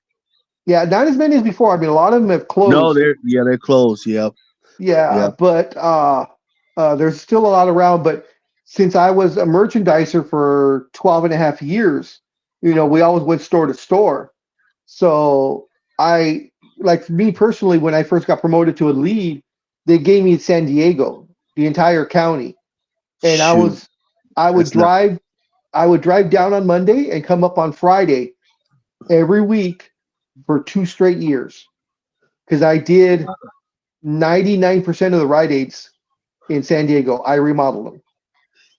yeah, not as many as before. I mean, a lot of them have No, closed. they're closed. Yep, Yeah, yep. but there's still a lot around. But since I was a merchandiser for 12 and a half years, we always went store to store. So I, like for me personally, when I first got promoted to a lead, they gave me San Diego, the entire county. And Shoot, I would that's not. drive, down on Monday and come up on Friday every week for 2 straight years because I did 99% of the Rite Aids in San Diego. I remodeled them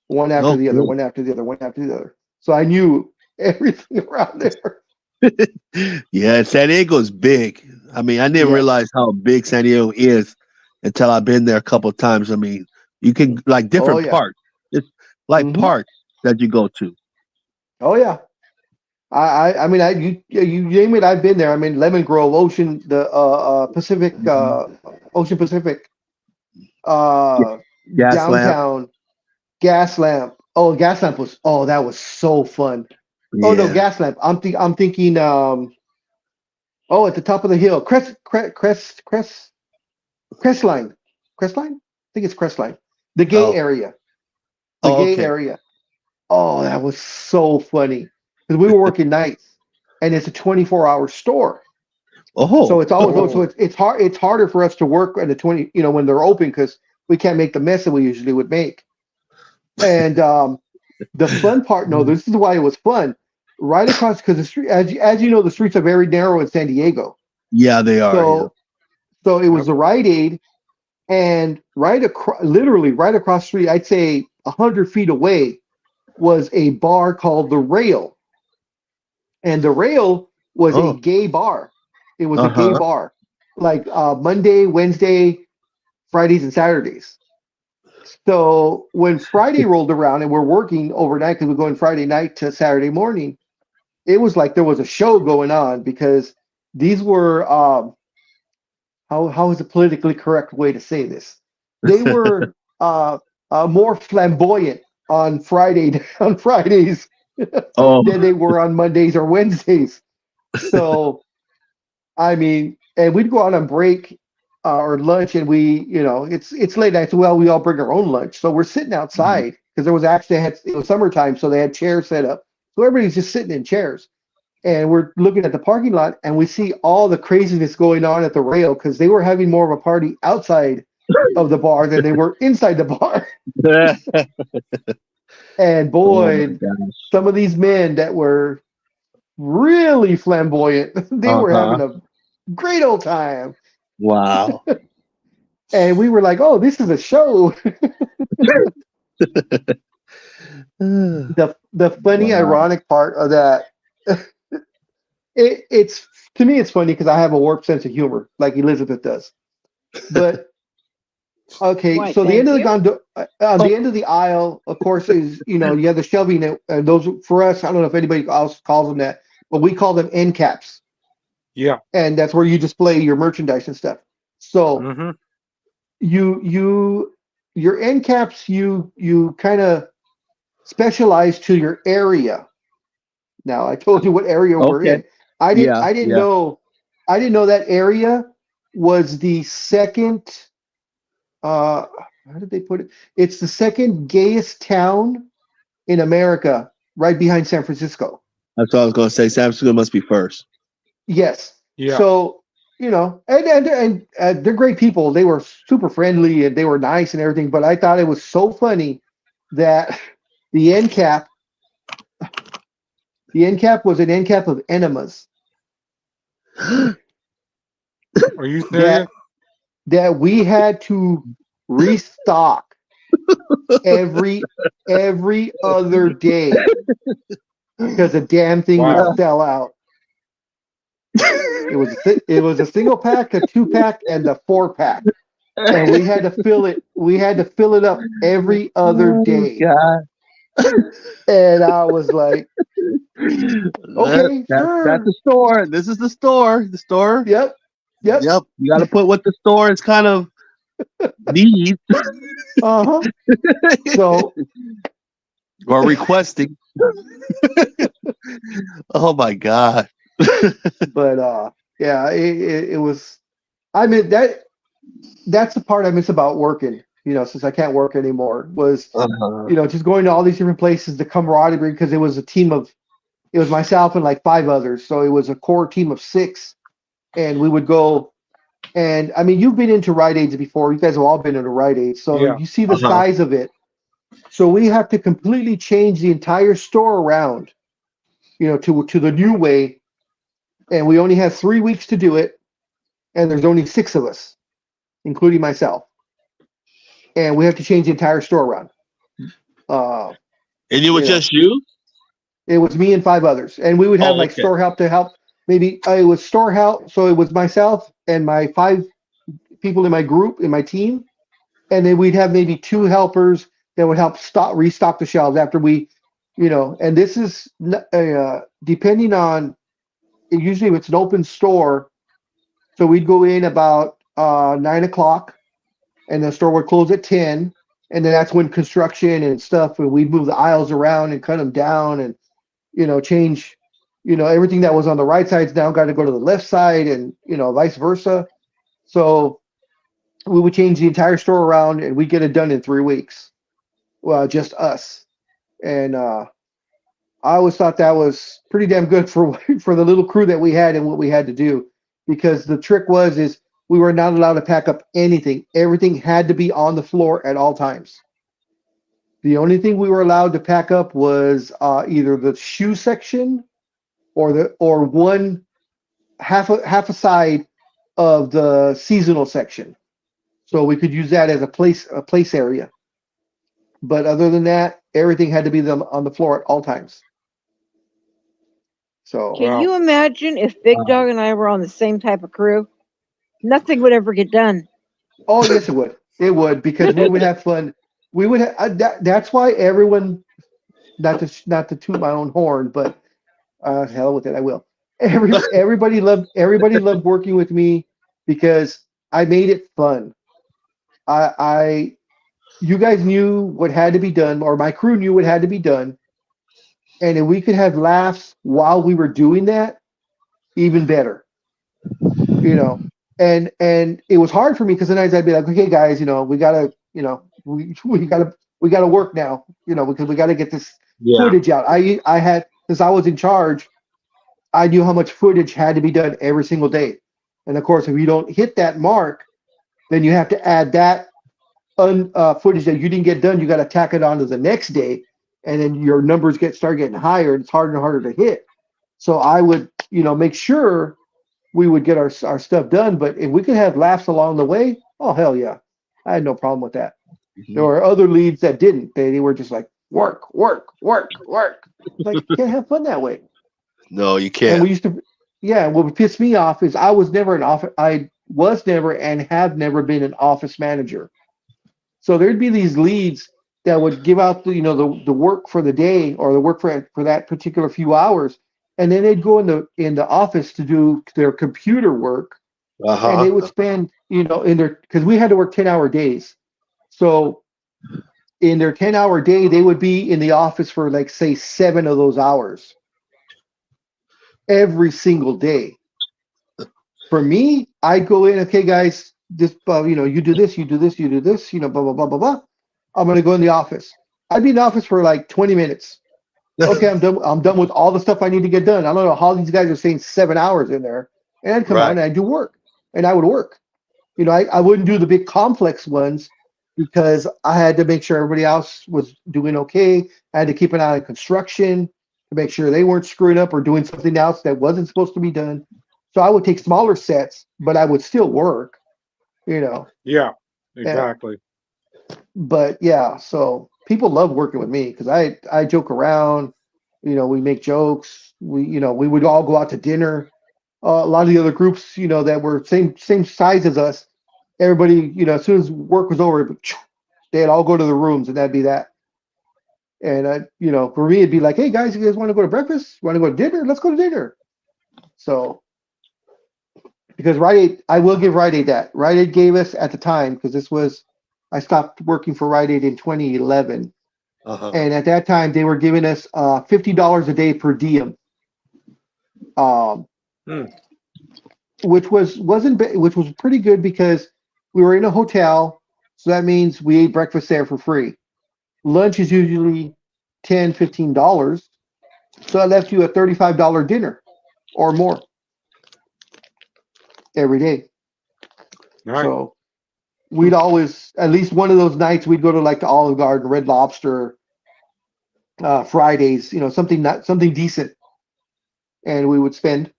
one after the other, Okay. one after the other, one after the other. So I knew everything around there. Yeah, San Diego's big. I mean, I didn't Yes. realize how big San Diego is until I've been there a couple of times. I mean, you can like Oh different yeah. parks, it's like Hmm. parks that you go to. Oh yeah. I mean, you name it, I've been there. I mean, Lemon Grove, Ocean, the Pacific, Ocean Pacific, Yeah, uh, gas lamp. downtown, Gas Lamp. Oh, Gas Lamp that was so fun. Oh no, Yeah. Gas Lamp. I'm thinking. Oh, at the top of the hill, Crestline, Crestline. I think it's Crestline. The gay Oh. area. The Oh. gay Okay. area. Oh, that was so funny because we were working nights, and it's a 24-hour store. So Oh. it's always so it's hard. It's harder for us to work at the 20, when they're open because we can't make the mess that we usually would make. And the fun part, no, this is why it was fun. Right across, because the street, as you know, the streets are very narrow in San Diego. Yeah, they are. Yeah. So it was Yep. the Rite Aid, and right across, literally right across the street, I'd say 100 feet away, was a bar called the Rail, and the Rail was a Oh. gay bar. It was a gay Uh-huh. bar, like Monday, Wednesday, Fridays, and Saturdays. So when Friday rolled around and we're working overnight because we're going Friday night to Saturday morning, it was like there was a show going on because these were how is the politically correct way to say this? They were more flamboyant on Fridays Oh. than they were on Mondays or Wednesdays. So I mean, and we'd go out on break or lunch, and it's late night. So we all bring our own lunch. So we're sitting outside because there was actually it was summertime, so they had chairs set up. So everybody's just sitting in chairs, and we're looking at the parking lot, and we see all the craziness going on at the Rail because they were having more of a party outside of the bar than they were inside the bar. And Oh my boy, gosh. some of these men that were really flamboyant, they were Uh-huh. having a great old time. Wow. And we were like, "Oh, this is a show." The funny, Wow. ironic part of that, it's to me, it's funny because I have a warped sense of humor, like Elizabeth does. But okay, Why, so the end thank of the you. the end of the aisle, of course, is you have the shelving. And those for us, I don't know if anybody else calls them that, but we call them end caps, Yeah. and that's where you display your merchandise and stuff. So Hmm. you your end caps, you kind of specialize to your area. Now I told you what area we're Okay. in. I didn't Yeah. I didn't Yeah. know I didn't know that area was the second how did they put it? It's the second gayest town in America, right behind San Francisco. That's what I was going to say. San Francisco must be first. Yes. Yeah. So, and they're great people. They were super friendly and they were nice and everything. But I thought it was so funny that the end cap was an end cap of enemas Are you serious? that we had to restock every other day because the damn thing Wow. would sell out. It was a single pack, a 2-pack, and the 4-pack, and we had to fill it. We had to fill it up every other day. God. And I was like, okay, sure. That's the store. This is the store. The store. Yep. You got to put what the store is kind of needs. Uh-huh. So, or requesting. Oh my God. but yeah, it was. I mean that's the part I miss about working. Since I can't work anymore, was just going to all these different places, the camaraderie, because it was it was myself and like 5 others, so it was a core team of 6, and we would go. And I mean, you've been into Rite Aids before. You guys have all been into Rite Aids, so Yeah. you see the size of it. So we have to completely change the entire store around, to the new way, and we only have 3 weeks to do it, and there's only 6 of us, including myself, and we have to change the entire store around. And it was just you? It was me and 5 others, and we would have like okay. store help to help. Maybe it was store help, so it was myself and my 5 people in my group, in my team, and then we'd have maybe 2 helpers that would help restock the shelves after we, and this is depending on. Usually, it's an open store, so we'd go in about 9 o'clock, and the store would close at 10, and then that's when construction and stuff, and we'd move the aisles around and cut them down, and change, everything that was on the right side's now got to go to the left side, and vice versa. So we would change the entire store around, and we'd get it done in 3 weeks. Well, just us, and I always thought that was pretty damn good for the little crew that we had and what we had to do, because the trick is we were not allowed to pack up anything. Everything had to be on the floor at all times. The only thing we were allowed to pack up was either the shoe section or one half a side of the seasonal section, so we could use that as a place area. But other than that, everything had to be on the floor at all times. So Can you imagine if Big Dog and I were on the same type of crew? Nothing would ever get done. Oh yes, it would. It would, because we would have fun. We would have. That's why everyone. Not to toot my own horn, but hell with it, I will. Everybody loved working with me because I made it fun. You guys knew what had to be done, or my crew knew what had to be done, and if we could have laughs while we were doing that, even better. And it was hard for me because sometimes I'd be like, okay, guys, we gotta, we gotta work now, because we gotta get this footage out. I had, since I was in charge, I knew how much footage had to be done every single day, and of course, if you don't hit that mark, then you have to add that footage that you didn't get done. You got to tack it on to the next day, and then your numbers start getting higher, and it's harder and harder to hit. So I would, make sure we would get our stuff done. But if we could have laughs along the way, oh hell yeah, I had no problem with that. Mm-hmm. There were other leads that didn't. They were just like work. Like, you can't have fun that way. No, you can't. And we used to, yeah. What would piss me off is I was never and have never been an office manager. So there'd be these leads that would give out the work for the day, or the work for that particular few hours, and then they'd go in the office to do their computer work, and they would spend in their, because we had to work 10-hour days, so in their 10-hour day they would be in the office for like say 7 of those hours every single day. For me, I'd go in, okay, guys, this, you do this, blah, blah, blah, blah, blah. I'm going to go in the office. I'd be in the office for like 20 minutes. Okay, I'm done. I'm done with all the stuff I need to get done. I don't know how these guys are saying 7 hours in there, and I'd come out Right. and I'd do work, and I would work. I wouldn't do the big complex ones because I had to make sure everybody else was doing okay. I had to keep an eye on construction to make sure they weren't screwing up or doing something else that wasn't supposed to be done. So I would take smaller sets, but I would still work. Yeah, Yeah. exactly. But yeah, so people love working with me because I joke around. We make jokes. We would all go out to dinner. A lot of the other groups, that were same size as us, everybody, as soon as work was over, they'd all go to the rooms, and that'd be that. And for me, it'd be like, hey guys, you guys want to go to breakfast? Want to go to dinner? Let's go to dinner. So because Rite Aid, I will give Rite Aid that. Rite Aid gave us at the time because I stopped working for Rite Aid in 2011, and at that time they were giving us $50 a day per diem. Which was pretty good because we were in a hotel, so that means we ate breakfast there for free. Lunch is usually $10-15, so that left you a $35 dinner or more every day. Right. So we'd always, at least one of those nights, we'd go to like the Olive Garden, Red Lobster, Fridays, something decent, and we would spend.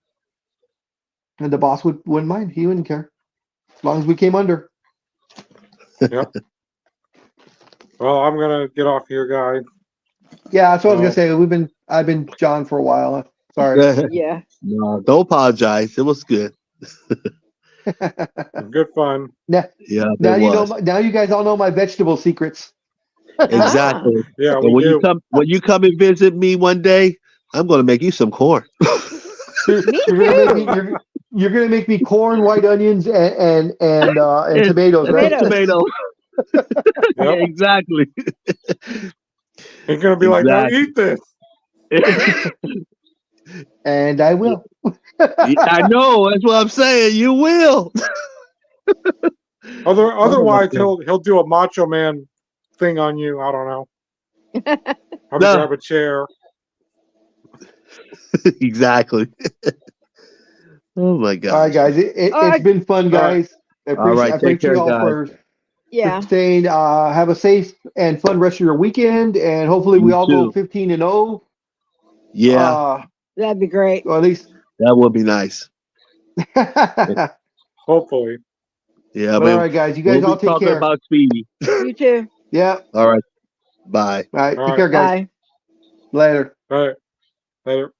And the boss wouldn't mind; he wouldn't care as long as we came under. Yep. Well, I'm gonna get off here, guys. Yeah, that's what I was gonna say. I've been John for a while. Sorry. Yeah. No, don't apologize. It was good. Good fun. Now it you was. know. Now you guys all know my vegetable secrets. Exactly. Yeah, And we do. when you come and visit me one day, I'm gonna make you some corn. You're gonna make me corn, white onions, and tomatoes, right? Tomato. Yeah, Yep. exactly. He's gonna be like, "Now eat this." And I will. I know. That's what I'm saying. You will. Otherwise, he'll do a Macho Man thing on you. I don't know. Probably grab a chair. Exactly. Oh my God. All right, guys. It's been fun, guys. I appreciate you all for staying. Have a safe and fun rest of your weekend, and hopefully we all go 15-0. Yeah. That'd be great. Or at least that would be nice. Hopefully. Yeah, all right, guys. You guys all take care. About Speedy. You too. Yeah. All right. Bye. All right. Take care, guys. Bye. Later. All right. Later.